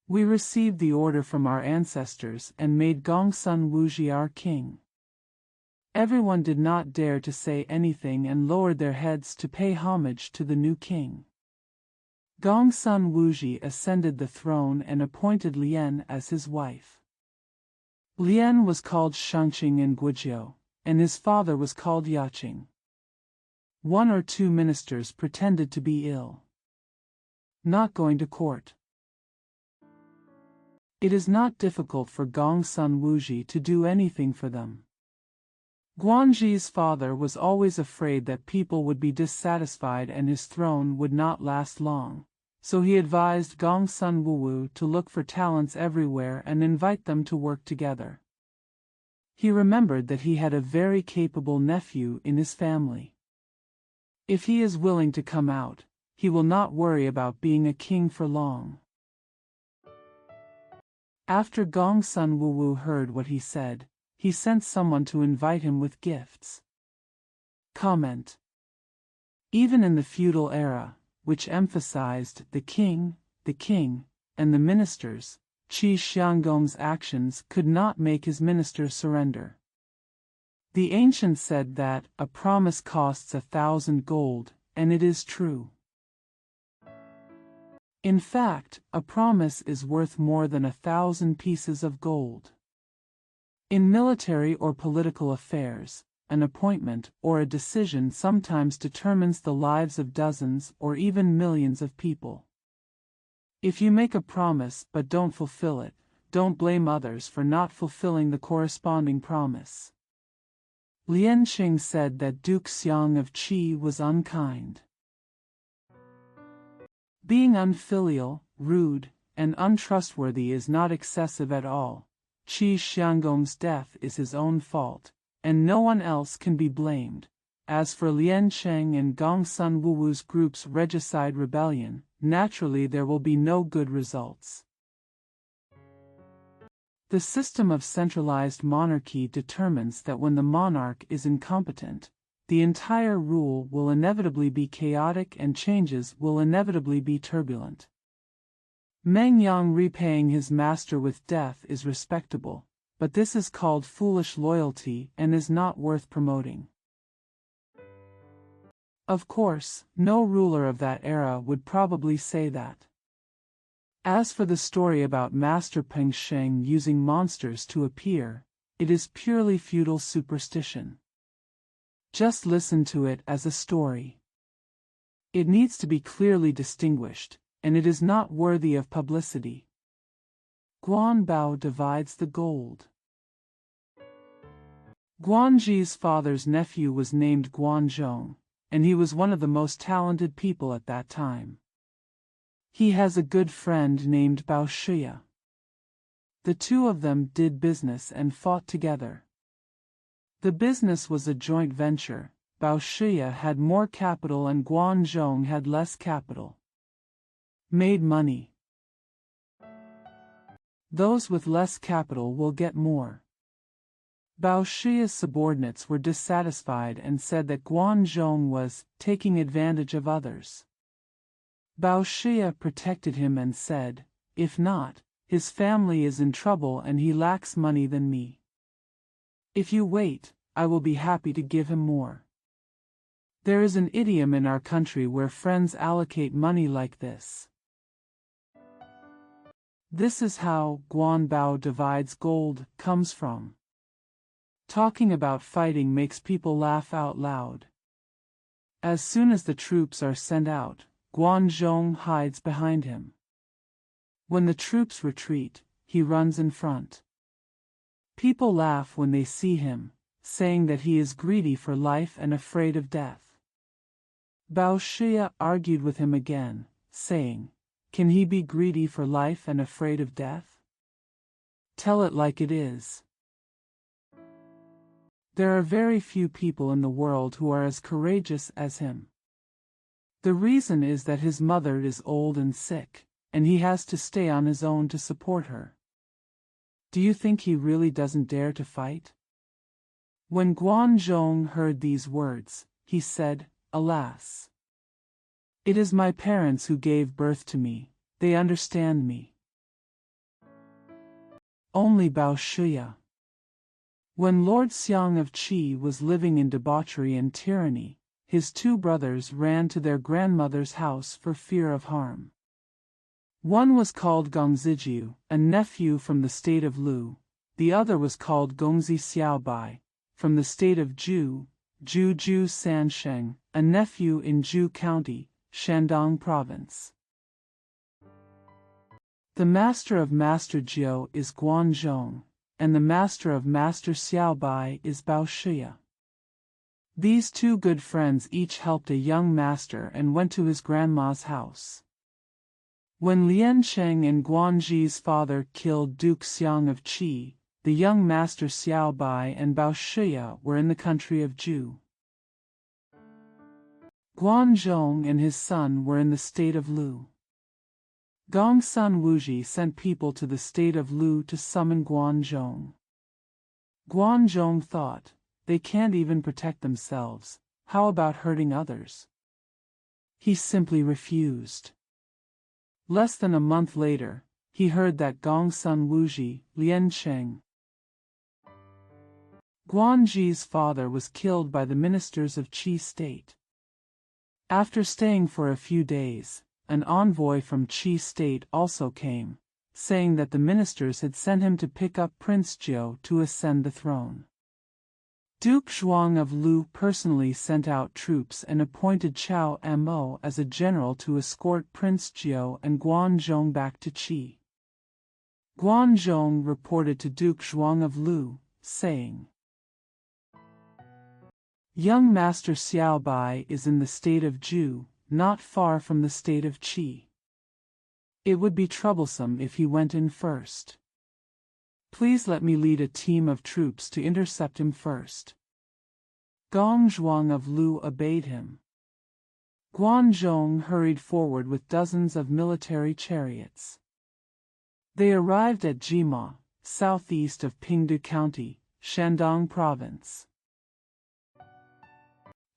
"We received the order from our ancestors and made Gongsun Wuji our king." Everyone did not dare to say anything and lowered their heads to pay homage to the new king. Gongsun Wuji ascended the throne and appointed Lian as his wife. Lian was called Shangqing in Guizhou, and his father was called Yaqing. One or two ministers pretended to be ill, not going to court. It is not difficult for Gongsun Wuji to do anything for them. Guanji's father was always afraid that people would be dissatisfied and his throne would not last long, so he advised Gongsun Wuwu to look for talents everywhere and invite them to work together. He remembered that he had a very capable nephew in his family. If he is willing to come out, he will not worry about being a king for long. After Gongsun Wuwu heard what he said, he sent someone to invite him with gifts. Comment. Even in the feudal era, which emphasized the king, and the ministers, Qi Xianggong's actions could not make his ministers surrender. The ancients said that a promise costs 1,000 gold, and it is true. In fact, a promise is worth more than 1,000 pieces of gold. In military or political affairs, an appointment, or a decision sometimes determines the lives of dozens or even millions of people. If you make a promise but don't fulfill it, don't blame others for not fulfilling the corresponding promise. Lian Qing said that Duke Xiang of Qi was unkind. Being unfilial, rude, and untrustworthy is not excessive at all. Qi Xianggong's death is his own fault, and no one else can be blamed. As for Lian Cheng and Gongsun Wuwu's group's regicide rebellion, naturally there will be no good results. The system of centralized monarchy determines that when the monarch is incompetent, the entire rule will inevitably be chaotic and changes will inevitably be turbulent. Meng Yang repaying his master with death is respectable, but this is called foolish loyalty and is not worth promoting. Of course, no ruler of that era would probably say that. As for the story about Master Peng Sheng using monsters to appear, it is purely feudal superstition. Just listen to it as a story. It needs to be clearly distinguished, and it is not worthy of publicity. Guan Bao divides the gold. Guanji's father's nephew was named Guanzhong, and he was one of the most talented people at that time. He has a good friend named Bao Shiya. The two of them did business and fought together. The business was a joint venture. Bao Shiya had more capital and Guanzhong had less capital. Made money. Those with less capital will get more. Bao Shiya's subordinates were dissatisfied and said that Guanzhong was taking advantage of others. Bao Shiya protected him and said, "If not, his family is in trouble and he lacks money than me. If you wait, I will be happy to give him more." There is an idiom in our country where friends allocate money like this. This is how Guan Bao divides gold comes from. Talking about fighting makes people laugh out loud. As soon as the troops are sent out, Guanzhong hides behind him. When the troops retreat, he runs in front. People laugh when they see him, saying that he is greedy for life and afraid of death. Bao Shiya argued with him again, saying, "Can he be greedy for life and afraid of death? Tell it like it is." There are very few people in the world who are as courageous as him. The reason is that his mother is old and sick, and he has to stay on his own to support her. Do you think he really doesn't dare to fight? When Guanzhong heard these words, he said, "Alas! It is my parents who gave birth to me, they understand me." Only Bao Shiya. When Lord Xiang of Qi was living in debauchery and tyranny, his two brothers ran to their grandmother's house for fear of harm. One was called Gongzijiu, a nephew from the state of Lu. The other was called Gongzi Xiaobai, from the state of Zhou, Zhu Sansheng, a nephew in Zhou County, Shandong Province. The master of Master Zhou is Guanzhong, and the master of Master Xiaobai is Bao Shiya. These two good friends each helped a young master and went to his grandma's house. When Lian Cheng and Guanji's father killed Duke Xiang of Qi, the young master Xiaobai and Bao Shiya were in the country of Zhou. Guanzhong and his son were in the state of Lu. Gongsun Wuji sent people to the state of Lu to summon Guanzhong. Guanzhong thought, they can't even protect themselves, how about hurting others? He simply refused. Less than a month later, he heard that Gongsun Wuji, Lian Cheng, Guanji's father, was killed by the ministers of Qi state. After staying for a few days, an envoy from Qi state also came, saying that the ministers had sent him to pick up Prince Zhou to ascend the throne. Duke Zhuang of Lu personally sent out troops and appointed Chao Mo as a general to escort Prince Zhou and Guanzhong back to Qi. Guanzhong reported to Duke Zhuang of Lu, saying, "Young Master Xiaobai is in the state of Zhou, not far from the state of Qi. It would be troublesome if he went in first. Please let me lead a team of troops to intercept him first." Gongzhuang of Lu obeyed him. Guanzhong hurried forward with dozens of military chariots. They arrived at Jima, southeast of Pingdu County, Shandong Province.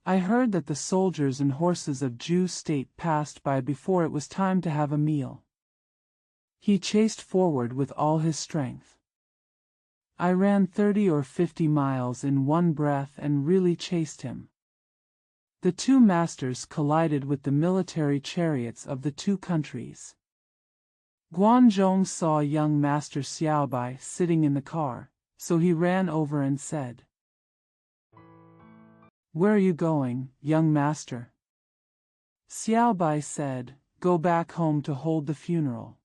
I heard that the soldiers and horses of Zhou State passed by before it was time to have a meal. He chased forward with all his strength. I ran 30 or 50 miles in one breath and really chased him. The two masters collided with the military chariots of the two countries. Guanzhong saw young Master Xiaobai sitting in the car, so he ran over and said, "Where are you going, young master?" Xiaobai said, "Go back home to hold the funeral."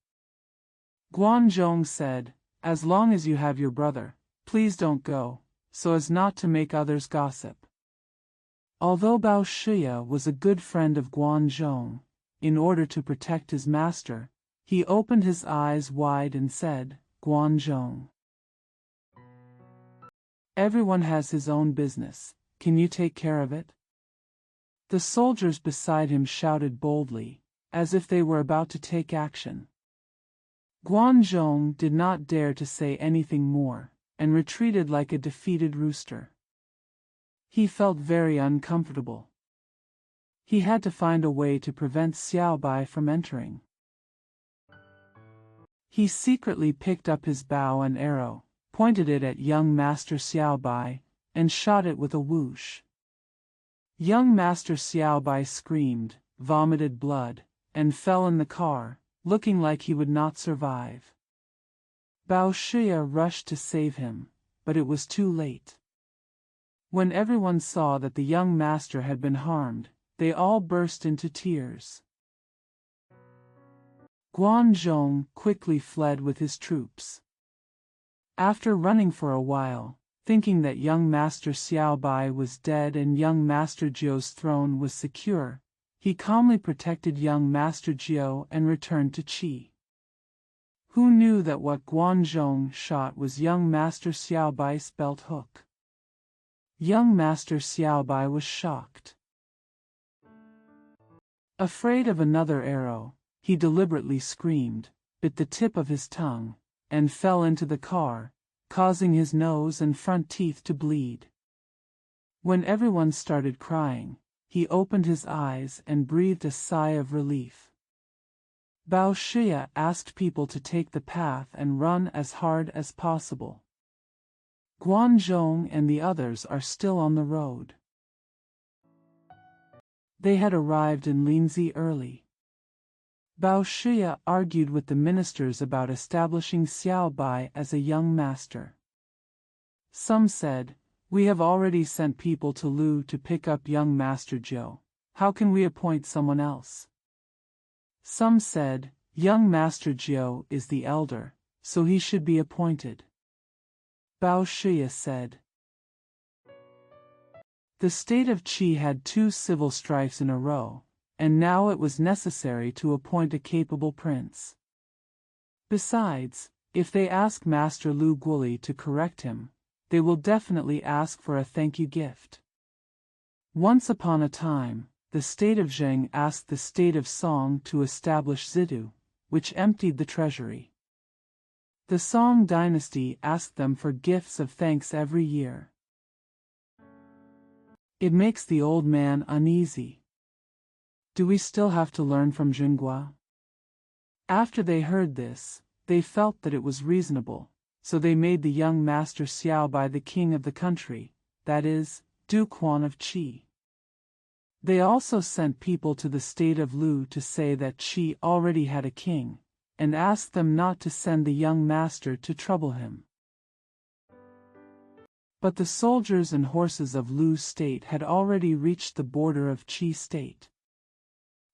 Guanzhong said, "As long as you have your brother, please don't go, so as not to make others gossip." Although Bao Shiya was a good friend of Guanzhong, in order to protect his master, he opened his eyes wide and said, "Guanzhong, everyone has his own business. Can you take care of it?" The soldiers beside him shouted boldly, as if they were about to take action. Guanzhong did not dare to say anything more, and retreated like a defeated rooster. He felt very uncomfortable. He had to find a way to prevent Xiaobai from entering. He secretly picked up his bow and arrow, pointed it at young Master Xiaobai, and shot it with a whoosh. Young Master Xiaobai screamed, vomited blood, and fell in the car, looking like he would not survive. Bao Shiya rushed to save him, but it was too late. When everyone saw that the young master had been harmed, they all burst into tears. Guanzhong quickly fled with his troops. After running for a while, thinking that young Master Xiaobai was dead and young Master Zhou's throne was secure, he calmly protected young Master Zhou and returned to Qi. Who knew that what Guanzhong shot was young Master Xiaobai's belt hook? Young Master Xiaobai was shocked. Afraid of another arrow, he deliberately screamed, bit the tip of his tongue, and fell into the car, causing his nose and front teeth to bleed. When everyone started crying, he opened his eyes and breathed a sigh of relief. Bao Shiya asked people to take the path and run as hard as possible. Guanzhong and the others are still on the road. They had arrived in Linzi early. Bao Shiya argued with the ministers about establishing Xiaobai as a young master. Some said, "We have already sent people to Lu to pick up young Master Zhou. How can we appoint someone else?" Some said, "Young Master Zhou is the elder, so he should be appointed." Bao Shiya said, "The state of Qi had 2 civil strifes in a row, and now it was necessary to appoint a capable prince. Besides, if they ask Master Lu Guoli to correct him, they will definitely ask for a thank you gift. Once upon a time, the state of Zheng asked the state of Song to establish Zidu, which emptied the treasury. The Song dynasty asked them for gifts of thanks every year. It makes the old man uneasy. Do we still have to learn from Zhenghua?" After they heard this, they felt that it was reasonable, so they made the young Master Xiaobai the king of the country, that is, Duke Huan of Qi. They also sent people to the state of Lu to say that Qi already had a king, and asked them not to send the young master to trouble him. But the soldiers and horses of Lu's state had already reached the border of Qi state.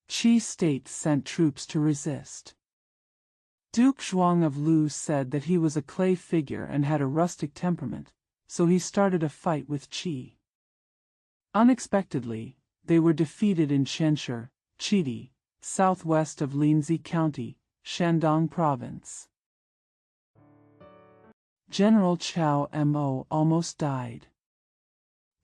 Qi state sent troops to resist. Duke Zhuang of Lu said that he was a clay figure and had a rustic temperament, so he started a fight with Qi. Unexpectedly, they were defeated in Qianshi, Chidi, southwest of Linzi County, Shandong Province. General Chao Mo almost died.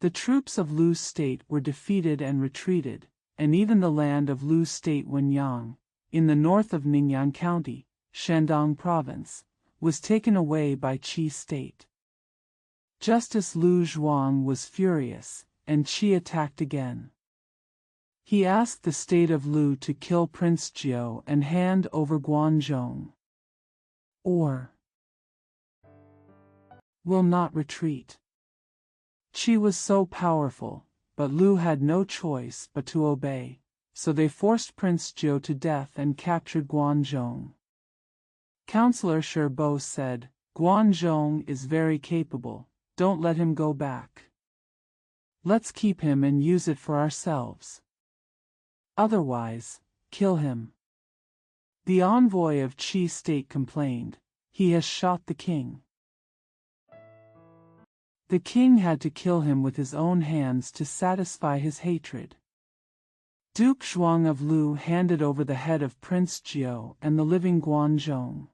The troops of Lu's state were defeated and retreated, and even the land of Lu's state Wenyang, in the north of Ningyan County, Shandong Province, was taken away by Qi state. Justice Lu Zhuang was furious, and Qi attacked again. He asked the state of Lu to kill Prince Zhou and hand over Guanzhong. Or will not retreat. Qi was so powerful, but Lu had no choice but to obey, so they forced Prince Zhou to death and captured Guanzhong. Counselor Bo said, "Guanzhong is very capable, don't let him go back. Let's keep him and use it for ourselves. Otherwise, kill him." The envoy of Qi state complained, "He has shot the king." The king had to kill him with his own hands to satisfy his hatred. Duke Zhuang of Lu handed over the head of Prince Zhou and the living Guanzhong.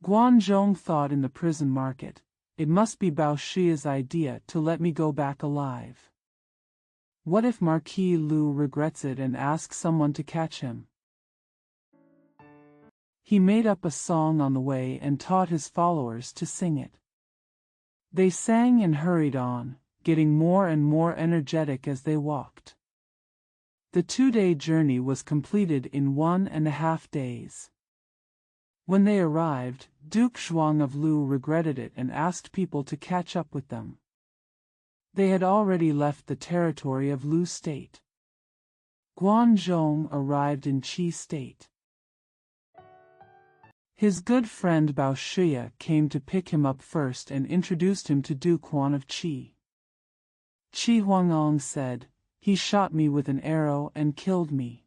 Guanzhong thought in the prison market, "It must be Bao Shi's idea to let me go back alive. What if Marquis Lu regrets it and asks someone to catch him?" He made up a song on the way and taught his followers to sing it. They sang and hurried on, getting more and more energetic as they walked. The 2-day journey was completed in 1.5 days. When they arrived, Duke Zhuang of Lu regretted it and asked people to catch up with them. They had already left the territory of Lu state. Guanzhong arrived in Qi state. His good friend Bao Shi came to pick him up first and introduced him to Duke Huan of Qi. Qi Huangong said, "He shot me with an arrow and killed me.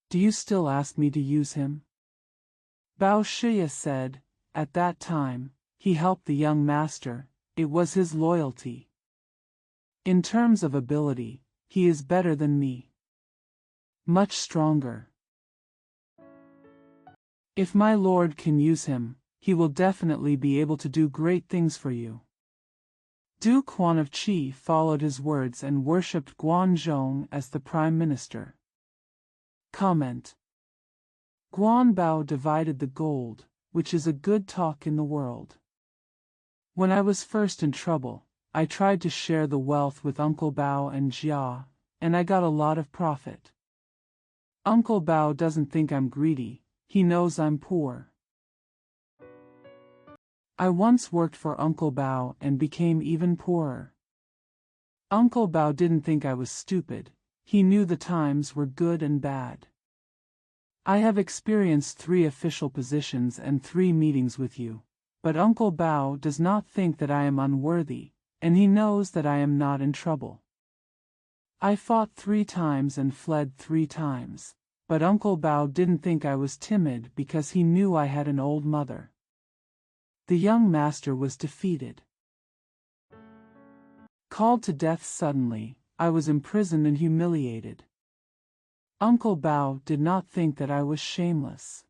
Do you still ask me to use him?" Bao Shi said, "At that time, he helped the young master, it was his loyalty. In terms of ability, he is better than me. Much stronger. If my lord can use him, he will definitely be able to do great things for you." Duke Huan of Qi followed his words and worshipped Guanzhong as the prime minister. Comment. Guanbao divided the gold, which is a good talk in the world. When I was first in trouble, I tried to share the wealth with Uncle Bao and Jia, and I got a lot of profit. Uncle Bao doesn't think I'm greedy, he knows I'm poor. I once worked for Uncle Bao and became even poorer. Uncle Bao didn't think I was stupid, he knew the times were good and bad. I have experienced 3 official positions and 3 meetings with you, but Uncle Bao does not think that I am unworthy, and he knows that I am not in trouble. I fought 3 times and fled 3 times, but Uncle Bao didn't think I was timid because he knew I had an old mother. The young master was defeated. Called to death suddenly, I was imprisoned and humiliated. Uncle Bao did not think that I was shameless.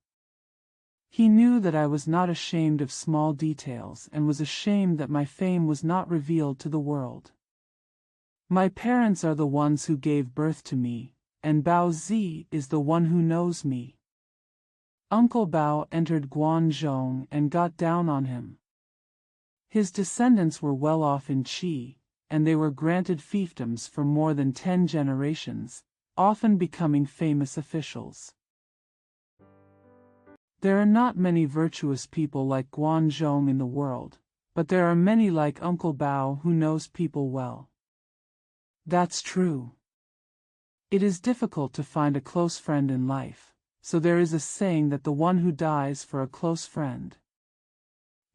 He knew that I was not ashamed of small details and was ashamed that my fame was not revealed to the world. My parents are the ones who gave birth to me, and Bao Zi is the one who knows me. Uncle Bao entered Guanzhong and got down on him. His descendants were well off in Qi, and they were granted fiefdoms for more than 10 generations, often becoming famous officials. There are not many virtuous people like Guanzhong in the world, but there are many like Uncle Bao who knows people well. That's true. It is difficult to find a close friend in life, so there is a saying that the one who dies for a close friend.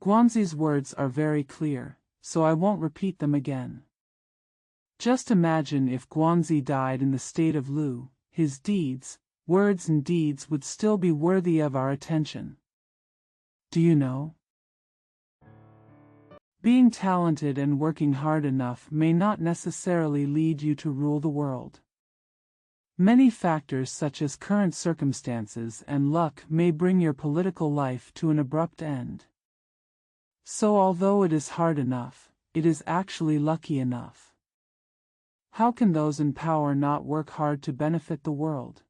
Guanzi's words are very clear, so I won't repeat them again. Just imagine if Guanzi died in the state of Lu, his deeds, words and deeds would still be worthy of our attention. Do you know? Being talented and working hard enough may not necessarily lead you to rule the world. Many factors such as current circumstances and luck may bring your political life to an abrupt end. So although it is hard enough, it is actually lucky enough. How can those in power not work hard to benefit the world?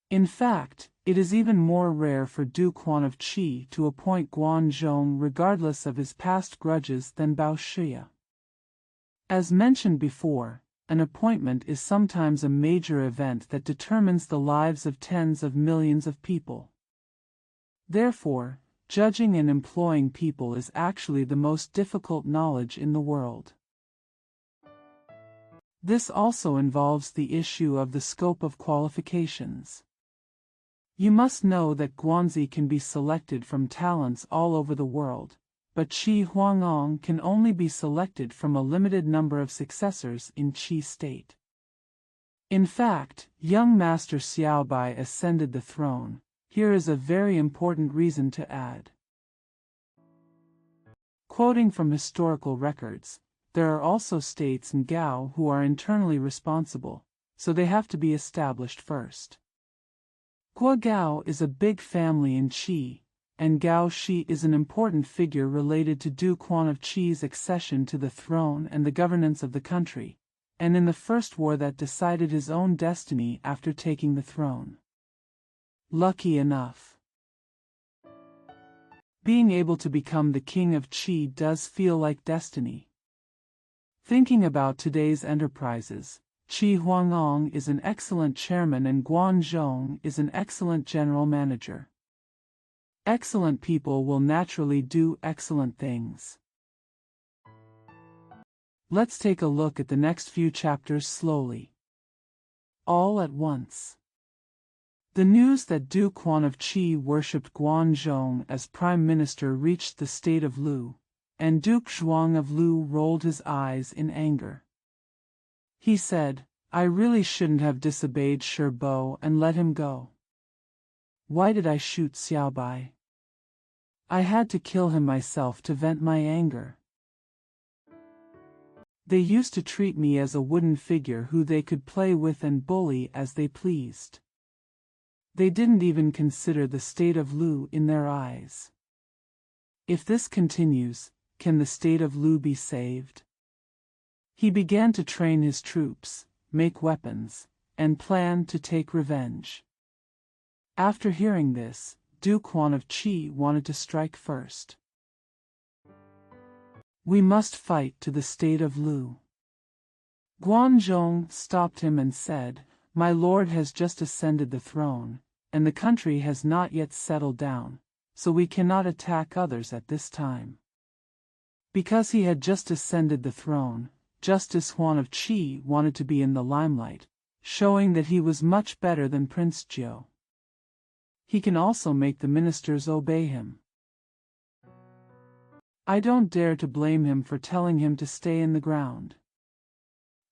In fact, it is even more rare for Duke Huan of Qi to appoint Guan Zhong regardless of his past grudges than Bao Shiya. As mentioned before, an appointment is sometimes a major event that determines the lives of tens of millions of people. Therefore, judging and employing people is actually the most difficult knowledge in the world. This also involves the issue of the scope of qualifications. You must know that Guanzi can be selected from talents all over the world, but Qi Huangong can only be selected from a limited number of successors in Qi state. In fact, young Master Xiaobai ascended the throne. Here is a very important reason to add. Quoting from historical records, there are also states in Gao who are internally responsible, so they have to be established first. Guogao is a big family in Qi, and Gao Shi is an important figure related to Duke Huan of Qi's accession to the throne and the governance of the country, and in the first war that decided his own destiny after taking the throne. Lucky enough. Being able to become the king of Qi does feel like destiny. Thinking about today's enterprises, Qi Huangong is an excellent chairman and Guan Zhong is an excellent general manager. Excellent people will naturally do excellent things. Let's take a look at the next few chapters slowly. All at once. The news that Duke Huan of Qi worshipped Guan Zhong as prime minister reached the state of Lu, and Duke Zhuang of Lu rolled his eyes in anger. He said, "I really shouldn't have disobeyed Zhou and let him go. Why did I shoot Xiaobai? I had to kill him myself to vent my anger. They used to treat me as a wooden figure who they could play with and bully as they pleased. They didn't even consider the state of Lu in their eyes. If this continues, can the state of Lu be saved?" He began to train his troops, make weapons, and plan to take revenge. After hearing this, Duke Huan of Qi wanted to strike first. "We must fight to the state of Lu." Guan Zhong stopped him and said, "My lord has just ascended the throne, and the country has not yet settled down, so we cannot attack others at this time." Because he had just ascended the throne, Justice Huan of Qi wanted to be in the limelight, showing that he was much better than Prince Zhou. He can also make the ministers obey him. I don't dare to blame him for telling him to stay in the ground.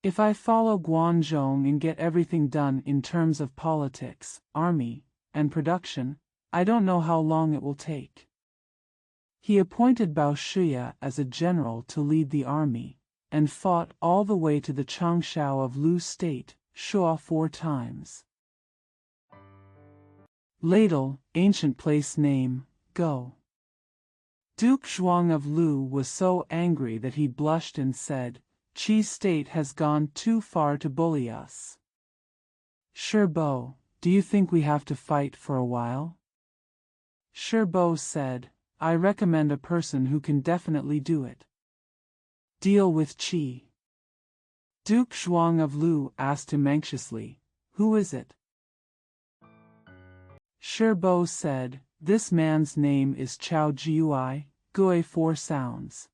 If I follow Guan Zhong and get everything done in terms of politics, army, and production, I don't know how long it will take. He appointed Bao Shiya as a general to lead the army, and fought all the way to the Changshao of Lu state, Shuo 4 times. Ladle, ancient place name, Go. Duke Zhuang of Lu was so angry that he blushed and said, "Qi state has gone too far to bully us. Zhou, do you think we have to fight for a while?" Zhou said, "I recommend a person who can definitely do it. Deal with Qi." Duke Zhuang of Lu asked him anxiously, "Who is it?" Zhou said, "This man's name is Chao Jiui, Gui 4 sounds.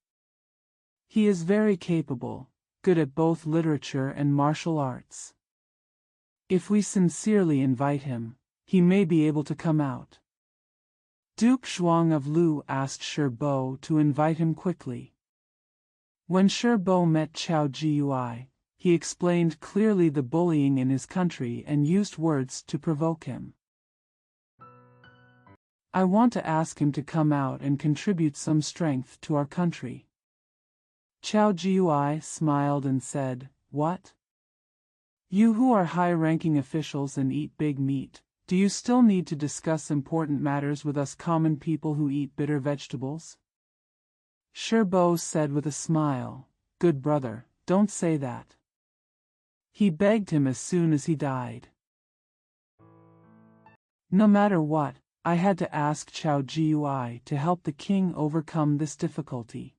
He is very capable, good at both literature and martial arts. If we sincerely invite him, he may be able to come out." Duke Zhuang of Lu asked Zhou to invite him quickly. When Zhou met Qiao Jiui, he explained clearly the bullying in his country and used words to provoke him. I want to ask him to come out and contribute some strength to our country. Qiao Jiui smiled and said, What? You who are high-ranking officials and eat big meat, do you still need to discuss important matters with us common people who eat bitter vegetables? Zhou said with a smile, Good brother, don't say that. He begged him as soon as he died. No matter what, I had to ask Qiao Jiui to help the king overcome this difficulty.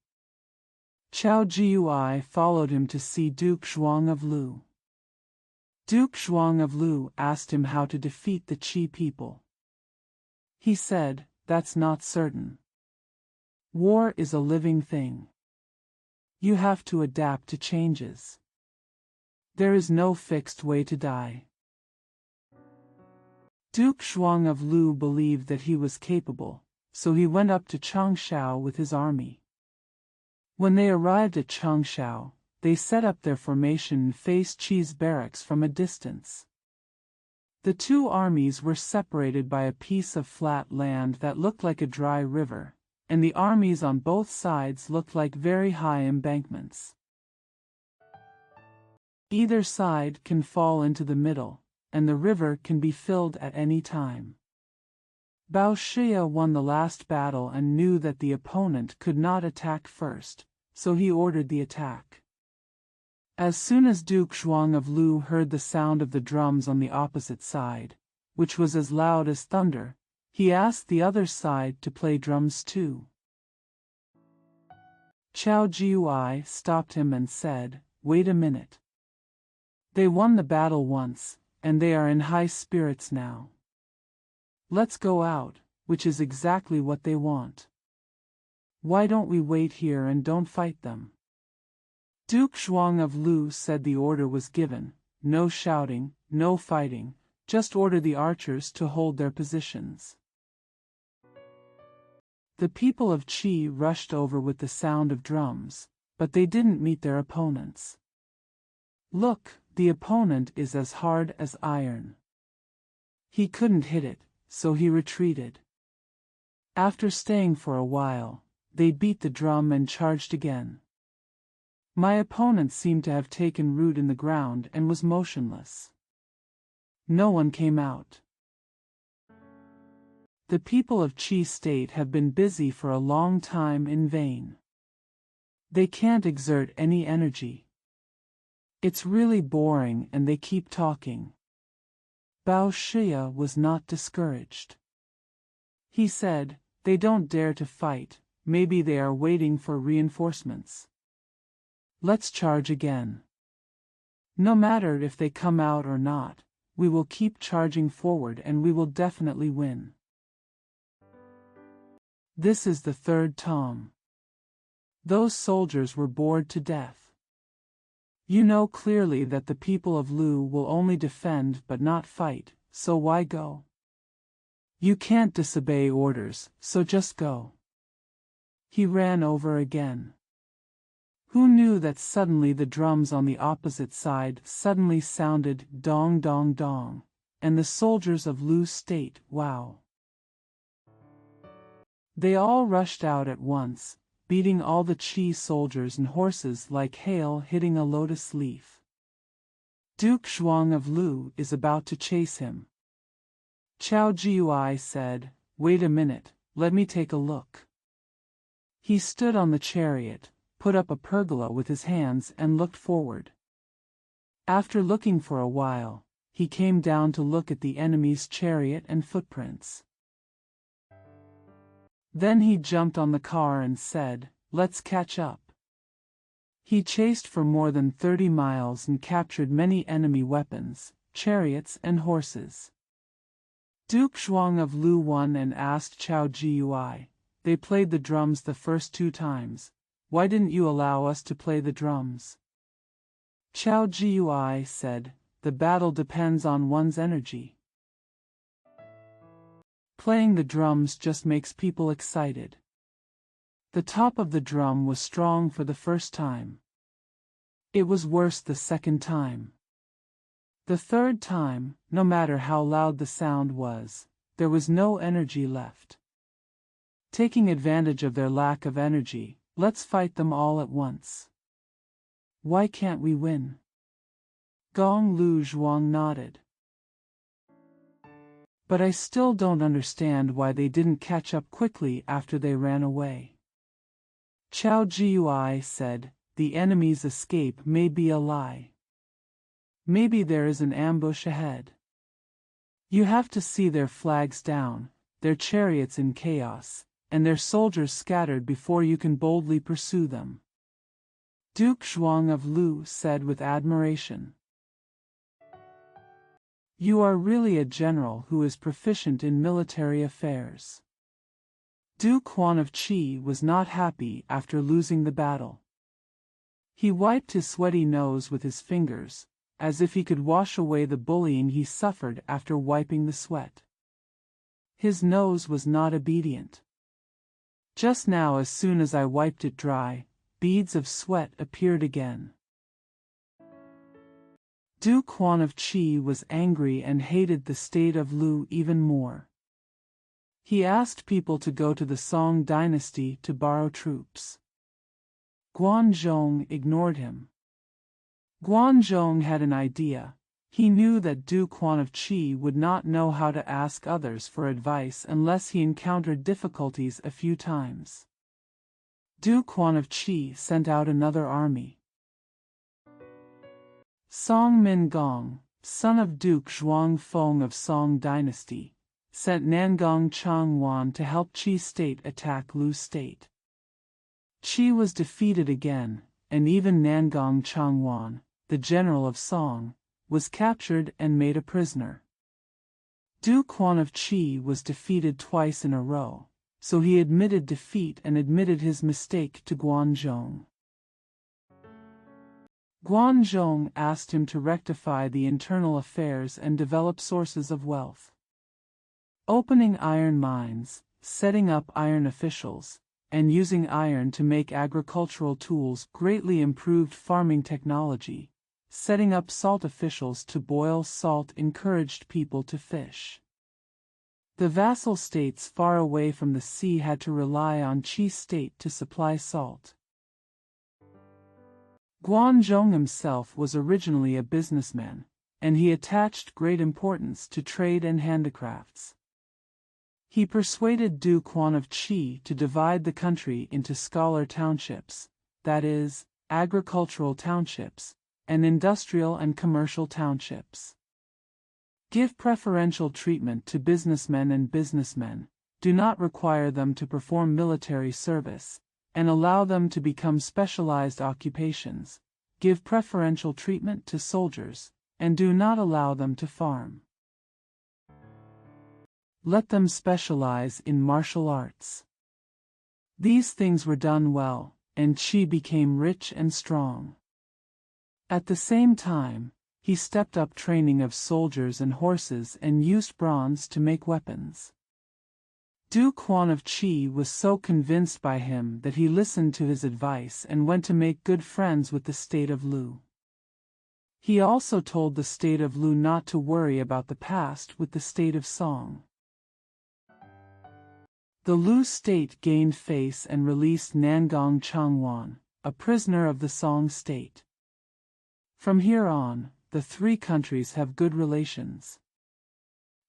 Qiao Jiui followed him to see Duke Zhuang of Lu. Duke Zhuang of Lu asked him how to defeat the Qi people. He said, That's not certain. War is a living thing. You have to adapt to changes. There is no fixed way to die. Duke Zhuang of Lu believed that he was capable, so he went up to Changshao with his army. When they arrived at Changshao, they set up their formation and faced Qi's barracks from a distance. The two armies were separated by a piece of flat land that looked like a dry river, and the armies on both sides looked like very high embankments. Either side can fall into the middle, and the river can be filled at any time. Bao Xia won the last battle and knew that the opponent could not attack first, so he ordered the attack. As soon as Duke Zhuang of Lu heard the sound of the drums on the opposite side, which was as loud as thunder, he asked the other side to play drums too. Qiao Jiui stopped him and said, Wait a minute. They won the battle once, and they are in high spirits now. Let's go out, which is exactly what they want. Why don't we wait here and don't fight them? Duke Zhuang of Lu said the order was given, no shouting, no fighting, just order the archers to hold their positions. The people of Qi rushed over with the sound of drums, but they didn't meet their opponents. Look, the opponent is as hard as iron. He couldn't hit it, so he retreated. After staying for a while, they beat the drum and charged again. My opponent seemed to have taken root in the ground and was motionless. No one came out. The people of Qi state have been busy for a long time in vain. They can't exert any energy. It's really boring and they keep talking. Bao Xia was not discouraged. He said, They don't dare to fight, maybe they are waiting for reinforcements. Let's charge again. No matter if they come out or not, we will keep charging forward and we will definitely win. This is the third tom. Those soldiers were bored to death. You know clearly that the people of Lu will only defend but not fight, so why go? You can't disobey orders, so just go. He ran over again. Who knew that suddenly the drums on the opposite side suddenly sounded dong dong dong, and the soldiers of Lu state, wow. They all rushed out at once, beating all the Qi soldiers and horses like hail hitting a lotus leaf. Duke Zhuang of Lu is about to chase him. Qiao Jiui said, Wait a minute, let me take a look. He stood on the chariot, put up a pergola with his hands and looked forward. After looking for a while, he came down to look at the enemy's chariot and footprints. Then he jumped on the car and said, Let's catch up. He chased for more than 30 miles and captured many enemy weapons, chariots and horses. Duke Zhuang of Lu won and asked Qiao Jiui, They played the drums the first 2 times. Why didn't you allow us to play the drums? Qiao Jiui said, The battle depends on one's energy. Playing the drums just makes people excited. The top of the drum was strong for the first time. It was worse the second time. The third time, no matter how loud the sound was, there was no energy left. Taking advantage of their lack of energy, let's fight them all at once. Why can't we win? Gong Lu Zhuang nodded. But I still don't understand why they didn't catch up quickly after they ran away. Chao Jiui said, the enemy's escape may be a lie. Maybe there is an ambush ahead. You have to see their flags down, their chariots in chaos, and their soldiers scattered before you can boldly pursue them. Duke Zhuang of Lu said with admiration. You are really a general who is proficient in military affairs. Duke Huan of Qi was not happy after losing the battle. He wiped his sweaty nose with his fingers, as if he could wash away the bullying he suffered after wiping the sweat. His nose was not obedient. Just now, as soon as I wiped it dry, beads of sweat appeared again. Duke Huan of Qi was angry and hated the state of Lu even more. He asked people to go to the Song dynasty to borrow troops. Guanzhong ignored him. Guanzhong had an idea. He knew that Duke Huan of Qi would not know how to ask others for advice unless he encountered difficulties a few times. Duke Huan of Qi sent out another army. Song Mingong, son of Duke Zhuang Feng of Song dynasty, sent Nangong Changwan to help Qi state attack Lu state. Qi was defeated again, and even Nangong Changwan, the general of Song, was captured and made a prisoner. Duke Huan of Qi was defeated twice in a row, so he admitted defeat and admitted his mistake to Guanzhong. Guanzhong asked him to rectify the internal affairs and develop sources of wealth. Opening iron mines, setting up iron officials, and using iron to make agricultural tools greatly improved farming technology. Setting up salt officials to boil salt encouraged people to fish. The vassal states far away from the sea had to rely on Qi state to supply salt. Guanzhong himself was originally a businessman, and he attached great importance to trade and handicrafts. He persuaded Duke Huan of Qi to divide the country into scholar townships, that is, agricultural townships, and industrial and commercial townships. Give preferential treatment to businessmen and businessmen, do not require them to perform military service, and allow them to become specialized occupations. Give preferential treatment to soldiers, and do not allow them to farm. Let them specialize in martial arts. These things were done well, and Qi became rich and strong. At the same time, he stepped up training of soldiers and horses and used bronze to make weapons. Duke Huan of Qi was so convinced by him that he listened to his advice and went to make good friends with the state of Lu. He also told the state of Lu not to worry about the past with the state of Song. The Lu state gained face and released Nangong Changwan, a prisoner of the Song state. From here on, the three countries have good relations.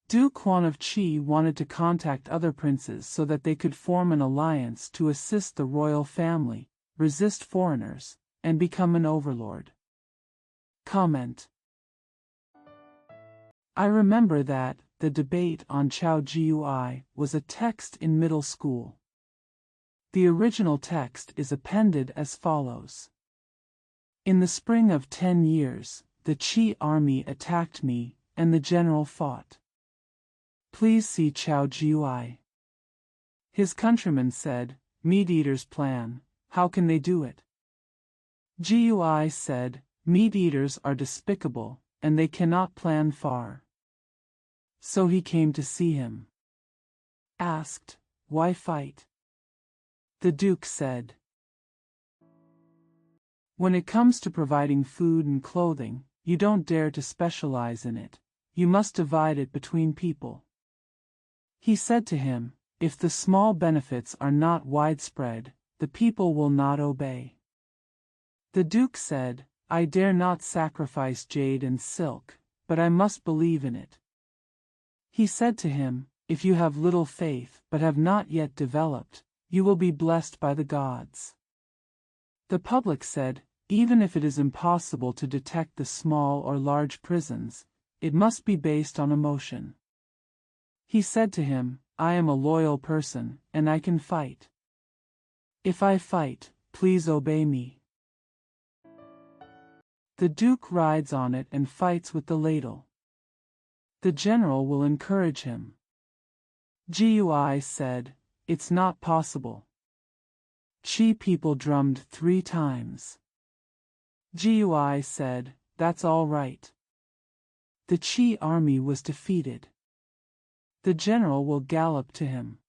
Duke Huan of Qi wanted to contact other princes so that they could form an alliance to assist the royal family, resist foreigners, and become an overlord. Comment. I remember that the debate on Chao Jiui was a text in middle school. The original text is appended as follows. In the spring of 10 years, the Qi army attacked me, and the general fought. Please see Chao Jiui. His countrymen said, meat-eaters plan, how can they do it? Jiui said, meat-eaters are despicable, and they cannot plan far. So he came to see him. asked, "Why fight?" The Duke said, "When it comes to providing food and clothing, you don't dare to specialize in it. You must divide it between people." He said to him, "If the small benefits are not widespread, the people will not obey." The Duke said, "I dare not sacrifice jade and silk, but I must believe in it." He said to him, "If you have little faith but have not yet developed, you will be blessed by the gods." The public said, "Even if it is impossible to detect the small or large prisons, it must be based on emotion." He said to him, "I am a loyal person, and I can fight. If I fight, please obey me." The Duke rides on it and fights with the ladle. The general will encourage him. Gui said, "It's not possible." Qi people drummed 3 times. Gui said, "That's all right." The Qi army was defeated. The general will gallop to him.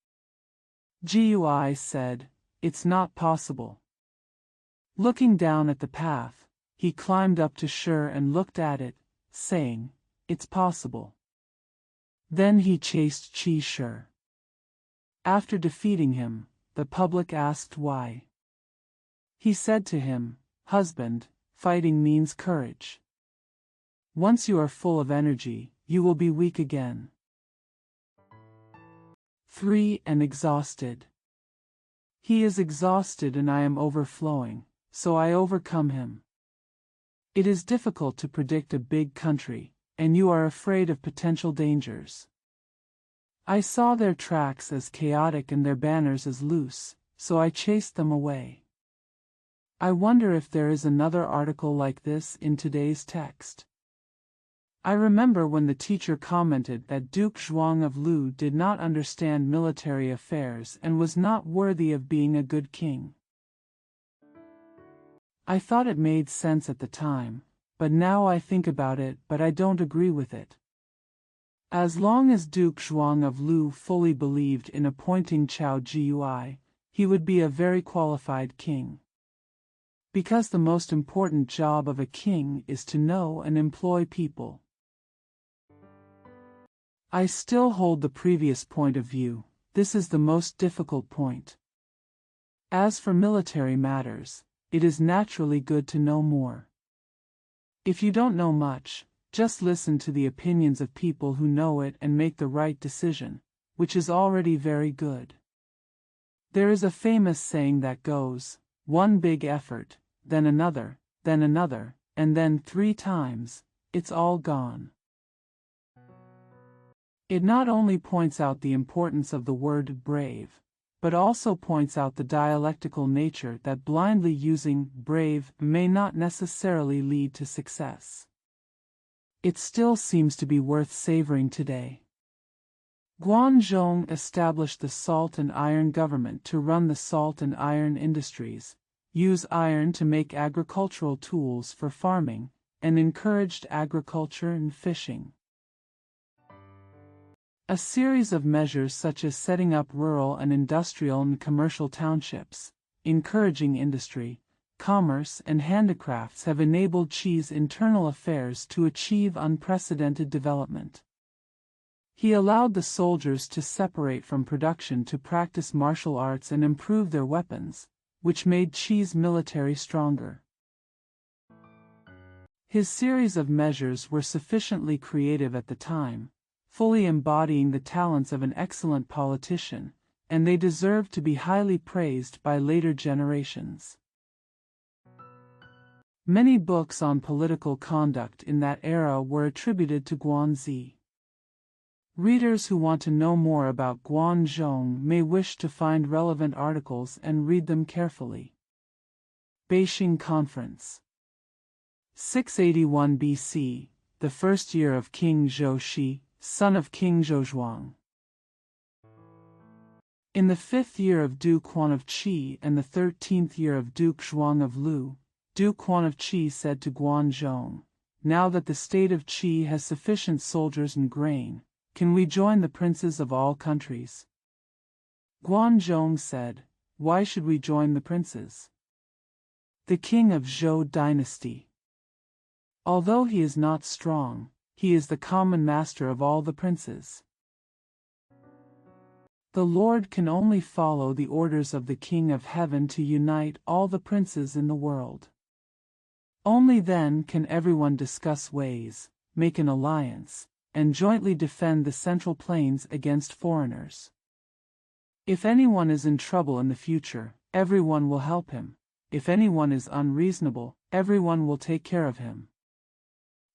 Gui said, "It's not possible." Looking down at the path, he climbed up to Shi and looked at it, saying, "It's possible." Then he chased Qi Shi. After defeating him, the public asked why. He said to him, "Husband, fighting means courage. Once you are full of energy, you will be weak again." 3 and exhausted. He is exhausted and I am overflowing, so I overcome him. It is difficult to predict a big country, and you are afraid of potential dangers. I saw their tracks as chaotic and their banners as loose, so I chased them away. I wonder if there is another article like this in today's text. I remember when the teacher commented that Duke Zhuang of Lu did not understand military affairs and was not worthy of being a good king. I thought it made sense at the time, but now I think about it but I don't agree with it. As long as Duke Zhuang of Lu fully believed in appointing Chao Jui, he would be a very qualified king. Because the most important job of a king is to know and employ people. I still hold the previous point of view. This is the most difficult point. As for military matters, it is naturally good to know more. If you don't know much, just listen to the opinions of people who know it and make the right decision, which is already very good. There is a famous saying that goes, one big effort, then another, and then 3 times, it's all gone. It not only points out the importance of the word brave, but also points out the dialectical nature that blindly using brave may not necessarily lead to success. It still seems to be worth savoring today. Guangzhong established the salt and iron government to run the salt and iron industries, use iron to make agricultural tools for farming, and encouraged agriculture and fishing. A series of measures such as setting up rural and industrial and commercial townships, encouraging industry, commerce and handicrafts have enabled Qi's internal affairs to achieve unprecedented development. He allowed the soldiers to separate from production to practice martial arts and improve their weapons, which made Qi's military stronger. His series of measures were sufficiently creative at the time, fully embodying the talents of an excellent politician, and they deserve to be highly praised by later generations. Many books on political conduct in that era were attributed to Guanzi. Readers who want to know more about Guangzhong may wish to find relevant articles and read them carefully. Beijing Conference. 681 BC, the first year of King Zhou Shi, son of King Zhouzhuang. In the 5th year of Duke Quan of Qi and the 13th year of Duke Zhuang of Lu, Duke Quan of Qi said to Guangzhong, "Now that the state of Qi has sufficient soldiers and grain, can we join the princes of all countries?" Guanzhong said, "Why should we join the princes?" The king of Zhou dynasty. Although he is not strong, he is the common master of all the princes. The Lord can only follow the orders of the King of Heaven to unite all the princes in the world. Only then can everyone discuss ways, make an alliance, and jointly defend the Central Plains against foreigners. If anyone is in trouble in the future, everyone will help him. If anyone is unreasonable, everyone will take care of him.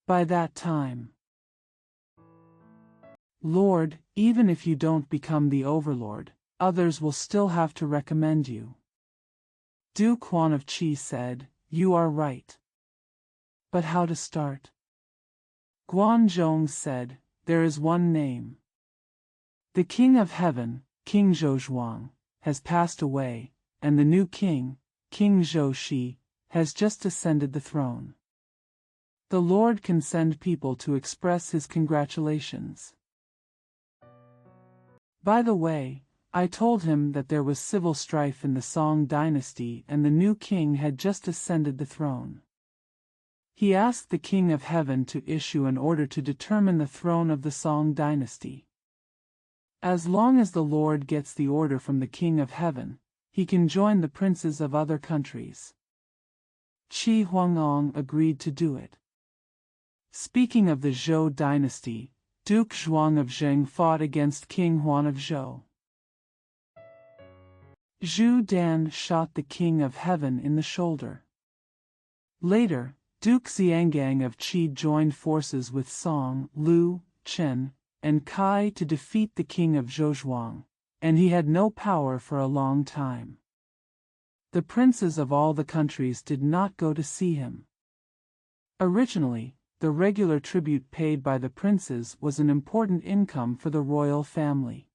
By that time, Lord, even if you don't become the overlord, others will still have to recommend you. Du Quan of Qi said, "You are right. But how to start?" Guanzhong said, "There is one name. The King of Heaven, King Zhou, has passed away, and the new king, King Zhou, has just ascended the throne. The Lord can send people to express his congratulations." By the way, I told him that there was civil strife in the Song dynasty and the new king had just ascended the throne. He asked the King of Heaven to issue an order to determine the throne of the Song dynasty. As long as the Lord gets the order from the King of Heaven, he can join the princes of other countries. Qi Huangong agreed to do it. Speaking of the Zhou dynasty, Duke Zhuang of Zheng fought against King Huan of Zhou. Zhu Dan shot the King of Heaven in the shoulder. Later, Duke Xiangang of Qi joined forces with Song, Lu, Chen, and Kai to defeat the king of Zhou, and he had no power for a long time. The princes of all the countries did not go to see him. Originally, the regular tribute paid by the princes was an important income for the royal family.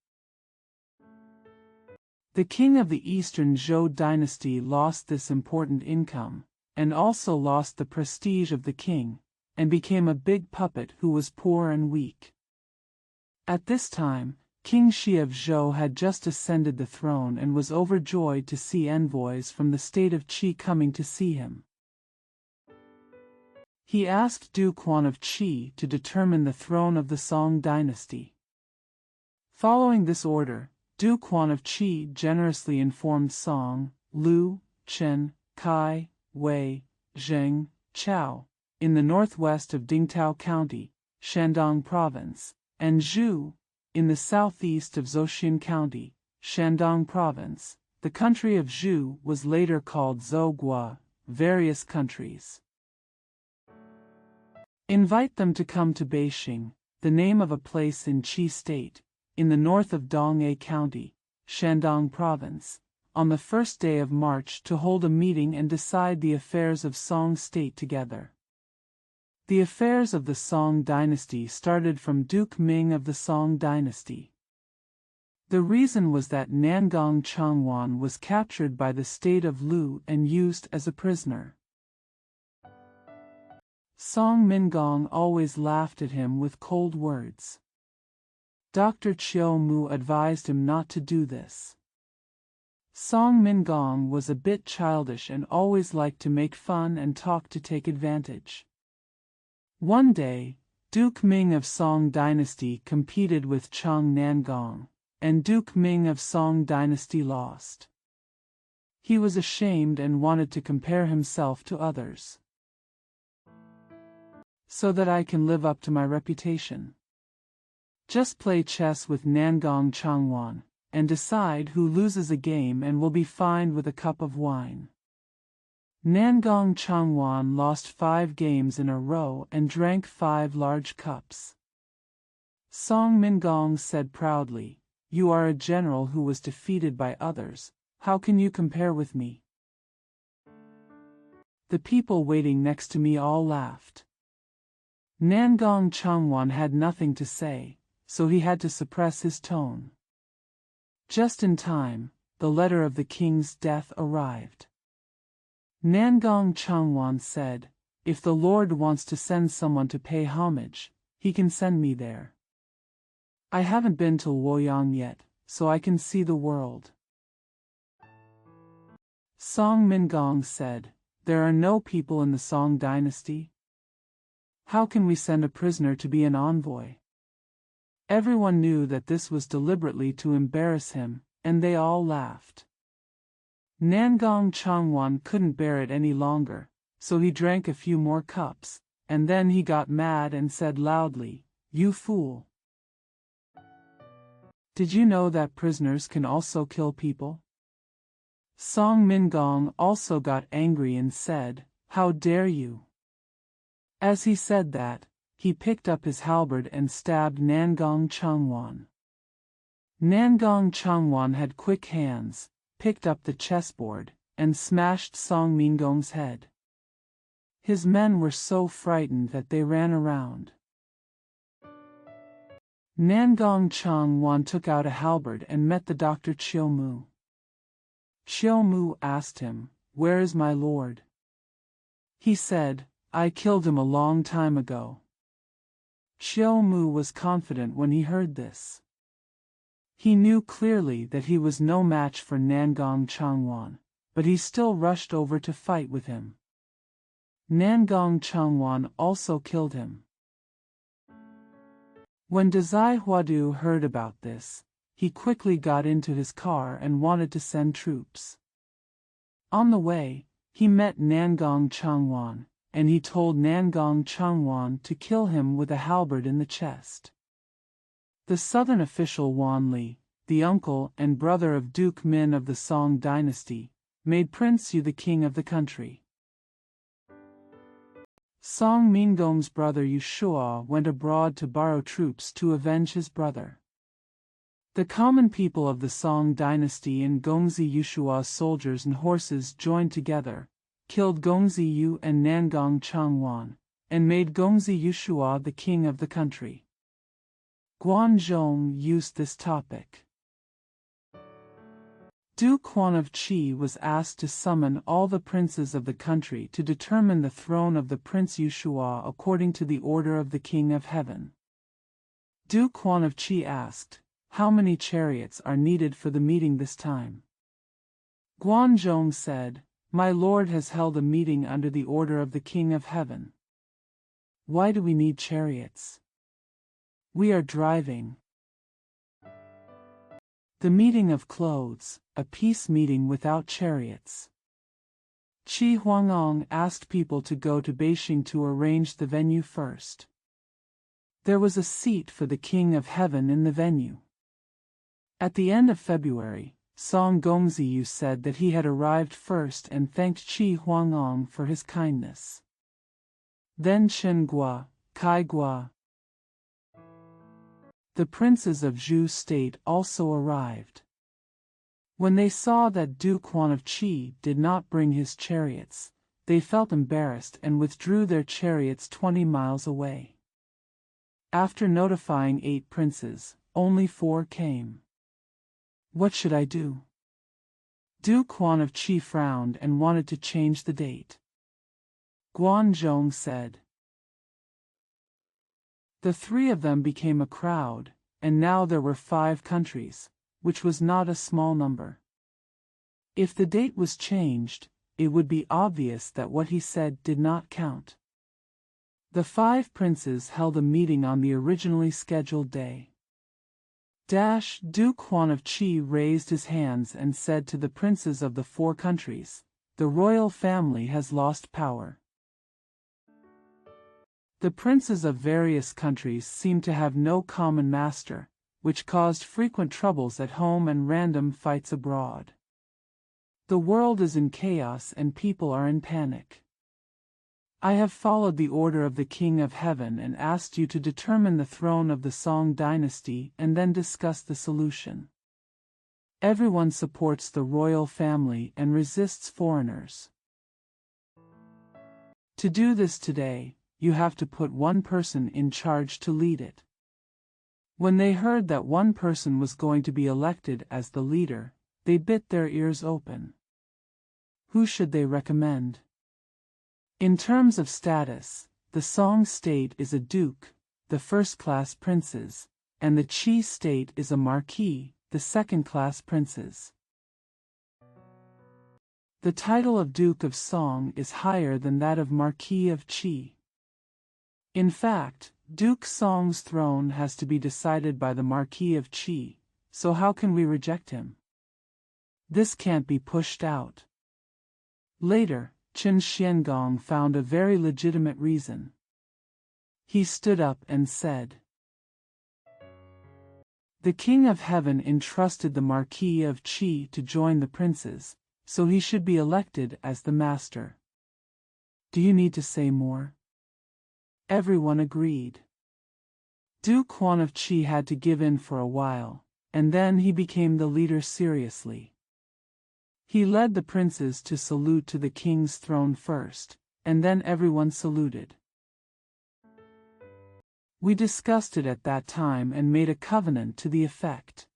The king of the Eastern Zhou dynasty lost this important income, and also lost the prestige of the king, and became a big puppet who was poor and weak. At this time, King Shi of Zhou had just ascended the throne and was overjoyed to see envoys from the state of Qi coming to see him. He asked Du Quan of Qi to determine the throne of the Song dynasty. Following this order, Du Quan of Qi generously informed Song, Lu, Chen, Kai, Wei, Zheng, Chao, in the northwest of Dingtao County, Shandong Province, and Zhou, in the southeast of Zhoushan County, Shandong Province. The country of Zhou was later called Zhougua, various countries. Invite them to come to Beixing, the name of a place in Qi State, in the north of Dong'e County, Shandong Province, on the first day of March to hold a meeting and decide the affairs of Song State together. The affairs of the Song dynasty started from Duke Ming of the Song dynasty. The reason was that Nangong Changwan was captured by the state of Lu and used as a prisoner. Song Mingong always laughed at him with cold words. Dr. Chiu Mu advised him not to do this. Song Mingong was a bit childish and always liked to make fun and talk to take advantage. One day, Duke Ming of Song dynasty competed with Chang Nangong, and Duke Ming of Song dynasty lost. He was ashamed and wanted to compare himself to others. So that I can live up to my reputation. Just play chess with Nangong Changwan, and decide who loses a game and will be fined with a cup of wine. Nangong Changwan lost 5 games in a row and drank 5 large cups. Song Mingong said proudly, "You are a general who was defeated by others, how can you compare with me?" The people waiting next to me all laughed. Nangong Changwan had nothing to say, so he had to suppress his tone. Just in time, the letter of the king's death arrived. Nangong Changwan said, "If the Lord wants to send someone to pay homage, he can send me there. I haven't been to Luoyang yet, so I can see the world." Song Mingong said, "There are no people in the Song dynasty. How can we send a prisoner to be an envoy?" Everyone knew that this was deliberately to embarrass him, and they all laughed. Nangong Changwan couldn't bear it any longer, so he drank a few more cups, and then he got mad and said loudly, "You fool! Did you know that prisoners can also kill people?" Song Mingong also got angry and said, "How dare you!" As he said that, he picked up his halberd and stabbed Nangong Changwan. Nangong Changwan had quick hands, picked up the chessboard, and smashed Song Mingong's head. His men were so frightened that they ran around. Nangong Changwan took out a halberd and met the doctor Chiu Mu. Chiu Mu asked him, "Where is my lord?" He said, "I killed him a long time ago." Chiu Mu was confident when he heard this. He knew clearly that he was no match for Nangong Changwan, but he still rushed over to fight with him. Nangong Changwan also killed him. When Dazai Huadu heard about this, he quickly got into his car and wanted to send troops. On the way, he met Nangong Changwan, and he told Nangong Changwan to kill him with a halberd in the chest. The southern official Wan Li, the uncle and brother of Duke Min of the Song dynasty, made Prince Yu the king of the country. Song Mingong's brother Yushua went abroad to borrow troops to avenge his brother. The common people of the Song dynasty and Gongzi Yushua's soldiers and horses joined together, killed Gongzi Yu and Nangong Changwan, and made Gongzi Yushua the king of the country. Guanzhong used this topic. Duke Huan of Qi was asked to summon all the princes of the country to determine the throne of the Prince Yushua according to the order of the King of Heaven. Duke Huan of Qi asked, "How many chariots are needed for the meeting this time?" Guanzhong said, "My lord has held a meeting under the order of the King of Heaven. Why do we need chariots? We are driving." The meeting of clothes, a peace meeting without chariots. Qi Huangong asked people to go to Beijing to arrange the venue first. There was a seat for the King of Heaven in the venue. At the end of February, Song Gongziyu said that he had arrived first and thanked Qi Huangong for his kindness. Then Chen Gua, Kai Gua, the princes of Zhou state also arrived. When they saw that Duke Huan of Qi did not bring his chariots, they felt embarrassed and withdrew their chariots 20 miles away. After notifying 8 princes, only 4 came. "What should I do?" Duke Huan of Qi frowned and wanted to change the date. Guanzhong said. The 3 of them became a crowd, and now there were 5 countries, which was not a small number. If the date was changed, it would be obvious that what he said did not count. The 5 princes held a meeting on the originally scheduled day. Duke Huan of Qi raised his hands and said to the princes of the 4 countries, "The royal family has lost power." The princes of various countries seemed to have no common master, which caused frequent troubles at home and random fights abroad. The world is in chaos and people are in panic. I have followed the order of the King of Heaven and asked you to determine the throne of the Song dynasty and then discuss the solution. Everyone supports the royal family and resists foreigners. To do this today, you have to put one person in charge to lead it. When they heard that one person was going to be elected as the leader, they bit their ears open. Who should they recommend? In terms of status, the Song state is a duke, the first-class princes, and the Qi state is a marquis, the second-class princes. The title of Duke of Song is higher than that of Marquis of Qi. In fact, Duke Song's throne has to be decided by the Marquis of Qi, so how can we reject him? This can't be pushed out. Later, Qin Xiangong found a very legitimate reason. He stood up and said, "The King of Heaven entrusted the Marquis of Qi to join the princes, so he should be elected as the master." Do you need to say more? Everyone agreed. Duke Huan of Qi had to give in for a while, and then he became the leader seriously. He led the princes to salute to the king's throne first, and then everyone saluted. We discussed it at that time and made a covenant to the effect.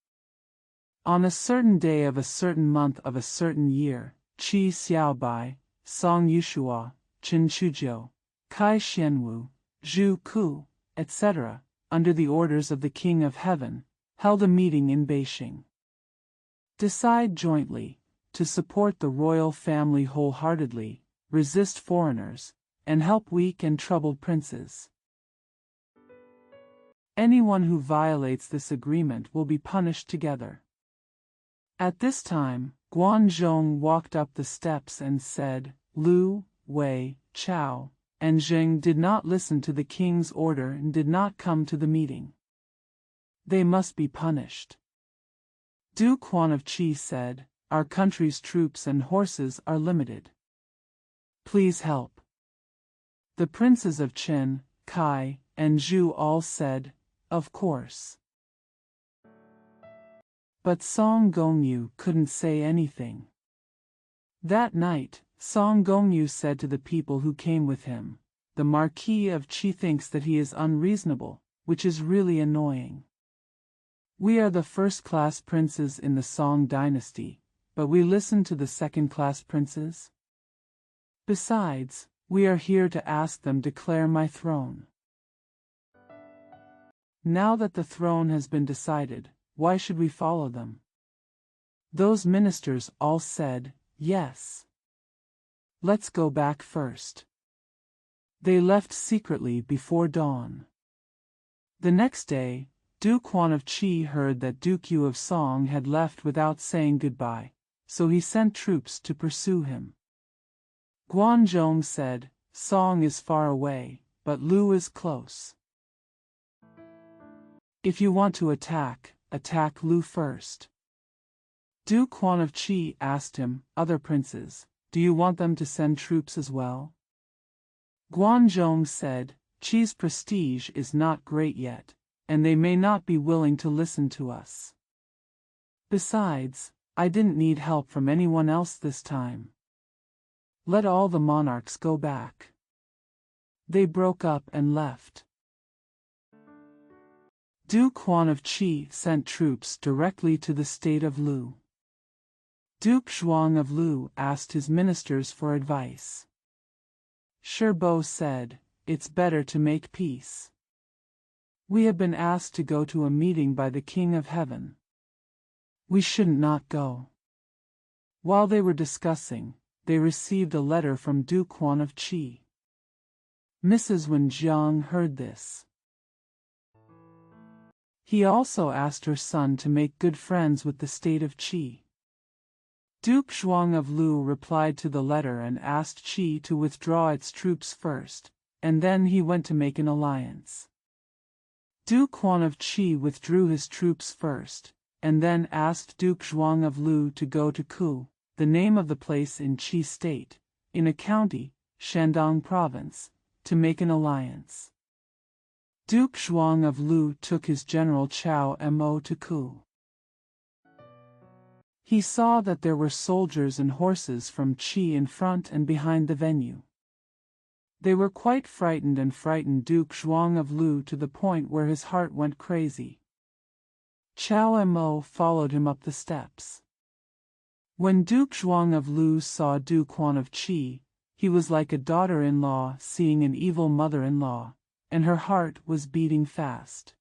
On a certain day of a certain month of a certain year, Qi Xiaobai, Song Yushua, Qin Chujiu, Kai Xianwu, Zhou Ku, etc., under the orders of the King of Heaven, held a meeting in Beijing. Decide jointly to support the royal family wholeheartedly, resist foreigners, and help weak and troubled princes. Anyone who violates this agreement will be punished together. At this time, Guanzhong walked up the steps and said, "Lu, Wei, Chao, and Zheng did not listen to the king's order and did not come to the meeting. They must be punished." Duke Huan of Qi said, "Our country's troops and horses are limited. Please help." The princes of Qin, Kai, and Zhou all said, "Of course." But Song Gongyu couldn't say anything. That night, Song Gongyu said to the people who came with him, "The Marquis of Qi thinks that he is unreasonable, which is really annoying. We are the first-class princes in the Song dynasty, but we listen to the second-class princes? Besides, we are here to ask them to declare my throne. Now that the throne has been decided, why should we follow them?" Those ministers all said, "Yes. Let's go back first." They left secretly before dawn. The next day, Duke Huan of Qi heard that Duke Yu of Song had left without saying goodbye, so he sent troops to pursue him. Guanzhong said, "Song is far away, but Lu is close. If you want to attack Lu first." Duke Huan of Qi asked him, "Other princes, do you want them to send troops as well?" Guanzhong said, "Qi's prestige is not great yet, and they may not be willing to listen to us. Besides, I didn't need help from anyone else this time. Let all the monarchs go back." They broke up and left. Duke Huan of Qi sent troops directly to the state of Lu. Duke Zhuang of Lu asked his ministers for advice. Shibo said, "It's better to make peace. We have been asked to go to a meeting by the King of Heaven. We shouldn't not go." While they were discussing, they received a letter from Duke Huan of Qi. Mrs. Wen Jiang heard this. He also asked her son to make good friends with the state of Qi. Duke Zhuang of Lu replied to the letter and asked Qi to withdraw its troops first, and then he went to make an alliance. Duke Huan of Qi withdrew his troops first, and then asked Duke Zhuang of Lu to go to Ku, the name of the place in Qi State, in a county, Shandong Province, to make an alliance. Duke Zhuang of Lu took his general Chao Mo to Ku. He saw that there were soldiers and horses from Qi in front and behind the venue. They were quite frightened and frightened Duke Zhuang of Lu to the point where his heart went crazy. Chao Mo followed him up the steps. When Duke Zhuang of Lu saw Duke Huan of Qi, he was like a daughter-in-law seeing an evil mother-in-law, and her heart was beating fast.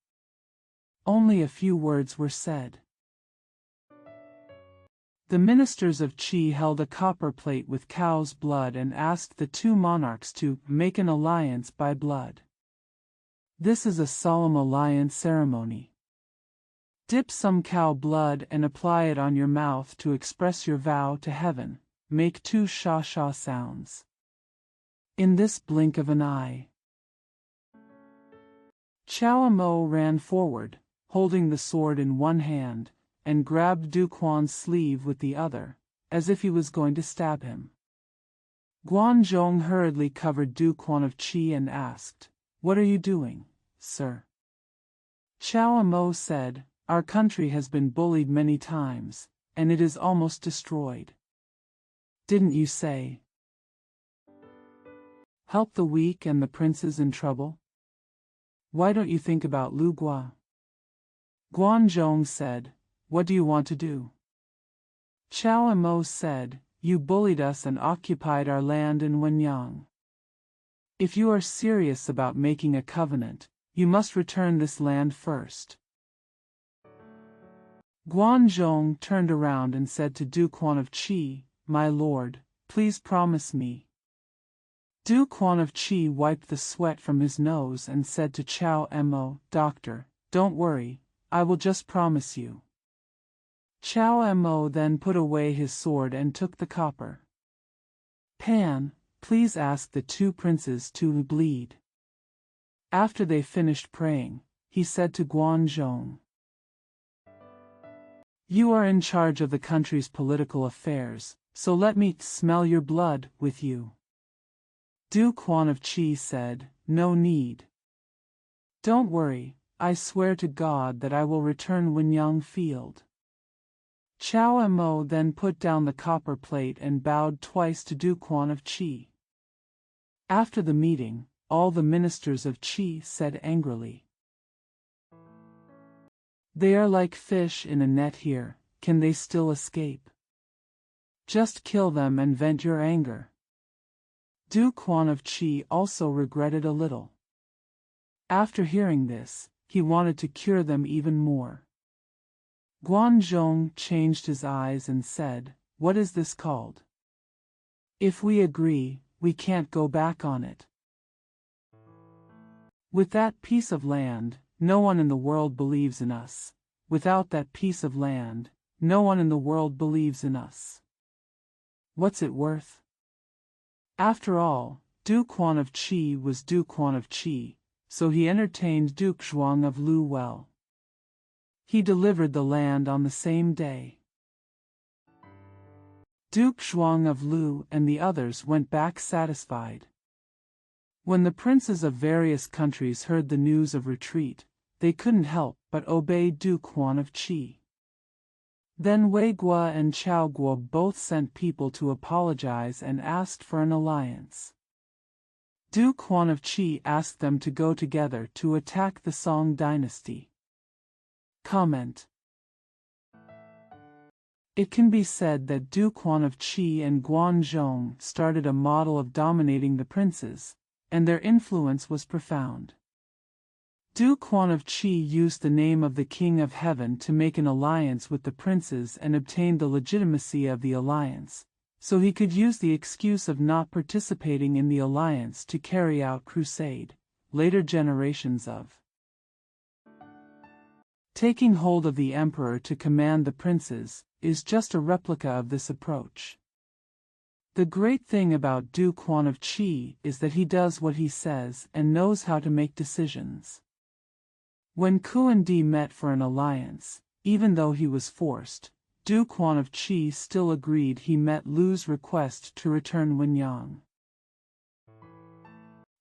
Only a few words were said. The ministers of Qi held a copper plate with cow's blood and asked the two monarchs to make an alliance by blood. This is a solemn alliance ceremony. Dip some cow blood and apply it on your mouth to express your vow to heaven. Make 2 sha-sha sounds. In this blink of an eye. Chao Mo ran forward, holding the sword in one hand, and grabbed Du Quan's sleeve with the other, as if he was going to stab him. Guanzhong hurriedly covered Du Quan of Qi and asked, "What are you doing, sir?" Chao Mo said, "Our country has been bullied many times, and it is almost destroyed. Didn't you say, help the weak and the princes in trouble? Why don't you think about Lu Gua?" Guanzhong said, "What do you want to do?" Chao Mo said, "You bullied us and occupied our land in Wenyang. If you are serious about making a covenant, you must return this land first." Guanzhong turned around and said to Du Quan of Qi, "My lord, please promise me." Du Quan of Qi wiped the sweat from his nose and said to Chao Mo, "Doctor, don't worry, I will just promise you." Chao Mo then put away his sword and took the copper pan. "Please ask the two princes to bleed." After they finished praying, he said to Guanzhong, "You are in charge of the country's political affairs, so let me smell your blood with you." Du Quan of Qi said, "No need. Don't worry, I swear to God that I will return Wenyang Field." Chao Mo then put down the copper plate and bowed twice to Du Quan of Qi. After the meeting, all the ministers of Qi said angrily, "They are like fish in a net here, can they still escape? Just kill them and vent your anger." Du Quan of Qi also regretted a little. After hearing this, he wanted to cure them even more. Guanzhong changed his eyes and said, "What is this called? If we agree, we can't go back on it. With that piece of land, no one in the world believes in us. Without that piece of land, no one in the world believes in us. What's it worth?" After all, Du Quan of Qi was Du Quan of Qi, so he entertained Duke Zhuang of Lu well. He delivered the land on the same day. Duke Zhuang of Lu and the others went back satisfied. When the princes of various countries heard the news of retreat, they couldn't help but obey Du Quan of Qi. Then Wei Guo and Chao Guo both sent people to apologize and asked for an alliance. Du Quan of Qi asked them to go together to attack the Song dynasty. Comment. It can be said that Du Quan of Qi and Guanzhong started a model of dominating the princes, and their influence was profound. Du Quan of Qi used the name of the King of Heaven to make an alliance with the princes and obtained the legitimacy of the alliance, so he could use the excuse of not participating in the alliance to carry out crusade. Later generations of taking hold of the emperor to command the princes is just a replica of this approach. The great thing about Du Quan of Qi is that he does what he says and knows how to make decisions. When Kuan Di met for an alliance, even though he was forced, Du Quan of Qi still agreed. He met Lu's request to return Wenyang.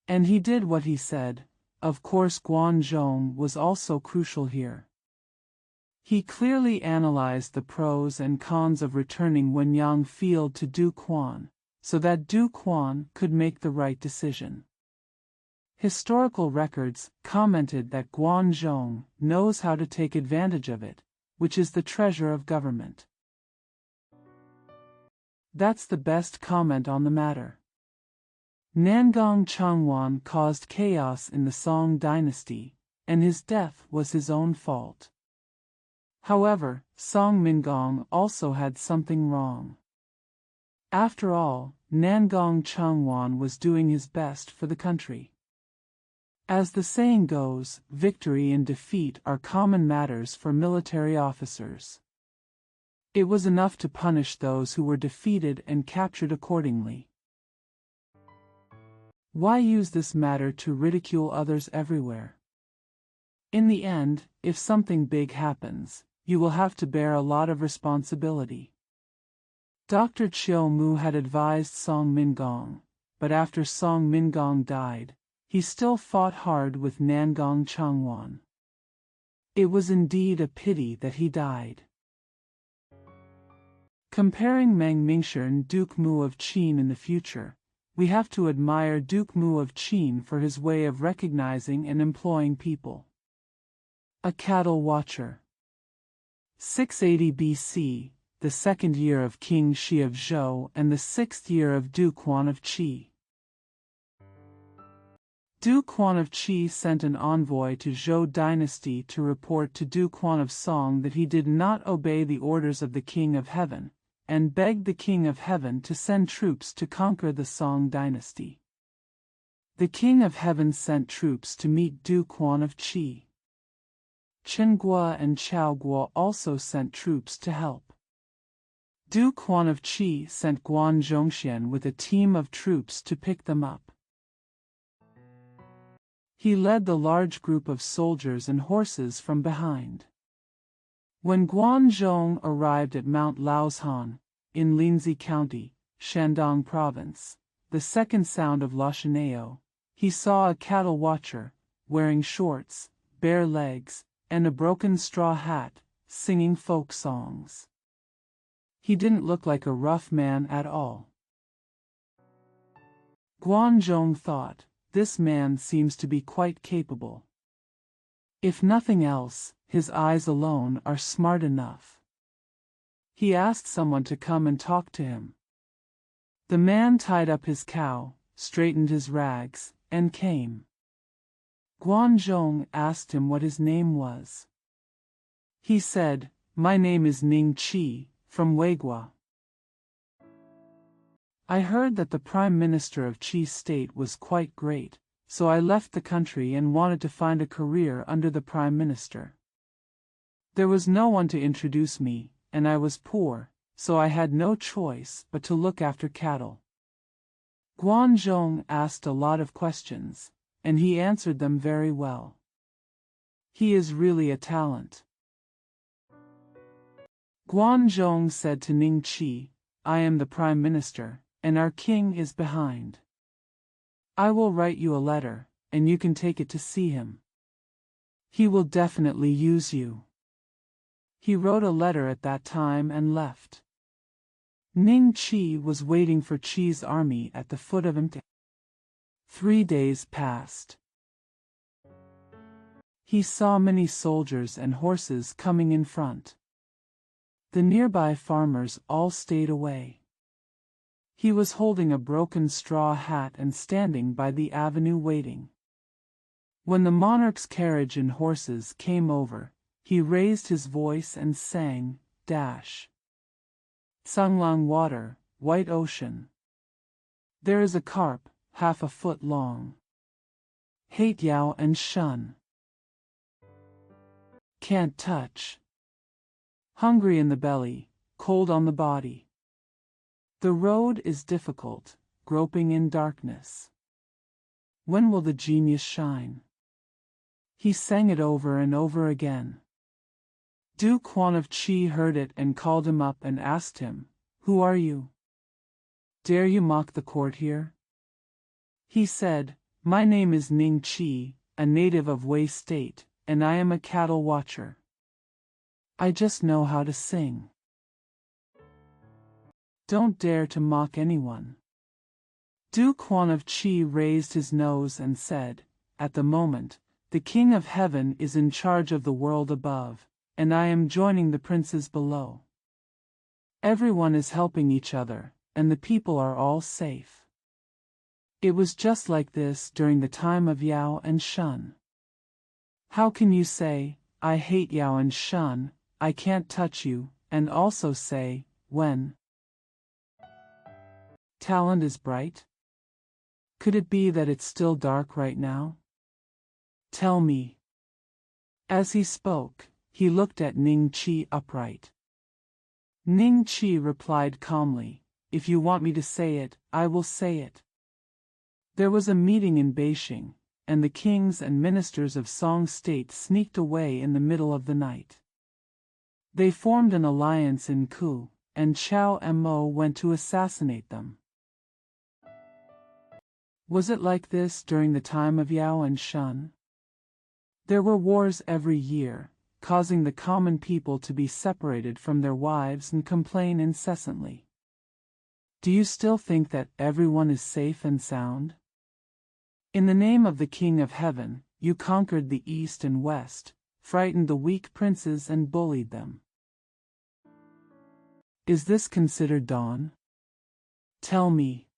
And he did what he said. Of course, Guanzhong was also crucial here. He clearly analyzed the pros and cons of returning Wenyang Field to Du Quan, so that Du Quan could make the right decision. Historical records commented that Guanzhong knows how to take advantage of it, which is the treasure of government. That's the best comment on the matter. Nangong Changwan caused chaos in the Song dynasty, and his death was his own fault. However, Song Mingong also had something wrong. After all, Nangong Chengwan was doing his best for the country. As the saying goes, victory and defeat are common matters for military officers. It was enough to punish those who were defeated and captured accordingly. Why use this matter to ridicule others everywhere? In the end, if something big happens, you will have to bear a lot of responsibility. Dr. Chiu Mu had advised Song Mingong, but after Song Mingong died, he still fought hard with Nangong Chengwan. It was indeed a pity that he died. Comparing Meng Mingshi and Duke Mu of Qin in the future, we have to admire Duke Mu of Qin for his way of recognizing and employing people. A cattle watcher. 680 BC, the second year of King Shi of Zhou and the 6th year of Duke Huan of Qi. Duke Huan of Qi sent an envoy to Zhou dynasty to report to Duke Huan of Song that he did not obey the orders of the King of Heaven, and begged the King of Heaven to send troops to conquer the Song dynasty. The King of Heaven sent troops to meet Duke Huan of Qi. Chen Guo and Chao Guo also sent troops to help. Duke Huan of Qi sent Guan Zhongxian with a team of troops to pick them up. He led the large group of soldiers and horses from behind. When Guan Zhong arrived at Mount Laoshan, in Linzi County, Shandong Province, the second sound of Lashaneo, he saw a cattle watcher, wearing shorts, bare legs, and a broken straw hat, singing folk songs. He didn't look like a rough man at all. Guan Zhong thought, this man seems to be quite capable. If nothing else, his eyes alone are smart enough. He asked someone to come and talk to him. The man tied up his cow, straightened his rags, and came. Guan Zhong asked him what his name was. He said, "My name is Ning Qi, from Weigua. I heard that the Prime Minister of Qi State was quite great, so I left the country and wanted to find a career under the Prime Minister. There was no one to introduce me, and I was poor, so I had no choice but to look after cattle." Guan Zhong asked a lot of questions, and he answered them very well. He is really a talent. Guan Zhong said to Ning Qi, "I am the Prime Minister, and our king is behind. I will write you a letter, and you can take it to see him. He will definitely use you." He wrote a letter at that time and left. Ning Qi was waiting for Qi's army at the foot of him. 3 days passed. He saw many soldiers and horses coming in front. The nearby farmers all stayed away. He was holding a broken straw hat and standing by the avenue waiting. When the monarch's carriage and horses came over, he raised his voice and sang, dash. Sanglang water, white ocean. There is a carp, half a foot long. Hate Yao and shun. Can't touch. Hungry in the belly, cold on the body. The road is difficult, groping in darkness. When will the genius shine? He sang it over and over again. Duke Huan of Qi heard it and called him up and asked him, "Who are you? Dare you mock the court here?" He said, "My name is Ning Qi, a native of Wei State, and I am a cattle watcher. I just know how to sing. Don't dare to mock anyone." Duke Huan of Qi raised his nose and said, "At the moment, the King of Heaven is in charge of the world above, and I am joining the princes below. Everyone is helping each other, and the people are all safe." It was just like this during the time of Yao and Shun. How can you say, "I hate Yao and Shun, I can't touch you, and also say, when talent is bright? Could it be that it's still dark right now? Tell me. As he spoke, he looked at Ning Qi upright. Ning Qi replied calmly, if you want me to say it, I will say it. There was a meeting in Beijing, and the kings and ministers of Song State sneaked away in the middle of the night. They formed an alliance in Ku, and Chao Mo went to assassinate them. Was it like this during the time of Yao and Shun? There were wars every year, causing the common people to be separated from their wives and complain incessantly. Do you still think that everyone is safe and sound? In the name of the King of Heaven, you conquered the East and West, frightened the weak princes and bullied them. Is this considered dawn? Tell me.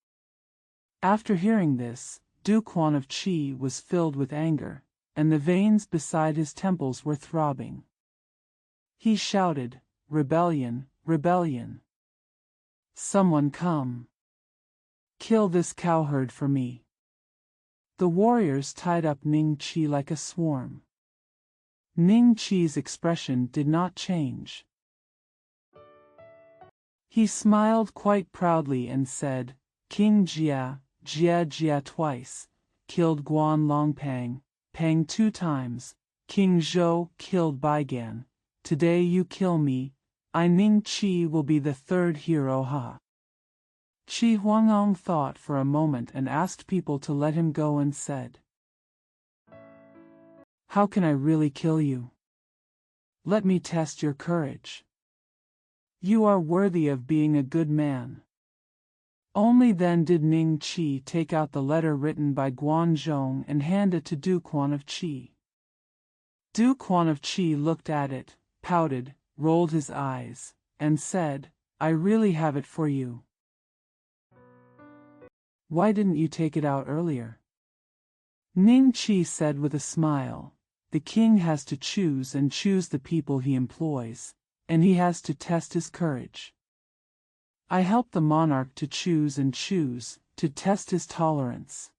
After hearing this, Duke Huan of Qi was filled with anger, and the veins beside his temples were throbbing. He shouted, "Rebellion, rebellion! Someone come! Kill this cowherd for me!" The warriors tied up Ning Qi like a swarm. Ning Qi's expression did not change. He smiled quite proudly and said, King Jia, Jia twice, killed Guan Longpang, Pang 2 times, King Zhou killed Baigan. Today you kill me, I Ning Qi will be the 3rd hero ha. Qi Huangong thought for a moment and asked people to let him go and said, How can I really kill you? Let me test your courage. You are worthy of being a good man. Only then did Ning Qi take out the letter written by Guan Zhong and hand it to Duke Huan of Qi. Duke Huan of Qi looked at it, pouted, rolled his eyes, and said, I really have it for you. Why didn't you take it out earlier? Ning Qi said with a smile, the king has to choose and choose the people he employs, and he has to test his courage. I help the monarch to choose and choose, to test his tolerance.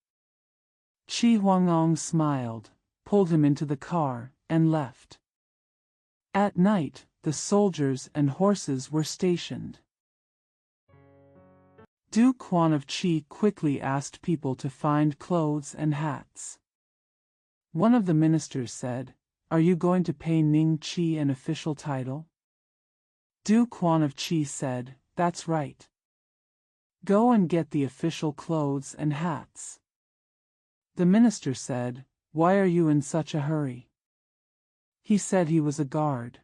Qi Huangong smiled, pulled him into the car, and left. At night, the soldiers and horses were stationed. Duke Huan of Qi quickly asked people to find clothes and hats. One of the ministers said, Are you going to pay Ning Qi an official title? Duke Huan of Qi said, That's right. Go and get the official clothes and hats. The minister said, Why are you in such a hurry? He said he was a guard.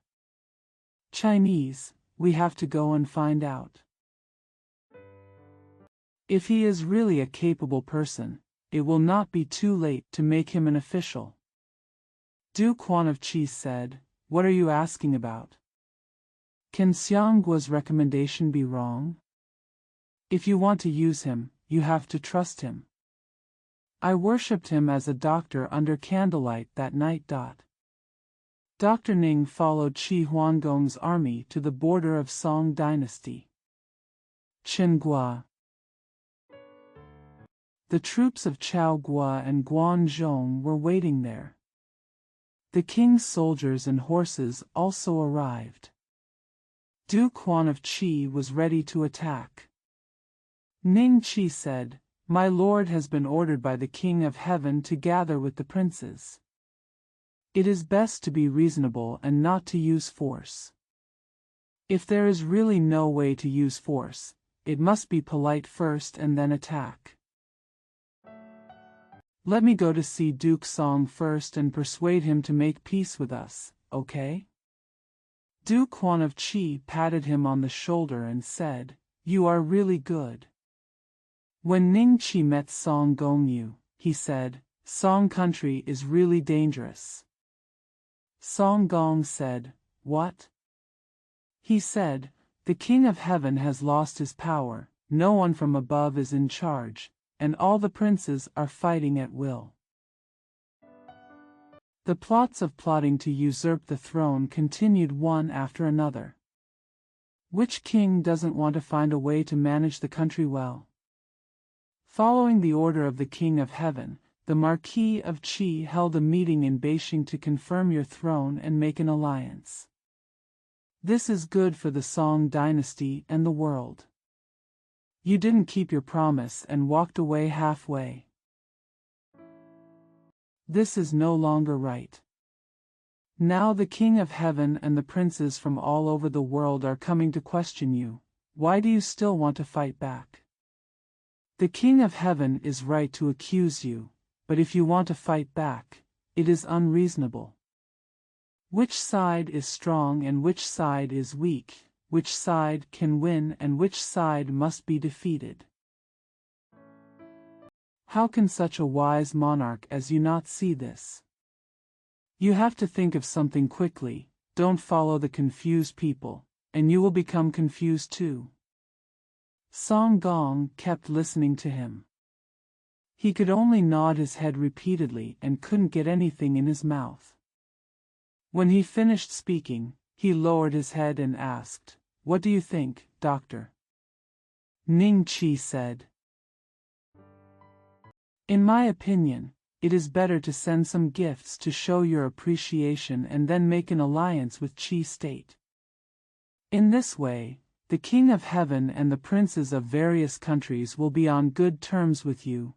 Chinese, we have to go and find out. If he is really a capable person, it will not be too late to make him an official. Duke Huan of Qi said, What are you asking about? Can Xiangguo's recommendation be wrong? If you want to use him, you have to trust him. I worshipped him as a doctor under candlelight that night. Dr. Ning followed Qi Huanggong's army to the border of Song dynasty. Qinghua. The troops of Chao Gua and Guan Zhong were waiting there. The king's soldiers and horses also arrived. Duke Huan of Qi was ready to attack. Ning Qi said, My lord has been ordered by the King of Heaven to gather with the princes. It is best to be reasonable and not to use force. If there is really no way to use force, it must be polite first and then attack. Let me go to see Duke Song first and persuade him to make peace with us, okay? Duke Huan of Qi patted him on the shoulder and said, You are really good. When Ning Qi met Song Gongyu, he said, Song country is really dangerous. Song Gong said, What? He said, The King of Heaven has lost his power, no one from above is in charge, and all the princes are fighting at will. The plots of plotting to usurp the throne continued one after another. Which king doesn't want to find a way to manage the country well? Following the order of the King of Heaven, the Marquis of Qi held a meeting in Beijing to confirm your throne and make an alliance. This is good for the Song dynasty and the world. You didn't keep your promise and walked away halfway. This is no longer right. Now the King of Heaven and the princes from all over the world are coming to question you. Why do you still want to fight back? The King of Heaven is right to accuse you, but if you want to fight back, it is unreasonable. Which side is strong and which side is weak, which side can win and which side must be defeated? How can such a wise monarch as you not see this? You have to think of something quickly, don't follow the confused people, and you will become confused too. Song Gong kept listening to him. He could only nod his head repeatedly and couldn't get anything in his mouth. When he finished speaking, he lowered his head and asked, "What do you think, Doctor?" Ning Qi said, "In my opinion, it is better to send some gifts to show your appreciation and then make an alliance with Qi state. In this way, the King of Heaven and the princes of various countries will be on good terms with you,